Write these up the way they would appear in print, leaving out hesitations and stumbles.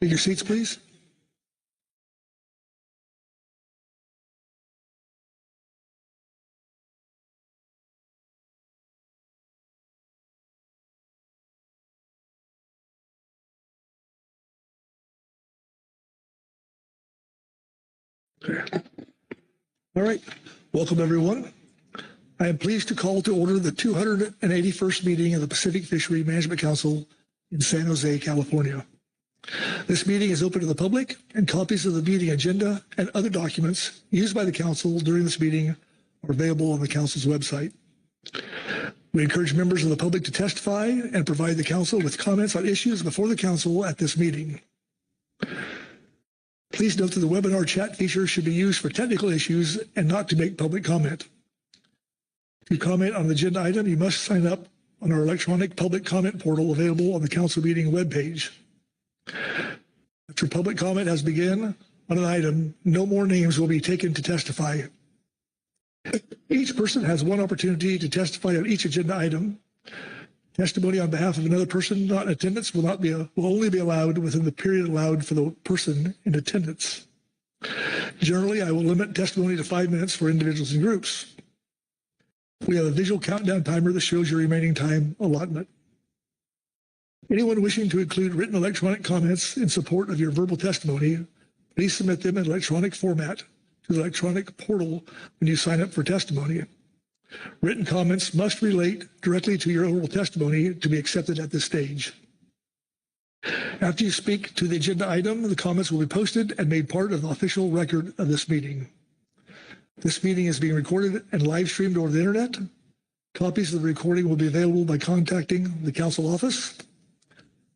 Take your seats, please. All right. Welcome, everyone. I am pleased to call to order the 281st meeting of the Pacific Fishery Management Council in San Jose, California. This meeting is open to the public, and copies of the meeting agenda and other documents used by the council during this meeting are available on the council's website. We encourage members of the public to testify and provide the council with comments on issues before the council at this meeting. Please note that the webinar chat feature should be used for technical issues and not to make public comment. To comment on the agenda item, you must sign up on our electronic public comment portal available on the council meeting webpage. After public comment has begun on an item, no more names will be taken to testify. Each person has one opportunity to testify on each agenda item. Testimony on behalf of another person not in attendance will only be allowed within the period allowed for the person in attendance. Generally, I will limit testimony to 5 minutes for individuals and groups. We have a visual countdown timer that shows your remaining time allotment. Anyone wishing to include written electronic comments in support of your verbal testimony, please submit them in electronic format to the electronic portal when you sign up for testimony. Written comments must relate directly to your oral testimony to be accepted at this stage. After you speak to the agenda item, the comments will be posted and made part of the official record of this meeting. This meeting is being recorded and live streamed over the internet. Copies of the recording will be available by contacting the council office.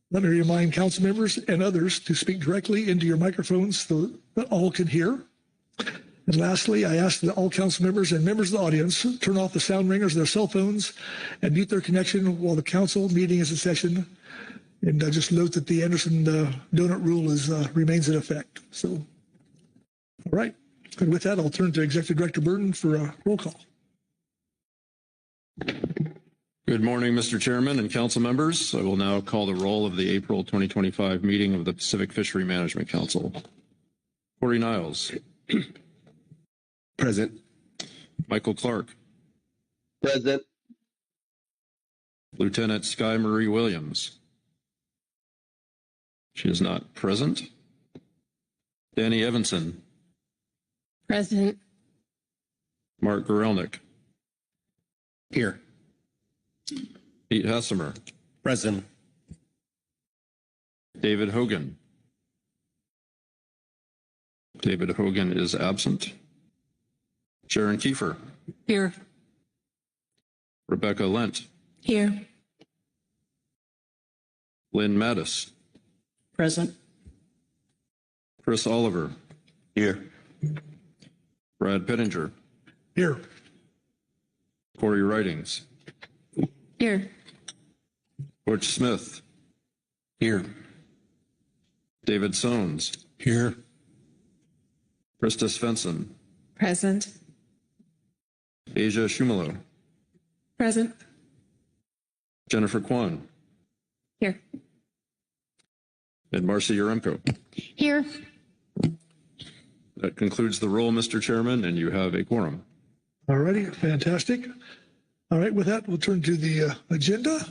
Let me remind council members and others to speak directly into your microphones so that all can hear. And lastly, I ask that all council members and members of the audience turn off the sound ringers of their cell phones and mute their connection while the council meeting is in session. And just note that the Anderson donut rule remains in effect. So, all right. And with that, I'll turn to Executive Director Burton for a roll call. Good morning, Mr. Chairman and council members. I will now call the roll of the April 2025 meeting of the Pacific Fishery Management Council. Corey Niles. Present. Michael Clark. Present. Lieutenant Sky Marie Williams. She is not present. Danny Evanson. Present. Mark Gorelnik. Here. Pete Hessemer. Present. David Hogan. David Hogan is absent. Sharon Kiefer. Here. Rebecca Lent. Here. Lynn Mattis. Present. Chris Oliver. Here. Brad Pittenger. Here. Corey Ridings. Here. Butch Smith. Here. David Sones. Here. Krista Svensson. Present. Asia Shumalo. Present. Jennifer Kwan. Here. And Marcia Yaremko. Here. That concludes the roll, Mr. Chairman, and you have a quorum. All righty, fantastic. All right, with that, we'll turn to the agenda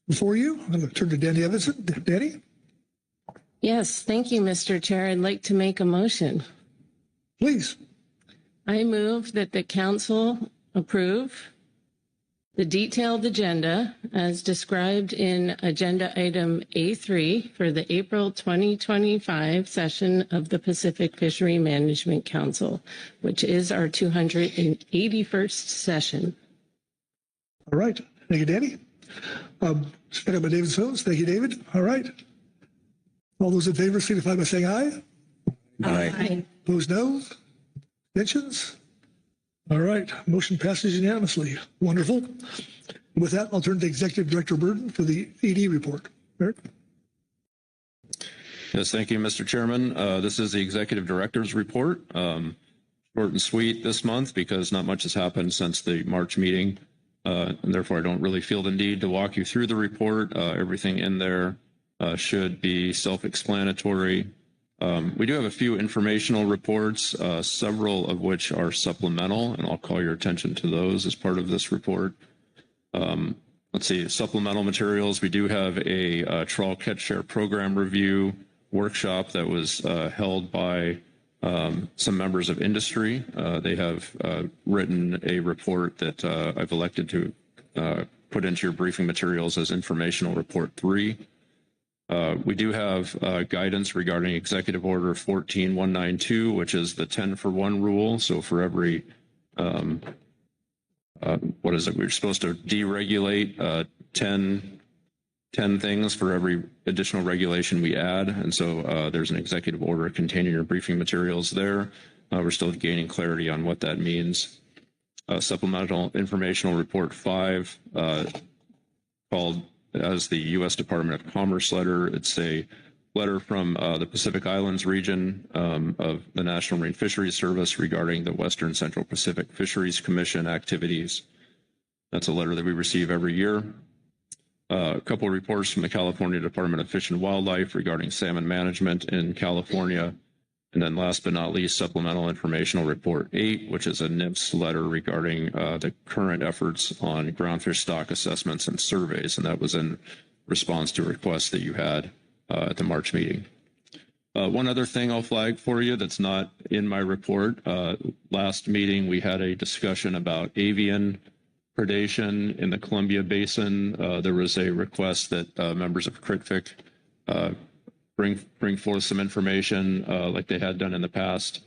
before you. I'm going to turn to Danny Evanson. Danny? Yes, thank you, Mr. Chair. I'd like to make a motion. Please. I move that the council approve the detailed agenda as described in agenda item A3 for the April 2025 session of the Pacific Fishery Management Council, which is our 281st session. All right. Thank you, Danny. Second by David Sones. Thank you, David. All right. All those in favor signify by saying aye. Aye. Opposed, no. Abstentions? All right. Motion passes unanimously. Wonderful. With that, I'll turn to Executive Director Burton for the ED report. Eric? Yes, thank you, Mr. Chairman. This is the Executive Director's report. Short and sweet this month because not much has happened since the March meeting. And therefore, I don't really feel the need to walk you through the report. Everything in there should be self-explanatory. We do have a few informational reports, several of which are supplemental, and I'll call your attention to those as part of this report. Let's see, supplemental materials. We do have a trawl catch share program review workshop that was held by some members of industry. They have written a report that I've elected to put into your briefing materials as informational report 3. We do have guidance regarding Executive Order 14192, which is the 10-for-1 rule. So for every, what is it? We're supposed to deregulate 10 things for every additional regulation we add. And so there's an executive order containing your briefing materials there. We're still gaining clarity on what that means. Supplemental Informational Report 5, called as the U.S. Department of Commerce letter. It's a letter from the Pacific Islands region of the National Marine Fisheries Service regarding the Western Central Pacific Fisheries Commission activities. That's a letter that we receive every year. A couple of reports from the California Department of Fish and Wildlife regarding salmon management in California. And then last but not least, Supplemental Informational Report 8, which is a NIPS letter regarding the current efforts on groundfish stock assessments and surveys. And that was in response to a request that you had at the March meeting. One other thing I'll flag for you that's not in my report. Last meeting, we had a discussion about avian predation in the Columbia Basin. There was a request that members of CRITFIC bring forth some information like they had done in the past.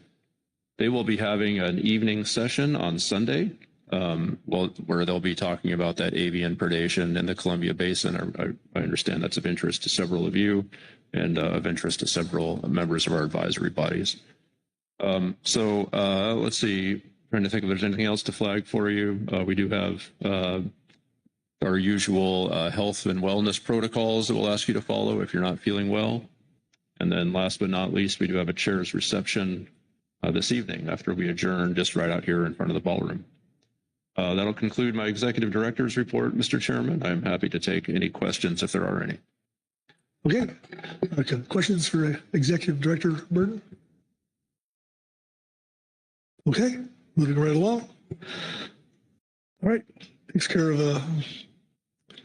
They will be having an evening session on Sunday where they'll be talking about that avian predation in the Columbia Basin. I understand that's of interest to several of you and of interest to several members of our advisory bodies. Let's see, trying to think if there's anything else to flag for you. We do have our usual health and wellness protocols that we'll ask you to follow if you're not feeling well. And then last but not least, we do have a chair's reception this evening after we adjourn just right out here in front of the ballroom. That'll conclude my executive director's report, Mr. Chairman. I'm happy to take any questions if there are any. Okay. Questions for Executive Director Burton? Okay, moving right along. All right, takes care of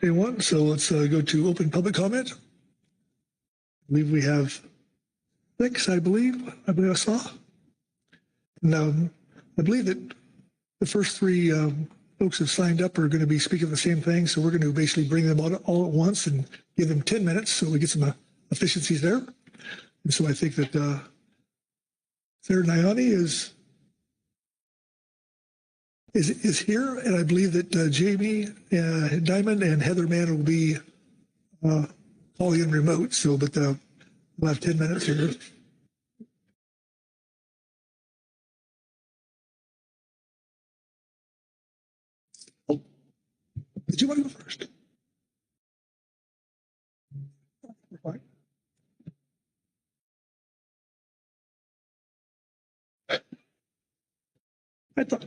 A1. So let's go to open public comment. I believe we have 6, I believe I saw. Now, I believe that the first 3 folks who signed up are going to be speaking the same thing. So we're going to basically bring them all at once and give them 10 minutes so we get some efficiencies there. And so I think that Sarah Nyani is here, and I believe that Jamie Diamond and Heather Mann will be calling in remote. So, but we'll have 10 minutes here. Oh, did you want to go first? We're fine. I thought.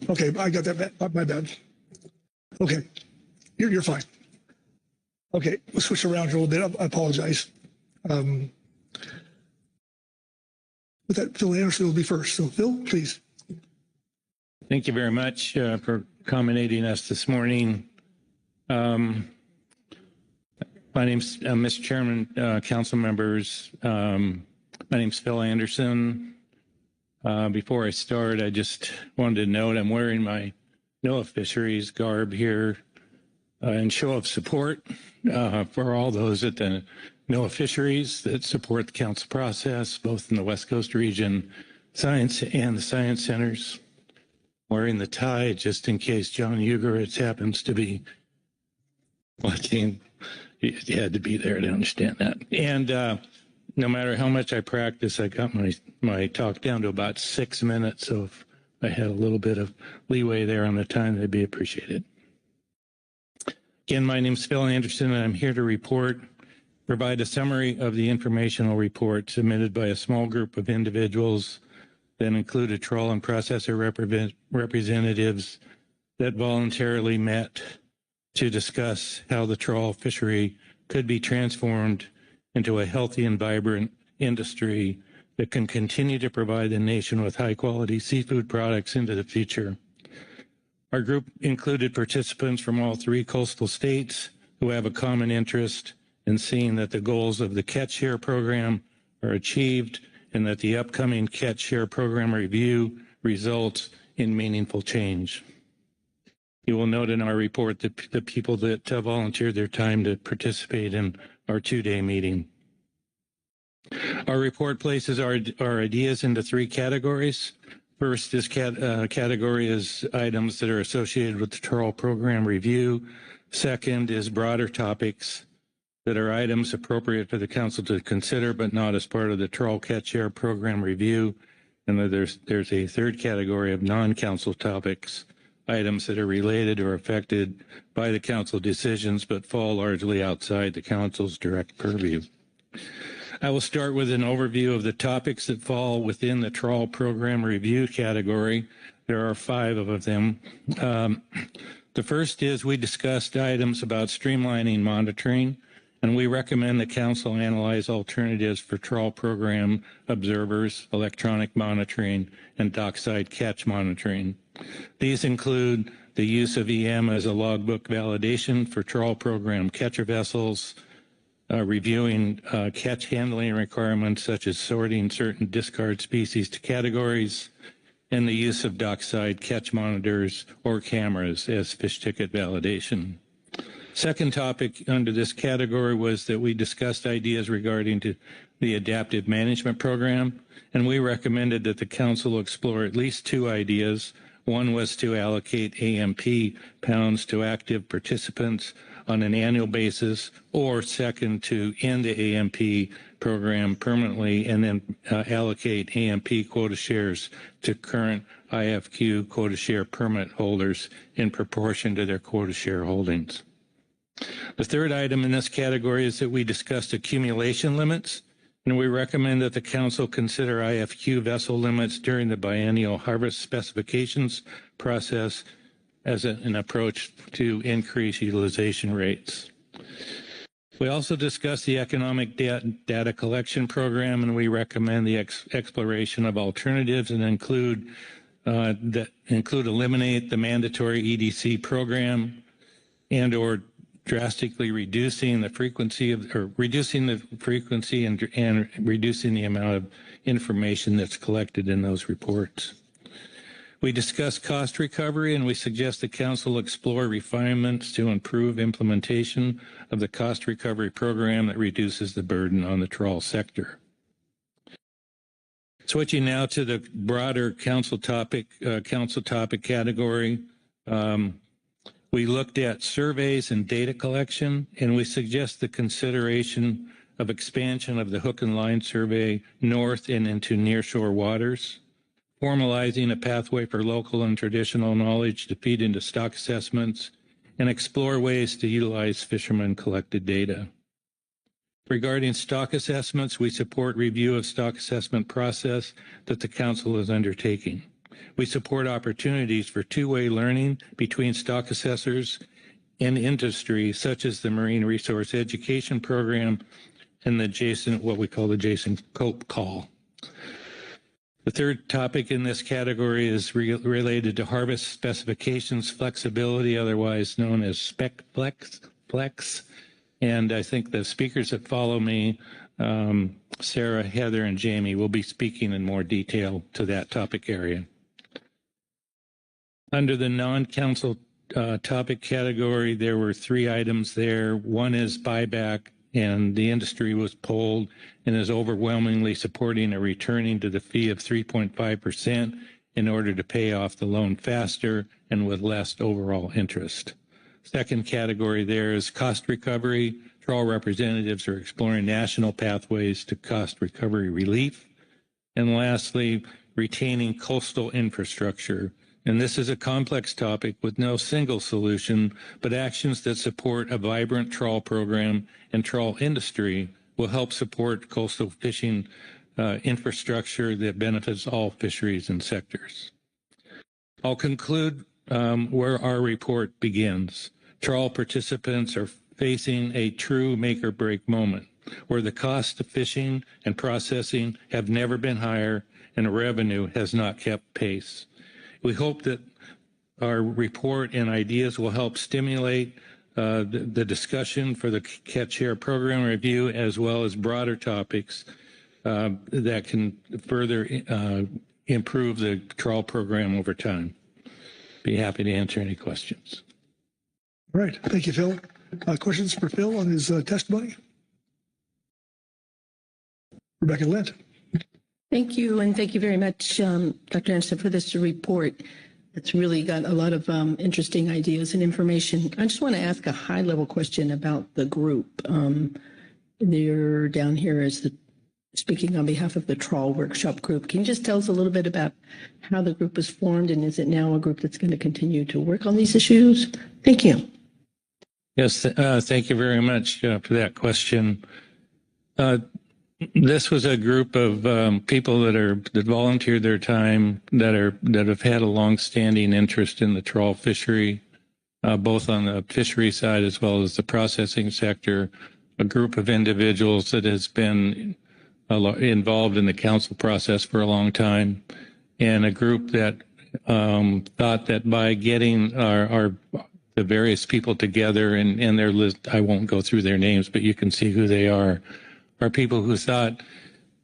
Okay, I got that. My bad. Okay, you're fine. Okay, we'll switch around here a little bit. I apologize. With that, Phil Anderson will be first. So, Phil, please. Thank you very much for accommodating us this morning. My name's Mr. Chairman, council members. My name's Phil Anderson. Before I start, I just wanted to note I'm wearing my NOAA Fisheries garb here in show of support for all those at the NOAA Fisheries that support the council process, both in the West Coast region, science and the science centers. Wearing the tie just in case John Ugoritz happens to be watching. You had to be there to understand that. And no matter how much I practice, I got my talk down to about 6 minutes. So if I had a little bit of leeway there on the time, that'd be appreciated. Again, my name is Phil Anderson, and I'm here to provide a summary of the informational report submitted by a small group of individuals that included trawl and processor representatives that voluntarily met to discuss how the trawl fishery could be transformed into a healthy and vibrant industry that can continue to provide the nation with high-quality seafood products into the future. Our group included participants from all 3 coastal states who have a common interest in seeing that the goals of the Catch Share program are achieved and that the upcoming Catch Share program review results in meaningful change. You will note in our report that the people that volunteered their time to participate in our 2-day meeting. Our report places our ideas into 3 categories. First is category is items that are associated with the trawl program review. Second is broader topics that are items appropriate for the council to consider, but not as part of the trawl catch share program review. And then there's a third category of non-council topics, items that are related or affected by the council decisions, but fall largely outside the council's direct purview. I will start with an overview of the topics that fall within the trawl program review category. There are 5 of them. The first is we discussed items about streamlining monitoring, and we recommend the council analyze alternatives for trawl program observers, electronic monitoring, and dockside catch monitoring. These include the use of EM as a logbook validation for trawl program catcher vessels, reviewing catch handling requirements such as sorting certain discard species to categories, and the use of dockside catch monitors or cameras as fish ticket validation. Second topic under this category was that we discussed ideas regarding the adaptive management program, and we recommended that the council explore at least 2 ideas. One was to allocate AMP pounds to active participants on an annual basis, or second, to end the AMP program permanently and then allocate AMP quota shares to current IFQ quota share permit holders in proportion to their quota share holdings. The third item in this category is that we discussed accumulation limits, and we recommend that the council consider IFQ vessel limits during the biennial harvest specifications process as an approach to increase utilization rates. We also discussed the economic data collection program, and we recommend the exploration of alternatives and include eliminate the mandatory EDC program and/or drastically reducing the frequency and reducing the amount of information that's collected in those reports. We discussed cost recovery, and we suggest the council explore refinements to improve implementation of the cost recovery program that reduces the burden on the trawl sector. Switching now to the broader council topic category, we looked at surveys and data collection, and we suggest the consideration of expansion of the hook and line survey north and into nearshore waters, formalizing a pathway for local and traditional knowledge to feed into stock assessments, and explore ways to utilize fishermen-collected data. Regarding stock assessments, we support review of stock assessment process that the council is undertaking. We support opportunities for 2-way learning between stock assessors and industry, such as the Marine Resource Education Program and what we call the Jason Cope Call. The third topic in this category is related to harvest specifications flexibility, otherwise known as spec flex. And I think the speakers that follow me, Sarah, Heather, and Jamie, will be speaking in more detail to that topic area. Under the non-council topic category, there were 3 items there. One is buyback, and the industry was polled and is overwhelmingly supporting a returning to the fee of 3.5% in order to pay off the loan faster and with less overall interest. Second category there is cost recovery. Trawl representatives are exploring national pathways to cost recovery relief. And lastly, retaining coastal infrastructure. and this is a complex topic with no single solution, but actions that support a vibrant trawl program and trawl industry will help support coastal fishing infrastructure that benefits all fisheries and sectors. I'll conclude where our report begins. Trawl participants are facing a true make or break moment where the cost of fishing and processing have never been higher and revenue has not kept pace. We hope that our report and ideas will help stimulate the discussion for the Catch Share program review, as well as broader topics that can further improve the trawl program over time. Be happy to answer any questions. All right. Thank you, Phil. Questions for Phil on his testimony? Rebecca Lent. Thank you, and thank you very much, Dr. Anderson, for this report. It's really got a lot of interesting ideas and information. I just want to ask a high-level question about the group. They're down here as speaking on behalf of the Trawl Workshop Group. Can you just tell us a little bit about how the group was formed, and is it now a group that's going to continue to work on these issues? Thank you. Yes, thank you very much for that question. This was a group of people that volunteered their time that have had a long-standing interest in the trawl fishery, both on the fishery side as well as the processing sector. A group of individuals that has been involved in the council process for a long time, and a group that thought that by getting the various people together and their list, I won't go through their names, but you can see who they are people who thought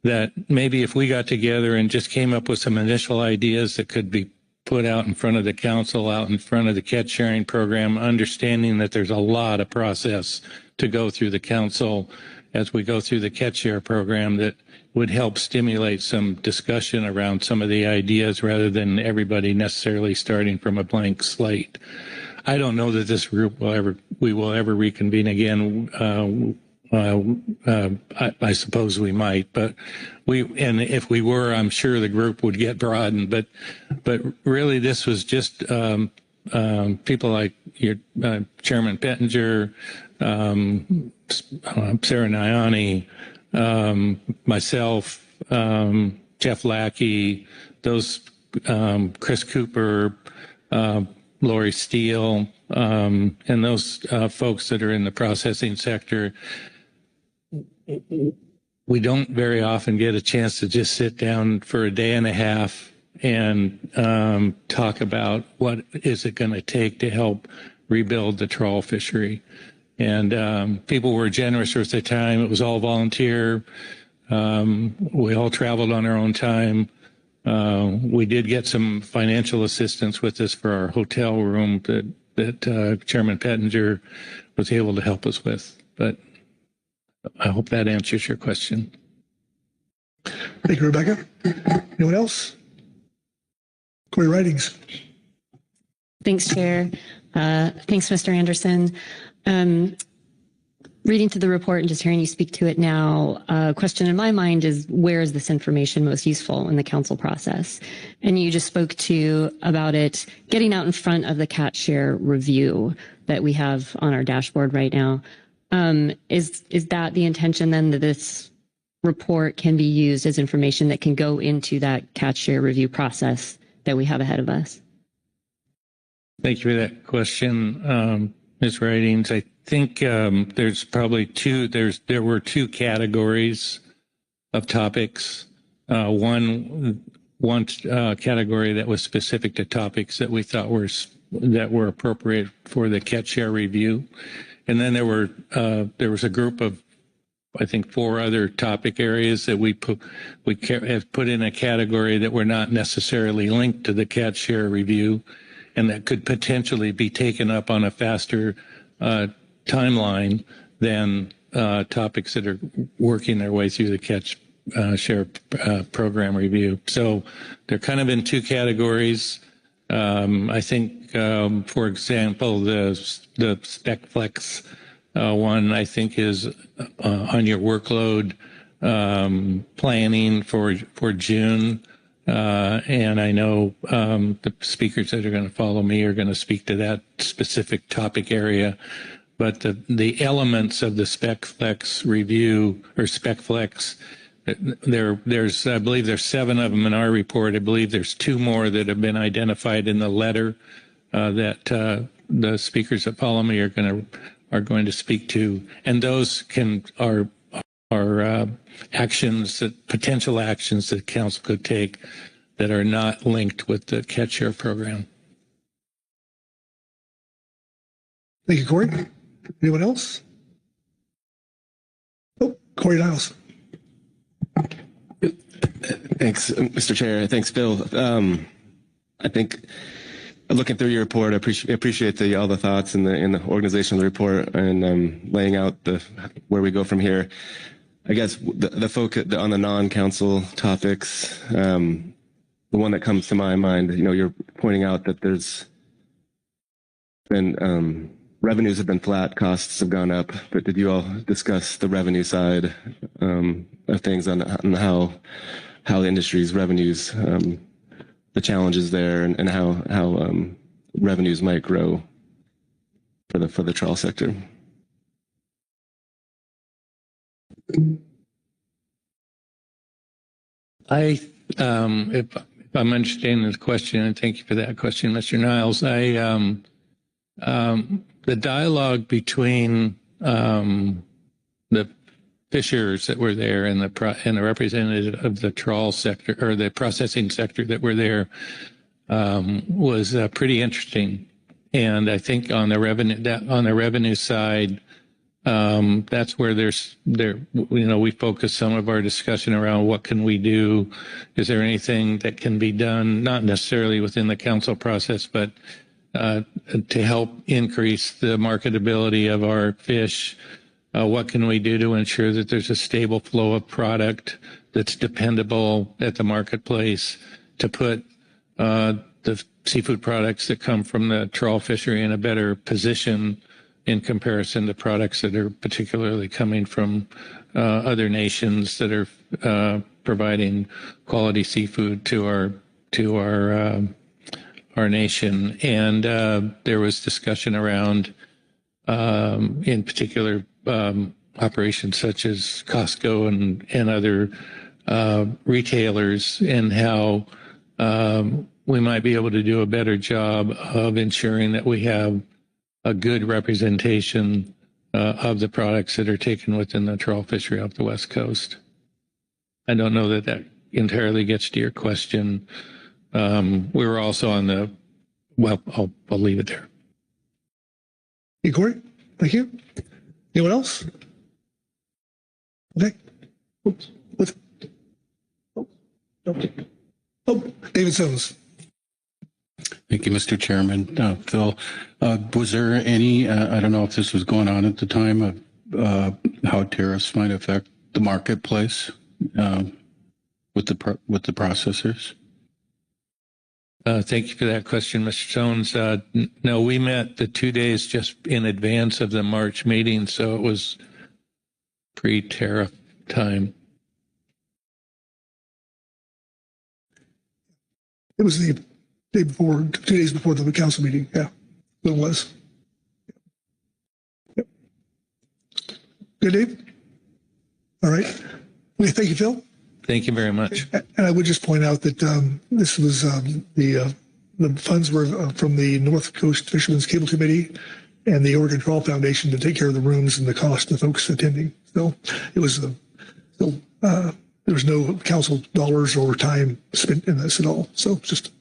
that maybe if we got together and just came up with some initial ideas that could be put out in front of the council, out in front of the catch sharing program, understanding that there's a lot of process to go through the council as we go through the catch share program, that would help stimulate some discussion around some of the ideas rather than everybody necessarily starting from a blank slate. I don't know that this group we will ever reconvene again. I suppose we might, but and if we were, I'm sure the group would get broadened. But really, this was just people like your Chairman Pettinger, Sarah Nyani, myself, Jeff Lackey, those Chris Cooper, Lori Steele, and those folks that are in the processing sector. We don't very often get a chance to just sit down for a day and a half and talk about what is it going to take to help rebuild the trawl fishery. And people were generous with their time. It was all volunteer. We all traveled on our own time. We did get some financial assistance with this for our hotel room that Chairman Pettinger was able to help us with. But I hope that answers your question. Thank you, Rebecca. Anyone else? Corey Ridings. Thanks, Chair. Thanks, Mr. Anderson. Reading through the report and just hearing you speak to it now, a question in my mind is, where is this information most useful in the council process? And you just spoke to about it getting out in front of the catch share review that we have on our dashboard right now. Is that the intention then, that this report can be used as information that can go into that catch share review process that we have ahead of us? Thank you for that question, Ms. Ridings. I think there's probably there were two categories of topics. One category that was specific to topics that we thought were appropriate for the catch share review. And then there was a group of, I think, 4 other topic areas that we have put in a category that were not necessarily linked to the catch share review, and that could potentially be taken up on a faster timeline than topics that are working their way through the catch share program review. So they're kind of in 2 categories. I think, for example, the SpecFlex one, I think, is on your workload planning for June. And I know the speakers that are going to follow me are going to speak to that specific topic area. But the elements of the SpecFlex review or SpecFlex, there's I believe there's 7 of them in our report. I believe there's 2 more that have been identified in the letter that the speakers that follow me are going to speak to, and those are actions that potential actions that council could take that are not linked with the catch share program. Thank you, Corey. Anyone else? Oh, Corey Niles. Thanks, Mr. Chair. Thanks, Bill. I think looking through your report, I appreciate all the thoughts in the organization of the report and laying out where we go from here. I guess the focus on the non-council topics, the one that comes to my mind, you're pointing out that there's been revenues have been flat, costs have gone up, but did you all discuss the revenue side of things on how the industry's revenues, the challenges there, and how revenues might grow for the trawl sector? If I'm understanding the question, and thank you for that question, Mr. Niles, the dialogue between the fishers that were there and the representative of the trawl sector or the processing sector that were there was pretty interesting. And I think on the revenue side, that's where we focus some of our discussion around what can we do. Is there anything that can be done, not necessarily within the council process, but to help increase the marketability of our fish? What can we do to ensure that there's a stable flow of product that's dependable at the marketplace to put the seafood products that come from the trawl fishery in a better position in comparison to products that are particularly coming from other nations that are providing quality seafood to our nation. And there was discussion around, in particular, operations such as Costco and other retailers, and how we might be able to do a better job of ensuring that we have a good representation of the products that are taken within the trawl fishery off the West Coast. I don't know that entirely gets to your question. We were also on well, I'll leave it there. Hey, Corey. Thank you. Anyone else? Okay. Oops. Oh, David Sims. Thank you, Mr. Chairman. Phil, was there any, I don't know if this was going on at the time, of how tariffs might affect the marketplace with the processors? Thank you for that question, Mr. Jones. No, we met the 2 days just in advance of the March meeting, so it was pre-tariff time. It was the day before, 2 days before the council meeting. Yeah, it was. Yep. Good, Dave? All right. Okay, thank you, Phil. Thank you very much. And I would just point out that this was the funds were from the North Coast Fishermen's Cable Committee and the Oregon Trawl Foundation to take care of the rooms and the cost of the folks attending. So it was there was no council dollars or time spent in this at all. So just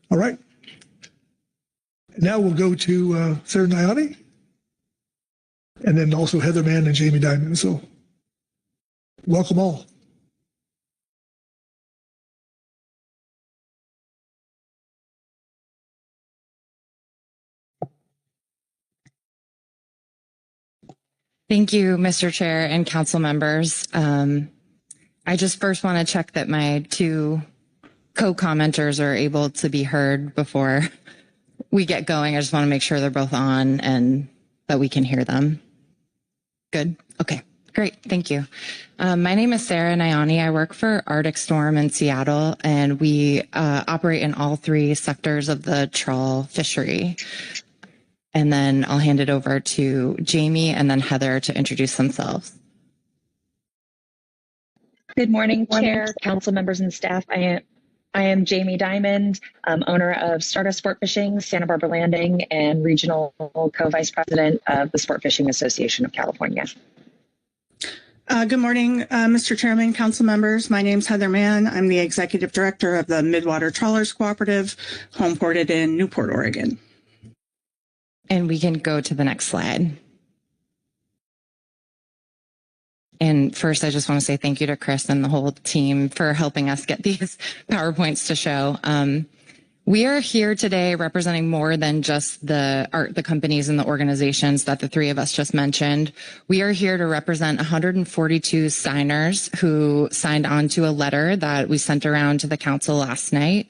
all right. Now we'll go to Sarah Nyani, and then also Heather Mann and Jamie Dimon. So welcome all. Thank you, Mr. Chair and council members. I just first want to check that my 2 co-commenters are able to be heard before we get going. I just want to make sure they're both on and that we can hear them. Good. Okay. Great, thank you. My name is Sarah Nyani. I work for Arctic Storm in Seattle, and we operate in all three sectors of the trawl fishery. And then I'll hand it over to Jamie and then Heather to introduce themselves. Good morning, Chair, council members, and staff. I am Jamie Diamond, owner of Stardust Sport Fishing, Santa Barbara Landing, and regional co-vice president of the Sport Fishing Association of California. Good morning, Mr. Chairman, council members. My name is Heather Mann. I'm the executive director of the Midwater Trawlers Cooperative, homeported in Newport, Oregon. And we can go to the next slide. And first, I just want to say thank you to Chris and the whole team for helping us get these PowerPoints to show. We are here today representing more than just the companies and the organizations that the three of us just mentioned. We are here to represent 142 signers who signed on to a letter that we sent around to the council last night.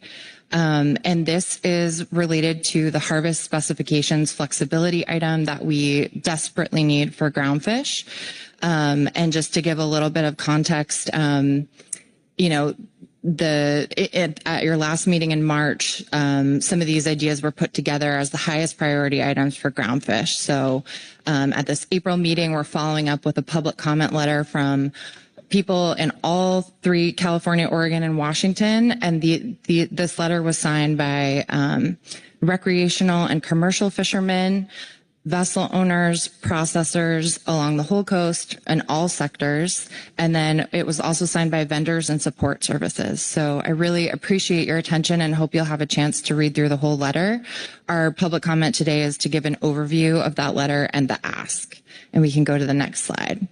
And this is related to the harvest specifications flexibility item that we desperately need for groundfish. And just to give a little bit of context, you know, at your last meeting in March, some of these ideas were put together as the highest priority items for groundfish. So at this April meeting, we're following up with a public comment letter from people in all three, California, Oregon, and Washington. And this letter was signed by recreational and commercial fishermen, vessel owners, processors along the whole coast and all sectors. And then it was also signed by vendors and support services. So I really appreciate your attention and hope you'll have a chance to read through the whole letter. Our public comment today is to give an overview of that letter and the ask. And we can go to the next slide.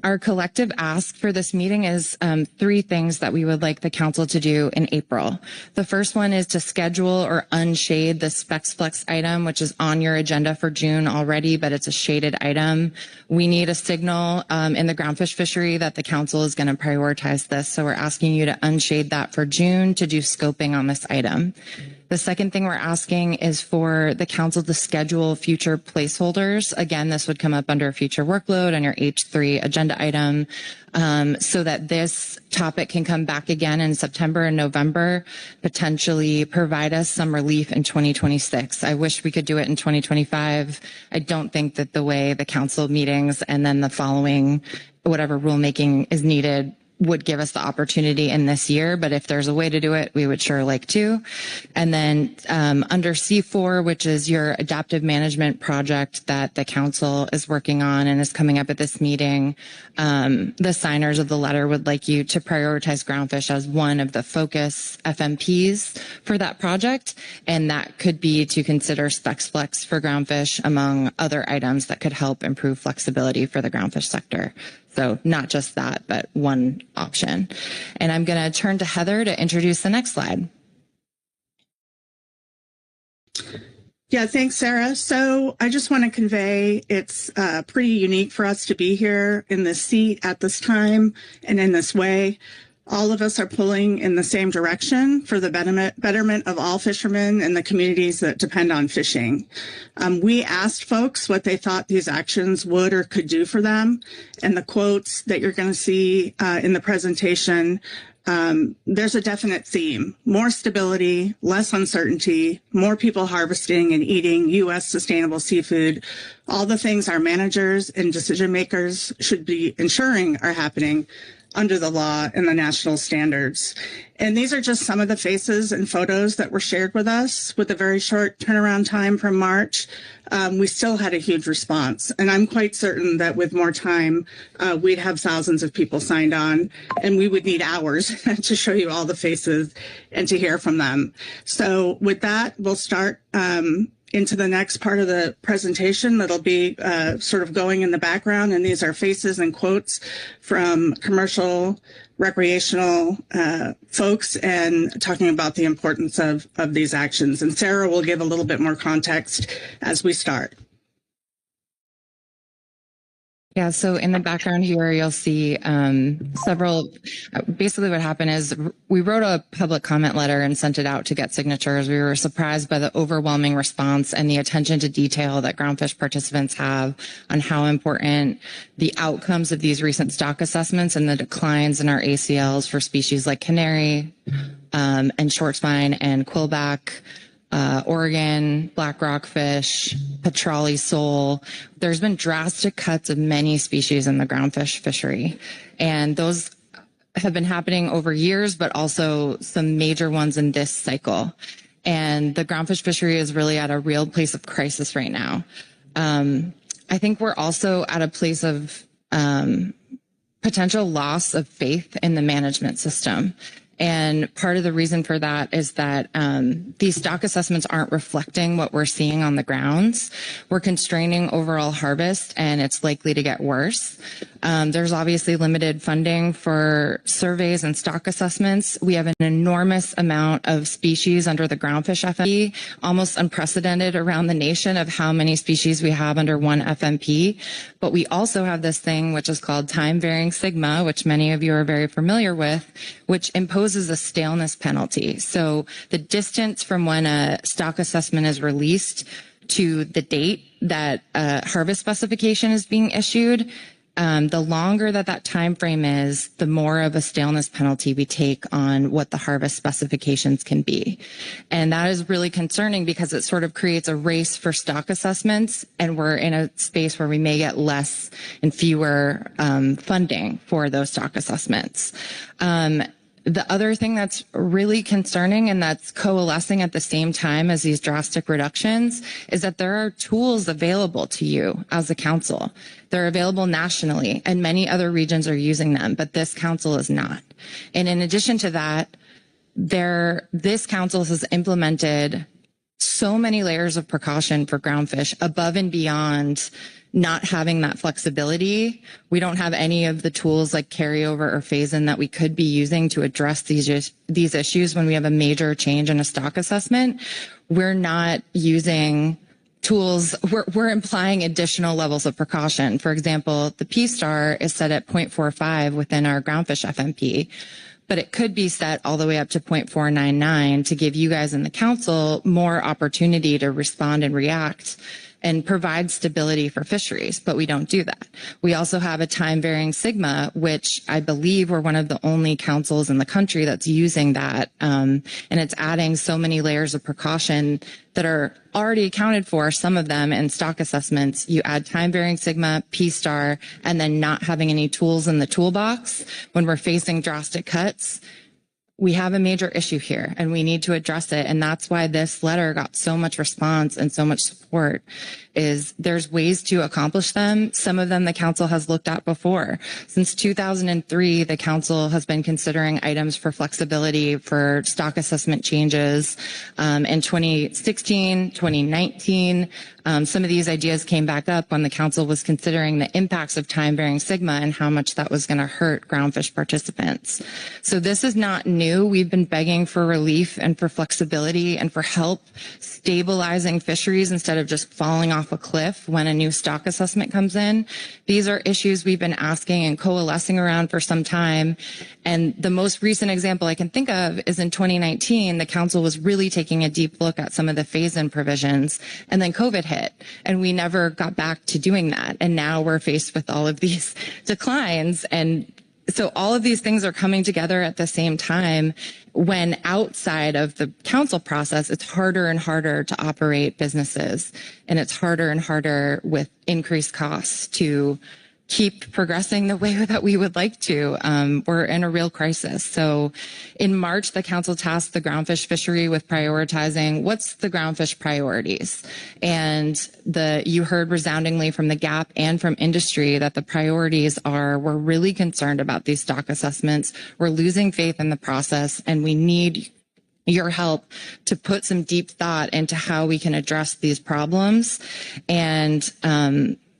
Our collective ask for this meeting is three things that we would like the council to do in April. The first one is to schedule or unshade the SpexFlex item, which is on your agenda for June already, but it's a shaded item. We need a signal in the groundfish fishery that the council is going to prioritize this. So we're asking you to unshade that for June to do scoping on this item. The second thing we're asking is for the council to schedule future placeholders. Again, this would come up under future workload on your H3 agenda item, so that this topic can come back again in September and November, potentially provide us some relief in 2026. I wish we could do it in 2025. I don't think that the way the council meetings and then the following, whatever rulemaking is needed, would give us the opportunity in this year, but if there's a way to do it, we would sure like to. And then under C4, which is your adaptive management project that the council is working on and is coming up at this meeting, the signers of the letter would like you to prioritize groundfish as one of the focus FMPs for that project. And that could be to consider SpexFlex for groundfish among other items that could help improve flexibility for the groundfish sector. So not just that, but one option. And I'm going to turn to Heather to introduce the next slide. Yeah, thanks, Sarah. So I just want to convey it's pretty unique for us to be here in this seat at this time and in this way. All of us are pulling in the same direction for the betterment of all fishermen and the communities that depend on fishing. We asked folks what they thought these actions would or could do for them. And the quotes that you're going to see in the presentation, there's a definite theme: more stability, less uncertainty, more people harvesting and eating U.S. sustainable seafood, all the things our managers and decision makers should be ensuring are happening under the law and the national standards. And these are just some of the faces and photos that were shared with us. With a very short turnaround time from March, we still had a huge response. And I'm quite certain that with more time, we'd have thousands of people signed on, and we would need hours to show you all the faces and to hear from them. So with that, we'll start into the next part of the presentation that'll be sort of going in the background. And these are faces and quotes from commercial, recreational folks and talking about the importance of these actions. And Sarah will give a little bit more context as we start. Yeah, so in the background here, you'll see several, basically what happened is we wrote a public comment letter and sent it out to get signatures. We were surprised by the overwhelming response and the attention to detail that groundfish participants have on how important the outcomes of these recent stock assessments and the declines in our ACLs for species like canary and short spine and quillback, Oregon, black rockfish, petrale sole. There's been drastic cuts of many species in the groundfish fishery. And those have been happening over years, but also some major ones in this cycle. And the groundfish fishery is really at a real place of crisis right now. I think we're also at a place of potential loss of faith in the management system. And part of the reason for that is that these stock assessments aren't reflecting what we're seeing on the grounds. We're constraining overall harvest, and it's likely to get worse. There's obviously limited funding for surveys and stock assessments. We have an enormous amount of species under the groundfish FMP, almost unprecedented around the nation of how many species we have under one FMP. But we also have this thing which is called time varying sigma, which many of you are very familiar with, which imposes a staleness penalty. So the distance from when a stock assessment is released to the date that a harvest specification is being issued, the longer that time frame is, the more of a staleness penalty we take on what the harvest specifications can be. And that is really concerning because it sort of creates a race for stock assessments, and we're in a space where we may get less and fewer funding for those stock assessments. The other thing that's really concerning and that's coalescing at the same time as these drastic reductions is that there are tools available to you as a council. They're available nationally, and many other regions are using them, but this council is not. And in addition to that, this council has implemented so many layers of precaution for groundfish above and beyond not having that flexibility. We don't have any of the tools like carryover or phase-in that we could be using to address these issues when we have a major change in a stock assessment. We're not using tools, we're implying additional levels of precaution. For example, the P-star is set at 0.45 within our groundfish FMP, but it could be set all the way up to 0.499 to give you guys in the council more opportunity to respond and react and provide stability for fisheries, but we don't do that. We also have a time varying sigma, which I believe we're one of the only councils in the country that's using that. And it's adding so many layers of precaution that are already accounted for, some of them in stock assessments. You add time varying sigma, P-star, and then not having any tools in the toolbox when we're facing drastic cuts. We have a major issue here and we need to address it. And that's why this letter got so much response and so much support. Is there's ways to accomplish them. Some of them the council has looked at before. Since 2003, the council has been considering items for flexibility for stock assessment changes. In 2016, 2019, some of these ideas came back up when the council was considering the impacts of time varying sigma and how much that was going to hurt groundfish participants. So this is not new. We've been begging for relief and for flexibility and for help stabilizing fisheries instead of just falling off a cliff when a new stock assessment comes in. These are issues we've been asking and coalescing around for some time. And the most recent example I can think of is in 2019, the council was really taking a deep look at some of the phase-in provisions, and then COVID hit, and we never got back to doing that. And now we're faced with all of these declines. And so all of these things are coming together at the same time when outside of the council process, it's harder and harder to operate businesses, and it's harder and harder with increased costs to keep progressing the way that we would like to. We're in a real crisis. So in March, the council tasked the groundfish fishery with prioritizing what's the groundfish priorities. And you heard resoundingly from the GAP and from industry that the priorities are, we're really concerned about these stock assessments. We're losing faith in the process, and we need your help to put some deep thought into how we can address these problems. And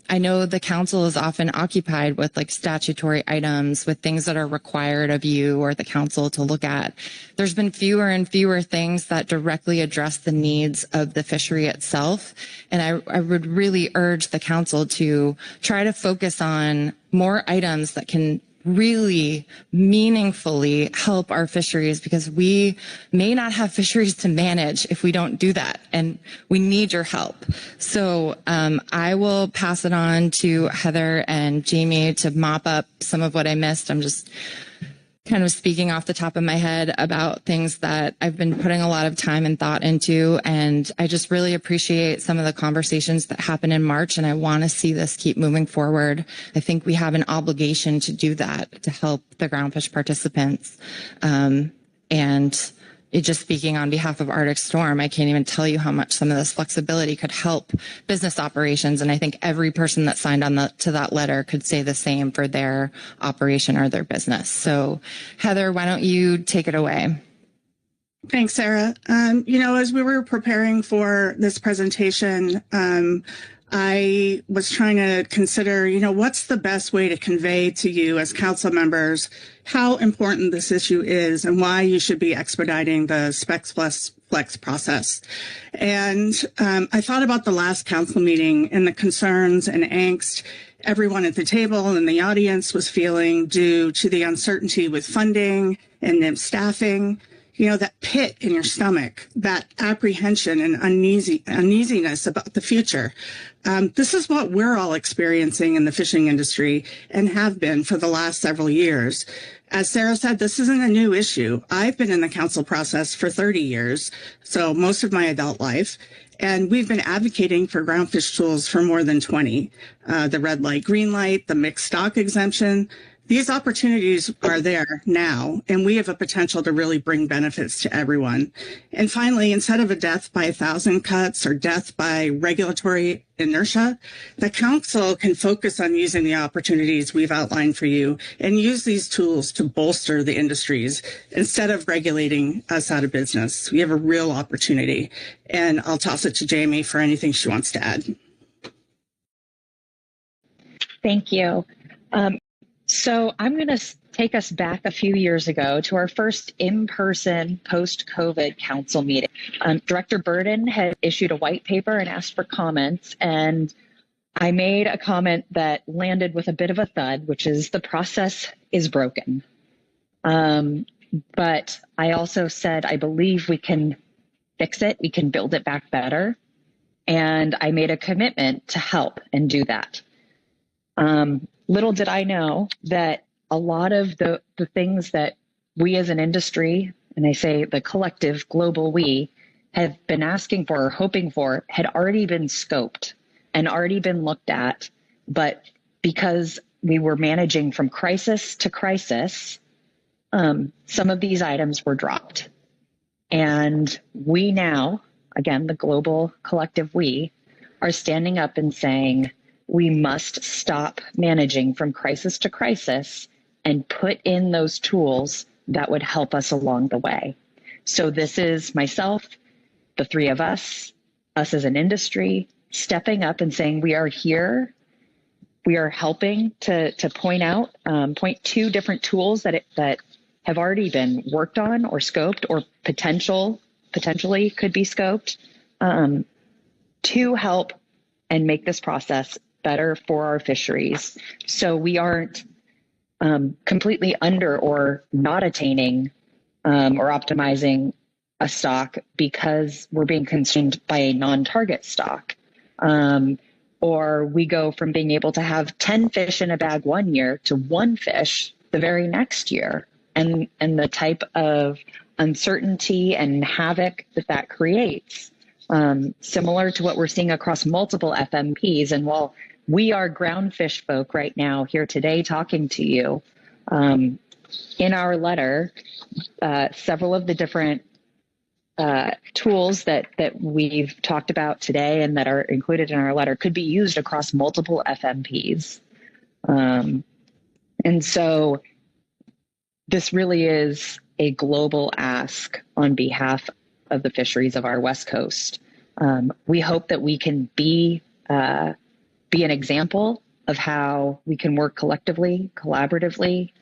I know the council is often occupied with like statutory items, with things that are required of you or the council to look at. There's been fewer and fewer things that directly address the needs of the fishery itself. And I would really urge the council to try to focus on more items that can really meaningfully help our fisheries, because we may not have fisheries to manage if we don't do that, and we need your help. So I will pass it on to Heather and Jamie to mop up some of what I missed. I'm just kind of speaking off the top of my head about things that I've been putting a lot of time and thought into, and I just really appreciate some of the conversations that happened in March, and I want to see this keep moving forward. I think we have an obligation to do that, to help the groundfish participants. And just speaking on behalf of Arctic Storm, I can't even tell you how much some of this flexibility could help business operations. And I think every person that signed on to that letter could say the same for their operation or their business. So Heather, why don't you take it away? Thanks, Sarah. As we were preparing for this presentation, I was trying to consider, what's the best way to convey to you as council members how important this issue is and why you should be expediting the Specs Plus Flex process. And I thought about the last council meeting and the concerns and angst everyone at the table and the audience was feeling due to the uncertainty with funding and staffing. That pit in your stomach, that apprehension and uneasiness about the future. This is what we're all experiencing in the fishing industry and have been for the last several years. As Sarah said, this isn't a new issue. I've been in the council process for 30 years, so most of my adult life. And we've been advocating for groundfish tools for more than 20. The red light, green light, the mixed stock exemption. These opportunities are there now, and we have a potential to really bring benefits to everyone. And finally, instead of a death by 1,000 cuts or death by regulatory inertia, the council can focus on using the opportunities we've outlined for you and use these tools to bolster the industries instead of regulating us out of business. We have a real opportunity, and I'll toss it to Jamie for anything she wants to add. Thank you. So I'm going to take us back a few years ago to our first in-person post-COVID council meeting. Director Burden had issued a white paper and asked for comments, and I made a comment that landed with a bit of a thud, which is the process is broken. But I also said, I believe we can fix it. We can build it back better. And I made a commitment to help and do that. Little did I know that a lot of the things that we as an industry, and I say the collective global we, have been asking for or hoping for had already been scoped and already been looked at. But because we were managing from crisis to crisis, some of these items were dropped. And we now, again, the global collective we, are standing up and saying, we must stop managing from crisis to crisis and put in those tools that would help us along the way. So this is myself, the three of us as an industry, stepping up and saying we are here. We are helping to point to different tools that have already been worked on or scoped or potentially could be scoped to help and make this process better for our fisheries. So we aren't completely under or not attaining or optimizing a stock because we're being consumed by a non-target stock. Or we go from being able to have 10 fish in a bag one year to 1 fish the very next year. And the type of uncertainty and havoc that creates, similar to what we're seeing across multiple FMPs. And while we are groundfish folk right now here today talking to you, in our letter, several of the different tools that we've talked about today and that are included in our letter could be used across multiple FMPs. And so this really is a global ask on behalf of the fisheries of our West Coast. We hope that we can be be an example of how we can work collectively, collaboratively,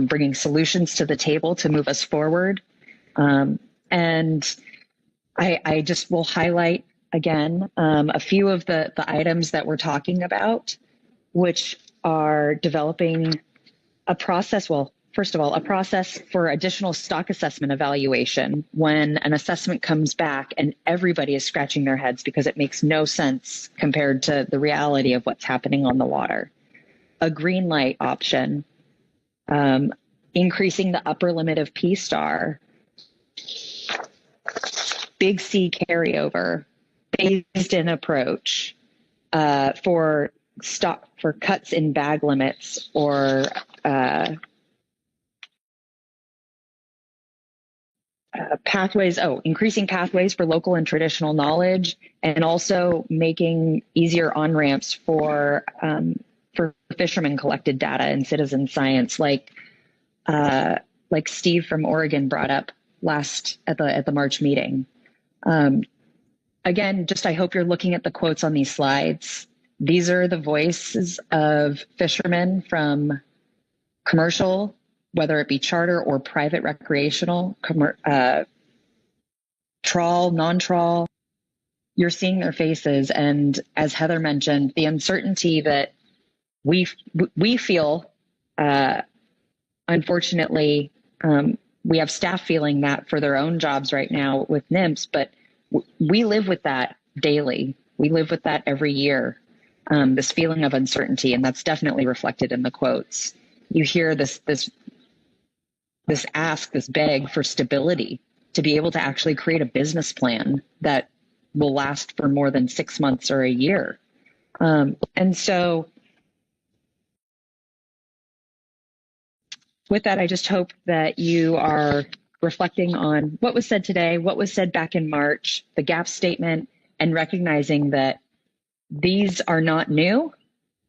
bringing solutions to the table to move us forward. And I just will highlight again a few of the items that we're talking about, which are developing a process. Well, first of all, a process for additional stock assessment evaluation when an assessment comes back and everybody is scratching their heads because it makes no sense compared to the reality of what's happening on the water. A green light option, increasing the upper limit of P-star, big C carryover, phased-in approach for cuts in bag limits or pathways. Increasing pathways for local and traditional knowledge, and also making easier on-ramps for fishermen collected data and citizen science, like Steve from Oregon brought up at the March meeting. Again, I hope you're looking at the quotes on these slides. These are the voices of fishermen from commercial, whether it be charter or private recreational, trawl, non-trawl. You're seeing their faces, and as Heather mentioned, the uncertainty that we feel, unfortunately, we have staff feeling that for their own jobs right now with NIMS, but we live with that daily. We live with that every year, this feeling of uncertainty, and that's definitely reflected in the quotes. You hear this beg for stability, to be able to actually create a business plan that will last for more than 6 months or a year. And so with that, I just hope that you are reflecting on what was said today, what was said back in March, the gap statement, and recognizing that these are not new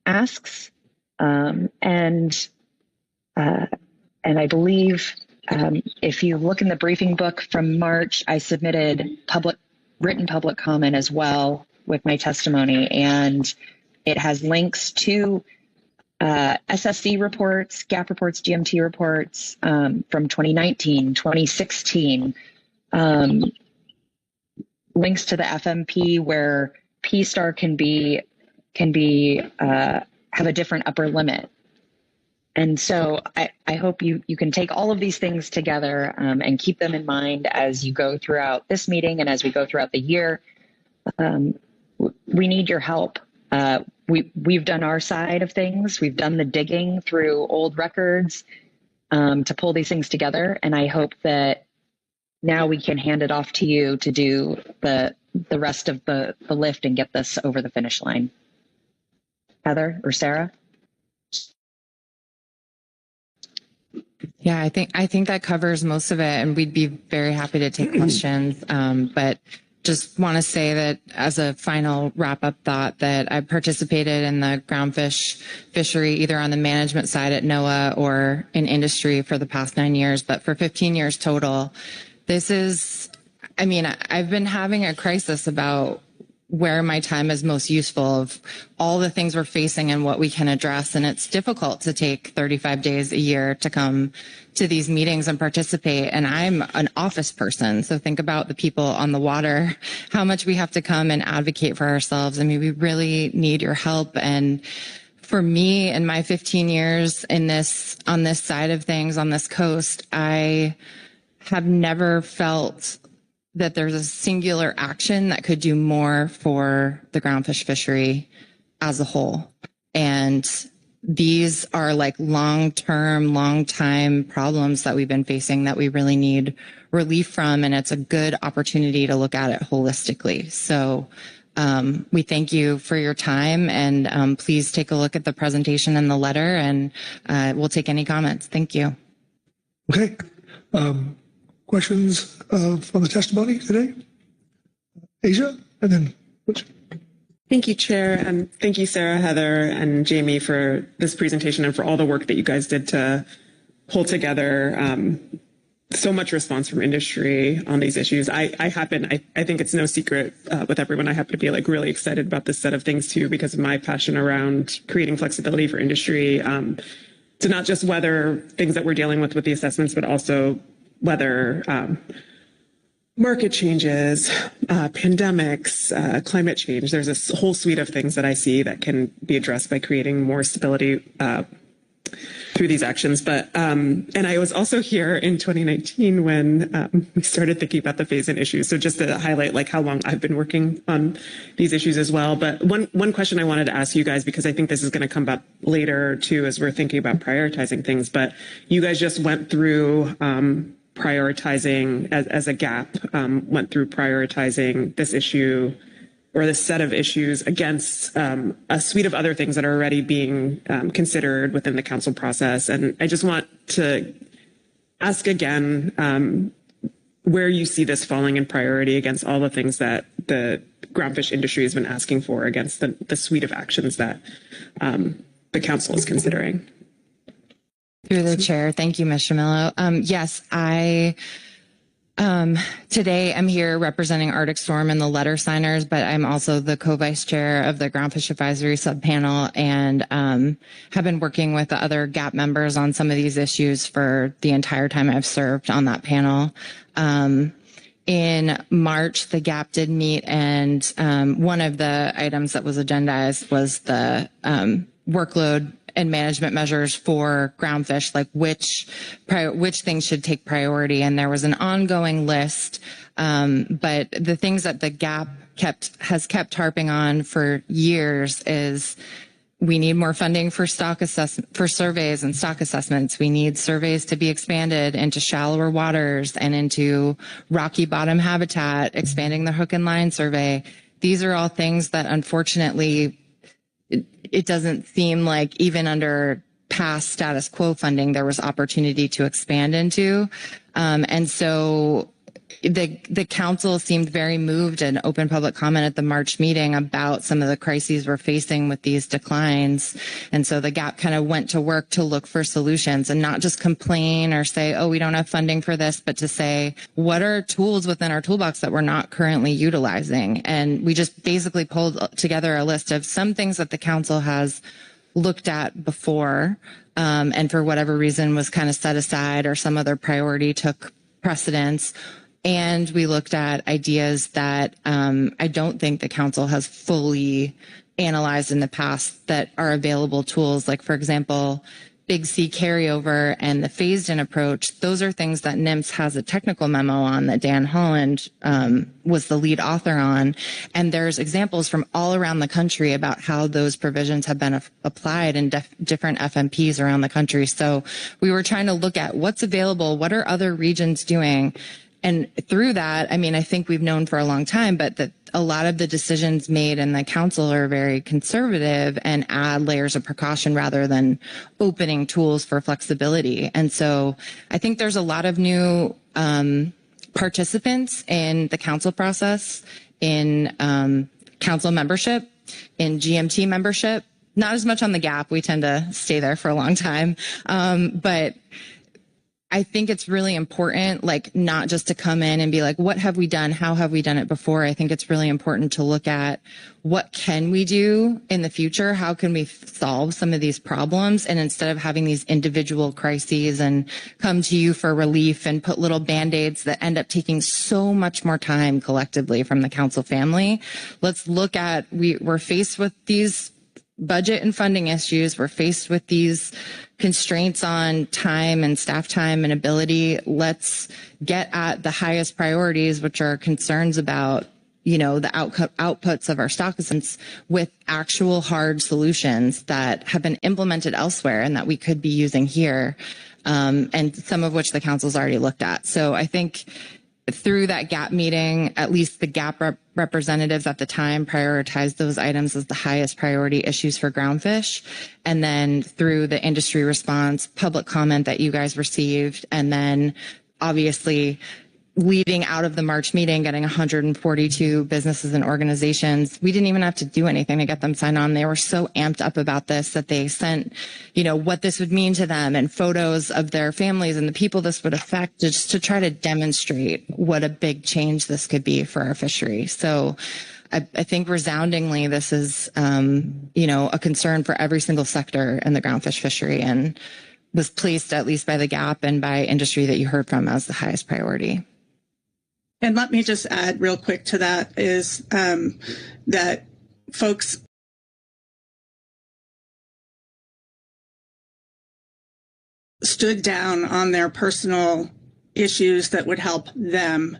asks. And I believe if you look in the briefing book from March, I submitted written public comment as well with my testimony, and it has links to SSC reports, GAP reports, GMT reports from 2019, 2016, links to the FMP where P-star can have a different upper limit. And so I hope you can take all of these things together and keep them in mind as you go throughout this meeting and as we go throughout the year. We need your help. We've done our side of things. We've done the digging through old records to pull these things together. And I hope that now we can hand it off to you to do the rest of the lift and get this over the finish line. Heather or Sarah? Yeah, I think that covers most of it, and we'd be very happy to take questions. But just want to say that as a final wrap-up thought, that I participated in the groundfish fishery either on the management side at NOAA or in industry for the past 9 years, but for 15 years total. I've been having a crisis about where my time is most useful, of all the things we're facing and what we can address. And it's difficult to take 35 days a year to come to these meetings and participate. And I'm an office person. So think about the people on the water, how much we have to come and advocate for ourselves. I mean, we really need your help. And for me, in my 15 years on this side of things, on this coast, I have never felt that there's a singular action that could do more for the groundfish fishery as a whole. And these are like long-term, long-time problems that we've been facing that we really need relief from. And it's a good opportunity to look at it holistically. So we thank you for your time, and please take a look at the presentation and the letter, and we'll take any comments. Thank you. Okay. Questions from the testimony today? Asia, and then Butch. Thank you, Chair, and thank you, Sarah, Heather, and Jamie for this presentation and for all the work that you guys did to pull together so much response from industry on these issues. I think it's no secret with everyone. I happen to be like really excited about this set of things too, because of my passion around creating flexibility for industry to not just weather things that we're dealing with the assessments, but also weather market changes, pandemics, climate change. There's a whole suite of things that I see that can be addressed by creating more stability through these actions. But and I was also here in 2019 when we started thinking about the phase-in issues. So just to highlight like how long I've been working on these issues as well. But one question I wanted to ask you guys, because I think this is going to come up later too as we're thinking about prioritizing things, but you guys just went through prioritizing as a gap, went through prioritizing this issue or this set of issues against a suite of other things that are already being considered within the council process. And I just want to ask again where you see this falling in priority against all the things that the groundfish industry has been asking for against the suite of actions that the council is considering. Through the chair. Thank you, Ms. Shamillo. Yes, today I'm here representing Arctic Storm and the letter signers, but I'm also the co-vice chair of the Groundfish Advisory Subpanel and have been working with the other GAP members on some of these issues for the entire time I've served on that panel. In March, the GAP did meet, and one of the items that was agendized was the workload and management measures for groundfish, like which things should take priority. And there was an ongoing list, but the things that the GAP has kept harping on for years is we need more funding for for surveys and stock assessments. We need surveys to be expanded into shallower waters and into rocky bottom habitat, expanding the hook and line survey. These are all things that unfortunately it doesn't seem like even under past status quo funding, there was opportunity to expand into. And so the council seemed very moved and open public comment at the March meeting about some of the crises we're facing with these declines. And so the GAP kind of went to work to look for solutions and not just complain or say, oh, we don't have funding for this, but to say, what are tools within our toolbox that we're not currently utilizing? And we just basically pulled together a list of some things that the council has looked at before and for whatever reason was kind of set aside or some other priority took precedence. And we looked at ideas that I don't think the council has fully analyzed in the past that are available tools, like, for example, Big C carryover and the phased-in approach. Those are things that NMS has a technical memo on that Dan Holland was the lead author on. And there's examples from all around the country about how those provisions have been applied in different FMPs around the country. So we were trying to look at what's available, what are other regions doing? And through that, I mean, I think we've known for a long time, but that a lot of the decisions made in the council are very conservative and add layers of precaution rather than opening tools for flexibility. And so I think there's a lot of new participants in the council process, in council membership, in GMT membership, not as much on the GAP. We tend to stay there for a long time. But I think it's really important, like, not just to come in and be like, what have we done? How have we done it before? I think it's really important to look at what can we do in the future? How can we solve some of these problems? And instead of having these individual crises and come to you for relief and put little Band-Aids that end up taking so much more time collectively from the council family, let's look at, we're faced with these budget and funding issues. We're faced with these constraints on time and staff time and ability. Let's get at the highest priorities, which are concerns about, you know, the outputs of our stock assessments with actual hard solutions that have been implemented elsewhere and that we could be using here, and some of which the council's already looked at. So I think through that GAP meeting, at least the GAP representatives at the time prioritized those items as the highest priority issues for groundfish. And then through the industry response, public comment that you guys received, and then obviously leading out of the March meeting, getting 142 businesses and organizations. We didn't even have to do anything to get them signed on. They were so amped up about this that they sent, what this would mean to them and photos of their families and the people this would affect, just to try to demonstrate what a big change this could be for our fishery. So I think resoundingly, this is, a concern for every single sector in the groundfish fishery, and was placed, at least by the GAP and by industry that you heard from, as the highest priority. And let me just add real quick to that is that folks stood down on their personal issues that would help them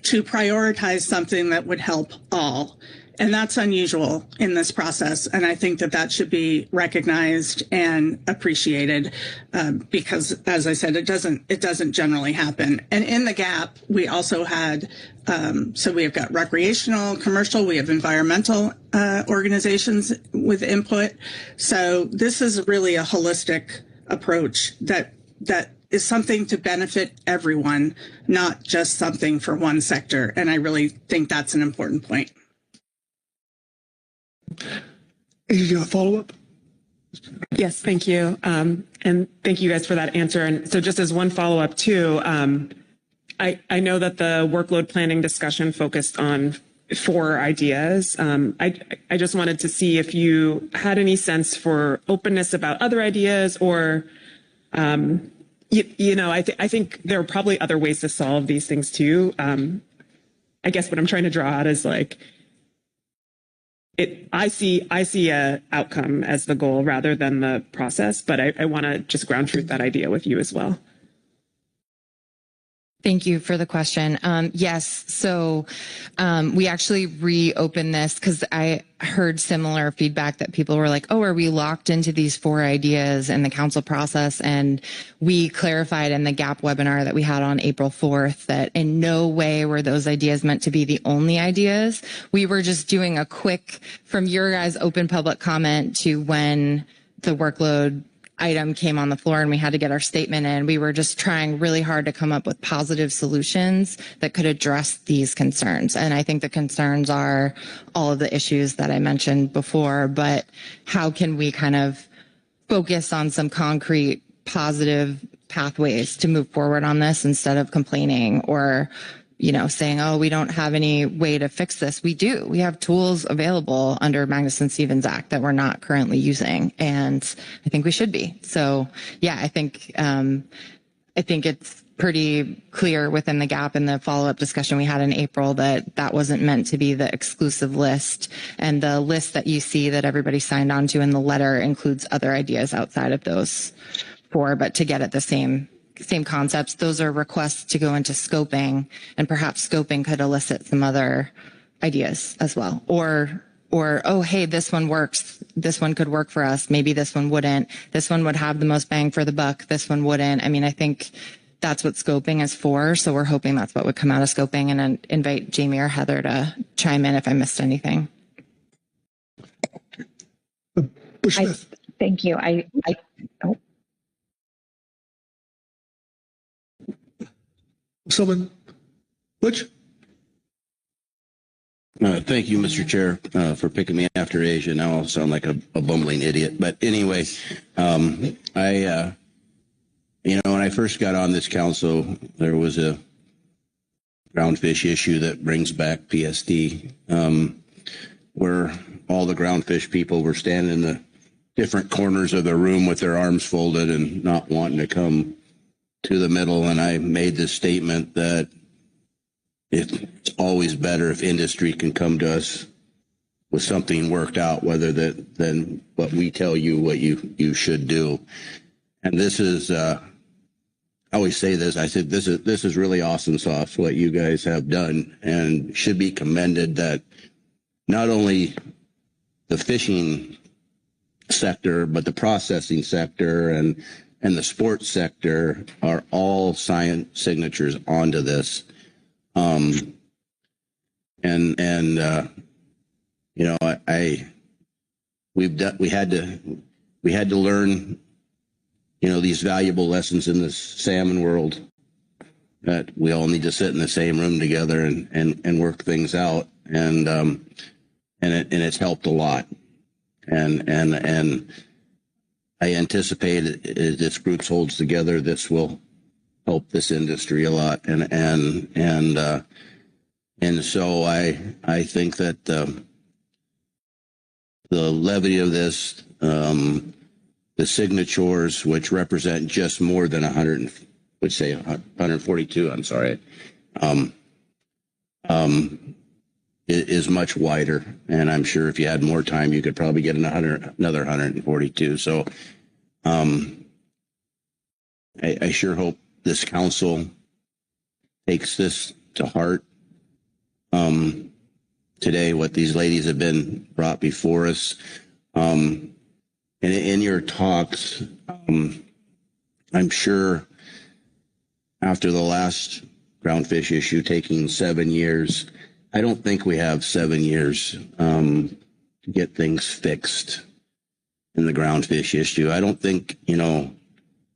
to prioritize something that would help all. And that's unusual in this process. And I think that that should be recognized and appreciated because, as I said, it doesn't generally happen. And in the GAP, we also had, so we have got recreational, commercial, we have environmental organizations with input. So this is really a holistic approach that is something to benefit everyone, not just something for one sector. And I really think that's an important point. You got a follow-up? Yes, thank you. And thank you guys for that answer. And so just as one follow-up too, I know that the workload planning discussion focused on 4 ideas. I just wanted to see if you had any sense for openness about other ideas, or, I think there are probably other ways to solve these things too. I guess what I'm trying to draw out is I see a outcome as the goal rather than the process, but I want to just ground truth that idea with you as well. Thank you for the question. Yes, so we actually reopened this because I heard similar feedback that people were like, oh, are we locked into these 4 ideas in the council process? And we clarified in the GAP webinar that we had on April 4th that in no way were those ideas meant to be the only ideas. We were just doing a quick, from your guys' open public comment to when the workload item came on the floor and we had to get our statement in. We were just trying really hard to come up with positive solutions that could address these concerns. And I think the concerns are all of the issues that I mentioned before, but how can we kind of focus on some concrete positive pathways to move forward on this instead of complaining or saying, oh, we don't have any way to fix this. We do. We have tools available under Magnuson-Stevens Act that we're not currently using. And I think we should be. So, yeah, I think it's pretty clear within the GAP and the follow-up discussion we had in April that that wasn't meant to be the exclusive list. And the list that you see that everybody signed on to in the letter includes other ideas outside of those 4, but to get at the same concepts. Those are requests to go into scoping, and perhaps scoping could elicit some other ideas as well. Or, oh, hey, this one works. This one could work for us. Maybe this one wouldn't. This one would have the most bang for the buck. This one wouldn't. I mean, I think that's what scoping is for. So we're hoping that's what would come out of scoping, and then invite Jamie or Heather to chime in if I missed anything. Thank you. Someone, Butch? Thank you, Mr. Chair, for picking me after Asia. Now I'll sound like a bumbling idiot. But anyway, when I first got on this council, there was a groundfish issue that brings back PSD, where all the groundfish people were standing in the different corners of the room with their arms folded and not wanting to come to the middle. And I made this statement that it's always better if industry can come to us with something worked out, than what we tell you what you should do. And this is, I always say this, I said, this is really awesome sauce, what you guys have done, and should be commended that not only the fishing sector, but the processing sector and the sports sector are all signed signatures onto this. We had to learn, these valuable lessons in this salmon world that we all need to sit in the same room together and work things out. And it's helped a lot. And I anticipate as this group holds together, this will help this industry a lot. And so I think that the levity of this, the signatures, which represent just more than 142, I'm sorry, is much wider. And I'm sure if you had more time, you could probably get another 142. So I sure hope this council takes this to heart. Today, what these ladies have been brought before us. And in your talks, I'm sure after the last groundfish issue taking 7 years, I don't think we have 7 years to get things fixed in the groundfish issue. I don't think,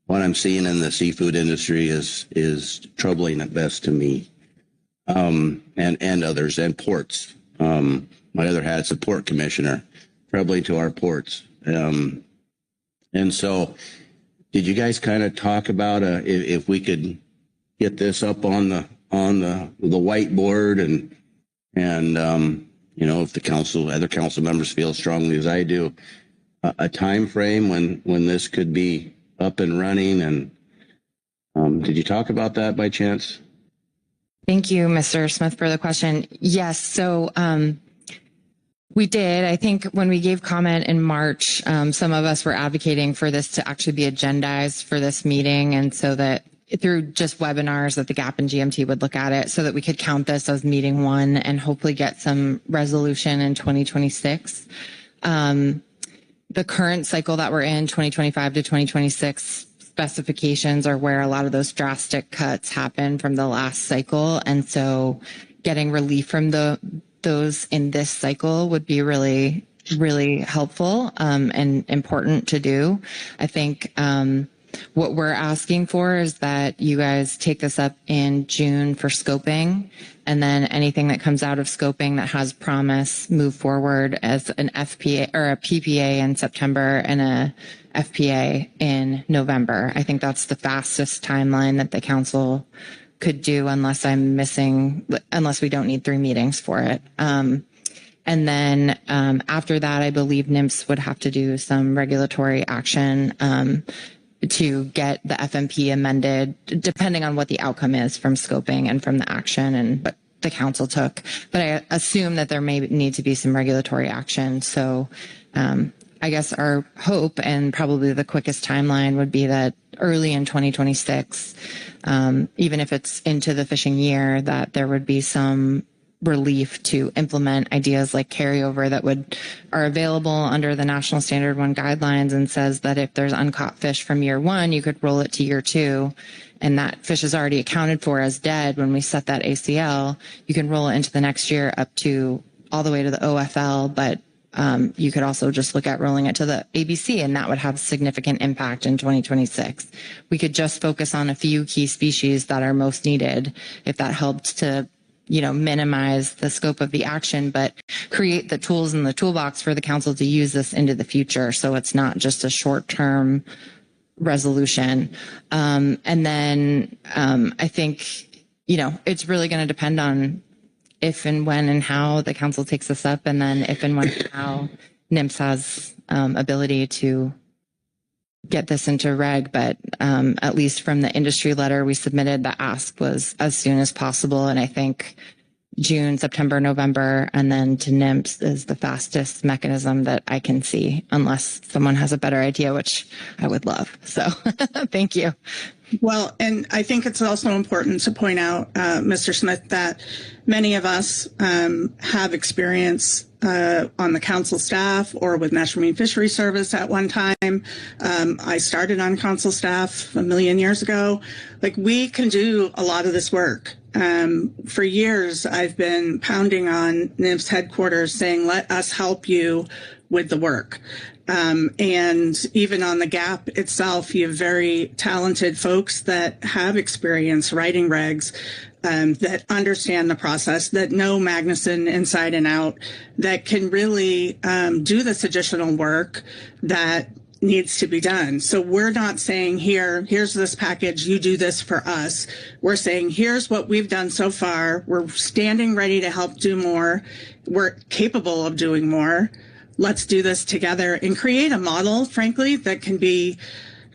what I'm seeing in the seafood industry is troubling at best to me, and others, and ports. My other hat's a port commissioner, troubling to our ports. And so did you guys kind of talk about if we could get this up on the whiteboard and if the other council members feel strongly as I do, a time frame when this could be up and running? And did you talk about that by chance? Thank you, Mr. Smith, for the question. Yes, so we did. I think when we gave comment in March, some of us were advocating for this to actually be agendized for this meeting, and so that through just webinars that the GAP and GMT would look at it so that we could count this as meeting one and hopefully get some resolution in 2026. The current cycle that we're in, 2025 to 2026, specifications are where a lot of those drastic cuts happen from the last cycle. And so getting relief from those in this cycle would be really, really helpful and important to do. I think what we're asking for is that you guys take this up in June for scoping, and then anything that comes out of scoping that has promise move forward as an FPA or a PPA in September and a FPA in November. I think that's the fastest timeline that the council could do, unless we don't need 3 meetings for it. And then after that, I believe NMFS would have to do some regulatory action to get the FMP amended, depending on what the outcome is from scoping and from the action and what the council took. But I assume that there may need to be some regulatory action. So I guess our hope, and probably the quickest timeline, would be that early in 2026, even if it's into the fishing year, that there would be some relief to implement ideas like carryover that are available under the National Standard 1 guidelines, and says that if there's uncaught fish from year 1, you could roll it to year 2, and that fish is already accounted for as dead when we set that ACL. You can roll it into the next year up to all the way to the OFL, but you could also just look at rolling it to the ABC, and that would have significant impact in 2026. We could just focus on a few key species that are most needed if that helped to minimize the scope of the action, but create the tools in the toolbox for the council to use this into the future. So it's not just a short-term resolution. And then I think, it's really going to depend on if and when and how the council takes this up, and then if and when and how NMFS has ability to get this into reg. But at least from the industry letter we submitted, the ask was as soon as possible. And I think June, September, November, and then to NMFS is the fastest mechanism that I can see, unless someone has a better idea, which I would love. So thank you. Well, and I think it's also important to point out, Mr. Smith, that many of us have experience on the council staff or with National Marine Fisheries Service at one time. I started on council staff a million years ago. We can do a lot of this work. For years, I've been pounding on NMFS headquarters saying, let us help you with the work. And even on the gap itself, you have very talented folks that have experience writing regs, that understand the process, that know Magnuson inside and out, that can really do this additional work that needs to be done. So we're not saying here's this package, you do this for us. We're saying here's what we've done so far. We're standing ready to help do more. We're capable of doing more. Let's do this together and create a model, frankly, that can be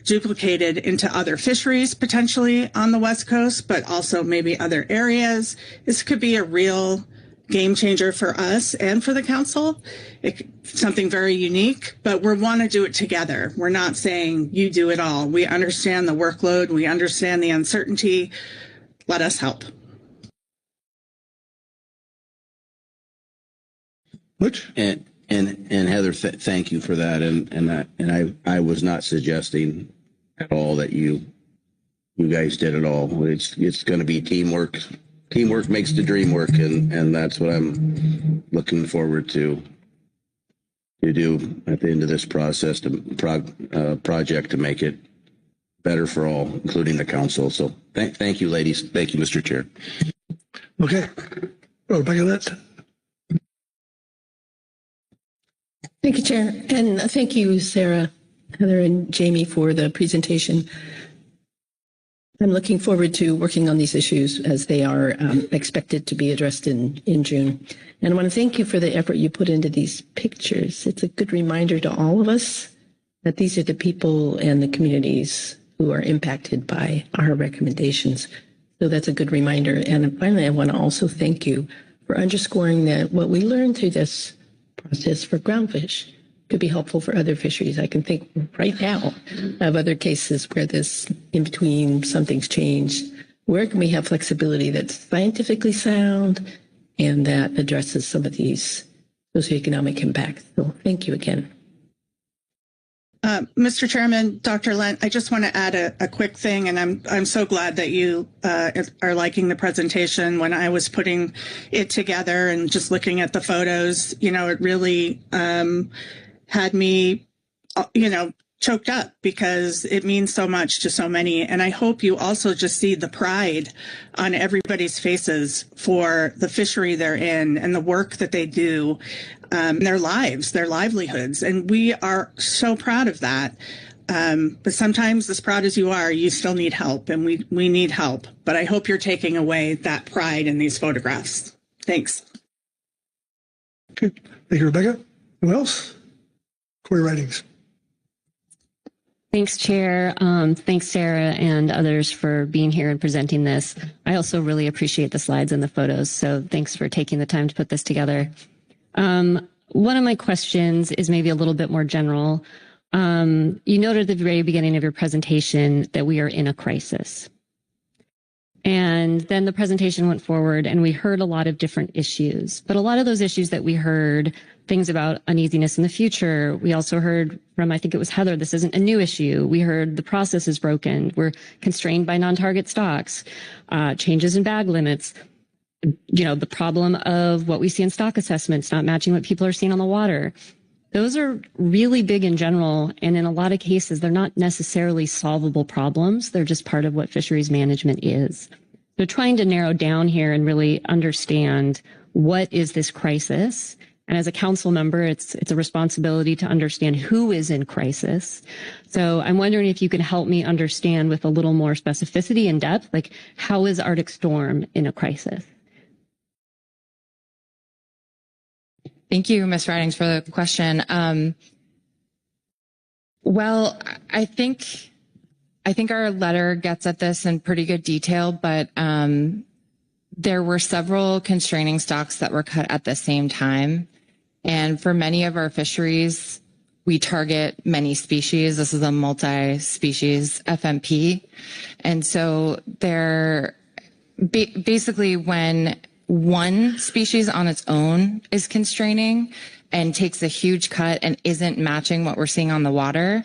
duplicated into other fisheries potentially on the West Coast, but also maybe other areas. This could be a real game changer for us and for the council. It's something very unique, but we want to do it together. We're not saying you do it all. We understand the workload. We understand the uncertainty. Let us help. Butch? And Heather, thank you for that. And I was not suggesting at all that you guys did it all. It's going to be teamwork. Teamwork makes the dream work, and that's what I'm looking forward to do at the end of this process, project to make it better for all, including the council. So thank you, ladies. Thank you, Mr. Chair. Okay. Rebecca, that's Thank you, Chair. And thank you, Sarah, Heather, and Jamie for the presentation. I'm looking forward to working on these issues as they are expected to be addressed in June. And I want to thank you for the effort you put into these pictures. It's a good reminder to all of us that these are the people and the communities who are impacted by our recommendations. So that's a good reminder. And finally, I want to also thank you for underscoring that what we learned through this process for groundfish could be helpful for other fisheries. I can think right now of other cases where this in between something's changed. Where can we have flexibility that's scientifically sound and that addresses some of these socioeconomic impacts? So thank you again. Mr. Chairman, Dr. Lent, I just want to add a quick thing, and I'm so glad that you are liking the presentation. When I was putting it together and just looking at the photos, it really had me, choked up because it means so much to so many. And I hope you also just see the pride on everybody's faces for the fishery they're in and the work that they do, their lives, their livelihoods. And we are so proud of that. But sometimes, as proud as you are, you still need help, and we need help. But I hope you're taking away that pride in these photographs. Thanks. Okay. Thank you, Rebecca. Who else? Corey Ridings. Thanks, Chair. Thanks, Sarah and others for being here and presenting this. I also really appreciate the slides and the photos, so thanks for taking the time to put this together. One of my questions is maybe a little bit more general. You noted at the very beginning of your presentation that we are in a crisis. And then the presentation went forward and we heard a lot of different issues. But a lot of those issues that we heard, things about uneasiness in the future, we also heard from, I think it was Heather, this isn't a new issue. We heard the process is broken. We're constrained by non-target stocks, changes in bag limits, the problem of what we see in stock assessments, not matching what people are seeing on the water. Those are really big in general, and in a lot of cases, they're not necessarily solvable problems. They're just part of what fisheries management is. So trying to narrow down here and really understand what is this crisis. And as a council member, it's a responsibility to understand who is in crisis. So I'm wondering if you could help me understand with a little more specificity and depth, like how is Arctic storm in a crisis? Thank you, Ms. Ridings, for the question. Well, I think our letter gets at this in pretty good detail, but there were several constraining stocks that were cut at the same time. And for many of our fisheries, we target many species. This is a multi-species FMP. And so basically when one species on its own is constraining and takes a huge cut and isn't matching what we're seeing on the water,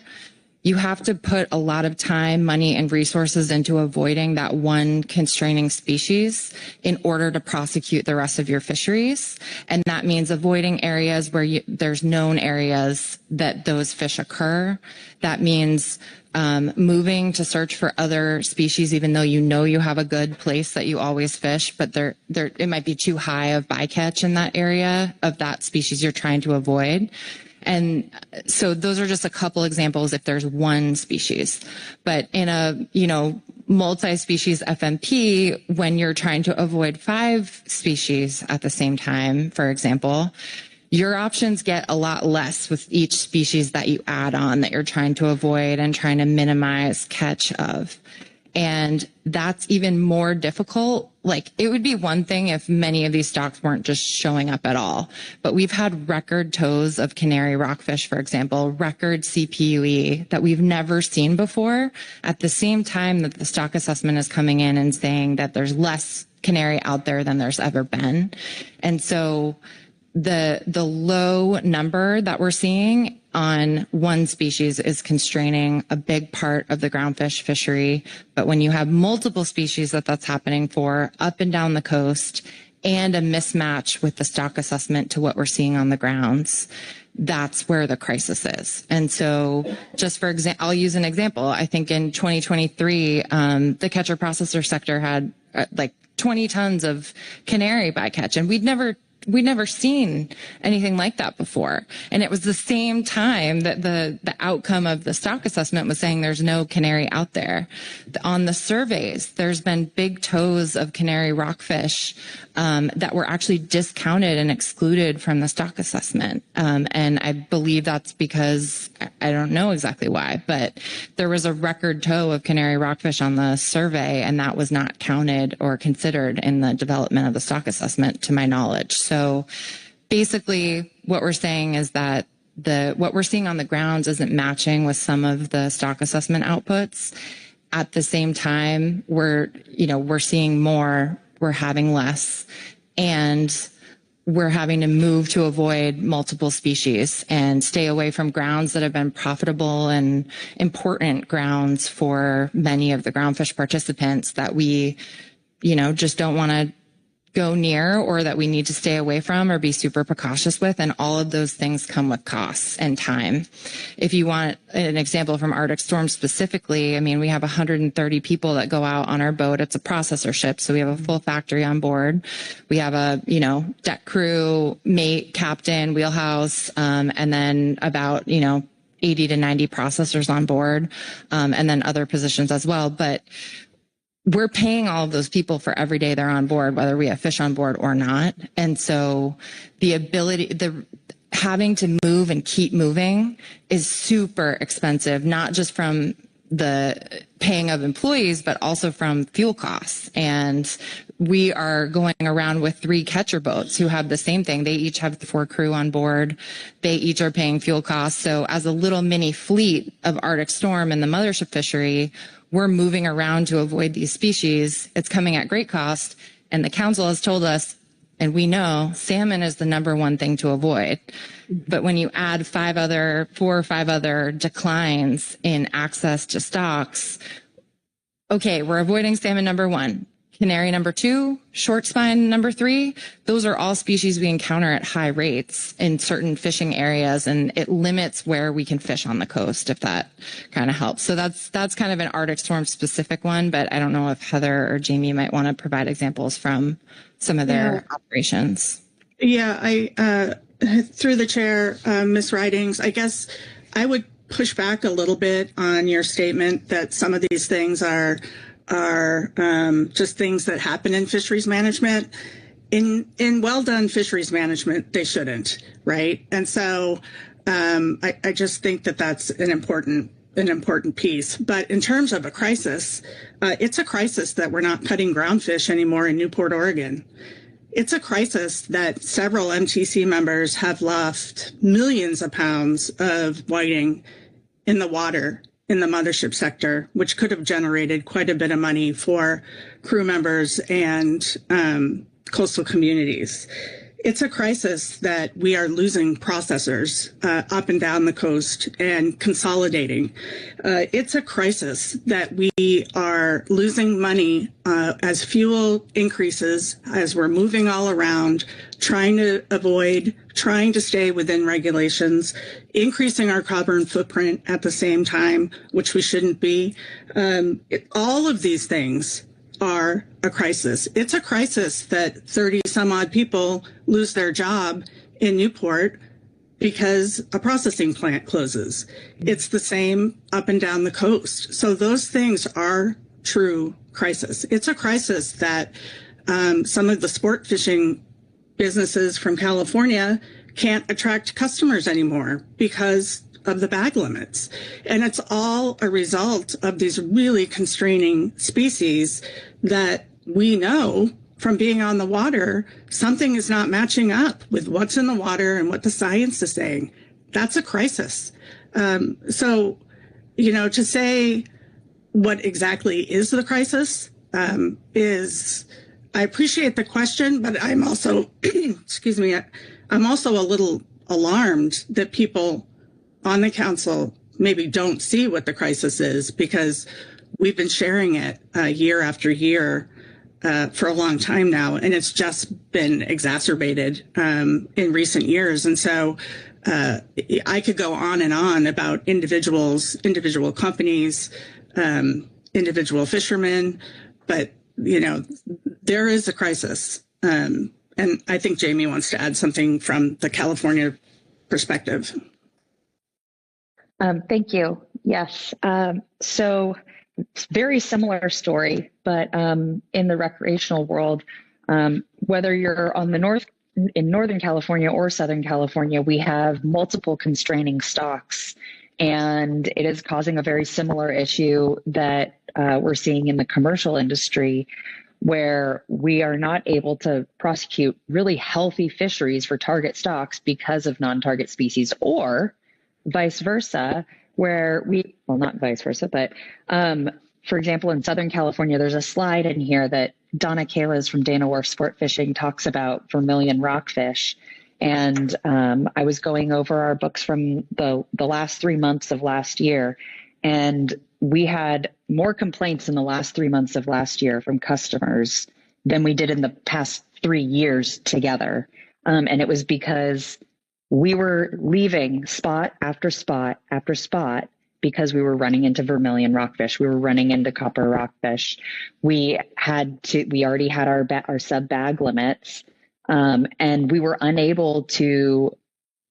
you have to put a lot of time, money, and resources into avoiding that one constraining species in order to prosecute the rest of your fisheries. And that means avoiding areas where there's known areas that those fish occur. That means moving to search for other species, even though you know you have a good place that you always fish, but it might be too high of bycatch in that area of that species you're trying to avoid. And so those are just a couple examples if there's one species. But in a, multi-species FMP, when you're trying to avoid 5 species at the same time, for example, your options get a lot less with each species that you add on that you're trying to avoid and trying to minimize catch of. And that's even more difficult. Like, it would be one thing if many of these stocks weren't just showing up at all. But we've had record tows of canary rockfish, for example, record CPUE that we've never seen before at the same time that the stock assessment is coming in and saying that there's less canary out there than there's ever been. And so the low number that we're seeing on one species is constraining a big part of the groundfish fishery. But when you have multiple species that's happening for up and down the coast and a mismatch with the stock assessment to what we're seeing on the grounds, that's where the crisis is. And so just for example, I'll use an example. I think in 2023, the catcher processor sector had like 20 tons of canary bycatch, and we'd never seen anything like that before. And it was the same time that the outcome of the stock assessment was saying there's no canary out there. On the surveys, there's been big tows of canary rockfish that were actually discounted and excluded from the stock assessment. And I believe that's because, I don't know exactly why, but there was a record tow of canary rockfish on the survey, and that was not counted or considered in the development of the stock assessment, to my knowledge. So basically what we're saying is that what we're seeing on the grounds isn't matching with some of the stock assessment outputs. At the same time, we're seeing more, we're having less, and we're having to move to avoid multiple species and stay away from grounds that have been profitable and important grounds for many of the groundfish participants that we, just don't want to go near, or that we need to stay away from or be super precautious with. And all of those things come with costs and time. If you want an example from Arctic Storm specifically, I mean, we have 130 people that go out on our boat. It's a processor ship. So we have a full factory on board. We have a, deck crew, mate, captain, wheelhouse, and then about, 80 to 90 processors on board, and then other positions as well. But we're paying all of those people for every day they're on board, whether we have fish on board or not. And so having to move and keep moving is super expensive, not just from the paying of employees, but also from fuel costs. And we are going around with 3 catcher boats who have the same thing. They each have 4 crew on board. They each are paying fuel costs. So as a little mini fleet of Arctic Storm in the mothership fishery, we're moving around to avoid these species. It's coming at great cost. And the council has told us, and we know, salmon is the #1 thing to avoid. But when you add 4 or 5 other declines in access to stocks, okay, we're avoiding salmon #1. Canary #2, short spine #3, those are all species we encounter at high rates in certain fishing areas, and it limits where we can fish on the coast, if that kind of helps. So that's kind of an Arctic Storm specific one, but I don't know if Heather or Jamie might want to provide examples from some of their operations. Yeah, through the chair, Ms. Ridings, I guess I would push back a little bit on your statement that some of these things are just things that happen in fisheries management. In well done fisheries management, they shouldn't, right? And so I just think that that's an important piece. But in terms of a crisis, it's a crisis that we're not cutting groundfish anymore in Newport, Oregon. It's a crisis that several MTC members have left millions of pounds of whiting in the water in the mothership sector, which could have generated quite a bit of money for crew members and coastal communities. It's a crisis that we are losing processors up and down the coast and consolidating. It's a crisis that we are losing money as fuel increases, as we're moving all around, trying to stay within regulations, increasing our carbon footprint at the same time, which we shouldn't be. All of these things are a crisis. It's a crisis that 30 some odd people lose their job in Newport because a processing plant closes. It's the same up and down the coast. So those things are true crisis. It's a crisis that some of the sport fishing businesses from California can't attract customers anymore because of the bag limits. And it's all a result of these really constraining species that we know from being on the water, something is not matching up with what's in the water and what the science is saying. That's a crisis. So, to say what exactly is the crisis is, I appreciate the question, but I'm also, excuse me, I'm also a little alarmed that people on the council maybe don't see what the crisis is, because we've been sharing it year after year for a long time now, and it's just been exacerbated in recent years. And so I could go on and on about individuals, individual companies, individual fishermen, but there is a crisis. And I think Jamie wants to add something from the California perspective. Thank you. Yes. So very similar story, but in the recreational world, whether you're on the in Northern California or Southern California, we have multiple constraining stocks, and it is causing a very similar issue that we're seeing in the commercial industry, where we are not able to prosecute really healthy fisheries for target stocks because of non-target species, or vice versa, where not vice versa, but for example, in Southern California, there's a slide in here that Donna Kalas from Dana Wharf Sport Fishing talks about vermilion rockfish. And I was going over our books from the last 3 months of last year, and we had more complaints in the last 3 months of last year from customers than we did in the past 3 years together. And it was because we were leaving spot after spot after spot because we were running into vermilion rockfish. We were running into copper rockfish. We already had our sub bag limits, and we were unable to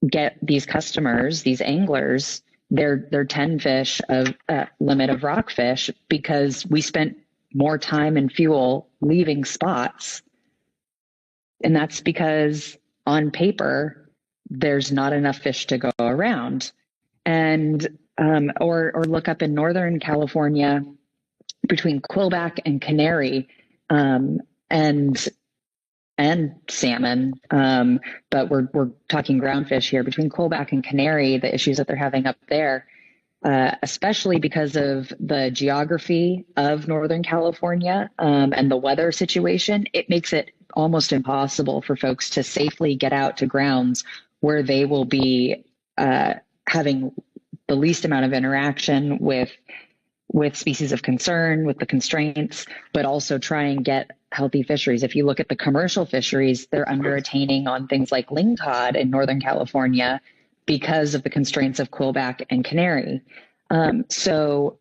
get these customers, these anglers, their 10 fish of limit of rockfish, because we spent more time and fuel leaving spots. And that's because on paper, there's not enough fish to go around. And or look up in Northern California between Quillback and Canary, and salmon, but we're talking groundfish here. Between Quillback and Canary, the issues that they're having up there, especially because of the geography of Northern California and the weather situation, it makes it almost impossible for folks to safely get out to grounds where they will be having the least amount of interaction with species of concern, with the constraints, but also try and get healthy fisheries. If you look at the commercial fisheries, they're under attaining on things like lingcod in Northern California because of the constraints of Quillback and Canary. So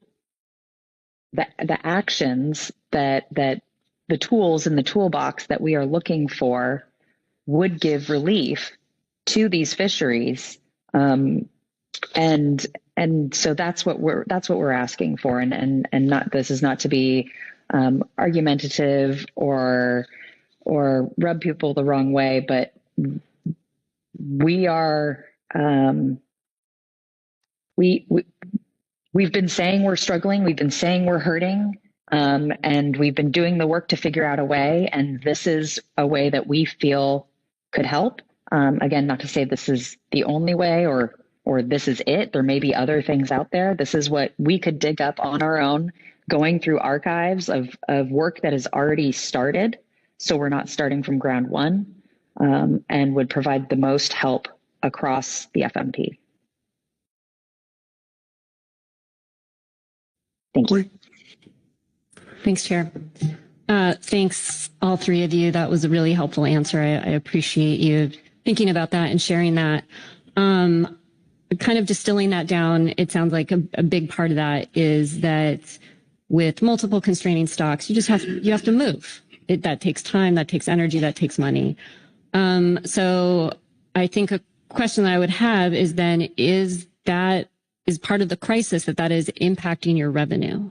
the actions that the tools in the toolbox that we are looking for would give relief to these fisheries. And so that's what we're asking for, and not, this is not to be argumentative or rub people the wrong way, but we are we've been saying we're struggling, we've been saying we're hurting, and we've been doing the work to figure out a way, and this is a way that we feel could help. Again, not to say this is the only way or this is it. There may be other things out there. This is what we could dig up on our own, going through archives of work that has already started. So we're not starting from ground one. and would provide the most help across the FMP. Thank you. Thanks, Chair. Thanks, all three of you. That was a really helpful answer. I appreciate you thinking about that and sharing that. Kind of distilling that down, it sounds like a big part of that is that with multiple constraining stocks, you have to move. That takes time, that takes energy, that takes money. So I think a question that I would have is then, is part of the crisis that is impacting your revenue?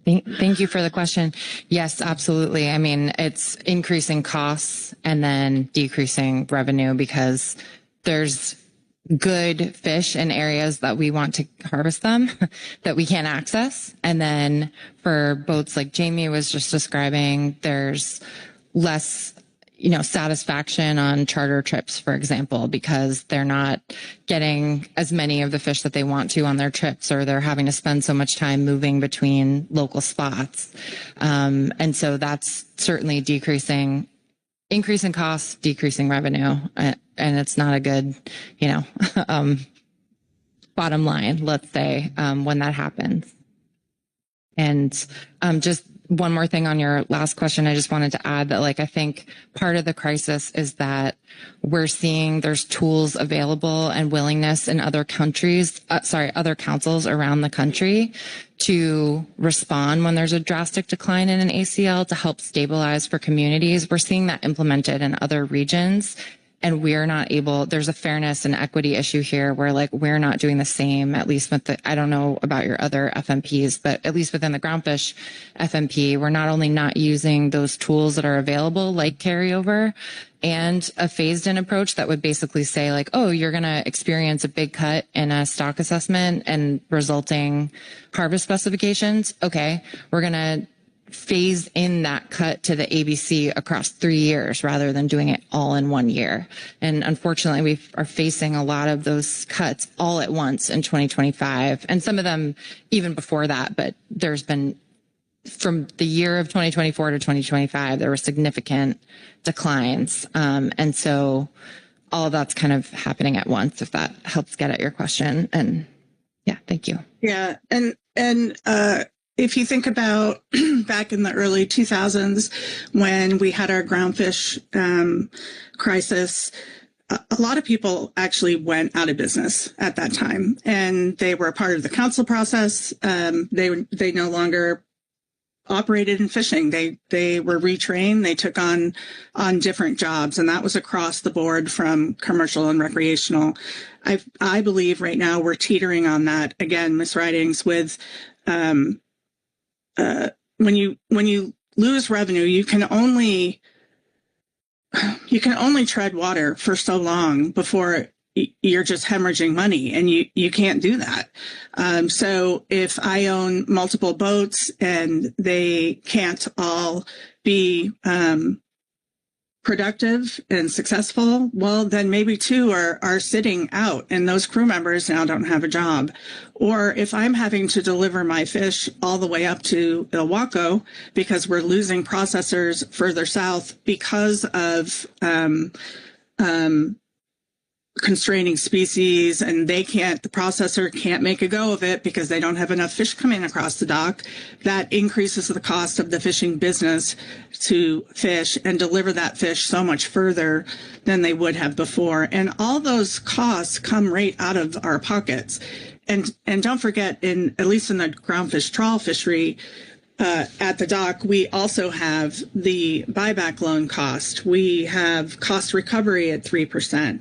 Thank you for the question. Yes, absolutely. I mean, it's increasing costs and then decreasing revenue because there's good fish in areas that we want to harvest them that we can't access. And then for boats like Jamie was just describing, there's less, satisfaction on charter trips, for example, because they're not getting as many of the fish that they want to on their trips, or they're having to spend so much time moving between local spots. And so that's certainly increasing costs, decreasing revenue. And it's not a good, bottom line, let's say, when that happens. And just one more thing on your last question, I just wanted to add that, I think part of the crisis is that we're seeing there's tools available and willingness in other countries, other councils around the country to respond when there's a drastic decline in an ACL to help stabilize for communities. We're seeing that implemented in other regions. And we're not able, there's a fairness and equity issue here where we're not doing the same, at least with I don't know about your other FMPs, but at least within the groundfish FMP, we're not only not using those tools that are available like carryover and a phased in approach that would basically say you're going to experience a big cut in a stock assessment and resulting harvest specifications. Okay, we're going to phase in that cut to the ABC across 3 years rather than doing it all in 1 year. And unfortunately, we are facing a lot of those cuts all at once in 2025, and some of them even before that. But there's been, from the year of 2024 to 2025, there were significant declines. And so all of that's kind of happening at once, if that helps get at your question. And yeah, thank you. Yeah. And if you think about back in the early 2000s when we had our groundfish crisis, a lot of people actually went out of business at that time, and they were part of the council process. They no longer operated in fishing. They were retrained. They took on different jobs, and that was across the board from commercial and recreational. I believe right now we're teetering on that again, miswritings with. When you lose revenue, you can only tread water for so long before you're just hemorrhaging money, and you can't do that. So if I own multiple boats and they can't all be productive and successful, well, then maybe two are sitting out, and those crew members now don't have a job. Or if I'm having to deliver my fish all the way up to Ilwaco because we're losing processors further south because of constraining species, and the processor can't make a go of it because they don't have enough fish coming across the dock, that increases the cost of the fishing business to fish and deliver that fish so much further than they would have before. And all those costs come right out of our pockets. And don't forget, at least in the groundfish trawl fishery, at the dock, we also have the buyback loan cost. We have cost recovery at 3%.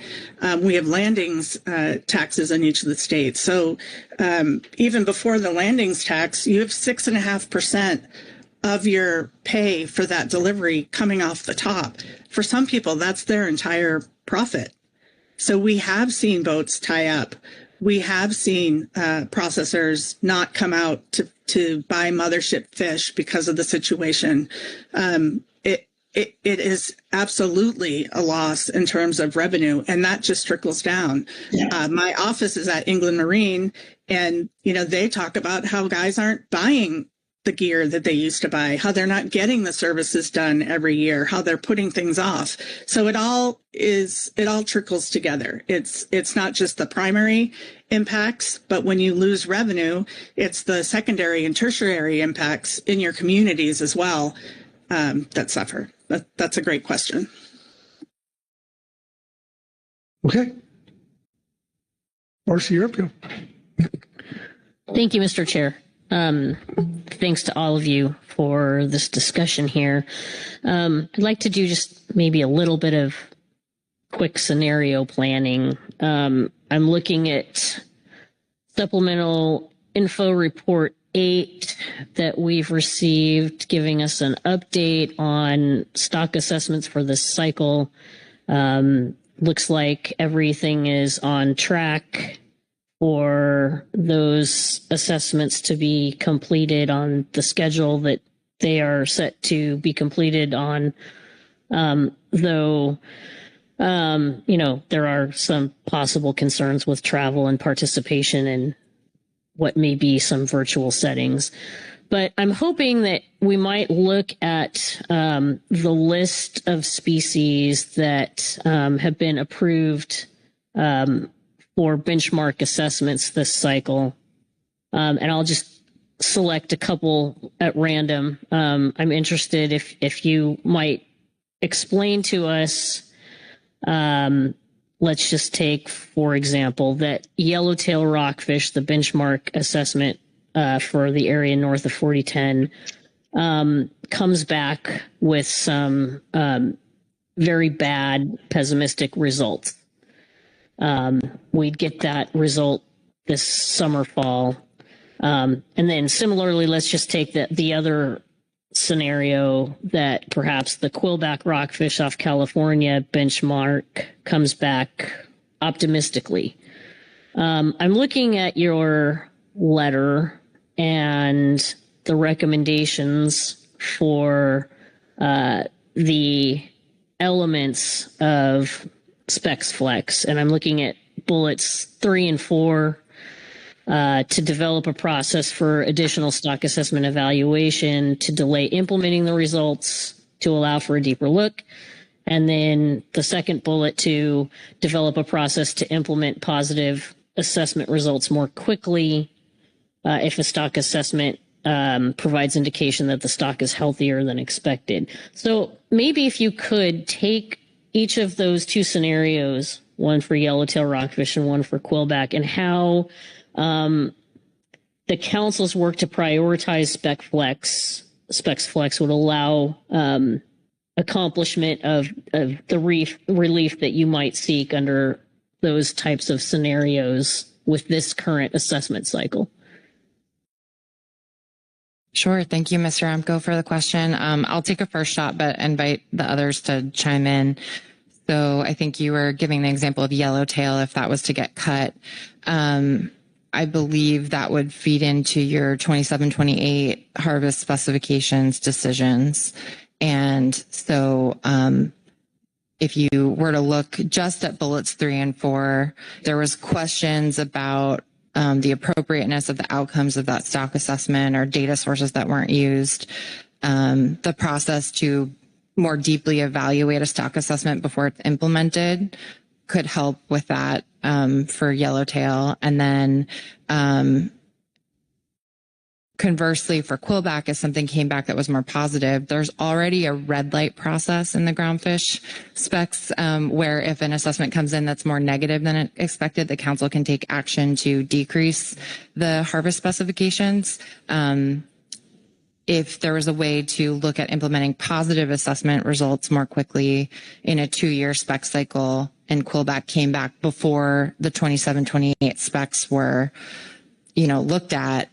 We have landings taxes in each of the states. So even before the landings tax, you have 6.5% of your pay for that delivery coming off the top. For some people, that's their entire profit. So we have seen boats tie up. We have seen processors not come out to buy mothership fish because of the situation. It is absolutely a loss in terms of revenue, and that just trickles down. Yeah. My office is at England Marine, and they talk about how guys aren't buying the gear that they used to buy, how they're not getting the services done every year, how they're putting things off. So it all trickles together. It's not just the primary impacts, but when you lose revenue, it's the secondary and tertiary impacts in your communities as well that suffer. That's a great question. Okay. Marcy, you're up. Go. Thank you, Mr. Chair. Thanks to all of you for this discussion here. I'd like to do just maybe a little bit of quick scenario planning. I'm looking at supplemental info report 8 that we've received, giving us an update on stock assessments for this cycle. Looks like everything is on track for those assessments to be completed on the schedule that they are set to be completed on. Though, there are some possible concerns with travel and participation in what may be some virtual settings. But I'm hoping that we might look at the list of species that have been approved for benchmark assessments this cycle. And I'll just select a couple at random. I'm interested if you might explain to us, let's just take, for example, that yellowtail rockfish, the benchmark assessment for the area north of 4010, comes back with some very bad pessimistic results. We'd get that result this summer, fall. And then similarly, let's just take the other scenario that perhaps the quillback rockfish off California benchmark comes back optimistically. I'm looking at your letter and the recommendations for the elements of Specs Flex, and I'm looking at bullets 3 and 4 to develop a process for additional stock assessment evaluation, to delay implementing the results, to allow for a deeper look. And then the second bullet, to develop a process to implement positive assessment results more quickly if a stock assessment provides indication that the stock is healthier than expected. So maybe if you could take each of those two scenarios, one for yellowtail rockfish and one for quillback, and how the council's work to prioritize Specs Flex would allow accomplishment of the relief that you might seek under those types of scenarios with this current assessment cycle. Sure. Thank you, Mr. Amco, for the question. I'll take a first shot, but invite the others to chime in. So I think you were giving the example of yellowtail, if that was to get cut. I believe that would feed into your 27-28 harvest specifications decisions. And so if you were to look just at bullets 3 and 4, there was questions about the appropriateness of the outcomes of that stock assessment or data sources that weren't used, the process to more deeply evaluate a stock assessment before it's implemented could help with that for yellowtail. And then conversely, for quillback, if something came back that was more positive, there's already a red light process in the groundfish specs where if an assessment comes in that's more negative than expected, the council can take action to decrease the harvest specifications. If there was a way to look at implementing positive assessment results more quickly in a 2-year spec cycle, and quillback came back before the 27-28 specs were, looked at,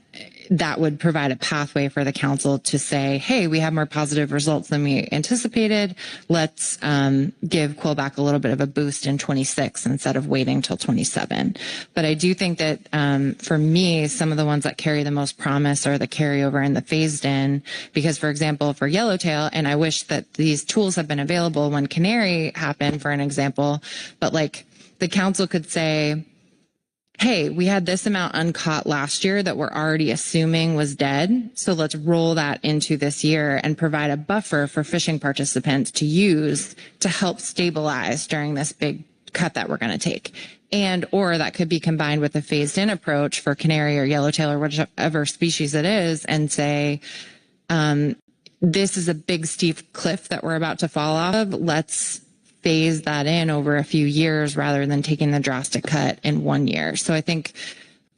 that would provide a pathway for the council to say, hey, we have more positive results than we anticipated. Let's give quillback a little bit of a boost in 26 instead of waiting till 27. But I do think that for me, some of the ones that carry the most promise are the carryover and the phased in, because, for example, for yellowtail, and I wish that these tools had been available when canary happened, for an example, but like the council could say, hey, we had this amount uncaught last year that we're already assuming was dead. So let's roll that into this year and provide a buffer for fishing participants to use to help stabilize during this big cut that we're going to take. And, or that could be combined with a phased in approach for canary or yellowtail or whichever species it is, and say, this is a big steep cliff that we're about to fall off of. Let's phase that in over a few years rather than taking the drastic cut in 1 year. So I think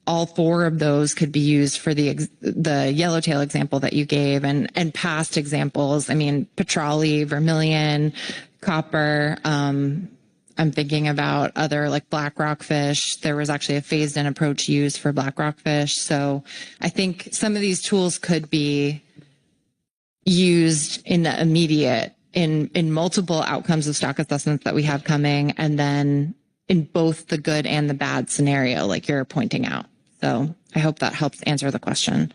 all four of those could be used for the yellowtail example that you gave, and past examples. I mean, petrale, vermilion, copper. I'm thinking about other like black rockfish. There was actually a phased in approach used for black rockfish. So I think some of these tools could be used in the immediate, in multiple outcomes of stock assessments that we have coming, and then in both the good and the bad scenario, like you're pointing out. So I hope that helps answer the question.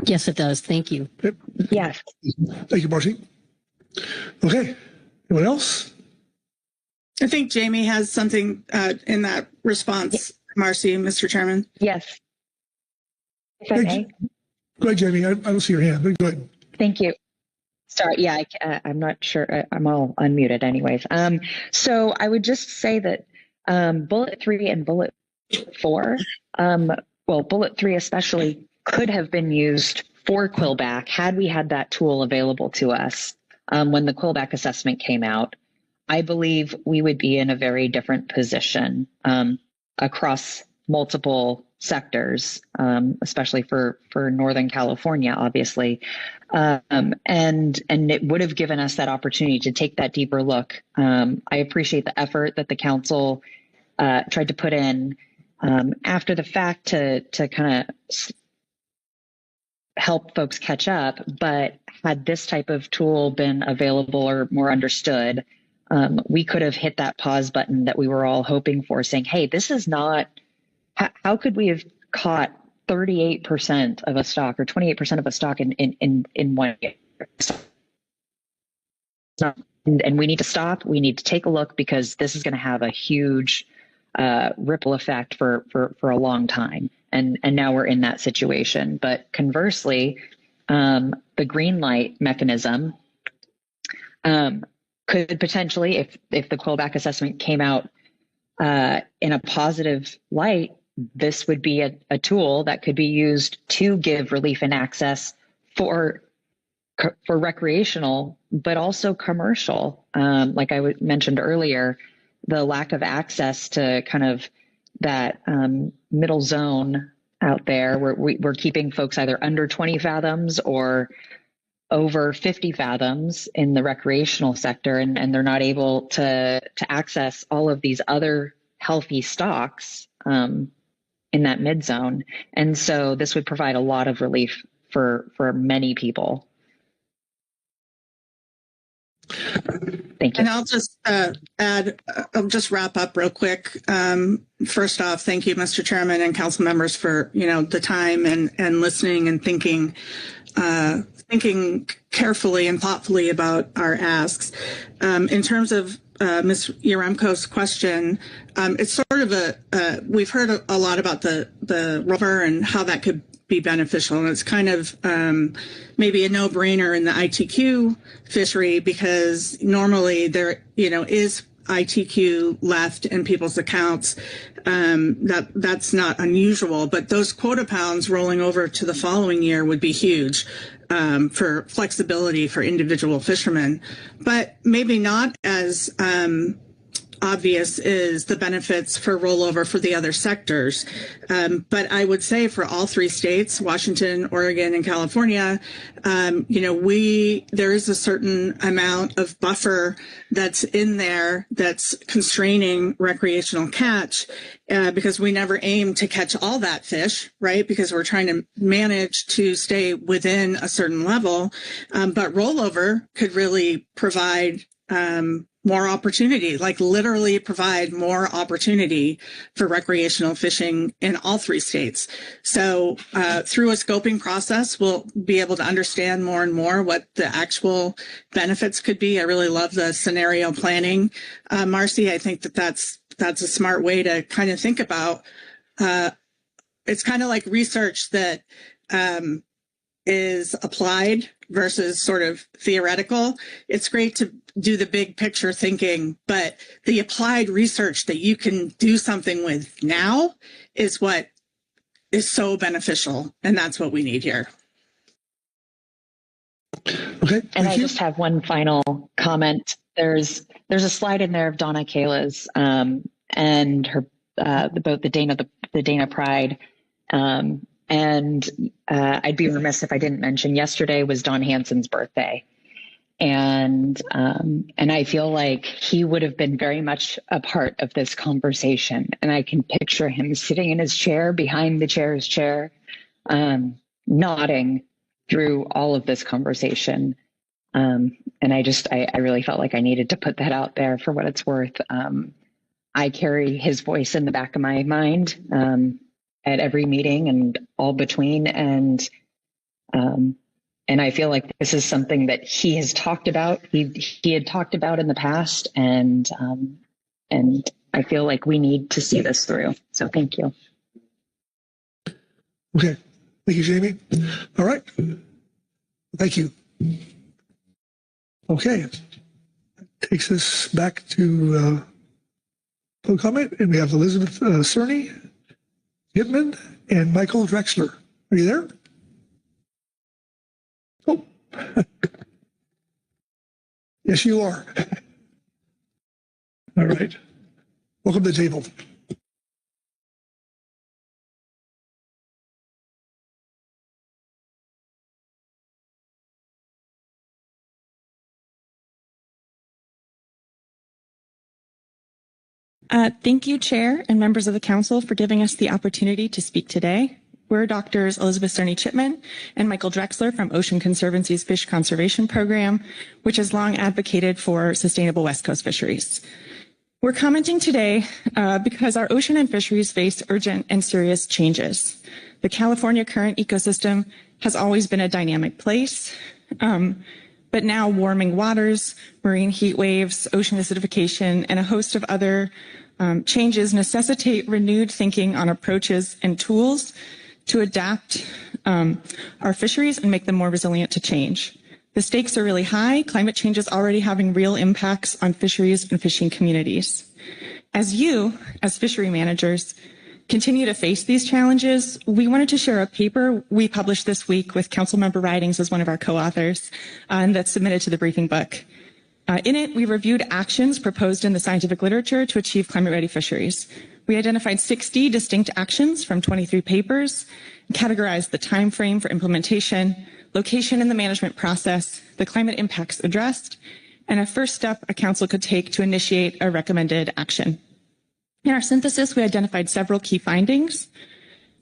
Yes, it does. Thank you. Yes. Thank you, Marcy. Okay. Anyone else? I think Jamie has something in that response, Marcy, Mr. Chairman. Yes. If I may. Go ahead, Jamie. I don't see your hand, but go ahead. Thank you. Sorry, yeah, I'm not sure. I'm all unmuted anyways. So I would just say that bullet 3 and bullet 4, well, bullet 3 especially, could have been used for quillback had we had that tool available to us when the quillback assessment came out. I believe we would be in a very different position across multiple sectors, especially for Northern California, obviously. And it would have given us that opportunity to take that deeper look. I appreciate the effort that the council tried to put in after the fact to kind of help folks catch up. But had this type of tool been available or more understood, we could have hit that pause button that we were all hoping for, saying, hey, this is not, how could we have caught 38% of a stock or 28% of a stock in 1 year? And we need to stop. We need to take a look, because this is going to have a huge ripple effect for a long time. And now we're in that situation. But conversely, the green light mechanism could potentially, if the quillback assessment came out in a positive light, this would be a tool that could be used to give relief and access for recreational, but also commercial. Like I mentioned earlier, the lack of access to kind of that middle zone out there, where we're keeping folks either under 20 fathoms or over 50 fathoms in the recreational sector, and they're not able to access all of these other healthy stocks in that mid zone. And so this would provide a lot of relief for many people. Thank you. And I'll just add, I'll just wrap up real quick. First off, thank you, Mr. Chairman and council members, for, the time and listening and thinking carefully and thoughtfully about our asks. In terms of Ms. Yaremko's question, it's sort of we've heard a lot about the rover and how that could be beneficial. And it's kind of maybe a no-brainer in the ITQ fishery, because normally there, is ITQ left in people's accounts. That's not unusual, but those quota pounds rolling over to the following year would be huge for flexibility for individual fishermen, but maybe not as obvious is the benefits for rollover for the other sectors. But I would say for all three states, Washington, Oregon, and California, there is a certain amount of buffer that's in there that's constraining recreational catch, because we never aim to catch all that fish, right? Because we're trying to manage to stay within a certain level. But rollover could really provide more opportunity, like literally provide more opportunity for recreational fishing in all three states. So through a scoping process, we'll be able to understand more and more what the actual benefits could be. I really love the scenario planning. Marcy, I think that's that's a smart way to kind of think about. It's kind of like research that is applied versus sort of theoretical. It's great to do the big picture thinking, but the applied research that you can do something with now is what is so beneficial. And that's what we need here. Okay. And I just have one final comment. There's a slide in there of Donna Kayla's and her the boat, the Dana Pride. And I'd be remiss if I didn't mention yesterday was Don Hansen's birthday. And I feel like he would have been very much a part of this conversation. And I can picture him sitting in his chair behind the chair's chair, nodding through all of this conversation. And I really felt like I needed to put that out there for what it's worth. I carry his voice in the back of my mind at every meeting and all between. And I feel like this is something that he has talked about. He had talked about in the past, and I feel like we need to see this through. So thank you. Okay. Thank you, Jamie. All right. Thank you. Okay. Takes us back to public comment, and we have Elizabeth Cerny, Gitman, and Michael Drexler. Are you there? Oh. Yes, you are. All right. Welcome to the table. Thank you, Chair and members of the Council, for giving us the opportunity to speak today. We're Doctors Elizabeth Cerny Chipman and Michael Drexler from Ocean Conservancy's Fish Conservation Program, which has long advocated for sustainable West Coast fisheries. We're commenting today because our ocean and fisheries face urgent and serious changes. The California current ecosystem has always been a dynamic place, but now warming waters, marine heat waves, ocean acidification, and a host of other changes necessitate renewed thinking on approaches and tools to adapt our fisheries and make them more resilient to change. The stakes are really high. Climate change is already having real impacts on fisheries and fishing communities. As you, as fishery managers, continue to face these challenges, we wanted to share a paper we published this week with Councilmember Ridings as one of our co-authors, and that's submitted to the briefing book. In it, we reviewed actions proposed in the scientific literature to achieve climate-ready fisheries. We identified 60 distinct actions from 23 papers, categorized the time frame for implementation, location in the management process, the climate impacts addressed, and a first step a council could take to initiate a recommended action. In our synthesis, we identified several key findings.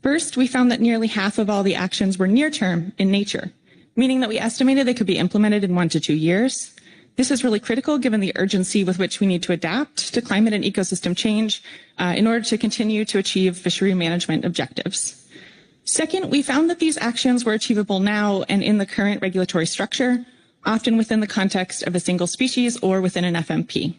First, we found that nearly half of all the actions were near-term in nature, meaning that we estimated they could be implemented in 1 to 2 years. This is really critical given the urgency with which we need to adapt to climate and ecosystem change in order to continue to achieve fishery management objectives. Second, we found that these actions were achievable now and in the current regulatory structure, often within the context of a single species or within an FMP.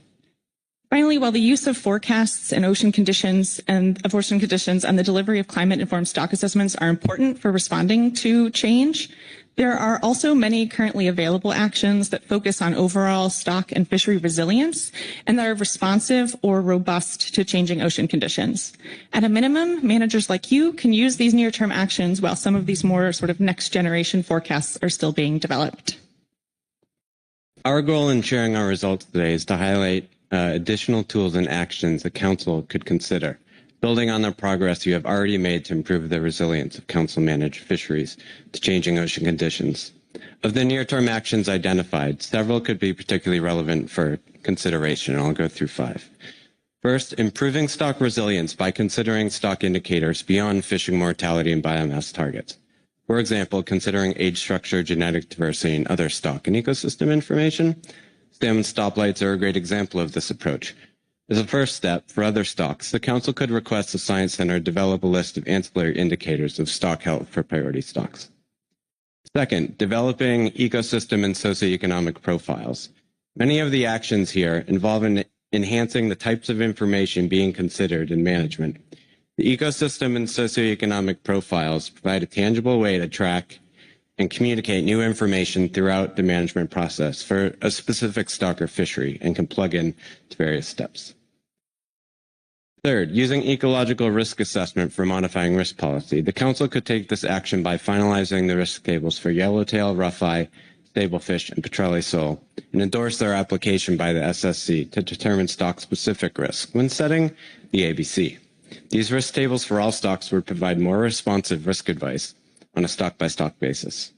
Finally, while the use of forecasts and ocean conditions and the delivery of climate-informed stock assessments are important for responding to change, there are also many currently available actions that focus on overall stock and fishery resilience and that are responsive or robust to changing ocean conditions. At a minimum, managers like you can use these near-term actions while some of these more sort of next-generation forecasts are still being developed. Our goal in sharing our results today is to highlight additional tools and actions the Council could consider, building on the progress you have already made to improve the resilience of Council-managed fisheries to changing ocean conditions. Of the near-term actions identified, several could be particularly relevant for consideration, and I'll go through 5. First, improving stock resilience by considering stock indicators beyond fishing mortality and biomass targets. For example, considering age structure, genetic diversity, and other stock and ecosystem information. Salmon stoplights are a great example of this approach. As a first step, for other stocks, the Council could request the Science Center develop a list of ancillary indicators of stock health for priority stocks. Second, developing ecosystem and socioeconomic profiles. Many of the actions here involve an enhancing the types of information being considered in management. The ecosystem and socioeconomic profiles provide a tangible way to track and communicate new information throughout the management process for a specific stock or fishery and can plug in to various steps. Third, using ecological risk assessment for modifying risk policy. The Council could take this action by finalizing the risk tables for yellowtail, rough-eye, stablefish, and petrale sole, and endorse their application by the SSC to determine stock-specific risk when setting the ABC. These risk tables for all stocks would provide more responsive risk advice on a stock-by-stock basis.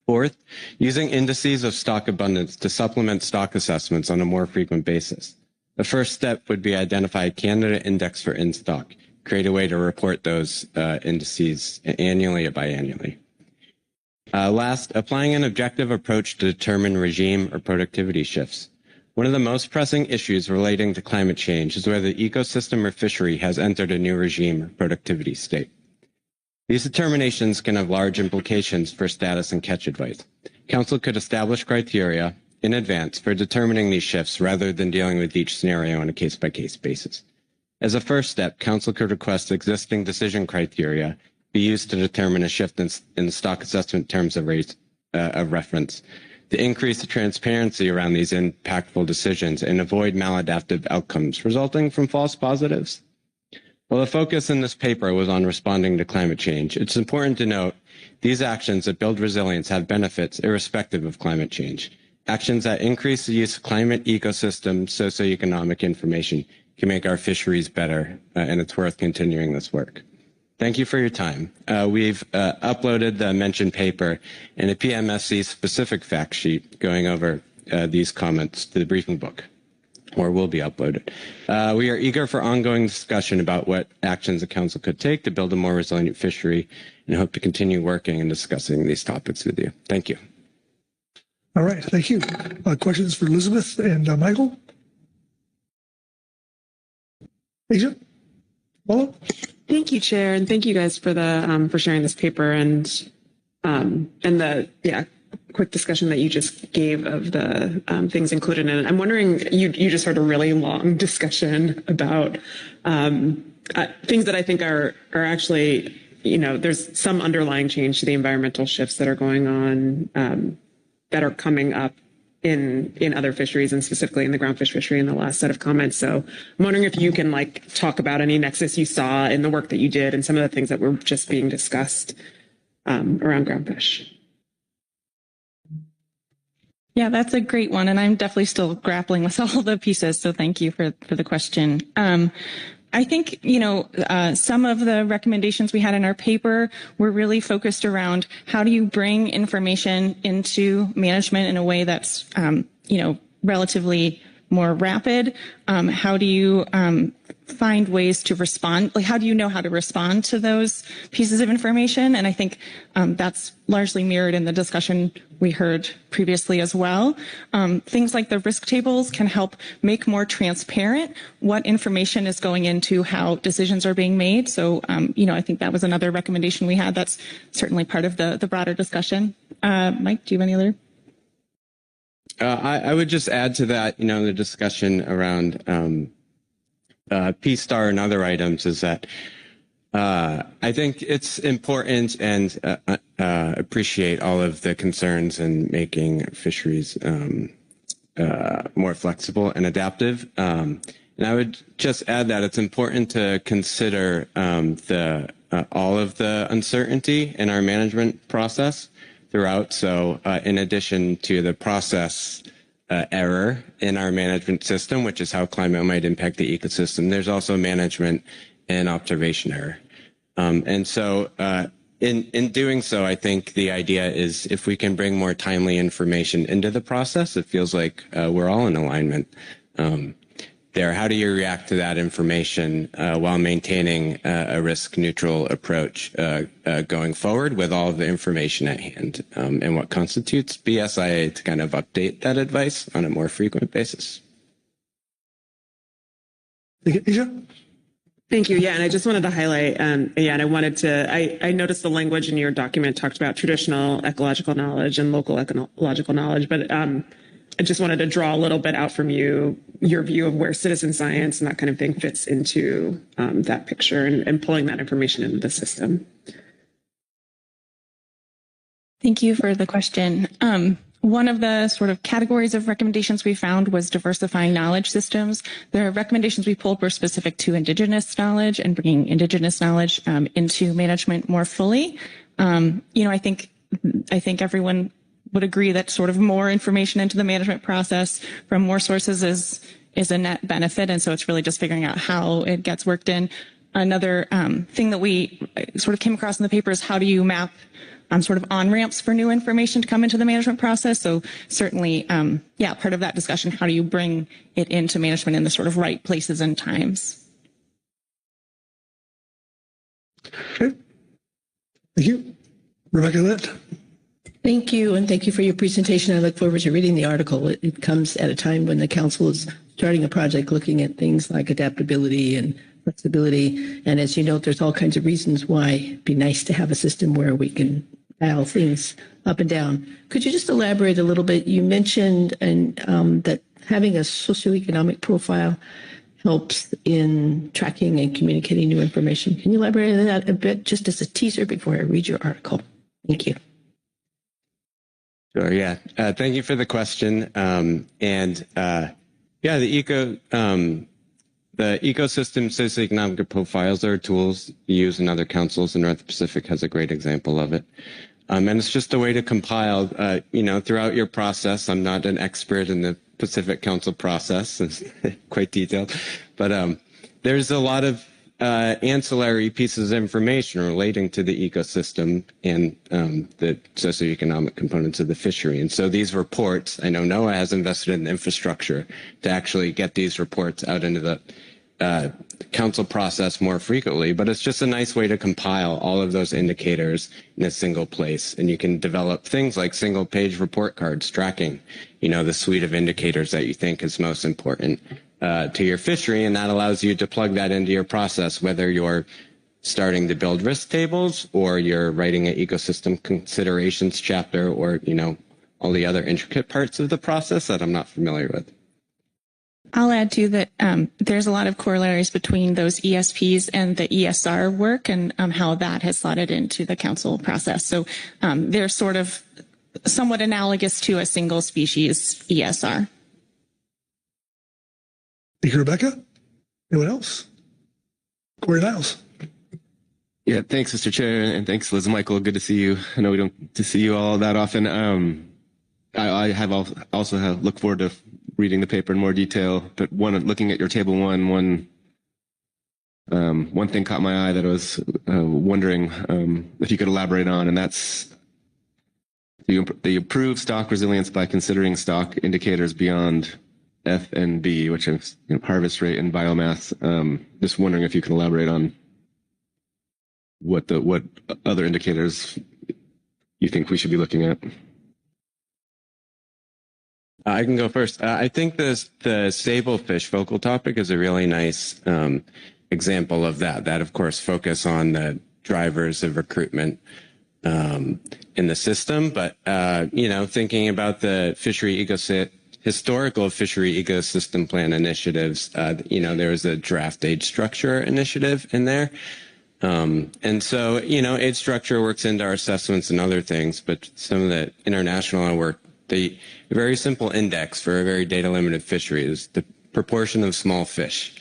Fourth, using indices of stock abundance to supplement stock assessments on a more frequent basis. The first step would be identify a candidate index for in-stock, create a way to report those indices annually or biannually. Last, applying an objective approach to determine regime or productivity shifts. One of the most pressing issues relating to climate change is whether the ecosystem or fishery has entered a new regime or productivity state. These determinations can have large implications for status and catch advice. Council could establish criteria in advance for determining these shifts rather than dealing with each scenario on a case-by-case basis. As a first step, Council could request existing decision criteria be used to determine a shift in stock assessment terms of reference, to increase the transparency around these impactful decisions and avoid maladaptive outcomes resulting from false positives. While the focus in this paper was on responding to climate change, it's important to note these actions that build resilience have benefits irrespective of climate change. Actions that increase the use of climate, ecosystem, socioeconomic information can make our fisheries better, and it's worth continuing this work. Thank you for your time. We've uploaded the mentioned paper and a PFMC specific fact sheet going over these comments to the briefing book, or will be uploaded. We are eager for ongoing discussion about what actions the Council could take to build a more resilient fishery and hope to continue working and discussing these topics with you. Thank you. All right, thank you. Questions for Elizabeth and Michael? Asia? Paula? Thank you, Chair, and thank you guys for the for sharing this paper and the quick discussion that you just gave of the things included in it. I'm wondering, you just heard a really long discussion about things that I think are actually, there's some underlying change to the environmental shifts that are going on that are coming up in other fisheries and specifically in the groundfish fishery in the last set of comments. So I'm wondering if you can talk about any nexus you saw in the work that you did and some of the things that were just being discussed around groundfish. Yeah, that's a great one. And I'm definitely still grappling with all the pieces. So thank you for the question. I think, some of the recommendations we had in our paper were really focused around how do you bring information into management in a way that's, relatively more rapid? How do you find ways to respond? How do you know how to respond to those pieces of information? And I think that's largely mirrored in the discussion we heard previously as well. Things like the risk tables can help make more transparent what information is going into how decisions are being made. So, I think that was another recommendation we had. That's certainly part of the broader discussion. Mike, do you have any other? I would just add to that, the discussion around P-Star and other items is that I think it's important and appreciate all of the concerns in making fisheries more flexible and adaptive. And I would just add that it's important to consider all of the uncertainty in our management process throughout. So in addition to the process error in our management system, which is how climate might impact the ecosystem, there's also management and observation error. And so in doing so, I think the idea is if we can bring more timely information into the process, it feels like we're all in alignment there. How do you react to that information while maintaining a risk-neutral approach going forward with all of the information at hand and what constitutes BSIA to kind of update that advice on a more frequent basis? Asia? Thank you. Yeah, and I just wanted to highlight, and I noticed the language in your document talked about traditional ecological knowledge and local ecological knowledge, but I just wanted to draw a little bit out from you, your view of where citizen science and that kind of thing fits into that picture and pulling that information into the system. Thank you for the question. One of the sort of categories of recommendations we found was diversifying knowledge systems. The recommendations we pulled were specific to Indigenous knowledge and bringing Indigenous knowledge into management more fully. I think everyone would agree that sort of more information into the management process from more sources is a net benefit. And so it's really just figuring out how it gets worked in. Another thing that we sort of came across in the paper is how do you map sort of on-ramps for new information to come into the management process. So certainly, part of that discussion, how do you bring it into management in the sort of right places and times? Okay. Thank you. Rebecca Litt. Thank you, and thank you for your presentation. I look forward to reading the article. It comes at a time when the council is starting a project looking at things like adaptability and flexibility. And as you note, there's all kinds of reasons why it'd be nice to have a system where we can dial things up and down. Could you just elaborate a little bit? You mentioned that having a socioeconomic profile helps in tracking and communicating new information. Can you elaborate on that a bit, just as a teaser before I read your article? Thank you. Sure. Yeah. Thank you for the question. The ecosystem socioeconomic profiles are tools used in other councils, and North Pacific has a great example of it. And it's just a way to compile, throughout your process. I'm not an expert in the Pacific Council process, it's quite detailed, but there's a lot of ancillary pieces of information relating to the ecosystem and the socioeconomic components of the fishery. And so these reports, I know NOAA has invested in the infrastructure to actually get these reports out into the council process more frequently, but it's just a nice way to compile all of those indicators in a single place. And you can develop things like single page report cards tracking, the suite of indicators that you think is most important to your fishery. And that allows you to plug that into your process, whether you're starting to build risk tables or you're writing an ecosystem considerations chapter or, all the other intricate parts of the process that I'm not familiar with. I'll add too that there's a lot of corollaries between those ESPs and the ESR work and how that has slotted into the council process. So they're sort of somewhat analogous to a single species ESR. Thank you, Rebecca. Anyone else? Corey Niles. Yeah, thanks, Mr. Chair, and thanks, Liz and Michael. Good to see you. I know we don't get to see you all that often. I have also look forward to reading the paper in more detail, but looking at your table one thing caught my eye that I was wondering if you could elaborate on, and that's the improved stock resilience by considering stock indicators beyond F and B, which is harvest rate and biomass. Just wondering if you can elaborate on what other indicators you think we should be looking at. I can go first. I think the sablefish focal topic is a really nice example of that. That, of course, focus on the drivers of recruitment in the system. But, thinking about the historical fishery ecosystem plan initiatives, there was a draft age structure initiative in there. And so, age structure works into our assessments and other things, but some of the international work, the very simple index for a very data limited fishery is the proportion of small fish.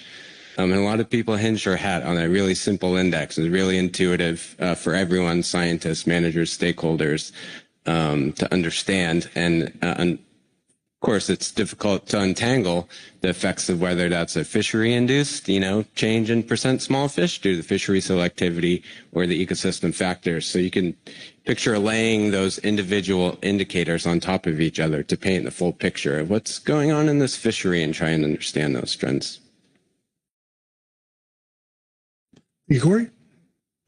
And a lot of people hinge their hat on a really simple index. It's really intuitive for everyone, scientists, managers, stakeholders, to understand. And of course, it's difficult to untangle the effects of whether that's a fishery-induced, change in percent small fish due to the fishery selectivity or the ecosystem factors. So you can picture laying those individual indicators on top of each other to paint the full picture of what's going on in this fishery and try and understand those trends. You, Corey?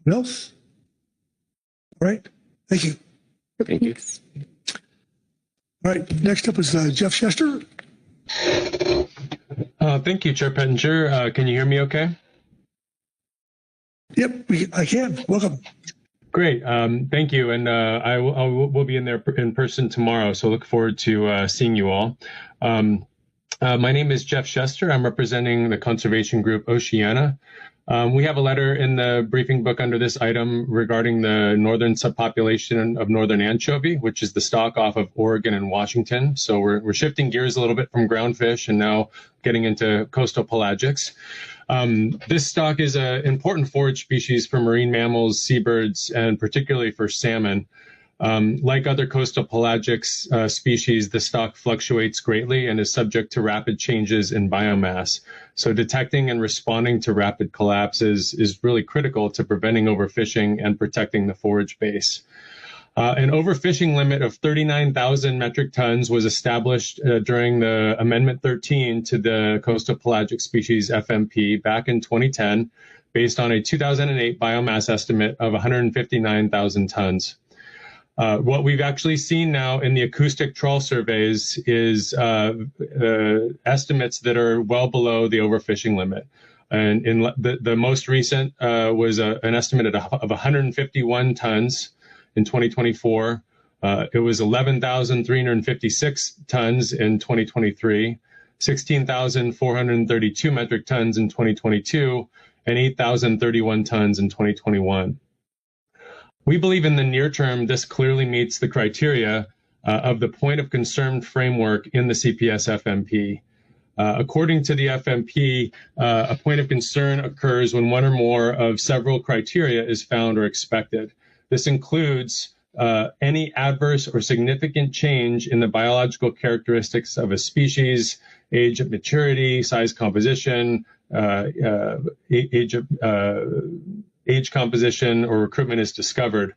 What else? All right. Thank you. Thank you. All right. Next up is Jeff Chester. Thank you, Chair Pettinger. Can you hear me okay? Yep, I can. Welcome. Great. Thank you. And we'll be in there in person tomorrow. So look forward to seeing you all. My name is Jeff Schuster. I'm representing the conservation group Oceana. We have a letter in the briefing book under this item regarding the northern subpopulation of northern anchovy, which is the stock off of Oregon and Washington. So we're shifting gears a little bit from groundfish and now getting into coastal pelagics. This stock is an important forage species for marine mammals, seabirds, and particularly for salmon. Like other coastal pelagics species, the stock fluctuates greatly and is subject to rapid changes in biomass. So detecting and responding to rapid collapses is really critical to preventing overfishing and protecting the forage base. An overfishing limit of 39,000 metric tons was established during the Amendment 13 to the Coastal Pelagic Species FMP back in 2010, based on a 2008 biomass estimate of 159,000 tons. What we've actually seen now in the acoustic trawl surveys is estimates that are well below the overfishing limit. And in the most recent was an estimate of 151 tons in 2024. It was 11,356 tons in 2023, 16,432 metric tons in 2022, and 8,031 tons in 2021. We believe in the near term, this clearly meets the criteria of the point of concern framework in the CPS FMP. According to the FMP, a point of concern occurs when one or more of several criteria is found or expected. This includes any adverse or significant change in the biological characteristics of a species, age of maturity, size composition, age composition, or recruitment is discovered.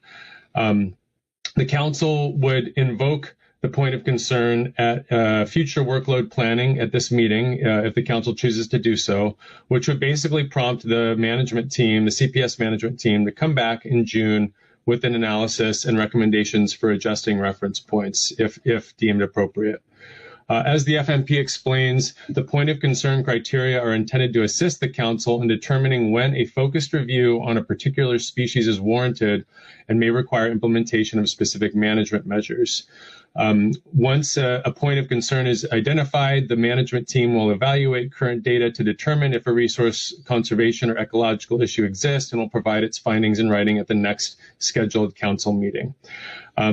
The council would invoke the point of concern at future workload planning at this meeting, if the council chooses to do so, which would basically prompt the management team, the CPS management team, to come back in June with an analysis and recommendations for adjusting reference points if deemed appropriate. As the FMP explains, the point of concern criteria are intended to assist the council in determining when a focused review on a particular species is warranted and may require implementation of specific management measures. Once a point of concern is identified, the management team will evaluate current data to determine if a resource conservation or ecological issue exists and will provide its findings in writing at the next scheduled council meeting.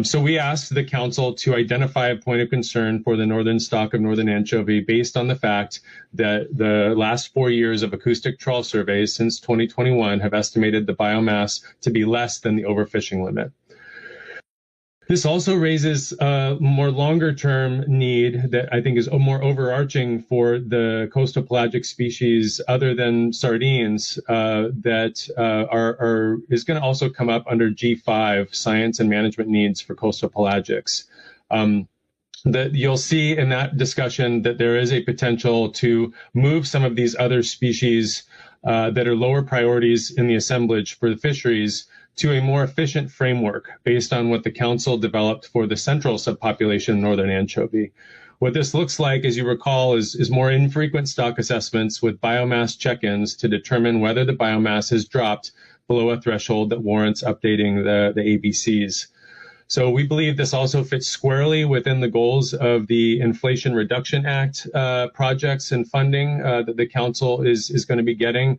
So we asked the council to identify a point of concern for the northern stock of northern anchovy based on the fact that the last 4 years of acoustic trawl surveys since 2021 have estimated the biomass to be less than the overfishing limit. This also raises a more longer-term need that I think is more overarching for the coastal pelagic species other than sardines that is going to also come up under G5, Science and Management Needs for Coastal Pelagics. That you'll see in that discussion that there is a potential to move some of these other species that are lower priorities in the assemblage for the fisheries to a more efficient framework based on what the council developed for the central subpopulation northern anchovy. What this looks like, as you recall, is more infrequent stock assessments with biomass check-ins to determine whether the biomass has dropped below a threshold that warrants updating the ABCs. So we believe this also fits squarely within the goals of the Inflation Reduction Act projects and funding that the council is going to be getting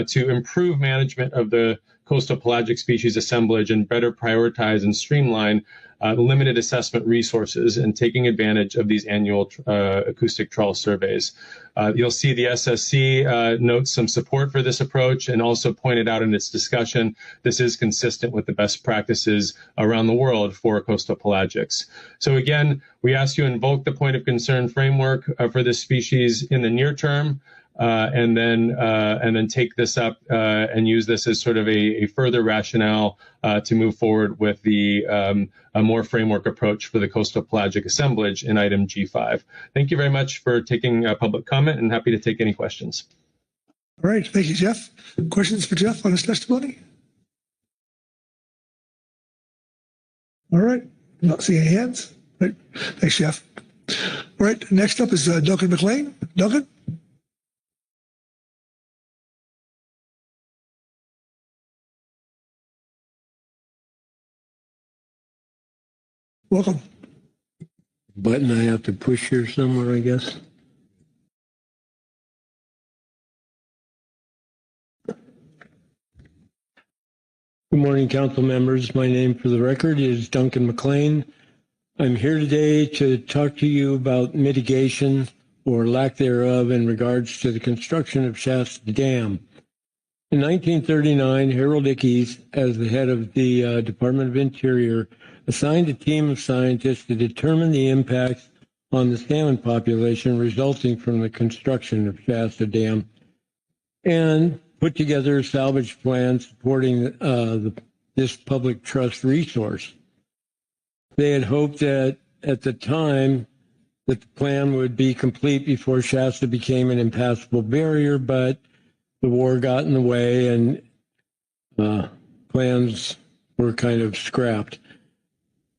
to improve management of the coastal pelagic species assemblage and better prioritize and streamline limited assessment resources and taking advantage of these annual acoustic trawl surveys. You'll see the SSC notes some support for this approach and also pointed out in its discussion this is consistent with the best practices around the world for coastal pelagics. So again, we ask you to invoke the point of concern framework for this species in the near term. And then take this up and use this as sort of a further rationale to move forward with the a more framework approach for the coastal pelagic assemblage in item G5. Thank you very much for taking public comment and happy to take any questions. All right, thank you, Jeff. Questions for Jeff on his testimony? All right, not seeing any hands. Right. Thanks, Jeff. All right, next up is Duncan McLean. Duncan? Welcome. Button I have to push here somewhere, I guess. Good morning, council members. My name for the record is Duncan McLean. I'm here today to talk to you about mitigation or lack thereof in regards to the construction of Shasta Dam. In 1939, Harold Ickes, as the head of the Department of Interior, assigned a team of scientists to determine the impacts on the salmon population resulting from the construction of Shasta Dam and put together a salvage plan supporting this public trust resource. They had hoped that at the time that the plan would be complete before Shasta became an impassable barrier, but the war got in the way and plans were kind of scrapped.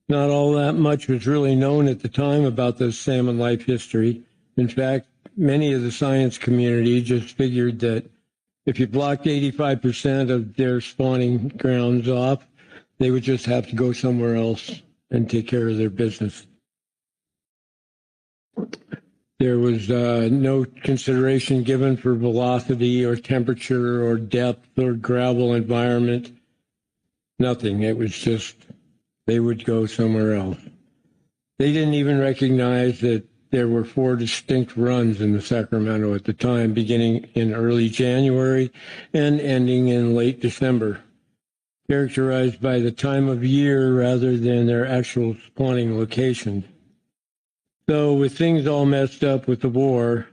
Not all that much was really known at the time about the salmon life history. In fact, many of the science community just figured that if you blocked 85% of their spawning grounds off, they would just have to go somewhere else and take care of their business. There was no consideration given for velocity or temperature or depth or gravel environment. Nothing. It was just they would go somewhere else. They didn't even recognize that there were 4 distinct runs in the Sacramento at the time, beginning in early January and ending in late December, characterized by the time of year rather than their actual spawning location. So with things all messed up with the war,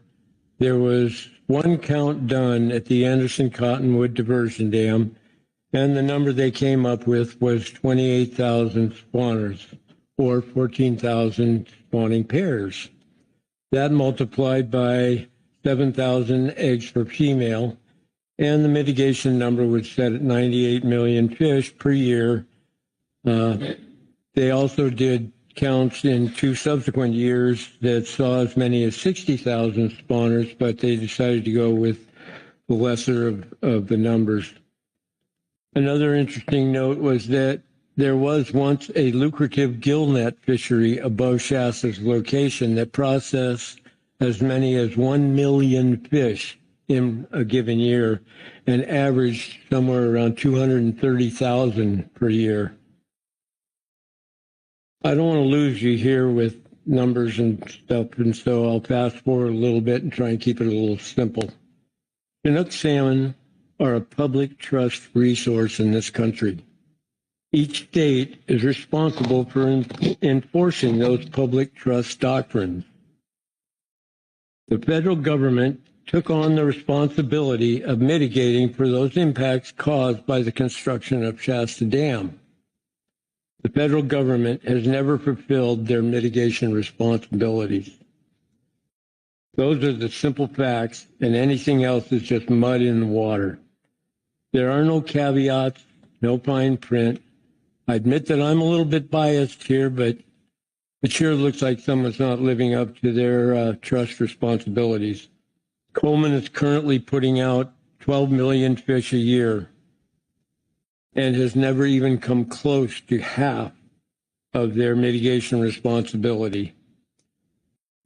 there was one count done at the Anderson Cottonwood Diversion Dam, and the number they came up with was 28,000 spawners, or 14,000 spawning pairs. That multiplied by 7,000 eggs per female, and the mitigation number was set at 98 million fish per year. They also did counts in 2 subsequent years that saw as many as 60,000 spawners, but they decided to go with the lesser of the numbers. Another interesting note was that there was once a lucrative gillnet fishery above Shasta's location that processed as many as 1 million fish in a given year and averaged somewhere around 230,000 per year. I don't want to lose you here with numbers and stuff, and so I'll fast forward a little bit and try and keep it a little simple. Chinook salmon are a public trust resource in this country. Each state is responsible for enforcing those public trust doctrines. The federal government took on the responsibility of mitigating for those impacts caused by the construction of Shasta Dam. The federal government has never fulfilled their mitigation responsibilities. Those are the simple facts, and anything else is just mud in the water. There are no caveats, no fine print. I admit that I'm a little bit biased here, but it sure looks like someone's not living up to their trust responsibilities. Coleman is currently putting out 12 million fish a year and has never even come close to half of their mitigation responsibility.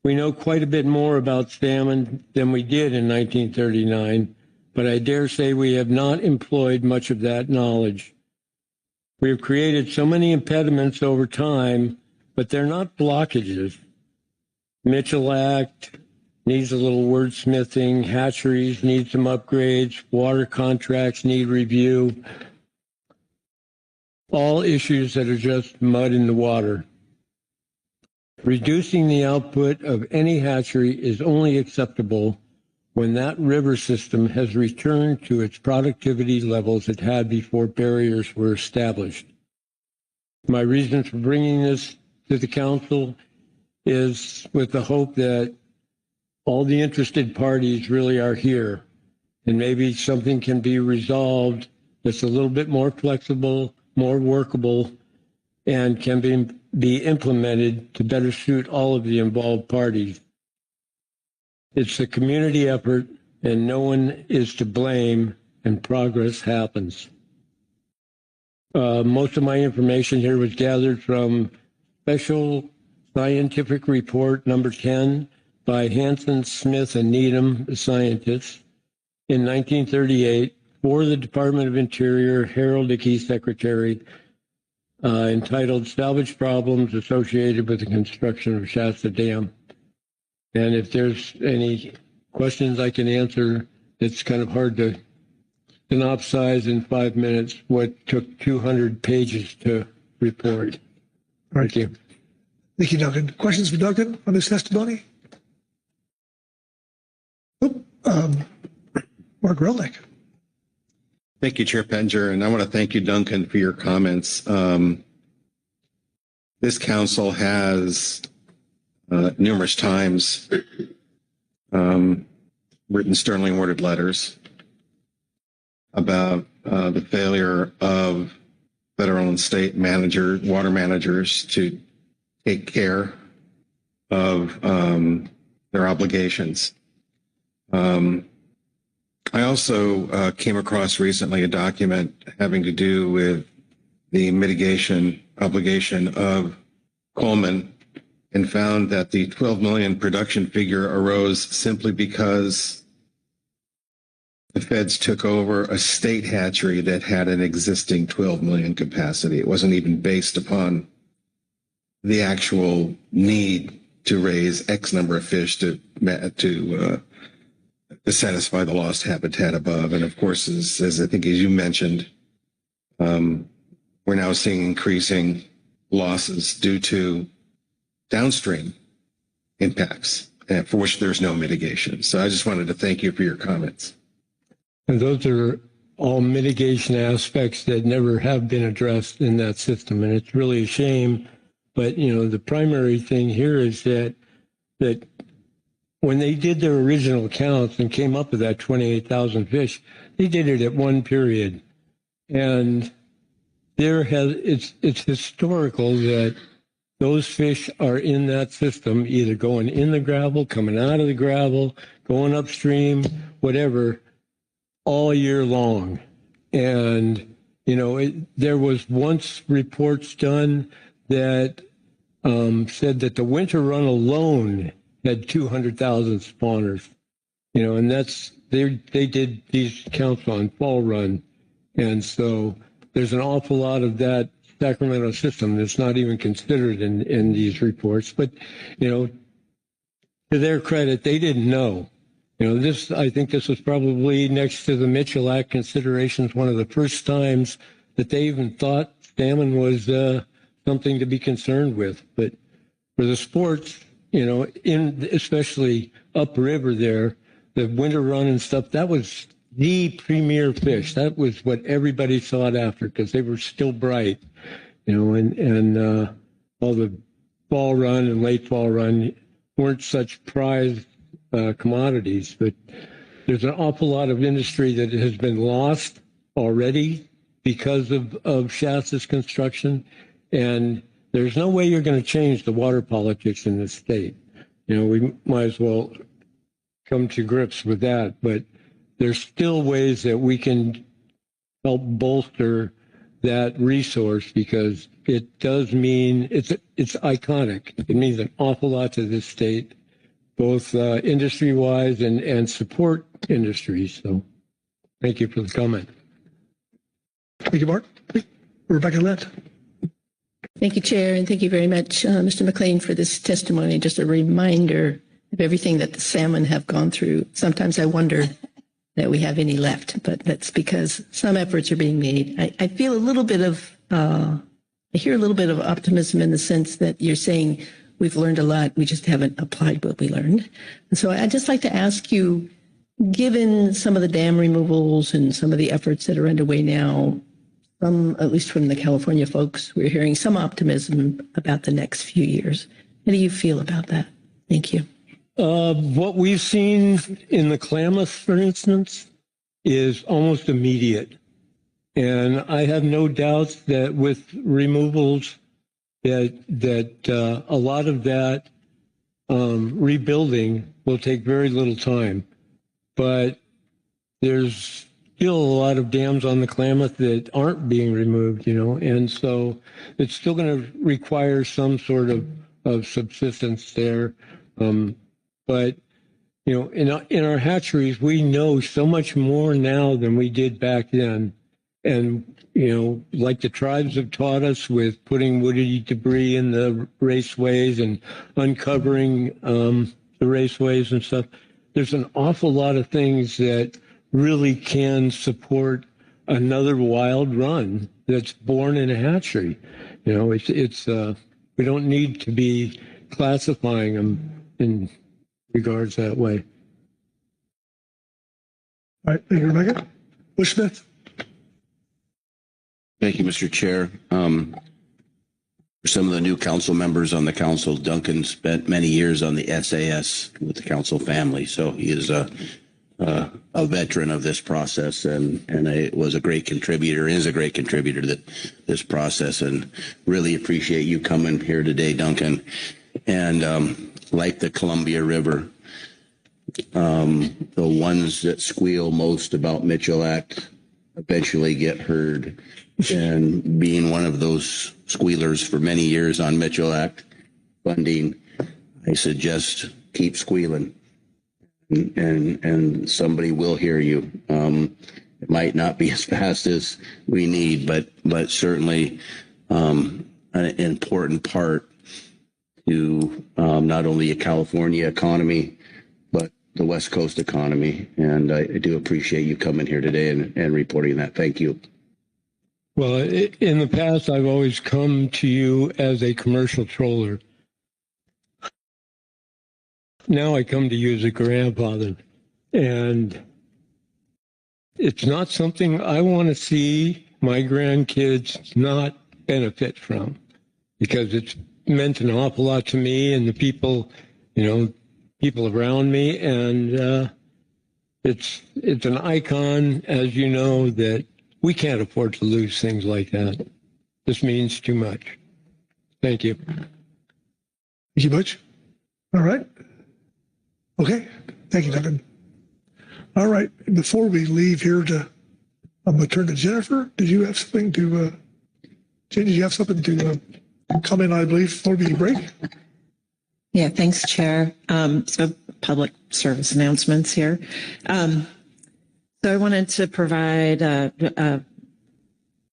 We know quite a bit more about salmon than we did in 1939, but I dare say we have not employed much of that knowledge. We have created so many impediments over time, but they're not blockages. Mitchell Act needs a little wordsmithing, hatcheries need some upgrades, water contracts need review. All issues that are just mud in the water. Reducing the output of any hatchery is only acceptable when that river system has returned to its productivity levels it had before barriers were established. My reason for bringing this to the council is with the hope that all the interested parties really are here, and maybe something can be resolved that's a little bit more flexible, more workable, and can be implemented to better suit all of the involved parties. It's a community effort, and no one is to blame, and progress happens. Most of my information here was gathered from special scientific report number 10 by Hansen, Smith, and Needham, the scientists, in 1938 for the Department of Interior, Harold Dickey, Secretary, entitled Salvage Problems Associated with the Construction of Shasta Dam. And if there's any questions I can answer, it's kind of hard to synopsize in 5 minutes what took 200 pages to report. All right. Thank you. Thank you, Duncan. Questions for Duncan on this testimony? Mark Relnick. Thank you, Chair Penninger, and I want to thank you, Duncan, for your comments. This council has numerous times written sternly worded letters about the failure of federal and state water managers to take care of their obligations. I also came across recently a document having to do with the mitigation obligation of Coleman and found that the 12 million production figure arose simply because the feds took over a state hatchery that had an existing 12 million capacity. It wasn't even based upon the actual need to raise X number of fish to satisfy the lost habitat above. And of course, as I think as you mentioned, we're now seeing increasing losses due to downstream impacts for which there's no mitigation. So I just wanted to thank you for your comments. And those are all mitigation aspects that never have been addressed in that system. And it's really a shame. But, you know, the primary thing here is that when they did their original counts and came up with that 28,000 fish, they did it at one period. And it's historical that those fish are in that system, either going in the gravel, coming out of the gravel, going upstream, whatever, all year long. And, you know, there was once reports done that said that the winter run alone had 200,000 spawners, you know, and they did these counts on fall run. And so there's an awful lot of that Sacramento system that's not even considered in these reports. But, you know, to their credit, they didn't know. You know, I think this was probably next to the Mitchell Act considerations, one of the first times that they even thought salmon was something to be concerned with. But for the sports, you know, especially upriver there, the winter run and stuff, that was the premier fish. That was what everybody sought after because they were still bright, you know, and all the fall run and late fall run weren't such prized commodities. But there's an awful lot of industry that has been lost already because of Shasta's construction. And there's no way you're going to change the water politics in this state. You know, we might as well come to grips with that. But there's still ways that we can help bolster that resource because it does mean it's iconic. It means an awful lot to this state, both industry-wise and support industries. So thank you for the comment. Thank you, Mark. Rebecca Lett. Thank you, Chair, and thank you very much, Mr. McLean, for this testimony. Just a reminder of everything that the salmon have gone through. Sometimes I wonder that we have any left, but that's because some efforts are being made. I feel a little bit of, I hear a little bit of optimism in the sense that you're saying we've learned a lot, we just haven't applied what we learned. And so I'd just like to ask you, given some of the dam removals and some of the efforts that are underway now, at least from the California folks, we're hearing some optimism about the next few years. How do you feel about that? Thank you. What we've seen in the Klamath, for instance, is almost immediate. And I have no doubts that with removals that a lot of that rebuilding will take very little time. But there's still a lot of dams on the Klamath that aren't being removed, and so it's still going to require some sort of subsistence there. But in our hatcheries, we know so much more now than we did back then. And, like the tribes have taught us with putting woody debris in the raceways and uncovering the raceways and stuff, there's an awful lot of things that really can support another wild run that's born in a hatchery. We don't need to be classifying them in regards that way. All right, thank you, Rebecca. Bush Smith. Thank you, Mr. Chair. For some of the new council members on the council, Duncan spent many years on the SAS with the council family, so he is a veteran of this process, and was a great contributor, is a great contributor to this process, and really appreciate you coming here today, Duncan. And like the Columbia River, the ones that squeal most about Mitchell Act eventually get heard. And being one of those squealers for many years on Mitchell Act funding, I suggest keep squealing, and somebody will hear you. It might not be as fast as we need, but certainly an important part to not only the California economy, but the West Coast economy. And I do appreciate you coming here today and reporting that. Thank you. Well, in the past, I've always come to you as a commercial troller. Now I come to you as a grandfather. And it's not something I want to see my grandkids not benefit from, because it's meant an awful lot to me and the people, people around me. And it's an icon, as you know, that we can't afford to lose things like that. This means too much. Thank you. Thank you, Butch. All right. Okay. Thank you, Duncan. All right. Before we leave here, I'm going to turn to Jennifer. Did you have something to, Jen, did you have something to comment on, I believe, before we break? Yeah, thanks, Chair. So public service announcements here. So I wanted to provide a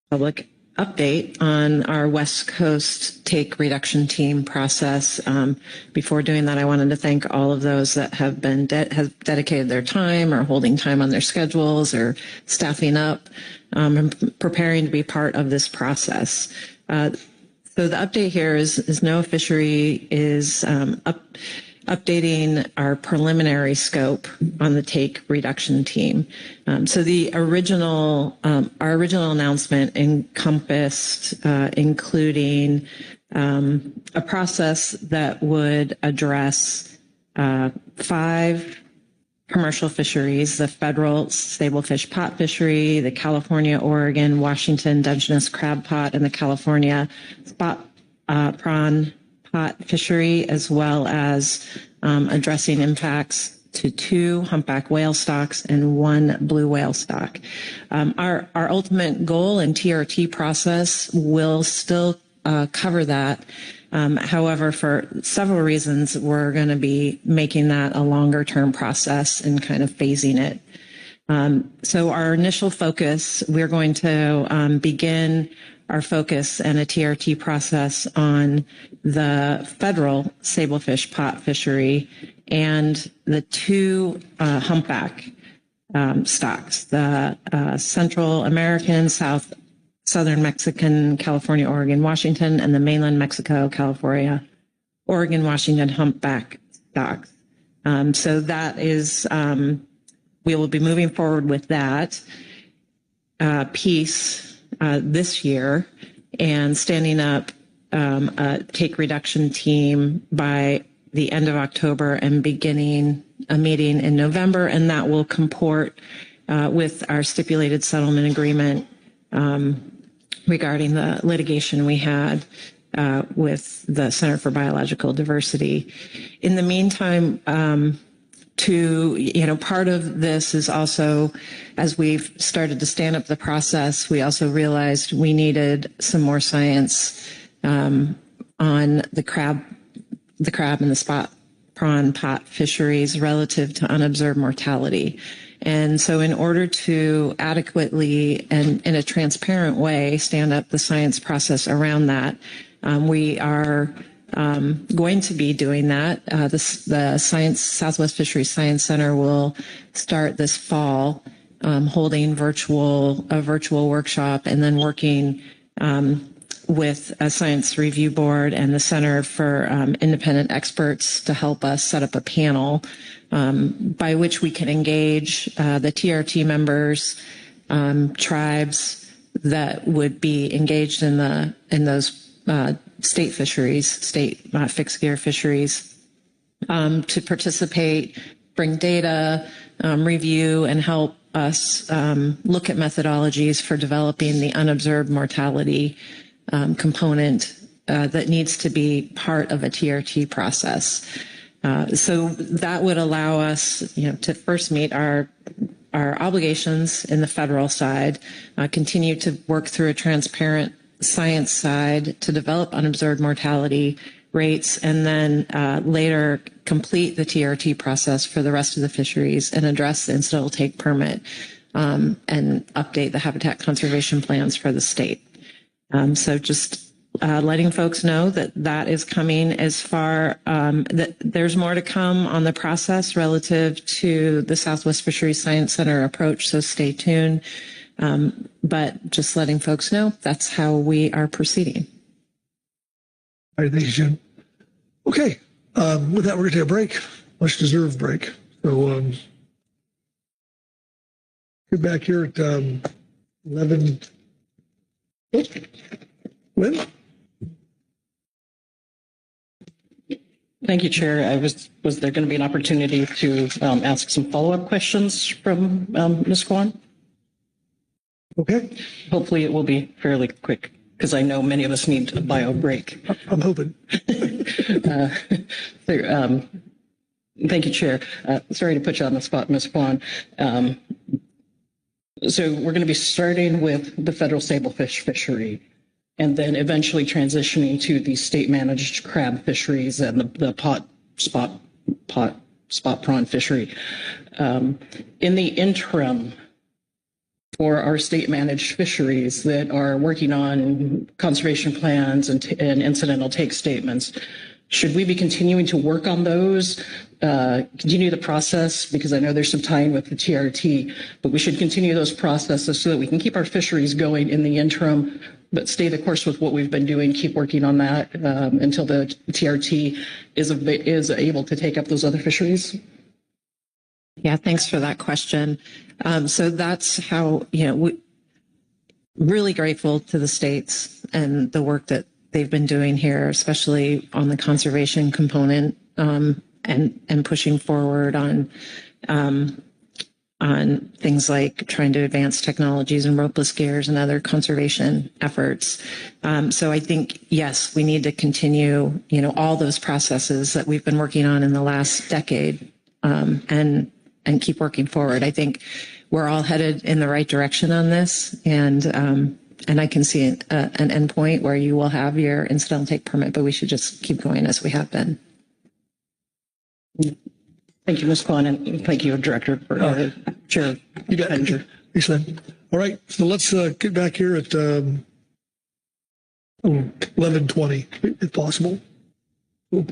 public update on our West Coast take reduction team process. Before doing that, I wanted to thank all of those that have been have dedicated their time or holding time on their schedules or staffing up and preparing to be part of this process. So the update here is NOAA Fishery is updating our preliminary scope on the take reduction team. So the original, our original announcement encompassed including a process that would address 5 commercial fisheries: the federal sablefish pot fishery, the California, Oregon, Washington Dungeness crab pot, and the California spot prawn pot fishery, as well as addressing impacts to 2 humpback whale stocks and 1 blue whale stock. Our ultimate goal and TRT process will still cover that. However, for several reasons, we're going to be making that a longer term process and kind of phasing it. So our initial focus, we're going to begin our focus and a TRT process on the federal sablefish pot fishery and the 2 humpback stocks, the Central American, Southern Mexican, California, Oregon, Washington, and the mainland Mexico, California, Oregon, Washington humpback stocks. So that is, we will be moving forward with that piece this year and standing up a take reduction team by the end of October and beginning a meeting in November, and that will comport with our stipulated settlement agreement regarding the litigation we had with the Center for Biological Diversity. In the meantime, Part of this is also, as we've started to stand up the process, we also realized we needed some more science on the crab and the spot prawn pot fisheries relative to unobserved mortality. And so in order to adequately and in a transparent way stand up the science process around that, we are going to be doing that. The Southwest Fisheries Science Center will start this fall holding a virtual workshop, and then working with a science review board and the Center for Independent Experts to help us set up a panel by which we can engage the TRT members, tribes that would be engaged in those state fisheries, state fixed gear fisheries, to participate, bring data, review, and help us look at methodologies for developing the unobserved mortality component that needs to be part of a TRT process. So that would allow us, to first meet our obligations in the federal side, continue to work through a transparent science side to develop unobserved mortality rates, and then later complete the TRT process for the rest of the fisheries and address the incidental take permit and update the habitat conservation plans for the state. So just letting folks know that is coming as far, that there's more to come on the process relative to the Southwest Fisheries Science Center approach, so stay tuned. But just letting folks know that's how we are proceeding. All right, thank you, Jen. Okay, with that, we're going to take a break, much deserved break. So get back here at 11. Lynn? Thank you, Chair. Was there going to be an opportunity to ask some follow-up questions from Ms. Kwan? Okay. Hopefully it will be fairly quick, because I know many of us need a bio break. I'm hoping. Thank you, Chair. Sorry to put you on the spot, Ms. Kwan. So we're going to be starting with the federal sablefish fishery, and then eventually transitioning to the state-managed crab fisheries and the spot prawn fishery. In the interim, for our state-managed fisheries that are working on conservation plans and incidental take statements, should we be continuing to work on those, continue the process? Because I know there's some tying with the TRT, but we should continue those processes so that we can keep our fisheries going in the interim, but stay the course with what we've been doing, keep working on that until the TRT is able to take up those other fisheries? Yeah, thanks for that question. So that's how, we really grateful to the states and the work that they've been doing here, especially on the conservation component, and pushing forward on things like trying to advance technologies and ropeless gears and other conservation efforts. So I think, yes, we need to continue, all those processes that we've been working on in the last decade, and keep working forward. I think we're all headed in the right direction on this, and I can see an endpoint where you will have your incidental take permit, but we should just keep going as we have been. Thank you, Ms. Kwan, and thank you, Director, for Chair. You got it. Thanks, Lynn. All right, so let's get back here at 11:20, if possible. Cool.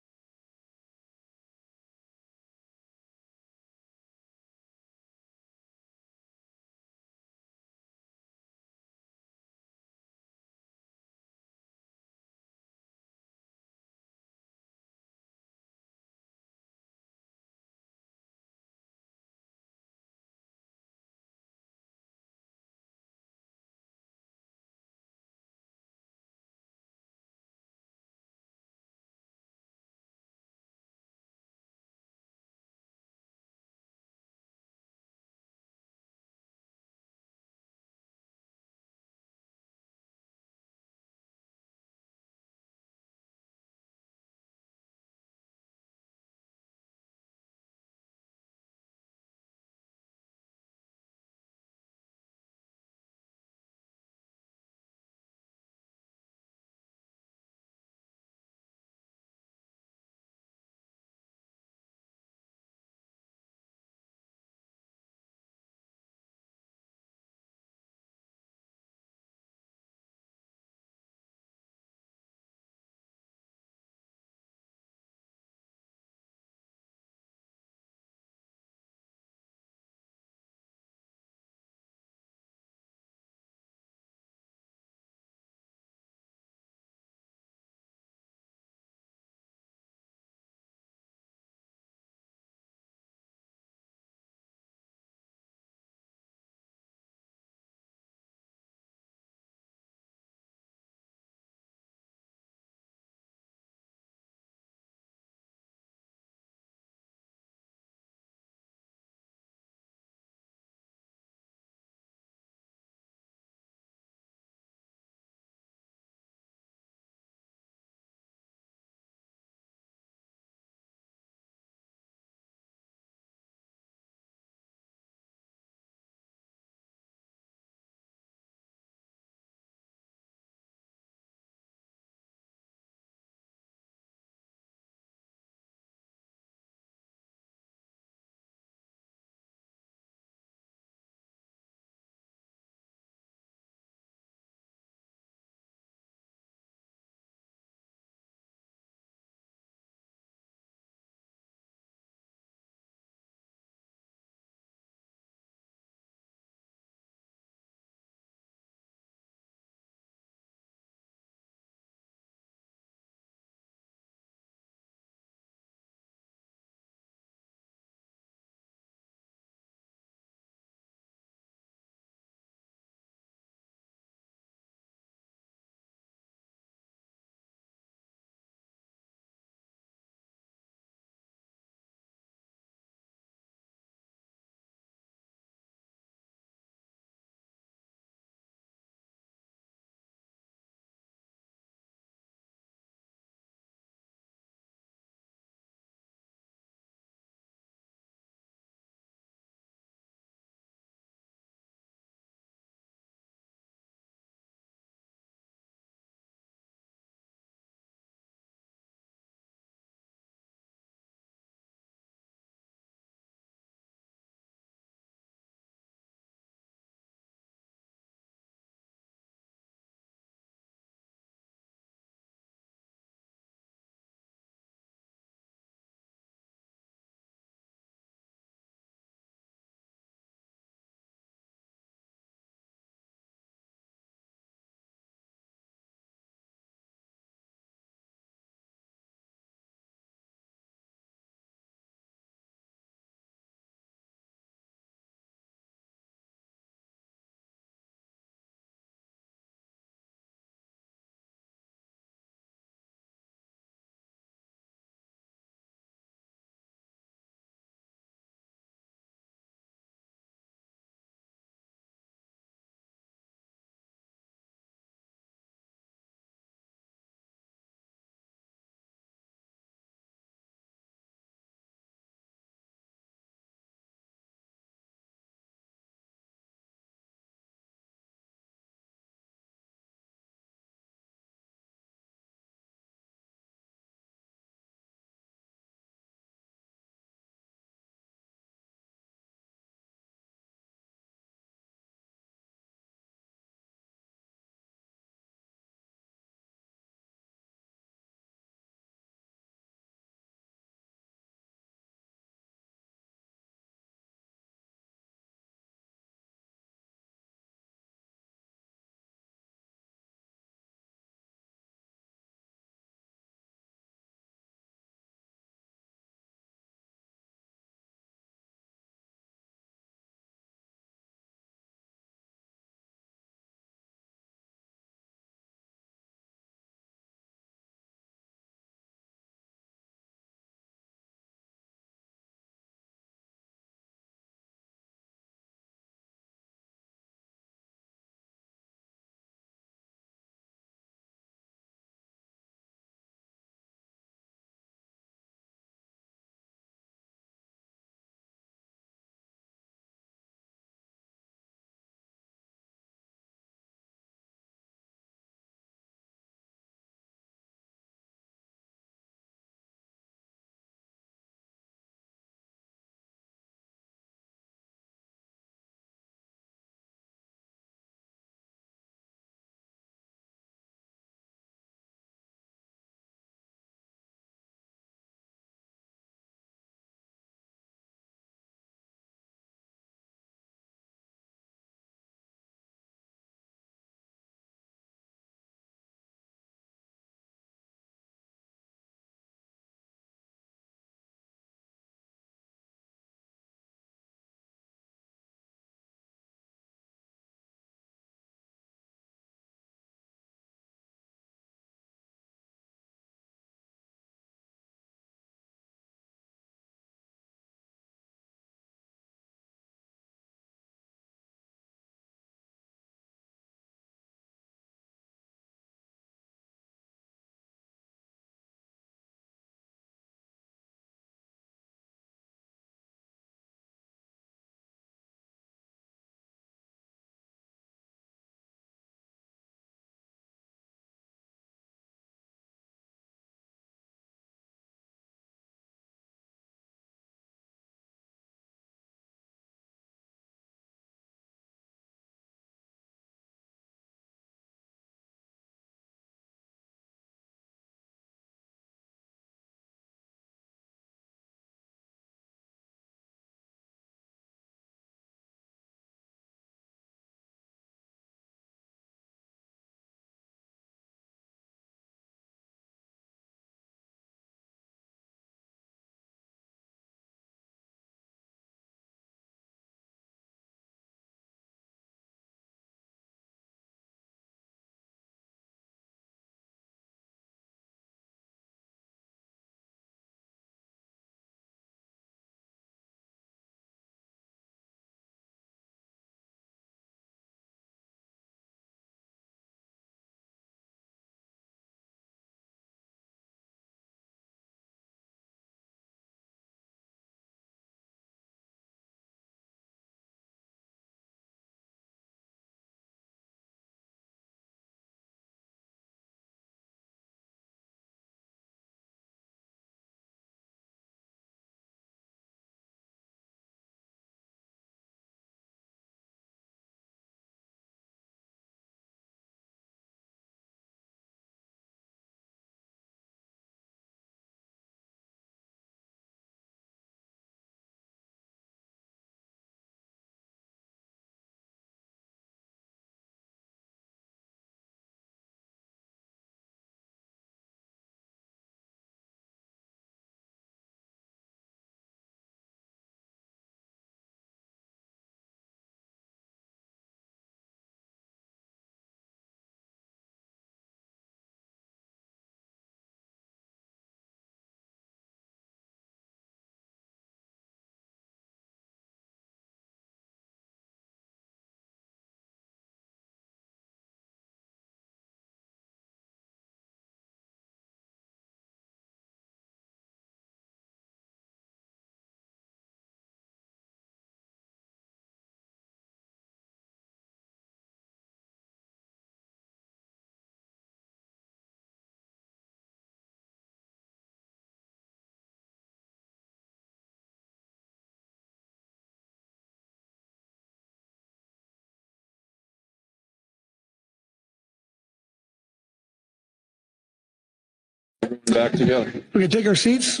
Back together. We can take our seats,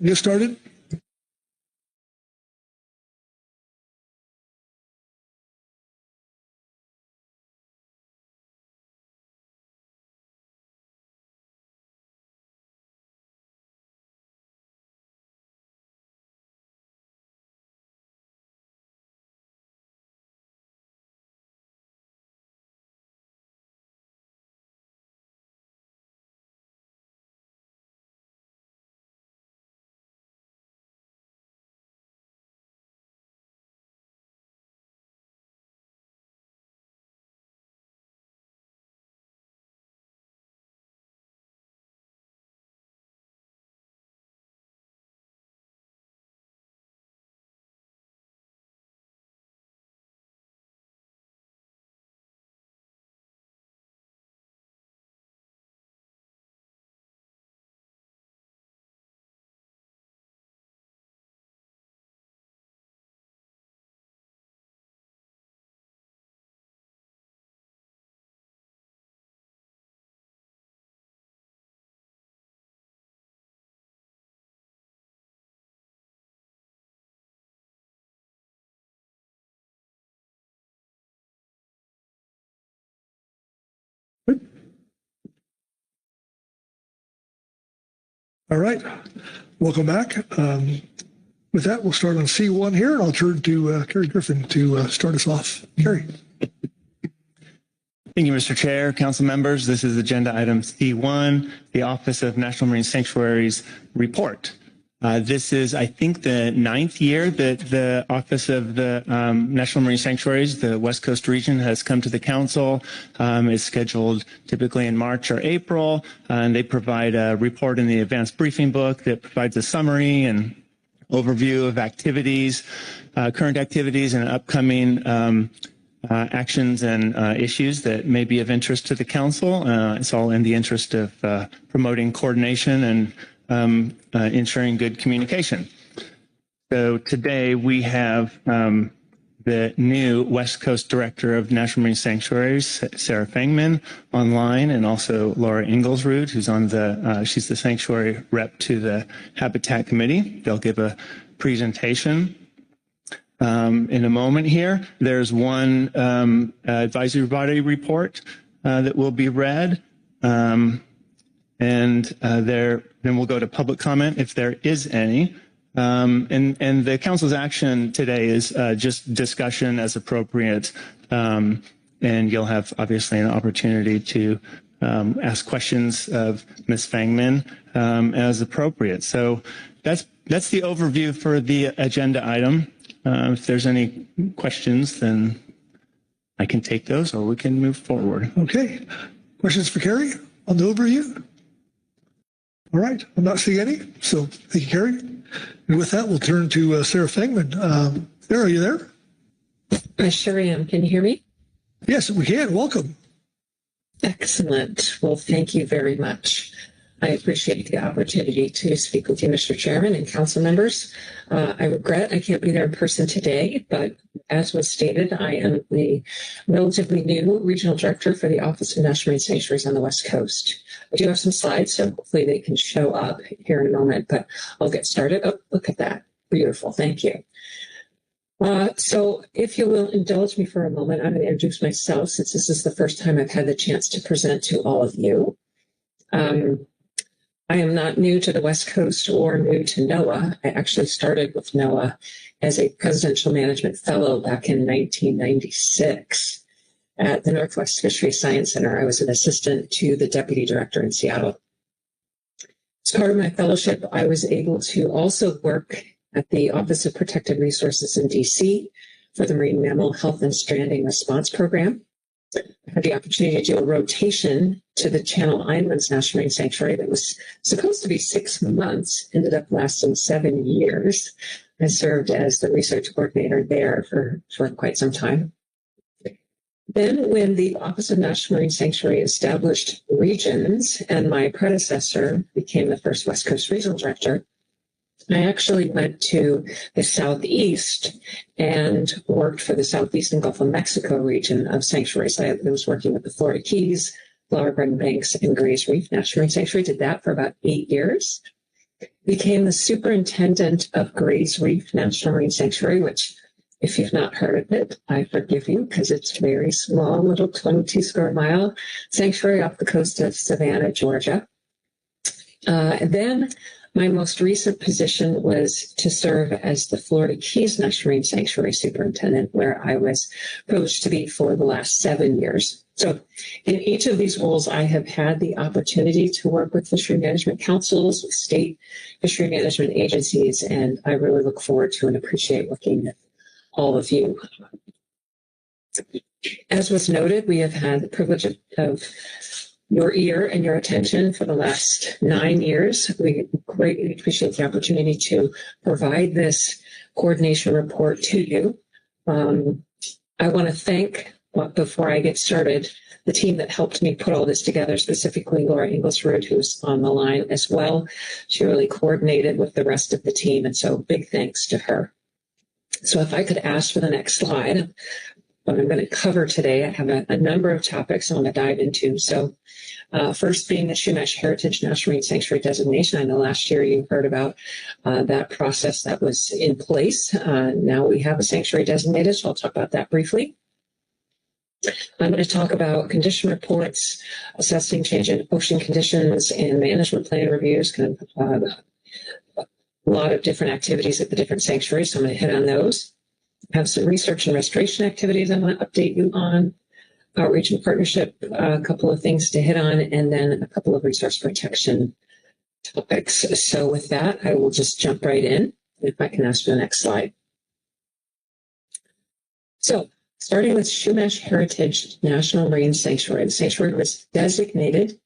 get started. All right, welcome back. With that, we'll start on C1 here, and I'll turn to Kerry Griffin to start us off. Kerry. Thank you, Mr. Chair, council members. This is agenda item C1, the Office of National Marine Sanctuaries report. This is, I think, the 9th year that the Office of the National Marine Sanctuaries, the West Coast region, has come to the council. It's scheduled typically in March or April, and they provide a report in the advanced briefing book that provides a summary and overview of activities, current activities and upcoming actions and issues that may be of interest to the council. It's all in the interest of promoting coordination and ensuring good communication. So today we have the new West Coast Director of National Marine Sanctuaries, Sarah Fangman, online, and also Laura Inglesrud, who's on she's the sanctuary rep to the Habitat Committee. They'll give a presentation in a moment here. There's one advisory body report that will be read. Then we'll go to public comment if there is any. And the council's action today is just discussion as appropriate. And you'll have obviously an opportunity to ask questions of Ms. Fangman as appropriate. So that's the overview for the agenda item. If there's any questions, then I can take those or we can move forward. Okay. Questions for Kerry on the overview? All right. I'm not seeing any. So thank you, Kerry. And with that, we'll turn to Sarah Fangman. Sarah, are you there? I sure am. Can you hear me? Yes, we can. Welcome. Excellent. Well, thank you very much. I appreciate the opportunity to speak with you, Mr. Chairman and council members. I regret I can't be there in person today, but as was stated, I am the relatively new regional director for the Office of National Marine Sanctuaries on the West Coast. I do have some slides, so hopefully they can show up here in a moment, but I'll get started. Oh, look at that. Beautiful. Thank you. So if you will indulge me for a moment, I'm going to introduce myself since this is the first time I've had the chance to present to all of you. I am not new to the West Coast or new to NOAA. I actually started with NOAA as a presidential management fellow back in 1996 at the Northwest Fishery Science Center. I was an assistant to the deputy director in Seattle. As part of my fellowship, I was able to also work at the Office of Protected Resources in DC for the Marine Mammal Health and Stranding Response Program. I had the opportunity to do a rotation to the Channel Islands National Marine Sanctuary that was supposed to be 6 months, ended up lasting 7 years. I served as the research coordinator there for quite some time. Then when the Office of National Marine Sanctuary established regions and my predecessor became the first West Coast Regional Director, I actually went to the Southeast and worked for the Southeast and Gulf of Mexico region of sanctuaries. I was working with the Florida Keys, Flower Garden Banks, and Grays Reef National Marine Sanctuary. Did that for about 8 years. Became the superintendent of Grays Reef National Marine Sanctuary, which, if you've not heard of it, I forgive you because it's a very small little 22 square mile sanctuary off the coast of Savannah, Georgia. Then my most recent position was to serve as the Florida Keys National Marine Sanctuary Superintendent, where I was privileged to be for the last 7 years. So in each of these roles, I have had the opportunity to work with fishery management councils, with state fishery management agencies, and I really look forward to and appreciate working with all of you. As was noted, we have had the privilege of your ear and your attention for the last 9 years. We greatly appreciate the opportunity to provide this coordination report to you. I want to thank, before I get started, the team that helped me put all this together, specifically Laura Inglesrud, who's on the line as well. She really coordinated with the rest of the team, and so big thanks to her. So if I could ask for the next slide, what I'm going to cover today, I have a number of topics I want to dive into. So first being the Chumash Heritage National Marine Sanctuary designation. I know last year you heard about that process that was in place. Now we have a sanctuary designated, so I'll talk about that briefly. I'm going to talk about condition reports, assessing change in ocean conditions, and management plan reviews, kind of a lot of different activities at the different sanctuaries, so I'm going to hit on those. Have some research and restoration activities I want to update you on, outreach and partnership, a couple of things to hit on, and then a couple of resource protection topics. So with that, I will just jump right in, if I can ask for the next slide. So starting with Chumash Heritage National Marine Sanctuary. The sanctuary was designated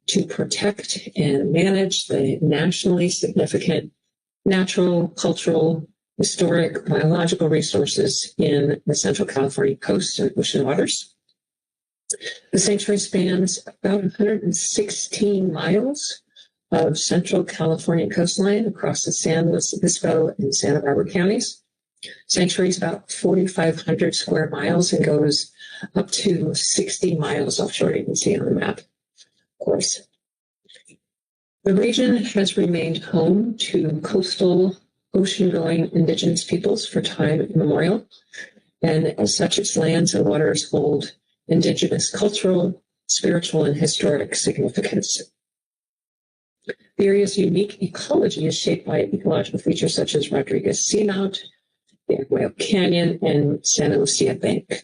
to protect and manage the nationally significant natural, cultural, historic, biological resources in the Central California coast and ocean waters. The sanctuary spans about 116 miles of Central California coastline across the San Luis Obispo and Santa Barbara counties. Sanctuary is about 4,500 square miles and goes up to 60 miles offshore. You can see on the map, of course. The region has remained home to coastal ocean-going indigenous peoples for time immemorial, and as such, its lands and waters hold indigenous cultural, spiritual, and historic significance. The area's unique ecology is shaped by ecological features such as Rodriguez Seamount, Whale Canyon, and Santa Lucia Bank.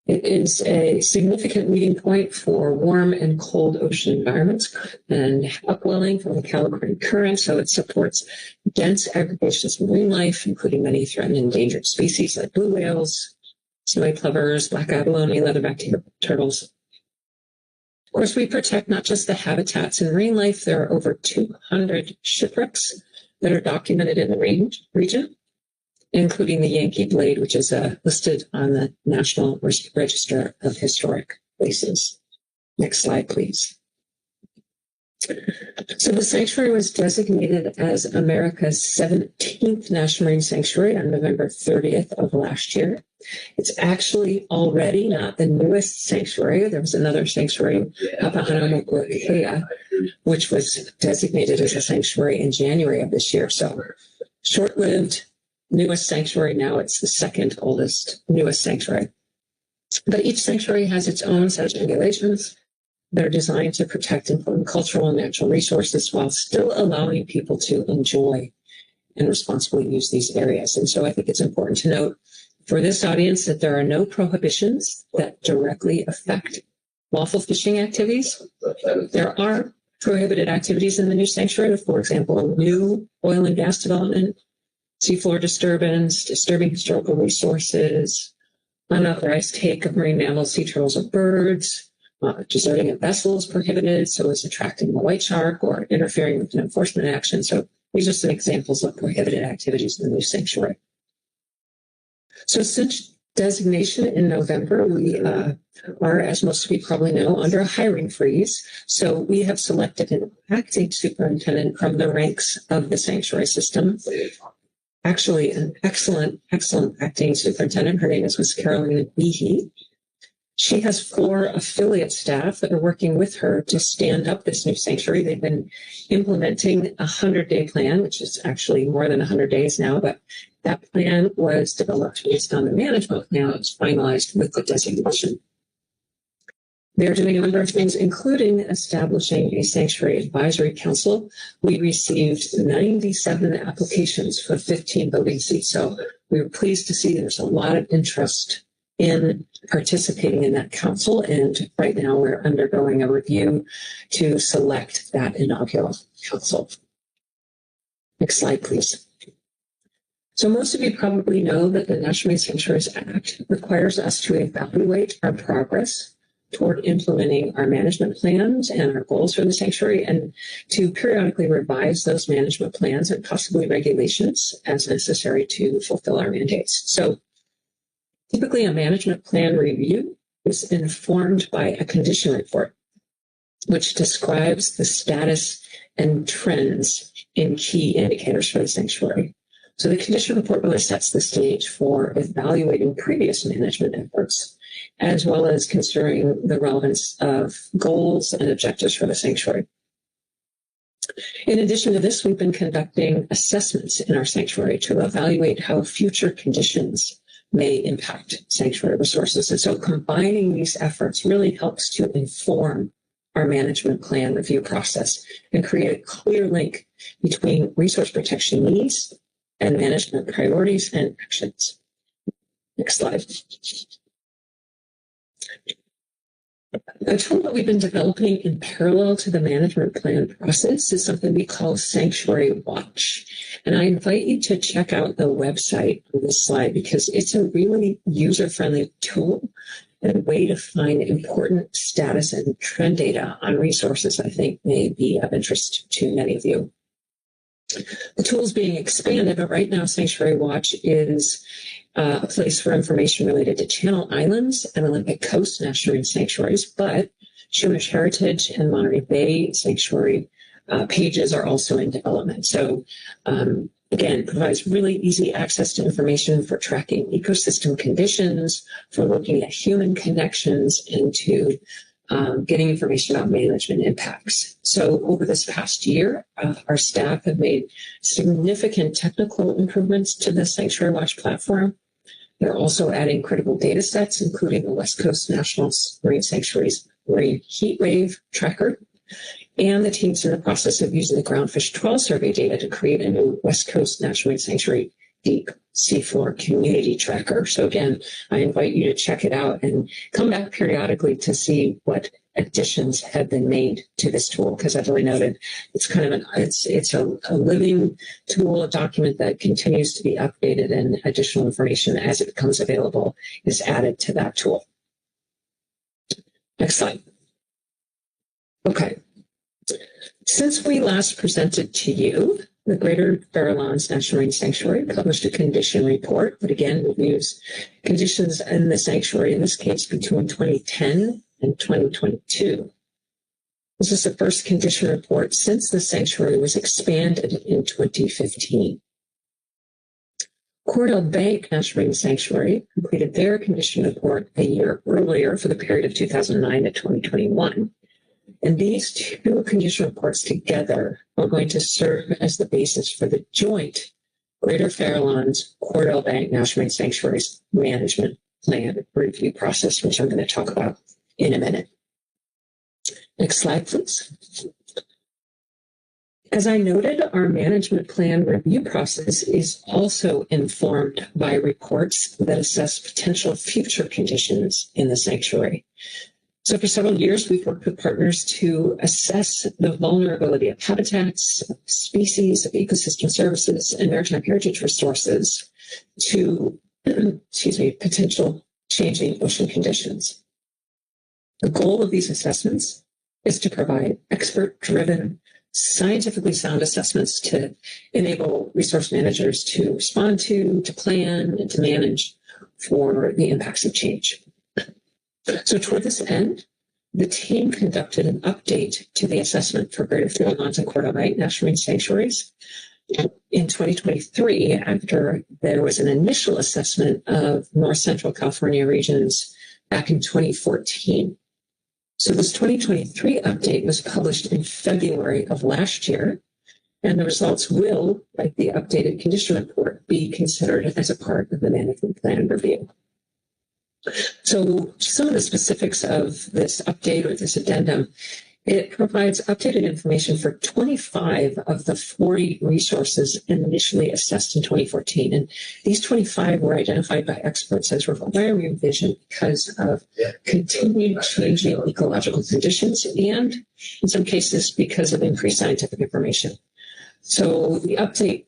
It is a significant meeting point for warm and cold ocean environments and upwelling from the California current, so it supports dense aggregations of marine life, including many threatened and endangered species like blue whales, snowy plovers, black abalone, leatherback turtles. Of course, we protect not just the habitats and marine life. There are over 200 shipwrecks that are documented in the region, including the Yankee Blade, which is listed on the National Register of Historic Places. Next slide, please. So the sanctuary was designated as America's 17th National Marine Sanctuary on November 30th of last year. It's actually already not the newest sanctuary. There was another sanctuary, Papahanaumokuakea, which was designated as a sanctuary in January of this year. So short-lived, newest sanctuary. Now it's the second oldest, newest sanctuary. But each sanctuary has its own set of regulations that are designed to protect important cultural and natural resources while still allowing people to enjoy and responsibly use these areas. And so I think it's important to note for this audience that there are no prohibitions that directly affect lawful fishing activities. There are prohibited activities in the new sanctuary, for example, new oil and gas development, seafloor disturbance, disturbing historical resources, unauthorized take of marine mammals, sea turtles, or birds, deserting a vessel is prohibited, so is attracting a white shark or interfering with an enforcement action. So these are some examples of prohibited activities in the new sanctuary. So since designation in November, we are, as most of you probably know, under a hiring freeze. So we have selected an acting superintendent from the ranks of the sanctuary system. Actually, an excellent acting superintendent. Her name is Ms. Carolina Behe. She has 4 affiliate staff that are working with her to stand up this new sanctuary. They've been implementing a 100-day plan, which is actually more than 100 days now, but that plan was developed based on the management plan that was finalized with the designation. They're doing a number of things, including establishing a sanctuary advisory council. We received 97 applications for 15 voting seats. So we were pleased to see there's a lot of interest in participating in that council. And right now we're undergoing a review to select that inaugural council. Next slide, please. So most of you probably know that the National Marine Sanctuaries Act requires us to evaluate our progress toward implementing our management plans and our goals for the sanctuary, and to periodically revise those management plans and possibly regulations as necessary to fulfill our mandates. So typically a management plan review is informed by a condition report, which describes the status and trends in key indicators for the sanctuary. So the condition report really sets the stage for evaluating previous management efforts, as well as considering the relevance of goals and objectives for the sanctuary. In addition to this, we've been conducting assessments in our sanctuary to evaluate how future conditions may impact sanctuary resources. And so combining these efforts really helps to inform our management plan review process and create a clear link between resource protection needs and management priorities and actions. Next slide. A tool that we've been developing in parallel to the management plan process is something we call Sanctuary Watch. And I invite you to check out the website on this slide because it's a really user-friendly tool and a way to find important status and trend data on resources I think may be of interest to many of you. The tool is being expanded, but right now Sanctuary Watch is a place for information related to Channel Islands and Olympic Coast National Marine Sanctuaries, but Schumish Heritage and Monterey Bay Sanctuary pages are also in development. So again, provides really easy access to information for tracking ecosystem conditions, for looking at human connections, and to getting information about management impacts. So over this past year, our staff have made significant technical improvements to the Sanctuary Watch platform. They're also adding critical data sets, including the West Coast National Marine Sanctuaries Marine Heat Wave Tracker. And the team's in the process of using the Groundfish 12 survey data to create a new West Coast National Marine Sanctuary Deep Seafloor Community Tracker. So again, I invite you to check it out and come back periodically to see what additions have been made to this tool, because I've already noted it's kind of it's a living tool, a document that continues to be updated, and additional information as it becomes available is added to that tool. Next slide. Okay. Since we last presented to you, the Greater Farallones National Marine Sanctuary published a condition report that again reviews conditions in the sanctuary, in this case between 2010 and 2022. This is the first condition report since the sanctuary was expanded in 2015. Cordell Bank National Marine Sanctuary completed their condition report a year earlier for the period of 2009 to 2021. And these two condition reports together are going to serve as the basis for the joint Greater Farallones Cordell Bank National Marine Sanctuaries management plan review process, which I'm going to talk about in a minute. Next slide, please. As I noted, our management plan review process is also informed by reports that assess potential future conditions in the sanctuary. So for several years, we've worked with partners to assess the vulnerability of habitats, species, of ecosystem services, and maritime heritage resources to, potential changing ocean conditions. The goal of these assessments is to provide expert-driven, scientifically sound assessments to enable resource managers to respond to plan, and to manage for the impacts of change. So toward this end, the team conducted an update to the assessment for Greater Farallones and Cordell Bank National Marine Sanctuaries in 2023, after there was an initial assessment of North Central California region's back in 2014. So this 2023 update was published in February of last year, and the results will, like the updated condition report, be considered as a part of the management plan review. So some of the specifics of this update or this addendum, it provides updated information for 25 of the 40 resources initially assessed in 2014. And these 25 were identified by experts as requiring revision because of continued changing ecological conditions and, in some cases, because of increased scientific information. So the update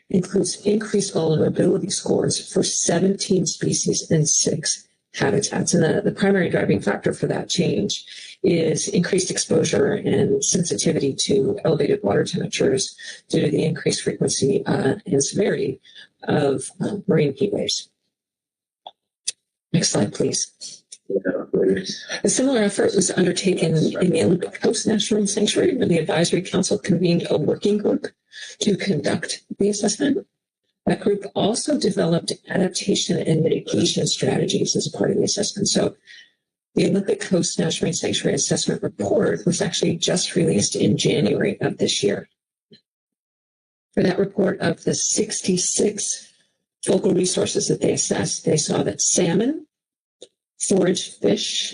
includes increased vulnerability scores for 17 species and 6 habitats. And the primary driving factor for that change is increased exposure and sensitivity to elevated water temperatures due to the increased frequency and severity of marine heat waves. Next slide, please. A similar effort was undertaken in the Olympic Coast National Marine Sanctuary, where the Advisory Council convened a working group to conduct the assessment. That group also developed adaptation and mitigation strategies as a part of the assessment. So the Olympic Coast National Marine Sanctuary Assessment Report was actually just released in January of this year. For that report, of the 66 focal resources that they assessed, they saw that salmon, forage fish,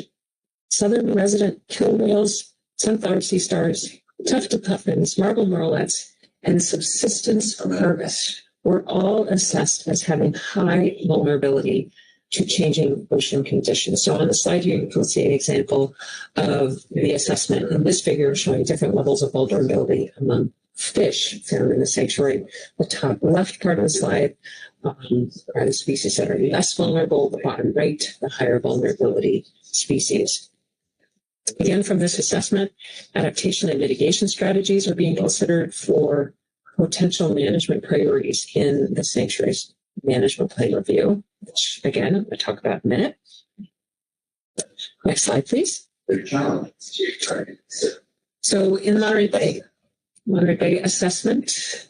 southern resident killer whales, sunflower sea stars, tufted puffins, marble murrelets, and subsistence harvest were all assessed as having high vulnerability to changing ocean conditions. So on the slide here, you can see an example of the assessment. And this figure is showing different levels of vulnerability among fish found in the sanctuary. The top left part of the slide are the species that are less vulnerable. The bottom right, the higher vulnerability species. Again, from this assessment, adaptation and mitigation strategies are being considered for potential management priorities in the sanctuary's management plan review, which again, I'm going to talk about in a minute. Next slide, please. So in Monterey Bay assessment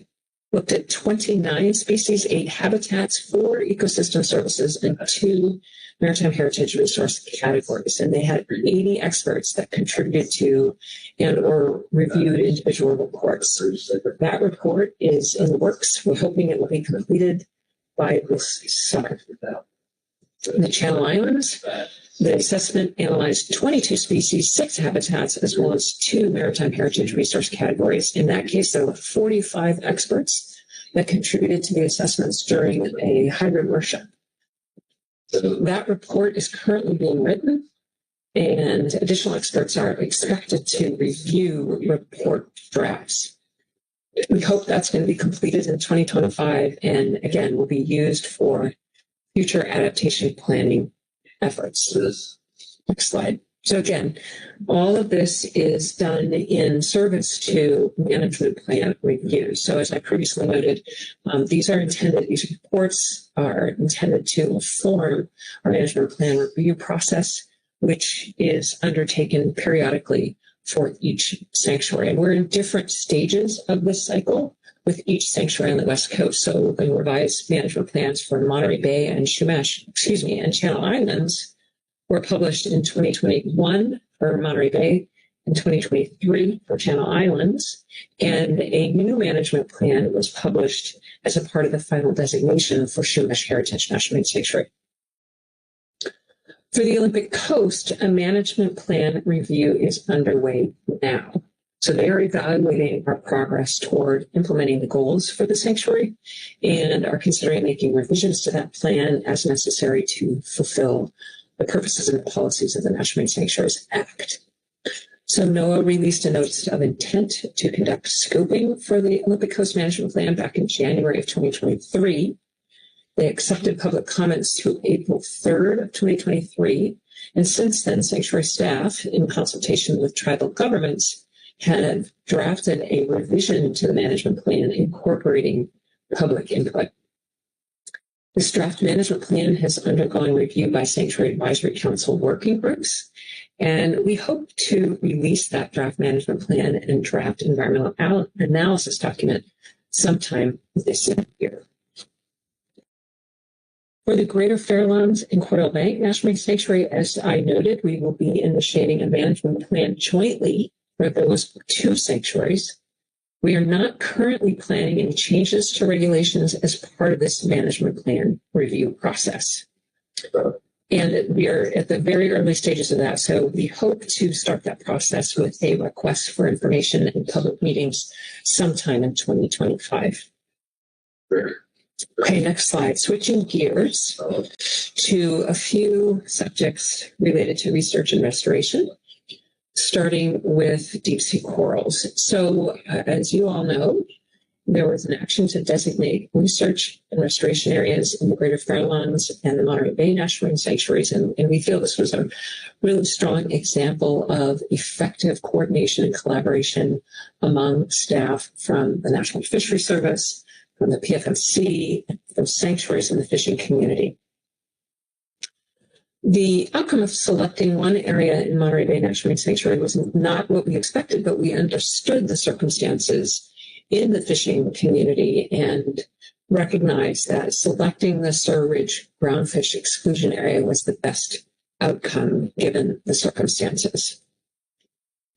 looked at 29 species, 8 habitats, 4 ecosystem services, and 2 maritime heritage resource categories. And they had 80 experts that contributed to and or reviewed individual reports. That report is in the works. We're hoping it will be completed by this summer. In the Channel Islands, the assessment analyzed 22 species, 6 habitats, as well as 2 maritime heritage resource categories. In that case, there were 45 experts that contributed to the assessments during a hybrid workshop. So that report is currently being written, and additional experts are expected to review report drafts. We hope that's going to be completed in 2025, and again, will be used for future adaptation planning efforts. Next slide. So again, all of this is done in service to management plan review. So as I previously noted, these reports are intended to inform our management plan review process, which is undertaken periodically for each sanctuary. And we're in different stages of this cycle with each sanctuary on the West Coast. So we're going to revise management plans for Monterey Bay and and Channel Islands were published in 2021 for Monterey Bay, in 2023 for Channel Islands, and a new management plan was published as a part of the final designation for Chumash Heritage National Marine Sanctuary. For the Olympic Coast, a management plan review is underway now. So they are evaluating our progress toward implementing the goals for the sanctuary and are considering making revisions to that plan as necessary to fulfill the purposes and policies of the National Marine Sanctuaries Act. So NOAA released a notice of intent to conduct scoping for the Olympic Coast Management Plan back in January of 2023. They accepted public comments through April 3rd of 2023. And since then, sanctuary staff, in consultation with tribal governments, have drafted a revision to the management plan incorporating public input. This draft management plan has undergone review by Sanctuary Advisory Council working groups, and we hope to release that draft management plan and draft environmental analysis document sometime this year. For the Greater Fairlawns and Cordell Bank National Marine Sanctuary, as I noted, we will be initiating a management plan jointly for those two sanctuaries. We are not currently planning any changes to regulations as part of this management plan review process. And we are at the very early stages of that. So we hope to start that process with a request for information in public meetings sometime in 2025. Okay, next slide. Switching gears to a few subjects related to research and restoration, starting with deep sea corals. So as you all know, there was an action to designate research and restoration areas in the Greater Fairlawns and the Monterey Bay National Marine Sanctuaries. And we feel this was a really strong example of effective coordination and collaboration among staff from the National Fishery Service, from the PFMC, from sanctuaries in the fishing community. The outcome of selecting one area in Monterey Bay National Marine Sanctuary was not what we expected, but we understood the circumstances in the fishing community and recognized that selecting the Sur Ridge groundfish exclusion area was the best outcome given the circumstances.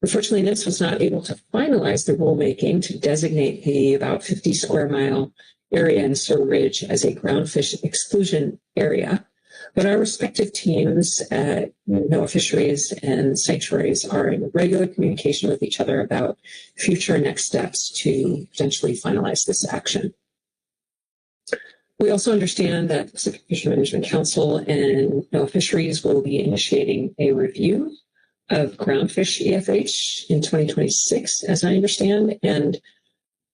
Unfortunately, NIMS was not able to finalize the rulemaking to designate the about 50 square mile area in Sur Ridge as a groundfish exclusion area. But our respective teams at NOAA Fisheries and Sanctuaries are in regular communication with each other about future next steps to potentially finalize this action. We also understand that the Pacific Fishery Management Council and NOAA Fisheries will be initiating a review of groundfish EFH in 2026, as I understand, and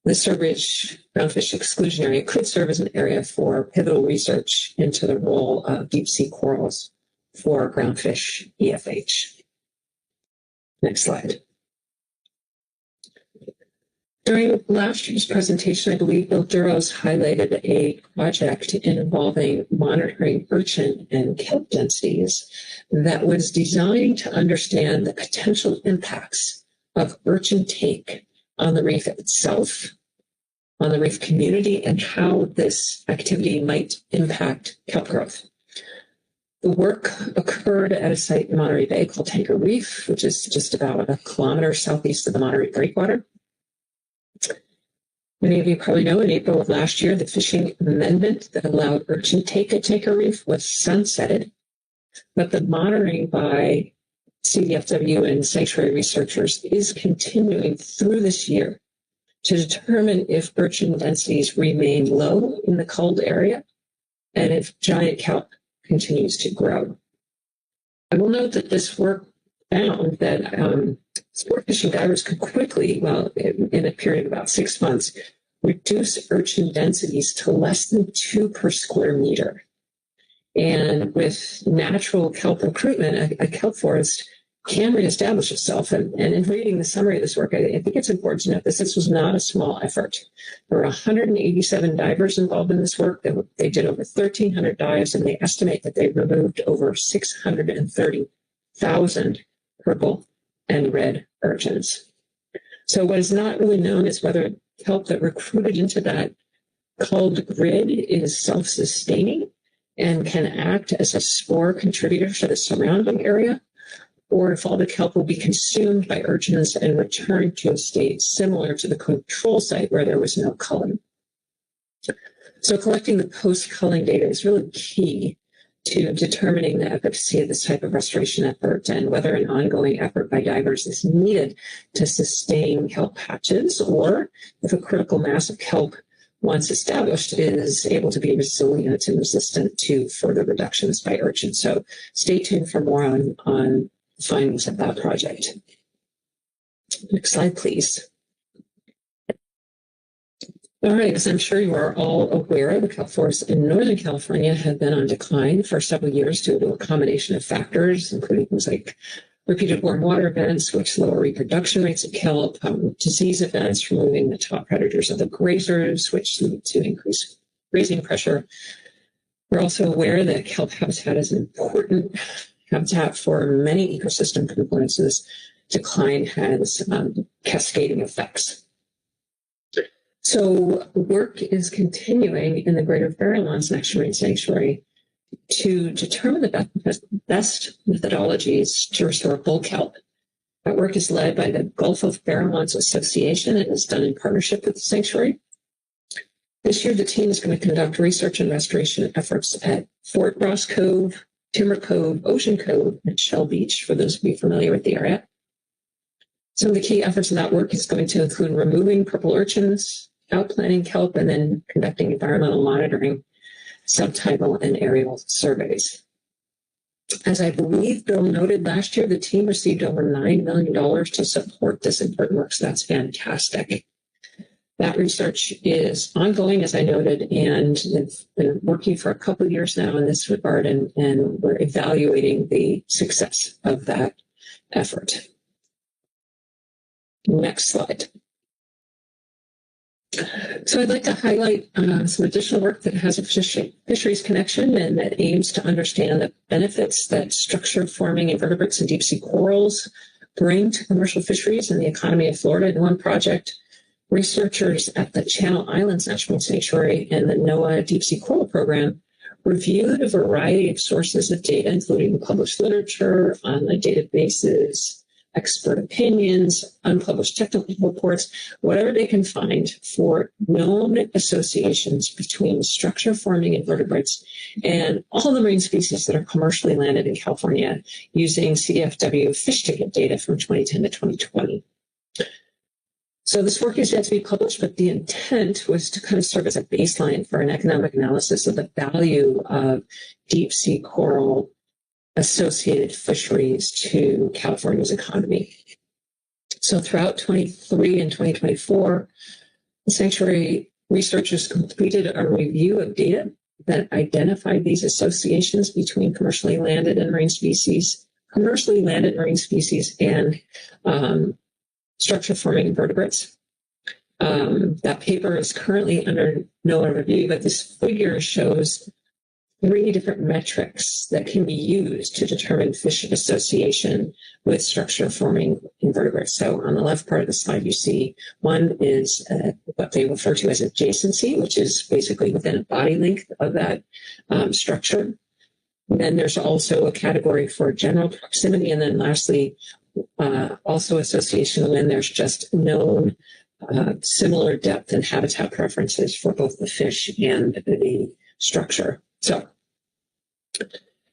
the Sur Ridge groundfish exclusion area could serve as an area for pivotal research into the role of deep sea corals for groundfish EFH. Next slide. During last year's presentation, I believe Bill Duros highlighted a project involving monitoring urchin and kelp densities that was designed to understand the potential impacts of urchin take on the reef itself, on the reef community, and how this activity might impact kelp growth. The work occurred at a site in Monterey Bay called Tanker Reef, which is just about a kilometer southeast of the Monterey Breakwater. Many of you probably know in April of last year, the fishing amendment that allowed urchin take at Tanker Reef was sunsetted, but the monitoring by CDFW and sanctuary researchers is continuing through this year to determine if urchin densities remain low in the culled area and if giant kelp continues to grow. I will note that this work found that sport fishing divers could quickly, in a period of about 6 months, reduce urchin densities to less than 2 per square meter. And with natural kelp recruitment, a kelp forest can reestablish itself. And in reading the summary of this work, I think it's important to note that this was not a small effort. There were 187 divers involved in this work. They did over 1,300 dives, and they estimate that they removed over 630,000 purple and red urchins. So what is not really known is whether kelp that recruited into that culled grid is self-sustaining and can act as a spore contributor to the surrounding area, or if all the kelp will be consumed by urchins and returned to a state similar to the control site where there was no culling. So collecting the post-culling data is really key to determining the efficacy of this type of restoration effort and whether an ongoing effort by divers is needed to sustain kelp patches, or if a critical mass of kelp, once established, is able to be resilient and resistant to further reductions by urchins. So stay tuned for more on findings of that project. Next slide, please. All right, as I'm sure you are all aware, the kelp forests in Northern California have been on decline for several years due to a combination of factors, including things like repeated warm water events, which lower reproduction rates of kelp, disease events, removing the top predators of the grazers, which lead to increased grazing pressure. We're also aware that kelp habitat is an important habitat for many ecosystem components. So this decline has cascading effects. So work is continuing in the Greater Fairlawns National Marine Sanctuary to determine the best methodologies to restore bull kelp. That work is led by the Gulf of Barrowlands Association and is done in partnership with the Sanctuary. This year, the team is going to conduct research and restoration efforts at Fort Ross Cove, Timber Cove, Ocean Cove, and Shell Beach, for those of you familiar with the area. Some of the key efforts in that work is going to include removing purple urchins, outplanting kelp, and then conducting environmental monitoring, subtidal and aerial surveys. As I believe Bill noted, last year the team received over $9 million to support this important work, so that's fantastic. That research is ongoing, as I noted, and it's been working for a couple of years now in this regard, and we're evaluating the success of that effort. Next slide. So I'd like to highlight some additional work that has a fisheries connection and that aims to understand the benefits that structure forming invertebrates and deep sea corals bring to commercial fisheries and the economy of Florida. In one project, researchers at the Channel Islands National Sanctuary and the NOAA Deep Sea Coral Program reviewed a variety of sources of data, including published literature, online databases, expert opinions, unpublished technical reports, whatever they can find for known associations between structure-forming invertebrates and all the marine species that are commercially landed in California using CFW fish ticket data from 2010 to 2020. So this work is yet to be published, but the intent was to kind of serve as a baseline for an economic analysis of the value of deep sea coral associated fisheries to California's economy. So throughout 23 and 2024, the Sanctuary researchers completed a review of data that identified these associations between commercially landed marine species and structure-forming invertebrates. That paper is currently under NOAA review, but this figure shows 3 different metrics that can be used to determine fish association with structure-forming invertebrates. So on the left part of the slide, you see one is what they refer to as adjacency, which is basically within a body length of that structure. And then there's also a category for general proximity. And then lastly, also association when there's just known similar depth and habitat preferences for both the fish and the structure. So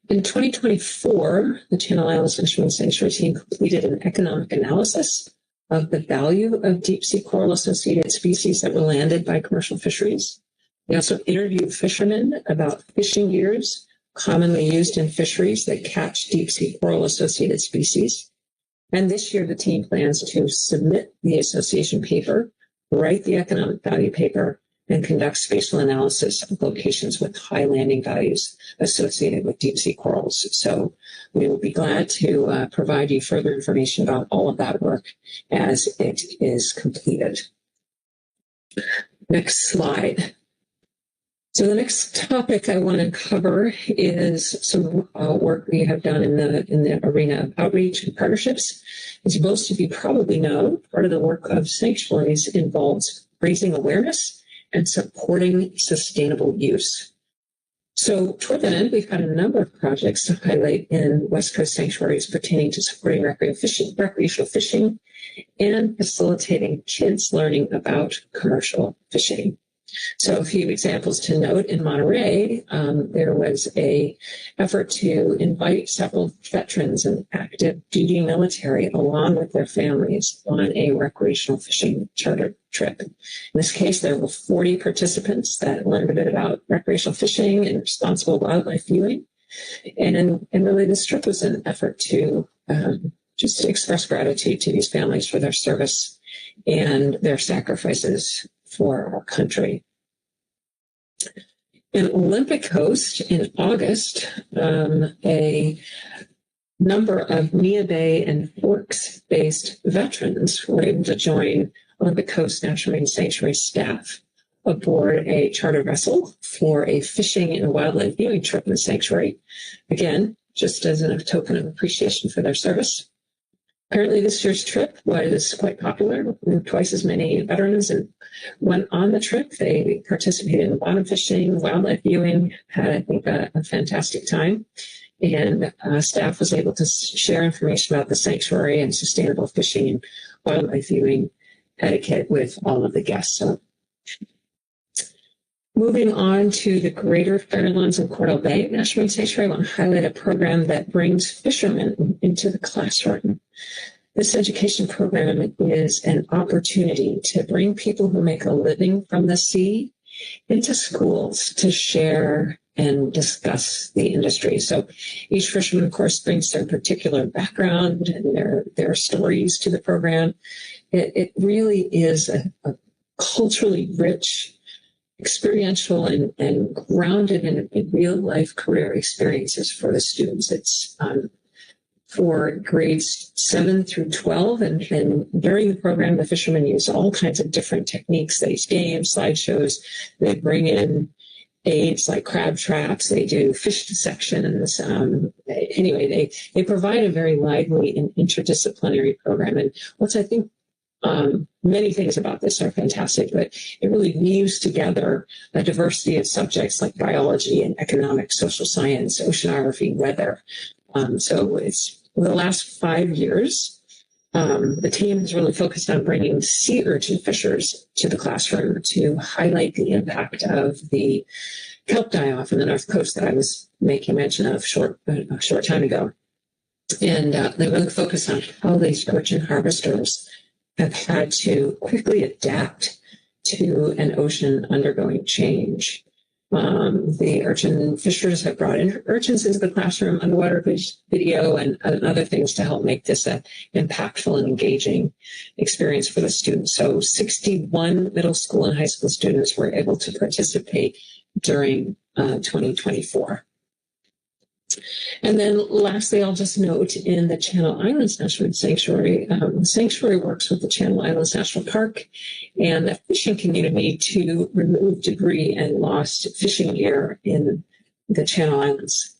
in 2024, the Channel Islands Fisheries Sanctuary team completed an economic analysis of the value of deep sea coral associated species that were landed by commercial fisheries. They also interviewed fishermen about fishing gears commonly used in fisheries that catch deep sea coral associated species. And this year, the team plans to submit the association paper, write the economic value paper, and conduct spatial analysis of locations with high landing values associated with deep sea corals. So we will be glad to provide you further information about all of that work as it is completed. Next slide. So the next topic I want to cover is some work we have done in the arena of outreach and partnerships. As most of you probably know, part of the work of Sanctuaries involves raising awareness and supporting sustainable use. So toward that end, we've had a number of projects to highlight in West Coast Sanctuaries pertaining to supporting recreational fishing and facilitating kids learning about commercial fishing. So a few examples to note: in Monterey, there was a effort to invite several veterans and active duty military along with their families on a recreational fishing charter trip. In this case, there were 40 participants that learned a bit about recreational fishing and responsible wildlife viewing. And really this trip was an effort to just express gratitude to these families for their service and their sacrifices for our country. In Olympic Coast in August, a number of Mia Bay and Forks-based veterans were able to join Olympic Coast National Marine Sanctuary staff aboard a charter vessel for a fishing and wildlife viewing trip in the sanctuary. Again, just as a token of appreciation for their service. Apparently this year's trip was quite popular. Twice as many veterans and went on the trip. They participated in bottom fishing, wildlife viewing, had, I think, a fantastic time. And staff was able to share information about the sanctuary and sustainable fishing and wildlife viewing etiquette with all of the guests. So moving on to the Greater Fairlands and Cordell Bay National Marine Sanctuary, I want to highlight a program that brings fishermen into the classroom. This education program is an opportunity to bring people who make a living from the sea into schools to share and discuss the industry. So each fisherman, of course, brings their particular background and their stories to the program. It really is a culturally rich, experiential, and grounded in real life career experiences for the students. It's for grades 7 through 12. And during the program, the fishermen use all kinds of different techniques. They use games, slideshows. They bring in aids like crab traps. They do fish dissections. Anyway, they provide a very lively and interdisciplinary program. And what's, I think, many things about this are fantastic, but it really weaves together a diversity of subjects like biology and economics, social science, oceanography, weather. So it's the last 5 years, the team has really focused on bringing sea urchin fishers to the classroom to highlight the impact of the kelp die-off in the North Coast that I was making mention of a short time ago. And they really focus on how these urchin harvesters have had to quickly adapt to an ocean undergoing change. The urchin fishers have brought in urchins into the classroom, underwater video, and other things to help make this an impactful and engaging experience for the students. So 61 middle school and high school students were able to participate during 2024. And then lastly, I'll just note in the Channel Islands National Sanctuary, the sanctuary works with the Channel Islands National Park and the fishing community to remove debris and lost fishing gear in the Channel Islands.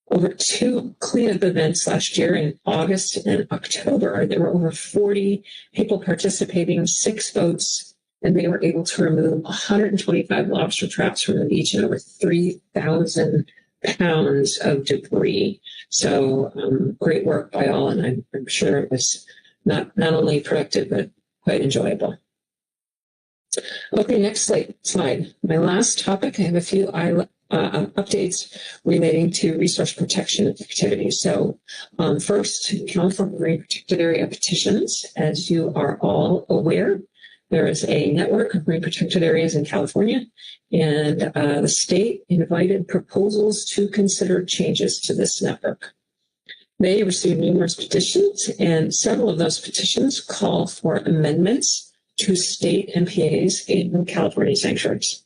Over 2 cleanup events last year in August and October, there were over 40 people participating, 6 boats, and they were able to remove 125 lobster traps from the beach and over 3,000 pounds of debris. So great work by all, and I'm sure it was not only productive, but quite enjoyable. Okay, next slide. My last topic, I have a few updates relating to resource protection activities. So first, California Marine Protected Area petitions. As you are all aware, there is a network of marine protected areas in California, and the state invited proposals to consider changes to this network. They received numerous petitions, and several of those petitions call for amendments to state MPAs in California sanctuaries.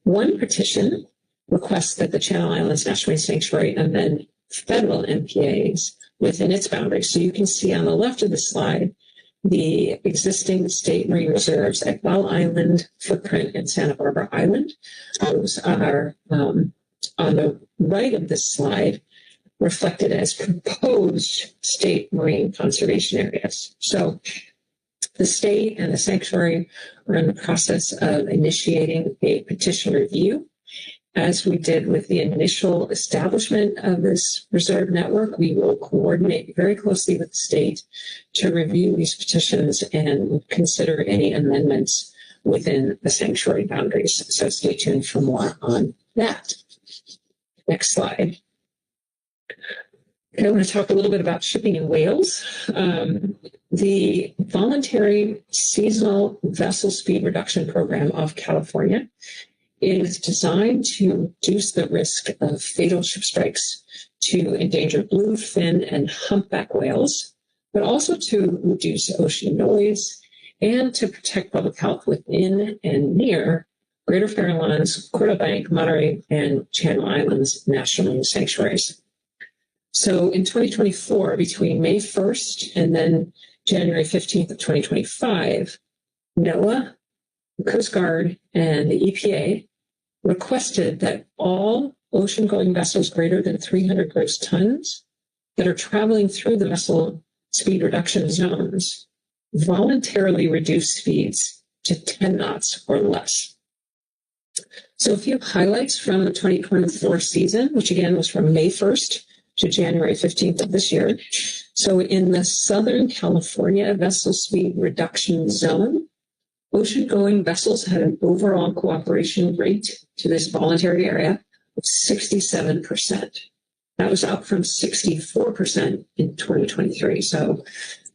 One petition requests that the Channel Islands National Marine Sanctuary amend federal MPAs within its boundaries. So you can see on the left of the slide the existing state marine reserves at Bell Island, Footprint, and Santa Barbara Island. Those are on the right of this slide reflected as proposed state marine conservation areas. So the state and the sanctuary are in the process of initiating a petition review. As we did with the initial establishment of this reserve network, we will coordinate very closely with the state to review these petitions and consider any amendments within the sanctuary boundaries. So stay tuned for more on that. Next slide. I want to talk a little bit about shipping in whales. The voluntary seasonal vessel speed reduction program of California is designed to reduce the risk of fatal ship strikes to endangered bluefin and humpback whales, but also to reduce ocean noise and to protect public health within and near Greater Fairlands, Cordell Bank, Monterey, and Channel Islands National Marine Sanctuaries. So in 2024, between May 1st and then January 15th of 2025, NOAA, the Coast Guard, and the EPA requested that all ocean-going vessels greater than 300 gross tons that are traveling through the vessel speed reduction zones voluntarily reduce speeds to 10 knots or less. So a few highlights from the 2024 season, which again was from May 1st to January 15th of this year. So in the Southern California vessel speed reduction zone, ocean-going vessels had an overall cooperation rate to this voluntary area of 67%. That was up from 64% in 2023, so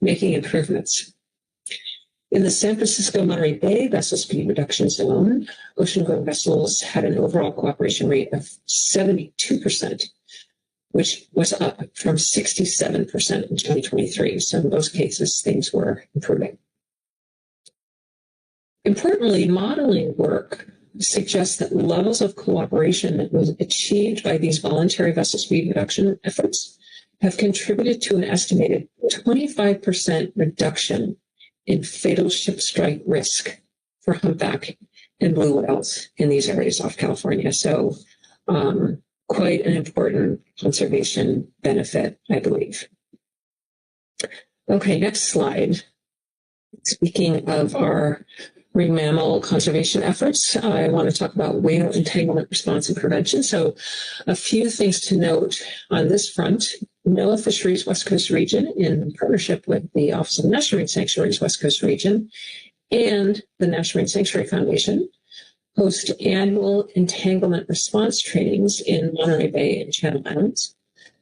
making improvements. In the San Francisco Monterey Bay vessel speed reduction zone, ocean-going vessels had an overall cooperation rate of 72%, which was up from 67% in 2023. So in those cases, things were improving. Importantly, modeling work suggests that levels of cooperation that was achieved by these voluntary vessel speed reduction efforts have contributed to an estimated 25% reduction in fatal ship strike risk for humpback and blue whales in these areas off California. So quite an important conservation benefit, I believe. Okay, next slide. Speaking of our marine mammal conservation efforts, I want to talk about whale entanglement response and prevention. So a few things to note on this front. NOAA Fisheries West Coast Region, in partnership with the Office of National Marine Sanctuaries West Coast Region and the National Marine Sanctuary Foundation, host annual entanglement response trainings in Monterey Bay and Channel Islands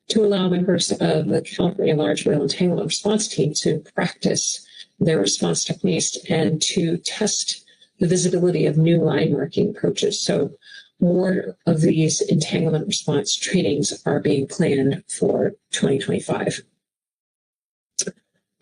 to allow members of the California Large Whale Entanglement Response Team to practice their response techniques and to test the visibility of new line marking approaches. So more of these entanglement response trainings are being planned for 2025.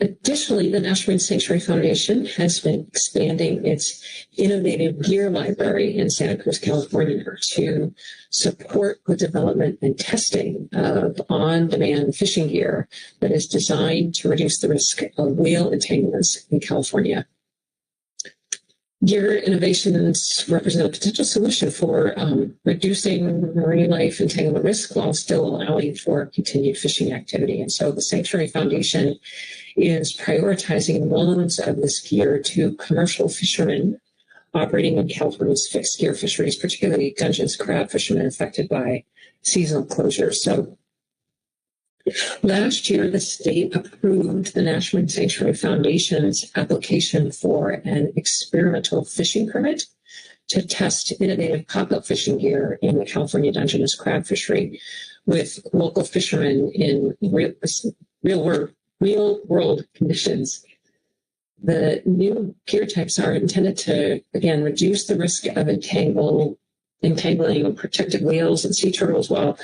Additionally, the National Marine Sanctuary Foundation has been expanding its innovative gear library in Santa Cruz, California, to support the development and testing of on-demand fishing gear that is designed to reduce the risk of whale entanglements in California. Gear innovations represent a potential solution for reducing marine life entanglement risk while still allowing for continued fishing activity. And so the Sanctuary Foundation is prioritizing loans of this gear to commercial fishermen operating in California's fixed gear fisheries, particularly Dungeness crab fishermen affected by seasonal closures. So last year, the state approved the National Marine Sanctuary Foundation's application for an experimental fishing permit to test innovative pop-up fishing gear in the California Dungeness crab fishery with local fishermen in real world conditions. The new gear types are intended to, again, reduce the risk of entangling protected whales and sea turtles while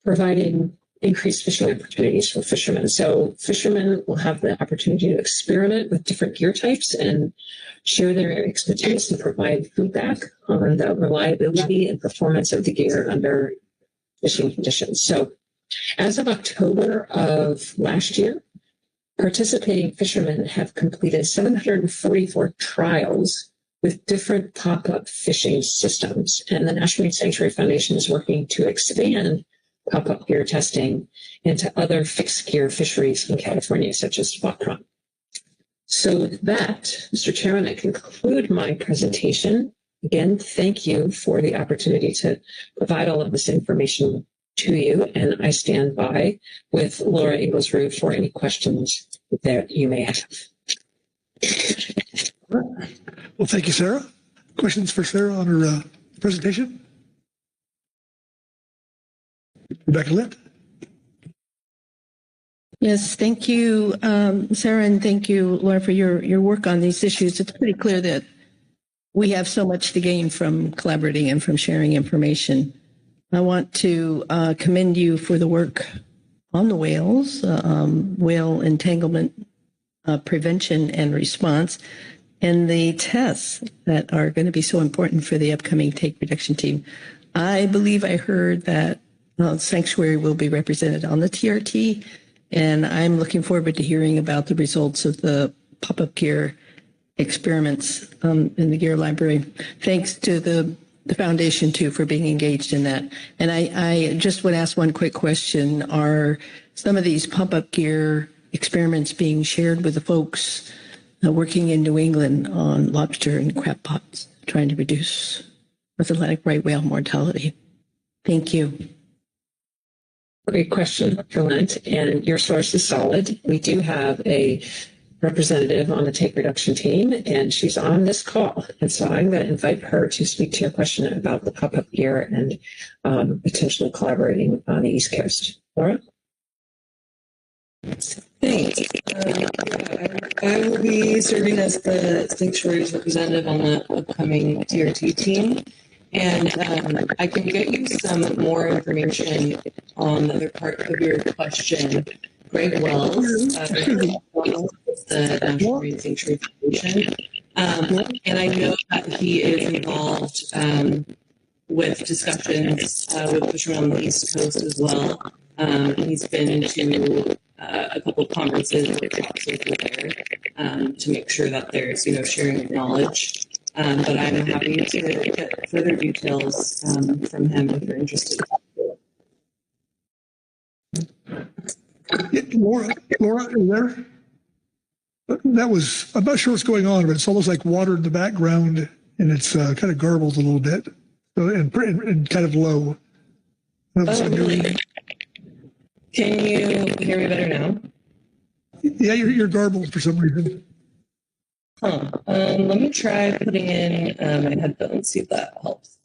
providing increased fishing opportunities for fishermen. So fishermen will have the opportunity to experiment with different gear types and share their expertise and provide feedback on the reliability and performance of the gear under fishing conditions. So as of October of last year, participating fishermen have completed 744 trials with different pop-up fishing systems. And the National Marine Sanctuary Foundation is working to expand pop-up gear testing into other fixed gear fisheries in California, such as spot prawn. So with that, Mr. Chairman, I conclude my presentation. Again, thank you for the opportunity to provide all of this information to you, and I stand by with Laura Inglesrud for any questions that you may have. Well, thank you, Sarah. Questions for Sarah on her presentation? Rebecca Litt. Yes, thank you, Sarah, and thank you, Laura, for your work on these issues. It's pretty clear that we have so much to gain from collaborating and from sharing information. I want to commend you for the work on the whales, whale entanglement prevention and response, and the tests that are going to be so important for the upcoming take reduction team. I believe I heard that Sanctuary will be represented on the TRT, and I'm looking forward to hearing about the results of the pop-up gear experiments in the gear library. Thanks to the foundation, too, for being engaged in that. And I just want to ask one quick question. Are some of these pop-up gear experiments being shared with the folks working in New England on lobster and crab pots, trying to reduce North Atlantic right whale mortality. Thank you. Great question, Dr. Lent, and your source is solid. We do have a representative on the take reduction team, and she's on this call. And so I'm going to invite her to speak to your question about the pop-up gear and potentially collaborating on the East Coast. Laura? Thanks. I will be serving as the Sanctuaries representative on the upcoming TRT team. And I can get you some more information on the other part of your question. Greg Wells, the National Marine Sanctuary Foundation. And I know that he is involved with discussions with fishermen on the East Coast as well. He's been to a couple of conferences where talks over there to make sure that there's, sharing of knowledge. But I'm happy to get further details from him if you're interested. Yeah, Laura, are you there? I'm not sure what's going on, but it's almost like water in the background, and it's kind of garbled a little bit, so and kind of low. Really? Can you hear me better now? Yeah, you're garbled for some reason. Let me try putting in my headphones, see if that helps.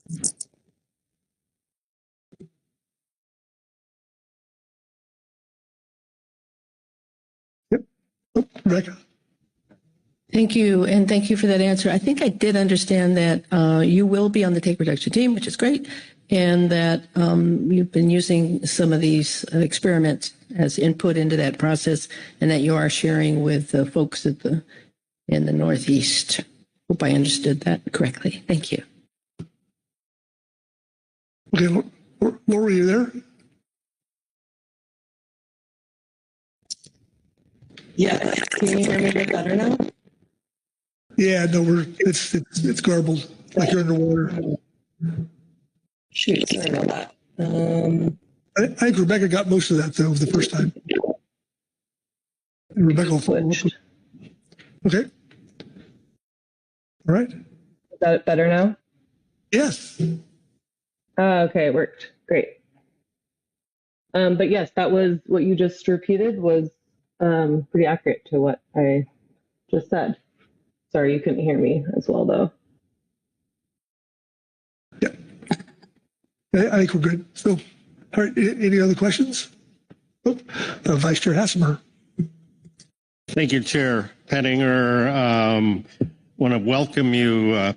Yep. Oh, Rebecca. Thank you, and thank you for that answer. I think I did understand that you will be on the take reduction team, which is great, and that you've been using some of these experiments as input into that process, and that you are sharing with the folks in the Northeast. Hope I understood that correctly. Thank you. Okay, Laura, are you there? Yeah, can you hear me a bit better now? Yeah, no, it's garbled, like you're underwater. Shoot, sorry about that. I think Rebecca got most of that, though, the first time. And Rebecca will follow up. Okay. All right. Is that better now? Yes. Okay, it worked. Great. But yes, that was what you just repeated was pretty accurate to what I just said. Sorry, you couldn't hear me as well, though. Yeah. I think we're good. So, all right, any other questions? Oh, Vice Chair Hassemer. Thank you, Chair Pettinger. Want to welcome you,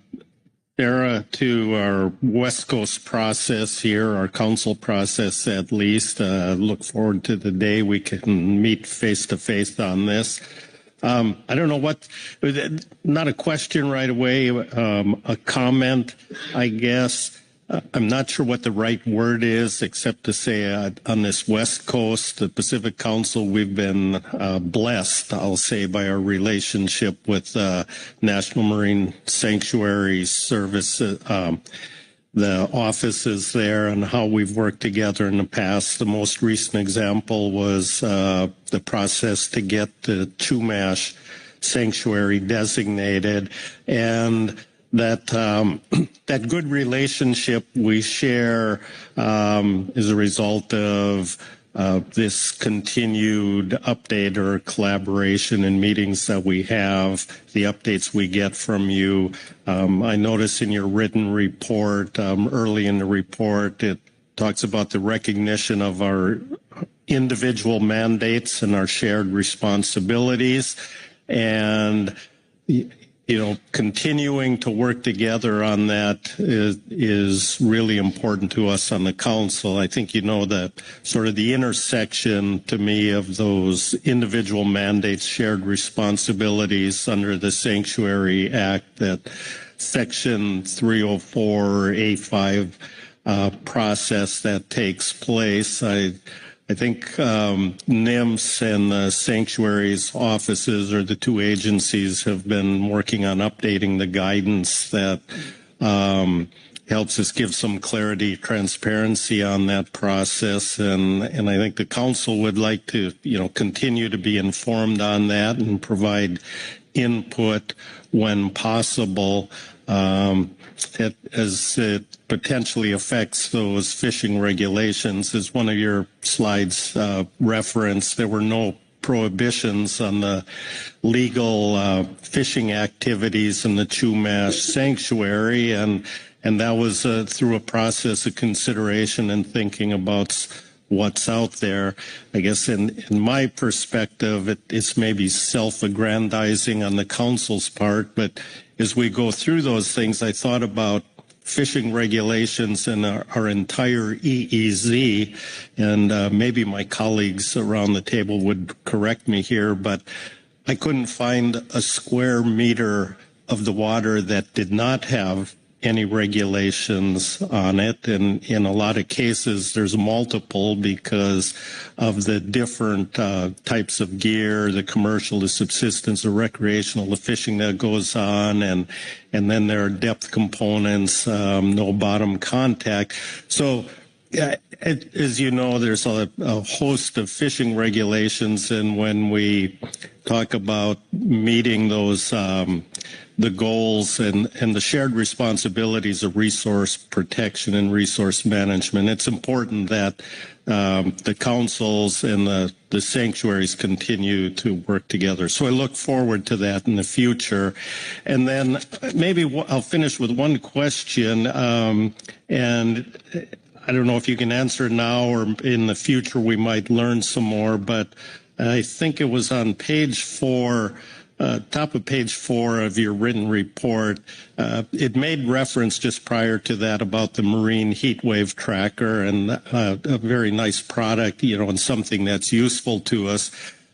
Sarah, to our West Coast process here, our council process at least. Look forward to the day we can meet face to face on this. I don't know what, not a question right away, a comment, I guess. I'm not sure what the right word is, except to say on this West Coast, the Pacific Council, we've been blessed, I'll say, by our relationship with National Marine Sanctuaries Service, the offices there, and how we've worked together in the past. The most recent example was the process to get the Chumash Sanctuary designated, and that that good relationship we share is a result of this continued update or collaboration in meetings that we have, the updates we get from you. I notice in your written report, early in the report, it talks about the recognition of our individual mandates and our shared responsibilities, and continuing to work together on that is really important to us on the council. I think the sort of the intersection to me of those individual mandates, shared responsibilities under the Sanctuary Act, that Section 304A5 process that takes place. I think NIMS and the Sanctuaries offices, or the two agencies, have been working on updating the guidance that helps us give some clarity, transparency on that process. And I think the council would like to, continue to be informed on that and provide input when possible, as it potentially affects those fishing regulations. As one of your slides referenced, there were no prohibitions on the legal fishing activities in the Chumash Sanctuary, and that was through a process of consideration and thinking about what's out there. I guess in my perspective, it's maybe self-aggrandizing on the council's part, but as we go through those things, I thought about fishing regulations in our entire EEZ, and maybe my colleagues around the table would correct me here, but I couldn't find a square meter of the water that did not have any regulations on it. And in a lot of cases, there's multiple because of the different types of gear, the commercial, the subsistence, the recreational, the fishing that goes on. And then there are depth components, no bottom contact. So as you know, there's a host of fishing regulations. And when we talk about meeting those the goals and the shared responsibilities of resource protection and resource management, it's important that the councils and the sanctuaries continue to work together. So I look forward to that in the future. And then maybe I'll finish with one question, and I don't know if you can answer now or in the future we might learn some more, but I think it was on page 4, top of page 4 of your written report. It made reference just prior to that about the marine heat wave tracker, and a very nice product, and something that's useful to us.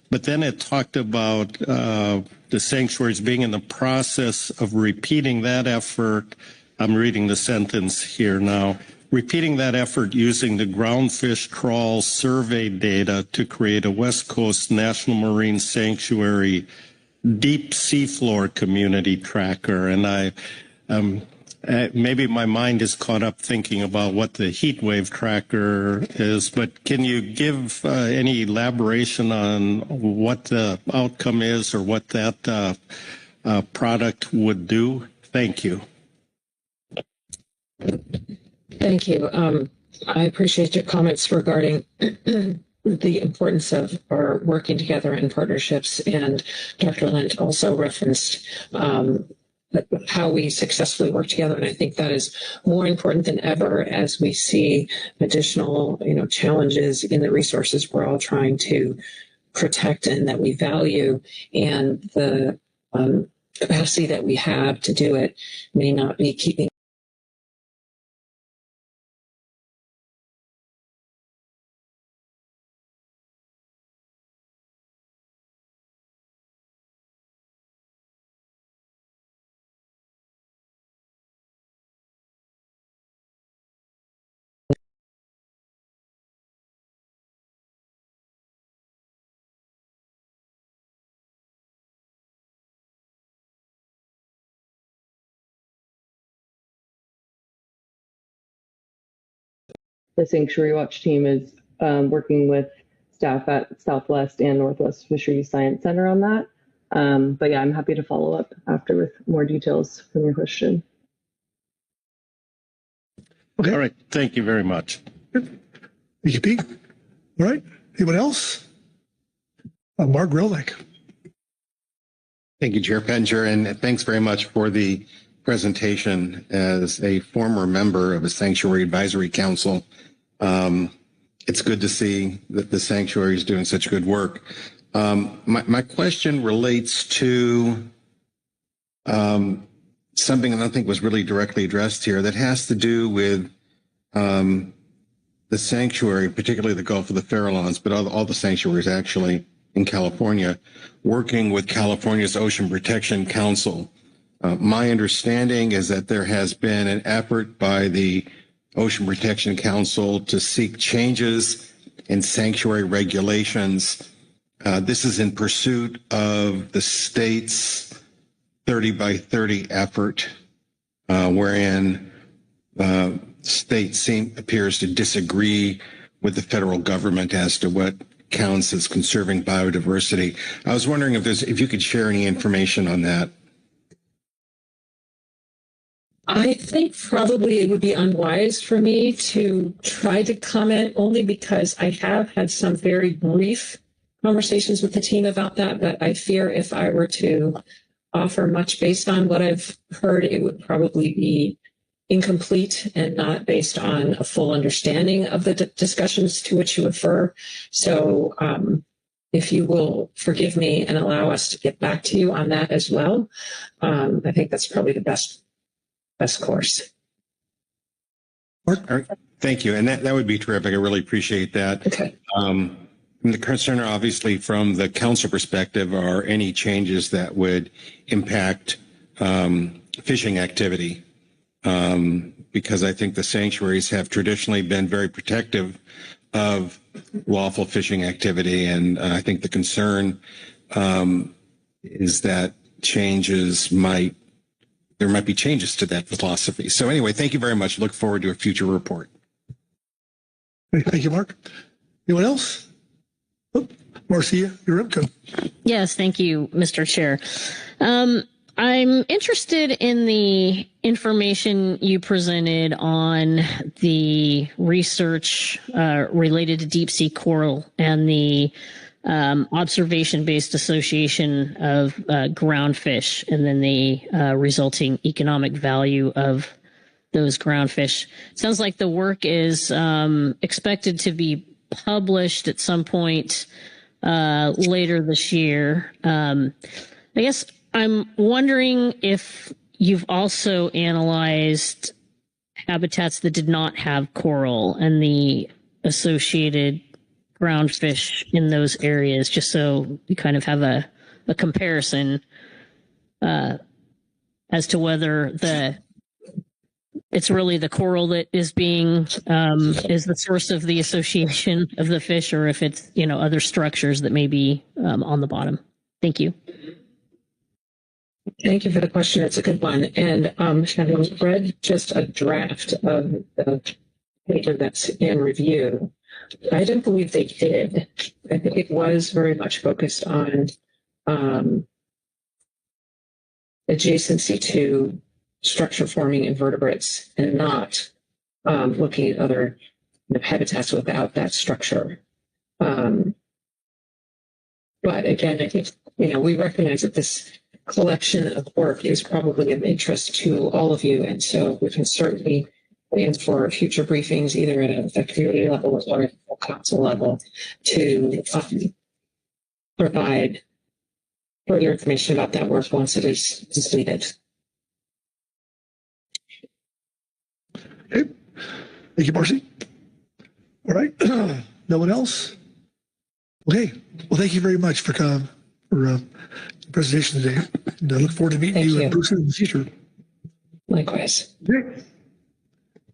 But then it talked about the sanctuaries being in the process of repeating that effort. I'm reading the sentence here now. Repeating that effort using the groundfish trawl survey data to create a West Coast National Marine Sanctuary deep seafloor community tracker. And maybe my mind is caught up thinking about what the heat wave tracker is, but can you give any elaboration on what the outcome is or what that product would do? Thank you. Thank you. I appreciate your comments regarding the importance of our working together in partnerships, and Dr. Lent also referenced how we successfully work together, and I think that is more important than ever as we see additional, challenges in the resources we're all trying to protect and that we value, and the capacity that we have to do it may not be keeping the Sanctuary Watch team is working with staff at Southwest and Northwest Fisheries Science Center on that. But yeah, I'm happy to follow up after with more details from your question. Okay. All right. Thank you very much. Thank you, Pete. All right. Anyone else? Mark Grelnick. Thank you, Chair Penninger, and thanks very much for the presentation. As a former member of a Sanctuary Advisory Council, it's good to see that the sanctuary is doing such good work. My question relates to something that I don't think was really directly addressed here that has to do with the sanctuary, particularly the Gulf of the Farallones, but all the sanctuaries actually in California, working with California's Ocean Protection Council. My understanding is that there has been an effort by the Ocean Protection Council to seek changes in sanctuary regulations. This is in pursuit of the state's 30 by 30 effort, wherein state appears to disagree with the federal government as to what counts as conserving biodiversity. I was wondering if you could share any information on that. I think probably it would be unwise for me to try to comment, only because I have had some very brief conversations with the team about that, but I fear if I were to offer much based on what I've heard, it would probably be incomplete and not based on a full understanding of the discussions to which you refer. So if you will forgive me and allow us to get back to you on that as well, I think that's probably the best course. All right. Thank you. And that would be terrific. I really appreciate that. Okay. The concern, obviously, from the council perspective, are any changes that would impact fishing activity. Because I think the sanctuaries have traditionally been very protective of lawful fishing activity. And I think the concern is that there might be changes to that philosophy. So anyway, thank you very much. Look forward to a future report. Thank you, Mark. Anyone else? Oh, Marcia, you're up. Go. Yes, thank you, Mr. Chair. I'm interested in the information you presented on the research related to deep sea coral and the observation-based association of ground fish, and then the resulting economic value of those ground fish. Sounds like the work is expected to be published at some point later this year. I guess I'm wondering if you've also analyzed habitats that did not have coral and the associated ground fish in those areas, just so we kind of have a comparison as to whether it's really the coral that is is the source of the association of the fish, or if it's, other structures that may be on the bottom. Thank you. Thank you for the question. It's a good one. And having read just a draft of the paper that's in review, I don't believe they did. I think it was very much focused on adjacency to structure-forming invertebrates and not looking at other habitats without that structure. But again, I think, we recognize that this collection of work is probably of interest to all of you, and so we can certainly plan for future briefings, either at a community level or at a council level, to provide further information about that work once it is completed. Okay. Thank you, Marcy. All right. No one else? Okay. Well, thank you very much for the presentation today. And I look forward to meeting you in person in the future. Likewise. Okay.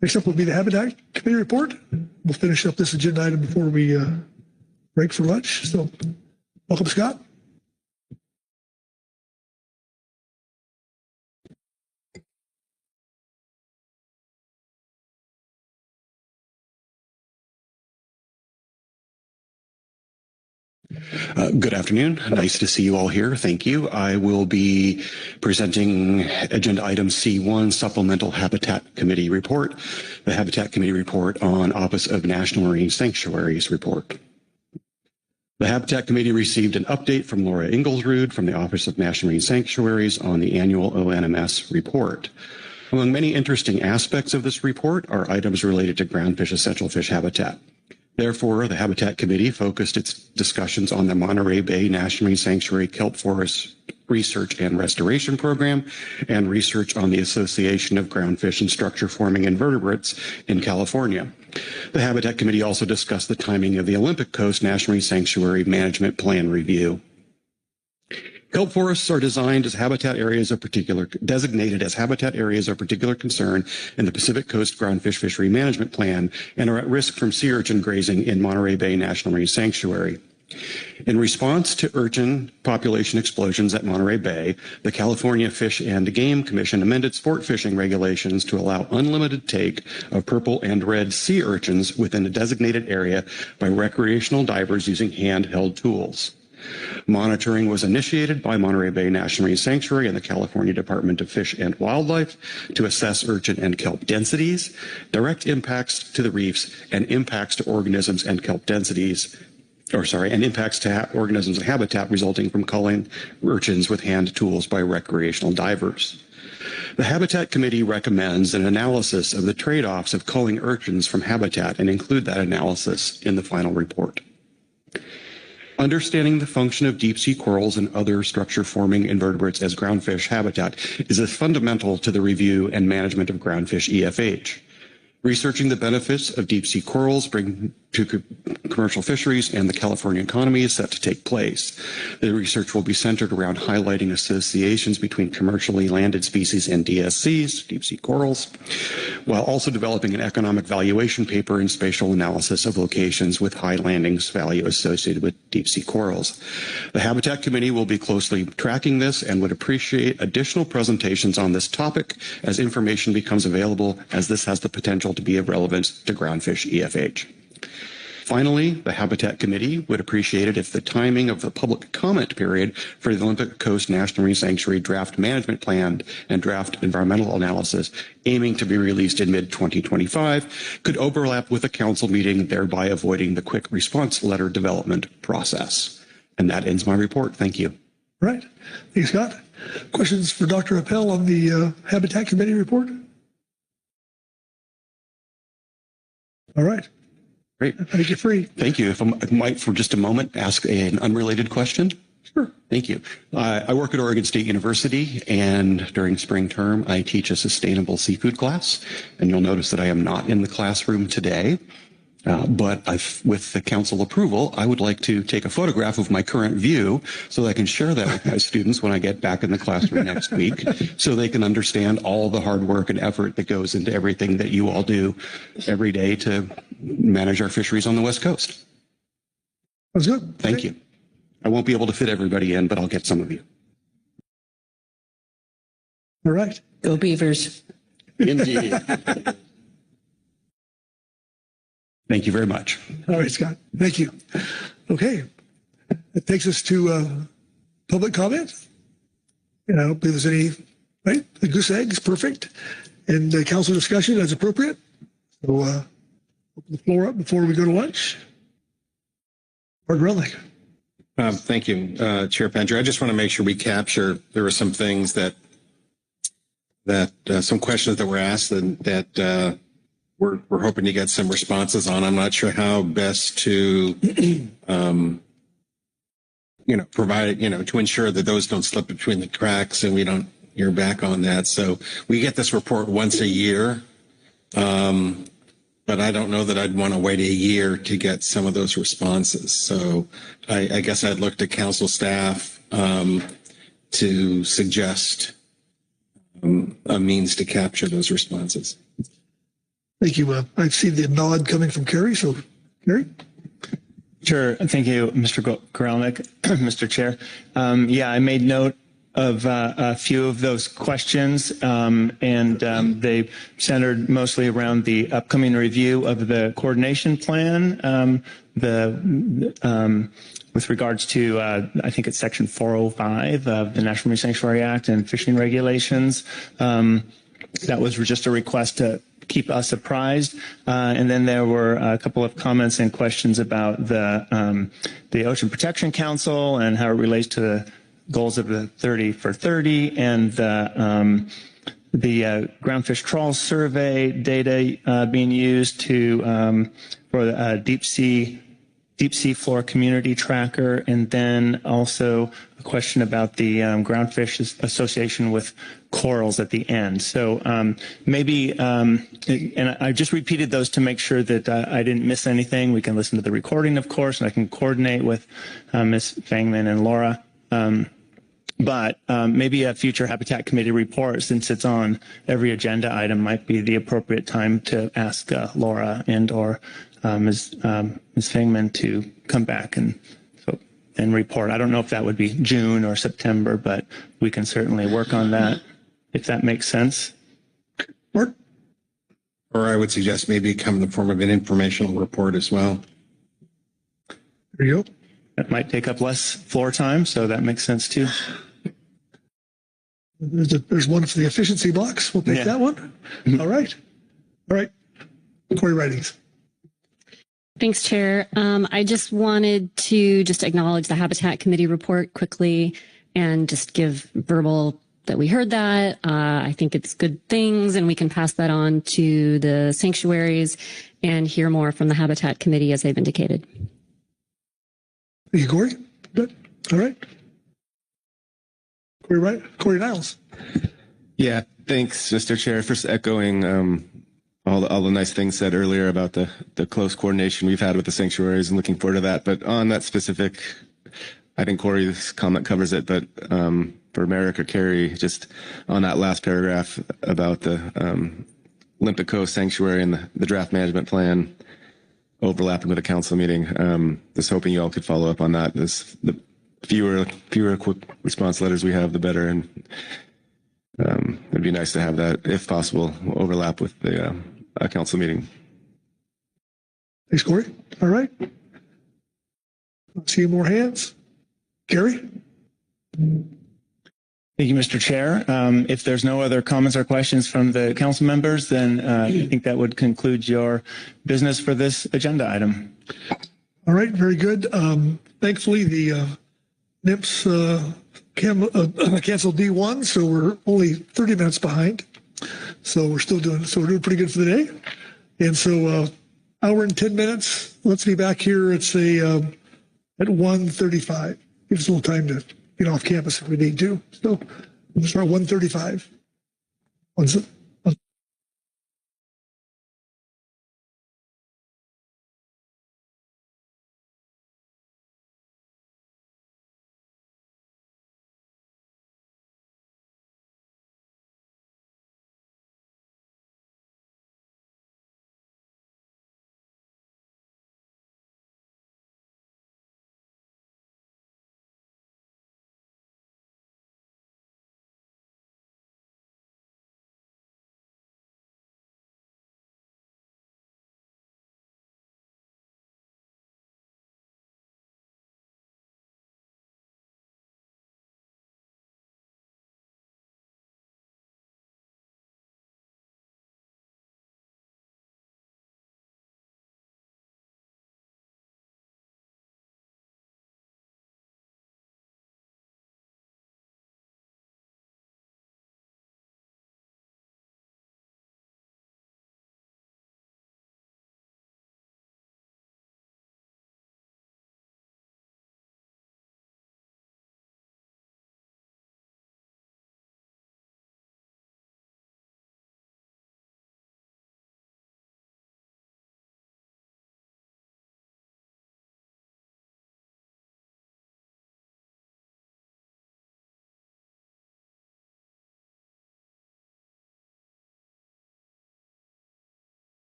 Next up will be the Habitat Committee report. We'll finish up this agenda item before we break for lunch. So, welcome, Scott. Good afternoon. Nice to see you all here. Thank you. I will be presenting agenda item C1, Supplemental Habitat Committee Report, the Habitat Committee report on Office of National Marine Sanctuaries report. The Habitat Committee received an update from Laura Inglesrud from the Office of National Marine Sanctuaries on the annual ONMS report. Among many interesting aspects of this report are items related to groundfish essential fish habitat. Therefore, the Habitat Committee focused its discussions on the Monterey Bay National Marine Sanctuary Kelp Forest Research and Restoration Program and research on the association of groundfish and structure-forming invertebrates in California. The Habitat Committee also discussed the timing of the Olympic Coast National Marine Sanctuary Management Plan review. Kelp forests are designated as habitat areas of particular concern in the Pacific Coast Groundfish Fishery Management Plan and are at risk from sea urchin grazing in Monterey Bay National Marine Sanctuary. In response to urchin population explosions at Monterey Bay, the California Fish and Game Commission amended sport fishing regulations to allow unlimited take of purple and red sea urchins within a designated area by recreational divers using handheld tools. Monitoring was initiated by Monterey Bay National Marine Sanctuary and the California Department of Fish and Wildlife to assess urchin and kelp densities, direct impacts to the reefs, and impacts to organisms and kelp densities, and impacts to organisms and habitat resulting from culling urchins with hand tools by recreational divers. The Habitat Committee recommends an analysis of the trade-offs of culling urchins from habitat and include that analysis in the final report. Understanding the function of deep-sea corals and other structure-forming invertebrates as groundfish habitat is fundamental to the review and management of groundfish EFH. Researching the benefits of deep-sea corals bring to commercial fisheries and the California economy is set to take place. The research will be centered around highlighting associations between commercially landed species and DSCs, deep-sea corals, while also developing an economic valuation paper and spatial analysis of locations with high landings value associated with deep-sea corals. The Habitat Committee will be closely tracking this and would appreciate additional presentations on this topic as information becomes available, as this has the potential to be of relevance to groundfish EFH. Finally, the Habitat Committee would appreciate it if the timing of the public comment period for the Olympic Coast National Marine Sanctuary draft management plan and draft environmental analysis, aiming to be released in mid-2025, could overlap with a council meeting, thereby avoiding the quick response letter development process. And that ends my report. Thank you. All right. Thanks, Scott. Questions for Dr. Appel on the Habitat Committee report? All right. Great. I think you're free. Thank you. If I might, for just a moment, ask an unrelated question. Sure. Thank you. I work at Oregon State University, and during spring term, I teach a sustainable seafood class. And you'll notice that I am not in the classroom today. But with the council approval, I would like to take a photograph of my current view so that I can share that with my students when I get back in the classroom next week, so they can understand all the hard work and effort that goes into everything that you all do every day to manage our fisheries on the West Coast. That's good. Thank you. I won't be able to fit everybody in, but I'll get some of you. All right. Go Beavers. Indeed. Thank you very much. All right, Scott. Thank you. Okay. That takes us to public comment. And I don't believe there's any, right? The goose eggs, perfect. And council discussion as appropriate. So open the floor up before we go to lunch. Art Relic. Thank you, Chair Pendry. I just want to make sure we capture, there were some things that some questions that were asked that we're hoping to get some responses on. I'm not sure how best to, provide, to ensure that those don't slip between the cracks and we don't hear back on that. So we get this report once a year, but I don't know that I'd want to wait a year to get some of those responses. So I guess I'd look to council staff to suggest a means to capture those responses. Thank you. I see the nod coming from Kerry. So, Kerry? Sure. Thank you, Mr. Koralnik, Mr. Chair. I made note of a few of those questions, and they centered mostly around the upcoming review of the coordination plan, with regards to, I think it's Section 405 of the National Marine Sanctuary Act and fishing regulations. That was just a request to keep us apprised. And then there were a couple of comments and questions about the Ocean Protection Council and how it relates to the goals of the 30 for 30 and the groundfish trawl survey data being used for the deep sea floor community tracker, and then also a question about the groundfish association with corals at the end. So maybe, and I just repeated those to make sure that I didn't miss anything. We can listen to the recording, of course, and I can coordinate with Ms. Fangman and Laura. But maybe a future Habitat Committee report, since it's on every agenda item, might be the appropriate time to ask Laura and or Ms. Fangman to come back and and report. I don't know if that would be June or September, but we can certainly work on that if that makes sense. Mark? Or I would suggest maybe come in the form of an informational report as well. There you go. That might take up less floor time, so that makes sense too. There's one for the efficiency box. We'll take that one. All right. All right. Corey Writings. Thanks, Chair. I just wanted to just acknowledge the Habitat Committee report quickly and just give verbal that we heard that. I think it's good things, and we can pass that on to the sanctuaries and hear more from the Habitat Committee as they've indicated. Thank you, Corey. Good. All right. Corey Niles. Yeah, thanks, Mr. Chair, for echoing all the nice things said earlier about the close coordination we've had with the sanctuaries, and looking forward to that. But on that specific, I think Corey's comment covers it, but for Merrick or Carrie, just on that last paragraph about the Olympic Coast Sanctuary and the draft management plan overlapping with a council meeting. Just hoping you all could follow up on that. The fewer quick response letters we have, the better. And it'd be nice to have that, if possible, overlap with the council meeting. Thanks, Corey. All right. Let's see more hands. Gary? Thank you, Mr. Chair. If there's no other comments or questions from the council members, then I think that would conclude your business for this agenda item. All right, very good. Thankfully, the NIPS canceled D1, so we're only 30 minutes behind. So we're doing pretty good for the day. And so hour and 10 minutes. Let's be back here. It's at 1:35. Give us a little time to get off campus if we need to. So we'll start 1:35.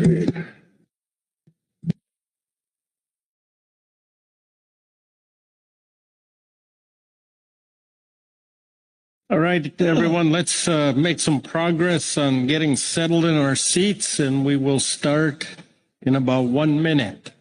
All right, everyone, let's make some progress on getting settled in our seats, and we will start in about 1 minute.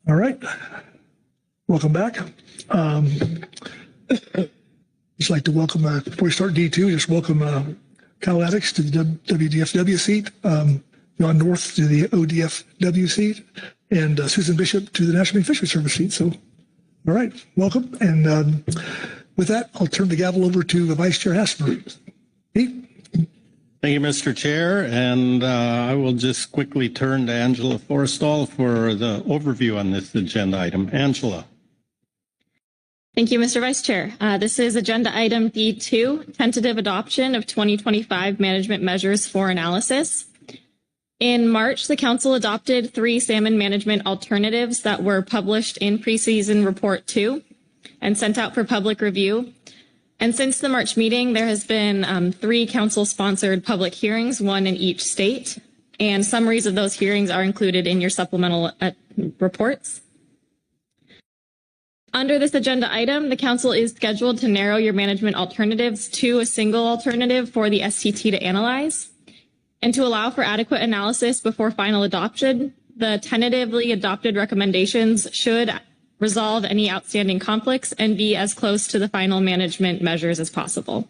All right. Welcome back. Just like to welcome, before we start D2, just welcome Kyle Addix to the WDFW seat, John North to the ODFW seat, and Susan Bishop to the National Marine Fisheries Service seat. So, all right, welcome. And with that, I'll turn the gavel over to the Vice Chair Hasselberg. Pete? Thank you, Mr. Chair, and I will just quickly turn to Angela Forstall for the overview on this agenda item. Angela. Thank you, Mr. Vice Chair. This is agenda item D2, tentative adoption of 2025 management measures for analysis. In March, the Council adopted 3 salmon management alternatives that were published in Preseason Report 2 and sent out for public review. And since the March meeting, there has been 3 Council-sponsored public hearings, 1 in each state, and summaries of those hearings are included in your supplemental reports. Under this agenda item, the Council is scheduled to narrow your management alternatives to a single alternative for the STT to analyze. And to allow for adequate analysis before final adoption, the tentatively adopted recommendations should resolve any outstanding conflicts and be as close to the final management measures as possible.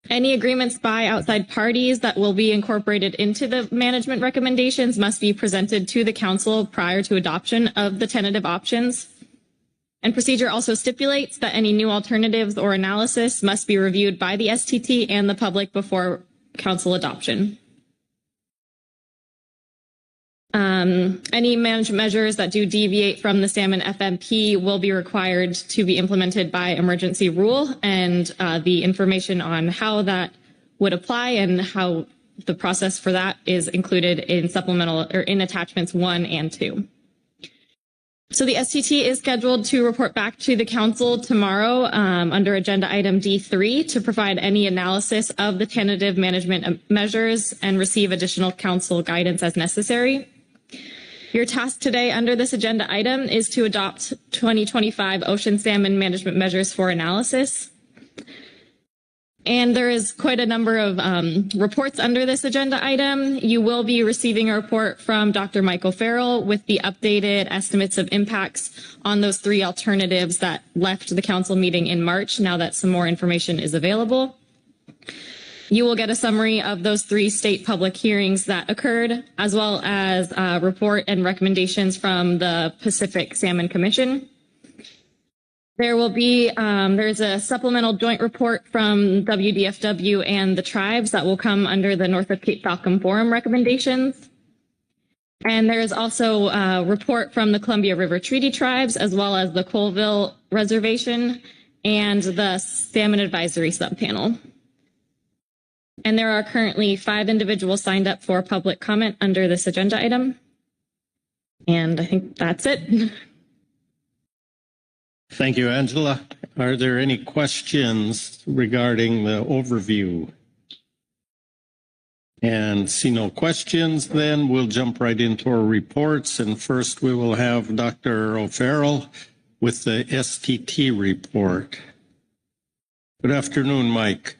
Any agreements by outside parties that will be incorporated into the management recommendations must be presented to the Council prior to adoption of the tentative options. And procedure also stipulates that any new alternatives or analysis must be reviewed by the STT and the public before Council adoption. Any management measures that do deviate from the salmon FMP will be required to be implemented by emergency rule, and the information on how that would apply and how the process for that is included in supplemental or in attachments 1 and 2. So the STT is scheduled to report back to the Council tomorrow under agenda item D3 to provide any analysis of the tentative management measures and receive additional Council guidance as necessary. Your task today under this agenda item is to adopt 2025 ocean salmon management measures for analysis. And there is quite a number of reports under this agenda item. You will be receiving a report from Dr. Michael Farrell with the updated estimates of impacts on those 3 alternatives that left the council meeting in March, now that some more information is available. You will get a summary of those 3 state public hearings that occurred, as well as a report and recommendations from the Pacific Salmon Commission. There will be, there's a supplemental joint report from WDFW and the tribes that will come under the North of Cape Falcon Forum recommendations. And there is also a report from the Columbia River Treaty Tribes, as well as the Colville Reservation and the Salmon Advisory Subpanel. And there are currently 5 individuals signed up for public comment under this agenda item. And I think that's it. Thank you, Angela. Are there any questions regarding the overview? And see no questions, then we'll jump right into our reports. And first we will have Dr. O'Farrell with the STT report. Good afternoon, Mike.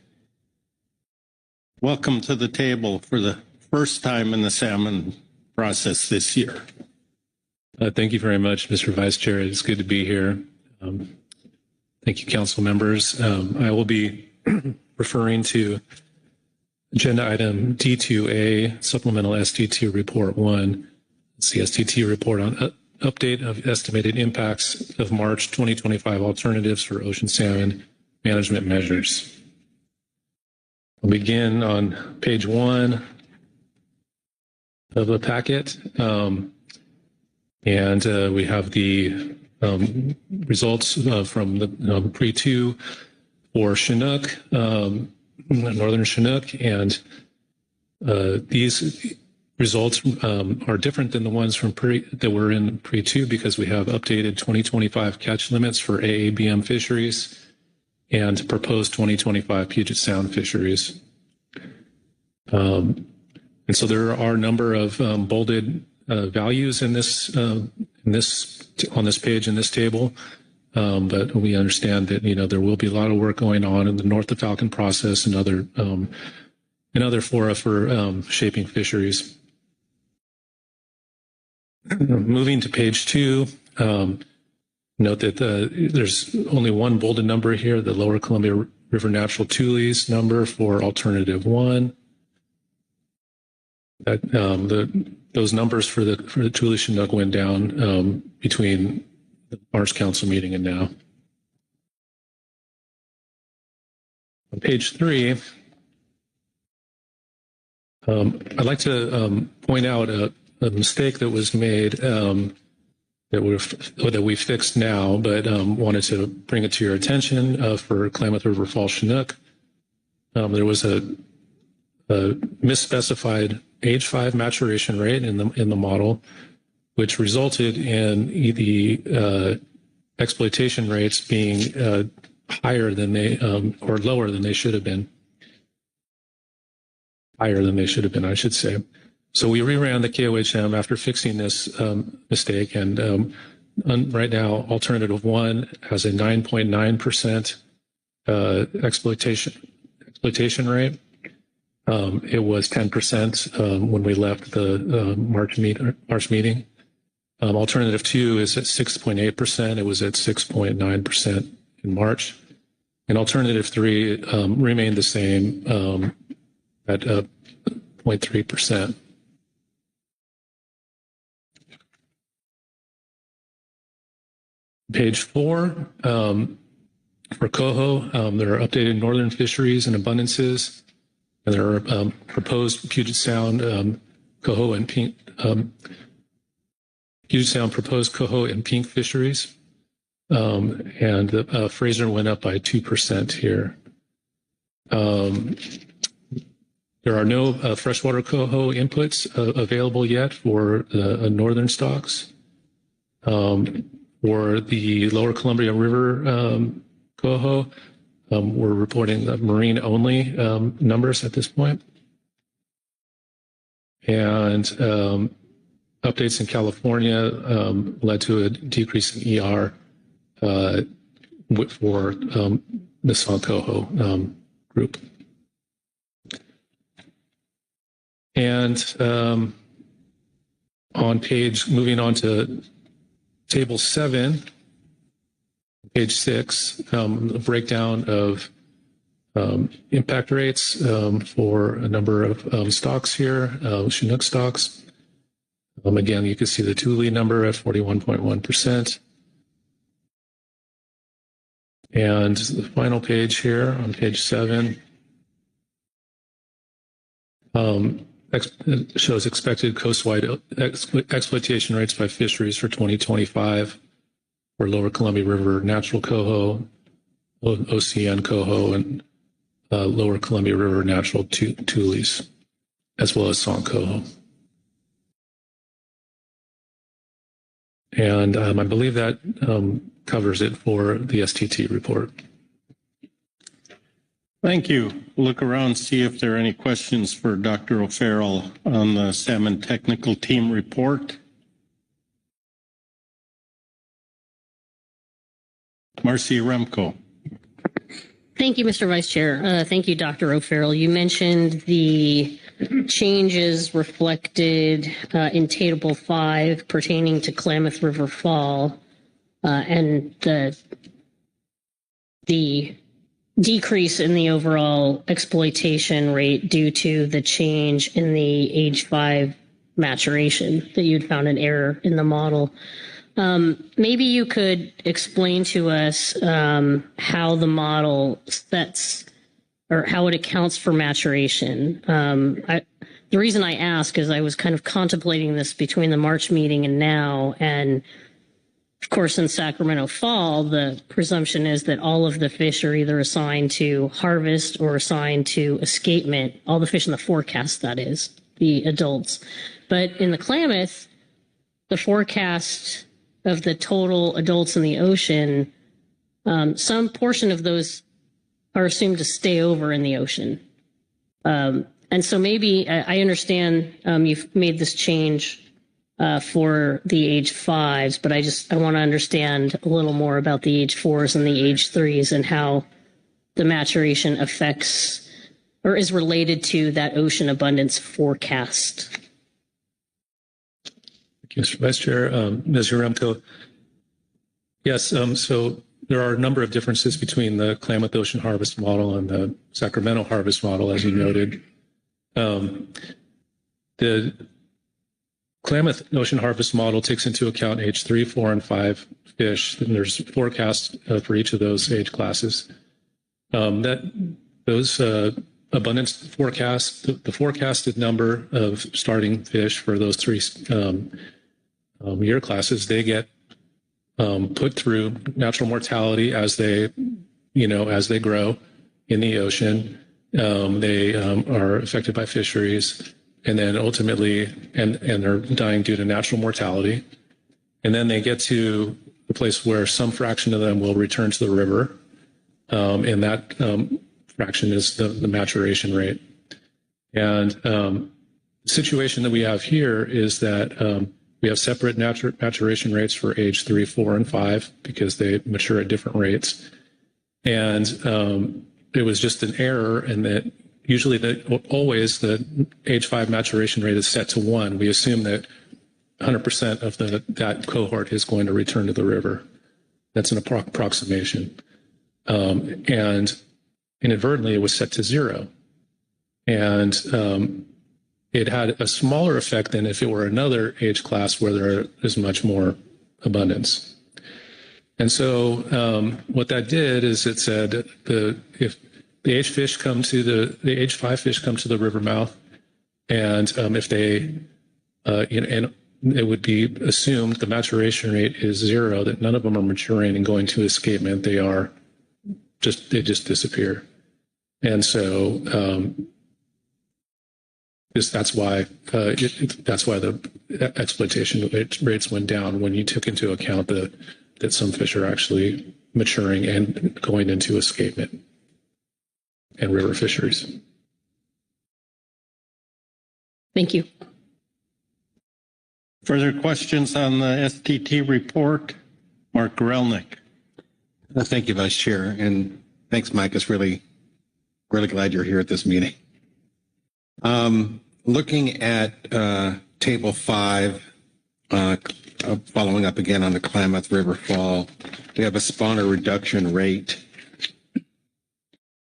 Welcome to the table for the first time in the salmon process this year. Thank you very much, Mr. Vice Chair. It's good to be here. Thank you, council members. I will be referring to agenda item D2A, Supplemental STT Report 1. It's the STT report on update of estimated impacts of March 2025 alternatives for ocean salmon management measures. I'll begin on page 1 of the packet. And we have the results from the pre-2 for Chinook, Northern Chinook, and these results are different than the ones from that were in pre-2 because we have updated 2025 catch limits for AABM fisheries and proposed 2025 Puget Sound fisheries. And so there are a number of bolded values in this on this page in this table, but we understand that there will be a lot of work going on in the North of Falcon process and other fora for shaping fisheries. Moving to page 2, note that there's only one bolded number here, the Lower Columbia River Natural Tules number for alternative 1. That those numbers for the Thule Chinook went down between the March Council meeting and now. On page 3, I'd like to point out a mistake that was made that we fixed now, but wanted to bring it to your attention for Klamath River Fall Chinook. There was a misspecified age 5 maturation rate in the model, which resulted in the exploitation rates being higher than they or lower than they should have been. Higher than they should have been, I should say. So we reran the KOHM after fixing this mistake, and right now alternative 1 has a 9.9% exploitation rate. It was 10% when we left the March meeting. Alternative 2 is at 6.8%. It was at 6.9% in March. And alternative 3 remained the same at 0.3%. Page 4, for coho, there are updated northern fisheries and abundances. And there are proposed Puget Sound coho and pink Puget Sound proposed coho and pink fisheries, and Fraser went up by 2% here. There are no freshwater coho inputs available yet for the northern stocks. For the Lower Columbia River coho, we're reporting marine-only numbers at this point. And updates in California led to a decrease in ER for the saw coho group. And moving on to table 7, page 6, a breakdown of impact rates for a number of stocks here, Chinook stocks. Again, you can see the Thule number at 41.1%. And the final page here on page 7 shows expected coastwide exploitation rates by fisheries for 2025 for Lower Columbia River natural coho, OCN coho, and Lower Columbia River natural Thules, as well as Song coho. And I believe that covers it for the STT report. Thank you. Look around, see if there are any questions for Dr. O'Farrell on the Salmon Technical Team report. Marcy Remco. Thank you, Mr. Vice Chair. Thank you, Dr. O'Farrell. You mentioned the changes reflected in Table 5 pertaining to Klamath River Fall and the decrease in the overall exploitation rate due to the change in the age 5 maturation, that you'd found an error in the model. Maybe you could explain to us how the model sets or how it accounts for maturation. The reason I ask is I was kind of contemplating this between the March meeting and now, and of course, in Sacramento Fall, the presumption is that all of the fish are either assigned to harvest or assigned to escapement, all the fish in the forecast, that is, the adults. But in the Klamath, the forecast of the total adults in the ocean, some portion of those are assumed to stay over in the ocean. And so maybe I understand you've made this change for the age 5s, but I want to understand a little more about the age 4s and the age 3s and how the maturation affects or is related to that ocean abundance forecast. Thank you, Mr. Vice Chair. Ms. Uremko. Yes, so there are a number of differences between the Klamath Ocean Harvest Model and the Sacramento Harvest Model, as you noted. The Klamath Ocean Harvest Model takes into account age 3, 4, and 5 fish, and there's forecasts for each of those age classes. Those abundance forecasts, the forecasted number of starting fish for those 3 year classes, they get put through natural mortality as they grow in the ocean. They are affected by fisheries, and then ultimately, and they're dying due to natural mortality. And then they get to the place where some fraction of them will return to the river, and that fraction is the maturation rate. And the situation that we have here is that we have separate maturation rates for age 3, 4, and 5 because they mature at different rates. And it was just an error in that usually always the age 5 maturation rate is set to 1. We assume that 100% of that cohort is going to return to the river. That's an approximation. And inadvertently, it was set to 0. And it had a smaller effect than if it were another age class where there is much more abundance. And so what that did is it said if the age 5 fish come to the river mouth, and if they, and it would be assumed the maturation rate is 0, that none of them are maturing and going to escapement. They just disappear. And so that's why the exploitation rates went down when you took into account that some fish are actually maturing and going into escapement and river fisheries. Thank you. Further questions on the STT report? Mark Grelnick. Thank you, Vice Chair, and thanks, Mike. It's really Really glad you're here at this meeting. Looking at Table 5, following up again on the Klamath River Fall, we have a spawner reduction rate.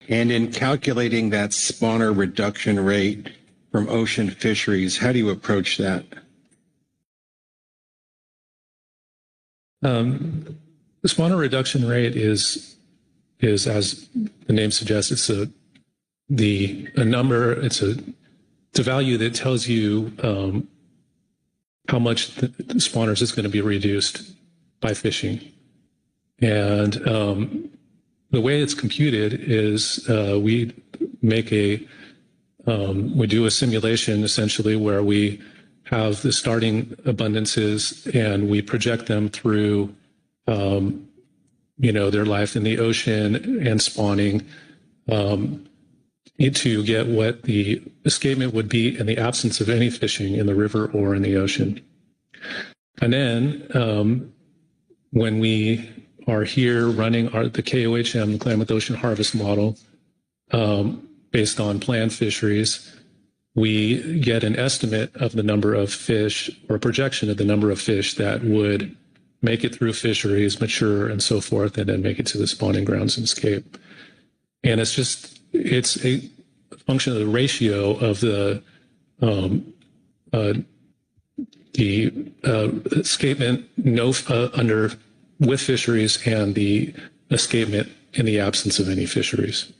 And in calculating that spawner reduction rate from ocean fisheries, how do you approach that? The spawner reduction rate is as the name suggests, it's a number. It's a value that tells you how much the spawners is going to be reduced by fishing, and the way it's computed is we do a simulation essentially where we have the starting abundances and we project them through their life in the ocean and spawning to get what the escapement would be in the absence of any fishing in the river or in the ocean. And then when we are here running the KOHM, the Klamath Ocean Harvest Model, based on planned fisheries, we get an estimate of the number of fish or a projection of the number of fish that would make it through fisheries, mature, and so forth, and then make it to the spawning grounds and escape. And it's a function of the ratio of the escapement with fisheries and the escapement in the absence of any fisheries.